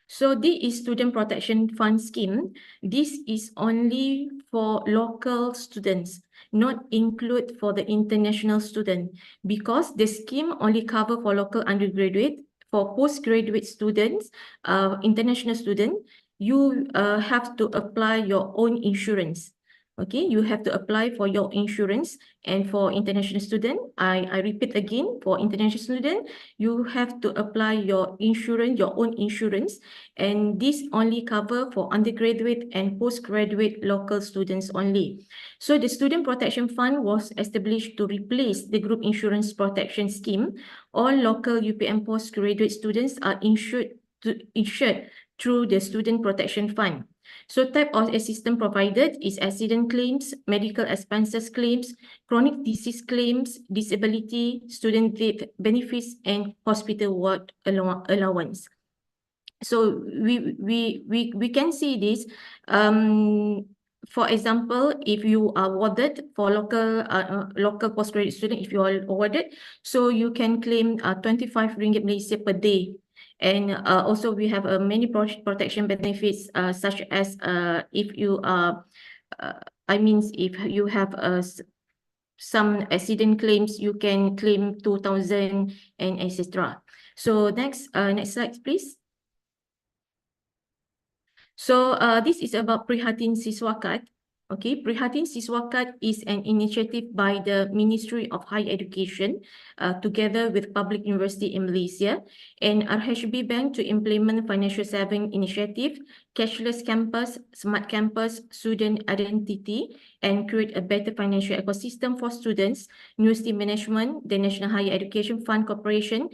So this is Student Protection Fund scheme. This is only for local students, not include for the international student, because the scheme only cover for local undergraduate. For postgraduate students, international student, you have to apply your own insurance. Okay, you have to apply for your insurance. And for international student, I repeat again, for international student, you have to apply your insurance, your own insurance. And this only cover for undergraduate and postgraduate local students only. So the Student Protection Fund was established to replace the Group Insurance Protection Scheme. All local UPM postgraduate students are insured through the Student Protection Fund. So type of assistance provided is accident claims, medical expenses claims, chronic disease claims, disability, student debt benefits, and hospital ward allowance. So we can see this. For example, if you are awarded for local postgraduate student, if you are awarded, so you can claim 25 ringgit Malaysia per day. And also we have many protection benefits, such as if you are, if you have some accident claims, you can claim 2,000 and etc. So next slide, please. So this is about Prihatin Siswa Card. Okay, Prihatin Siswa Card is an initiative by the Ministry of Higher Education together with public university in Malaysia and RHB Bank to implement financial saving initiative, cashless campus, smart campus, student identity, and create a better financial ecosystem for students, university management, the National Higher Education Fund Corporation,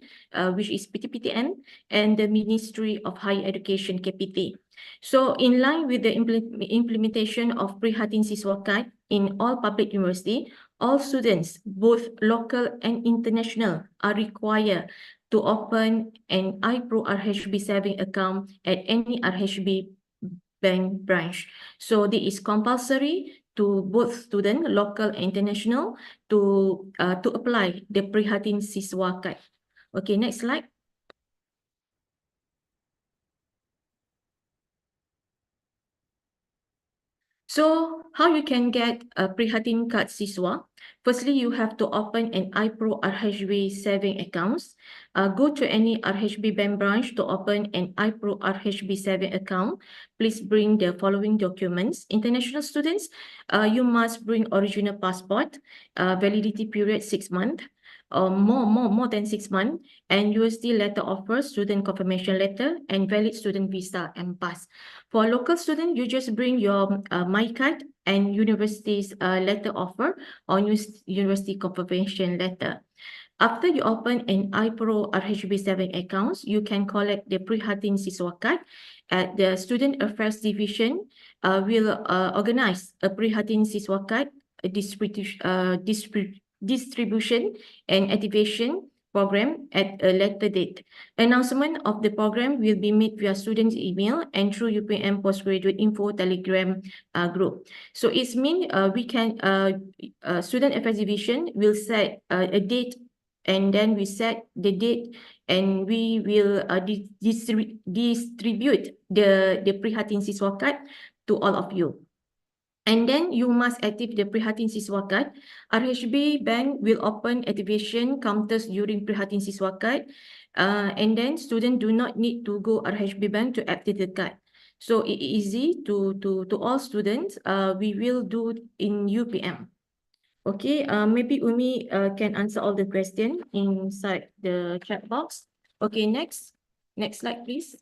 which is PTPTN, and the Ministry of Higher Education, KPT. So in line with the implementation of Prihatin Siswa Card in all public university, all students, both local and international, are required to open an iPro RHB saving account at any RHB bank branch. So this is compulsory to both student, local and international, to apply the Prihatin Siswa Card. Okay, next slide. So how you can get a Prihatin Card Siswa? Firstly, you have to open an iPro RHB saving accounts. Go to any RHB bank branch to open an iPro RHB saving account. Please bring the following documents. International students, you must bring original passport, validity period 6 months. More than 6 months, and USD letter offer, student confirmation letter, and valid student visa and pass. For local student, you just bring your My Card and university's letter offer or university confirmation letter. After you open an iPro RHB 7 accounts, you can collect the Prihatin Siswa Card at the Student Affairs Division. Will organize a Prihatin Siswa Card distribution and activation program at a later date. Announcement of the program will be made via students' email and through UPM Postgraduate Info Telegram group. So it's mean we can Student Affairs Division will set a date, and then we set the date, and we will distribute the Prihatin Siswa Card to all of you. And then you must activate the Prihatin Siswa Card. RHB Bank will open activation counters during Prihatin Siswa Card. And then students do not need to go RHB Bank to activate the card. So it is easy to all students. We will do in UPM. Okay, maybe Umi can answer all the questions inside the chat box. Okay, next slide, please.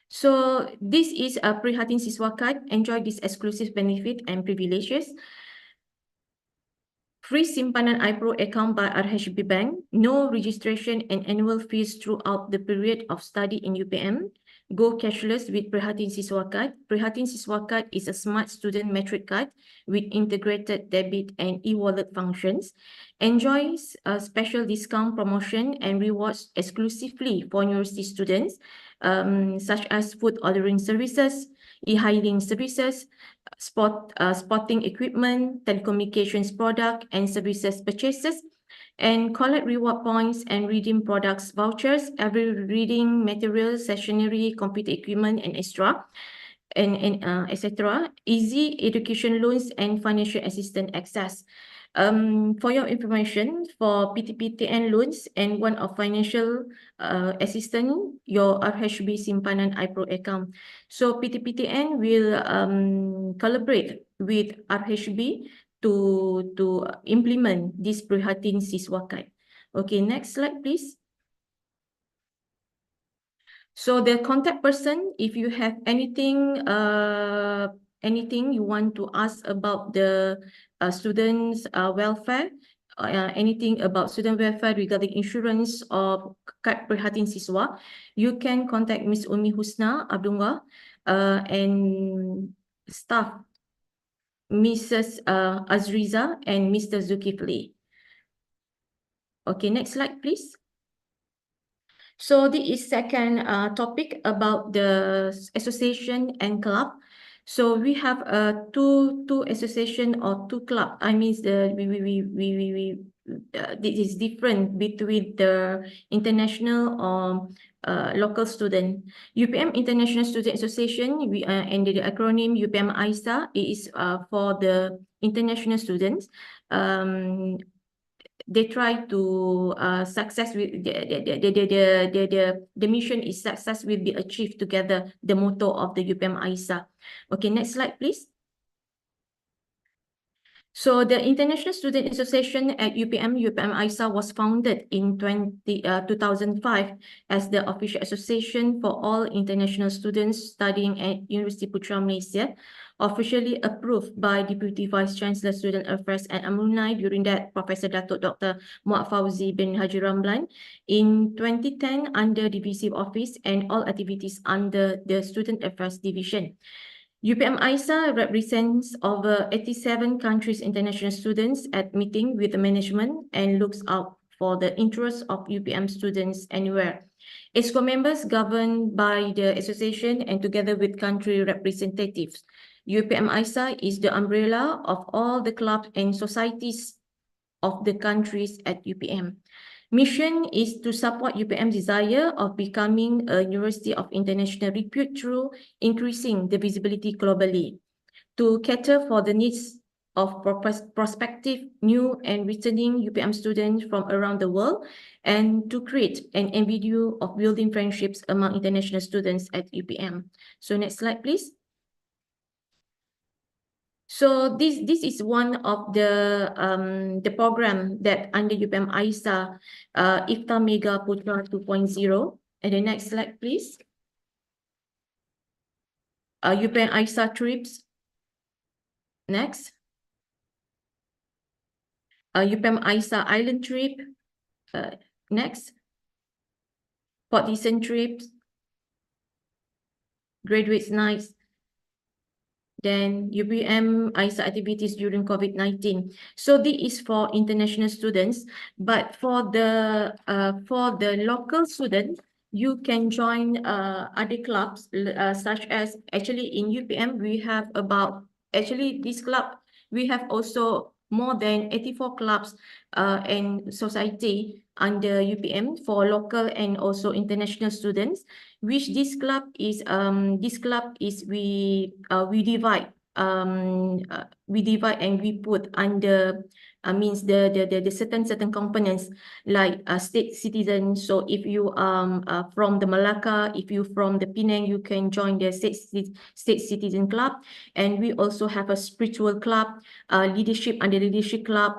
So this is a Prihatin Siswa card. Enjoy this exclusive benefit and privileges. Free simpanan iPro account by RHB Bank. No registration and annual fees throughout the period of study in UPM. Go cashless with Prihatin Siswa card. Prihatin Siswa card is a smart student metric card with integrated debit and e-wallet functions. Enjoys a special discount promotion and rewards exclusively for university students, such as food ordering services, e-hailing services, spotting equipment, telecommunications product and services purchases, and collect reward points and redeem products vouchers, every reading material, stationery, computer equipment, and extra, and etc. Easy education loans and financial assistance access. For your information, for PTPTN loans and one of financial assistance, your RHB Simpanan iPro account. So PTPTN will collaborate with RHB to implement this Prihatin Siswa card. Okay, next slide, please. So the contact person, if you have anything you want to ask about the students' welfare, anything about student welfare regarding insurance or card Prihatin Siswa, you can contact Miss Umi Husna Abdullah and staff Mrs. Azriza and Mr. Zulkifli. Okay, next slide, please. So this is second topic about the association and club. So we have two association or two club. I mean this is different between the international or local student. UPM International Student Association, and the acronym UPM ISA is for the international students. They try to success with the mission is success will be achieved together, the motto of the UPM ISA. Okay, next slide, please. So the International Student Association at UPM ISA was founded in 2005 as the official association for all international students studying at University Putra Malaysia, officially approved by Deputy Vice Chancellor Student Affairs and Alumni during that, Professor Datuk Dr. Muhammad Fauzi bin Haji Ramlan, in 2010 under Divisive Office and all activities under the Student Affairs Division. UPM ISA represents over 87 countries' international students at meeting with the management and looks out for the interests of UPM students anywhere. ESCO members governed by the association and together with country representatives. UPM ISA is the umbrella of all the clubs and societies of the countries at UPM. Mission is to support UPM's desire of becoming a university of international repute through increasing the visibility globally, to cater for the needs of prospective, new and returning UPM students from around the world, and to create an avenue of building friendships among international students at UPM. So next slide, please. So this is one of the program that under UPM ISA, Iftar Mega Putra 2.0. And the next slide, please. UPM ISA trips. Next. UPM ISA Island trip. Next. Port Dickson trips. Graduates nights. Then UPM ISA activities during COVID-19. So this is for international students, but for the local students, you can join other clubs such as, actually in UPM we have about, actually this club we have also more than 84 clubs and society under UPM for local and also international students, which this club is we divide and we put under means the certain components like state citizen. So if you from the Malacca, if you from the Penang, you can join the state citizen club. And we also have a spiritual club, leadership under leadership club.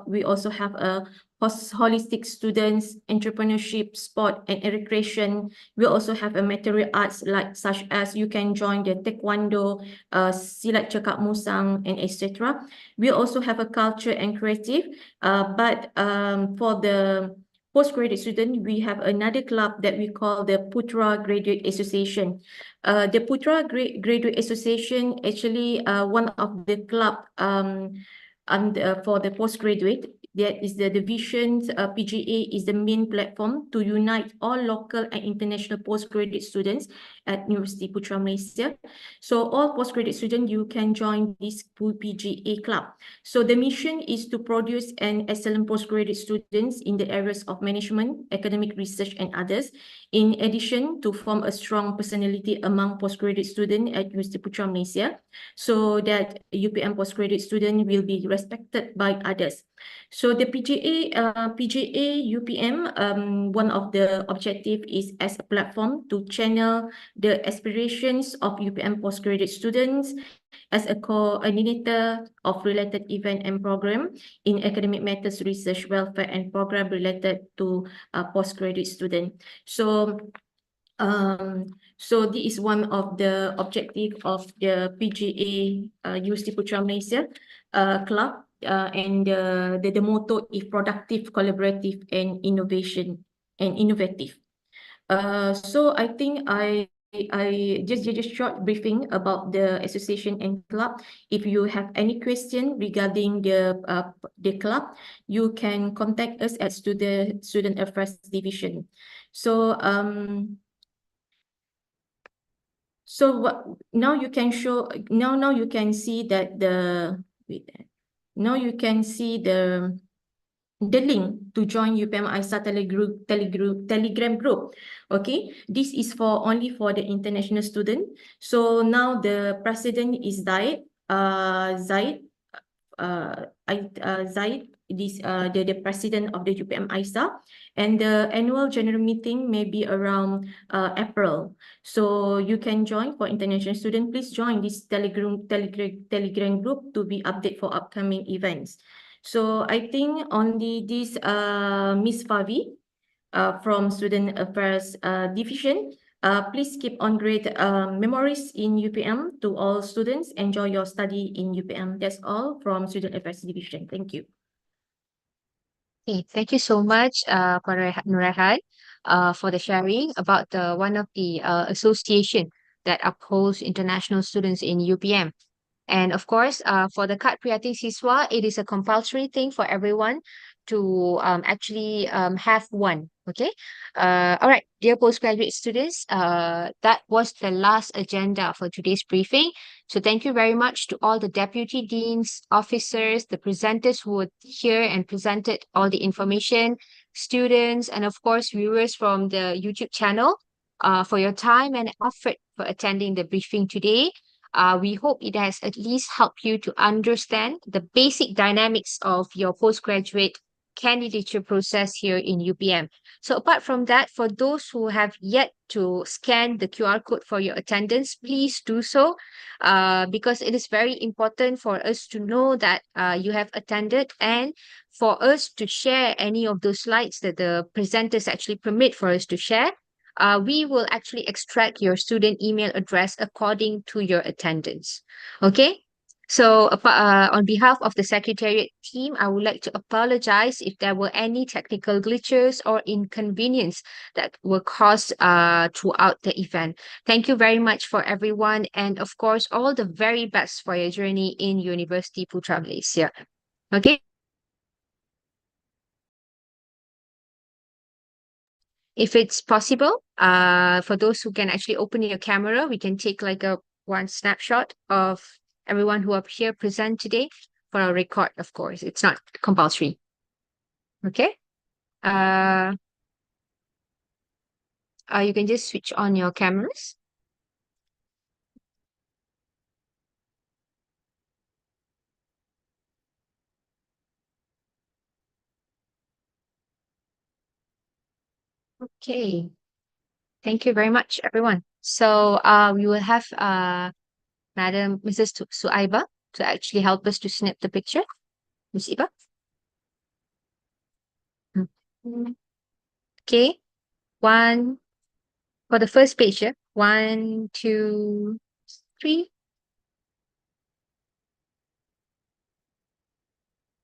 We also have a holistic students, entrepreneurship, sport, and recreation. We also have a material arts such as you can join the taekwondo, silat cakap musang, and etc. We also have a culture and creative, but for the postgraduate student, we have another club that we call the Putra Graduate Association. The Putra Graduate Association actually one of the club and for the postgraduate. That is the divisions. PGA is the main platform to unite all local and international postgraduate students at University Putra Malaysia. So all postgraduate students, you can join this PGA club. So the mission is to produce an excellent postgraduate students in the areas of management, academic research, and others. In addition, to form a strong personality among postgraduate students at University Putra Malaysia, so that UPM postgraduate student will be respected by others. So the PGA UPM, one of the objective is as a platform to channel the aspirations of UPM postgraduate students as a coordinator of related event and program in academic matters, research, welfare, and program related to postgraduate student. So this is one of the objective of the PGA University Putra Malaysia club, and the motto is productive, collaborative, and innovative. So I think I just short briefing about the association and club. If you have any question regarding the club, you can contact us at student affairs division. So now you can see that now you can see the link to join UPM ISA Telegram group. Okay, this is only for the international student. So now the president is Zaid. Zaid, the president of the UPM ISA, and the annual general meeting may be around April. So you can join for international student. Please join this Telegram group to be updated for upcoming events. So I think only this Miss Favi from Student Affairs Division. Please keep on great memories in UPM. To all students, enjoy your study in UPM. That's all from Student Affairs Division. Thank you. Okay, thank you so much, Nuraihan, for the sharing about one of the association that upholds international students in UPM. And of course, for the Kad Prihatin Siswa, it is a compulsory thing for everyone to actually have one. Okay. All right, dear postgraduate students, that was the last agenda for today's briefing. So thank you very much to all the deputy deans, officers, the presenters who were here and presented all the information, students, and of course, viewers from the YouTube channel for your time and effort for attending the briefing today. We hope it has at least helped you to understand the basic dynamics of your postgraduate candidature process here in UPM. So apart from that, for those who have yet to scan the QR code for your attendance, please do so because it is very important for us to know that you have attended and for us to share any of those slides that the presenters actually permit for us to share. We will actually extract your student email address according to your attendance. Okay. So on behalf of the Secretariat team, I would like to apologize if there were any technical glitches or inconvenience that were caused throughout the event. Thank you very much for everyone. And of course, all the very best for your journey in University Putra Malaysia. Okay. If it's possible, for those who can actually open your camera, we can take like one snapshot of everyone who are here present today for our record, of course. It's not compulsory. Okay. You can just switch on your cameras. Okay. Thank you very much, everyone. So we will have Madam Mrs. Suaiba to actually help us to snip the picture. Miss Iba. Okay, one for the first page, yeah? 1, 2, 3.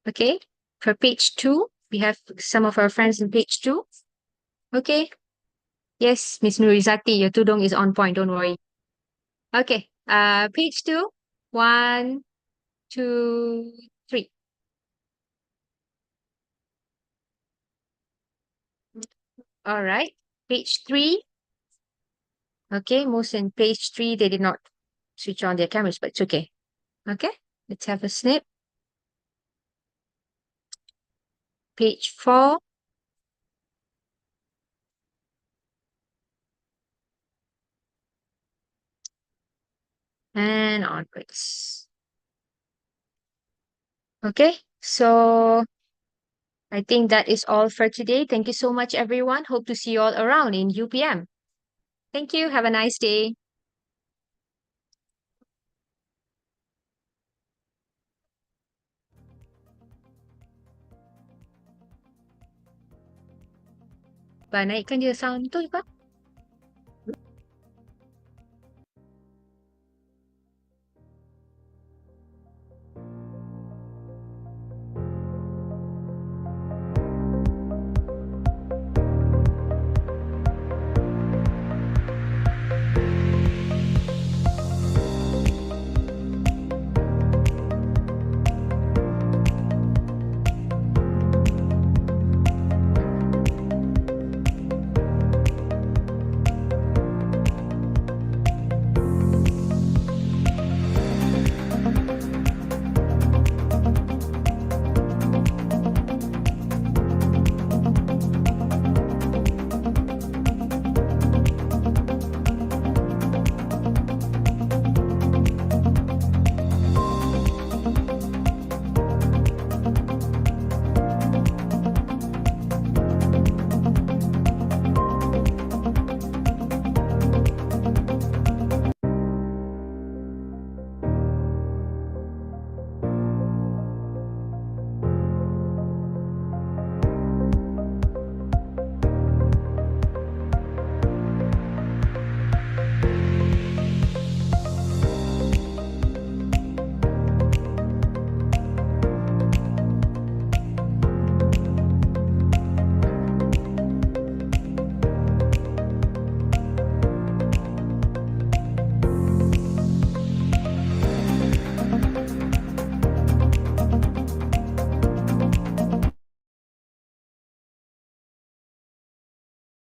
Okay, for page 2, we have some of our friends in page 2. Okay, yes, Miss Nurizati, your tudung is on point, don't worry. Okay, page 2, 1, 2, 3. All right, page 3. Okay, most in page 3, they did not switch on their cameras, but it's okay. Okay, let's have a snip. Page 4. And onwards. Okay, so I think that is all for today. Thank you so much, everyone. Hope to see you all around in UPM. Thank you. Have a nice day. Ba, naikkan je sound tu, Ipa.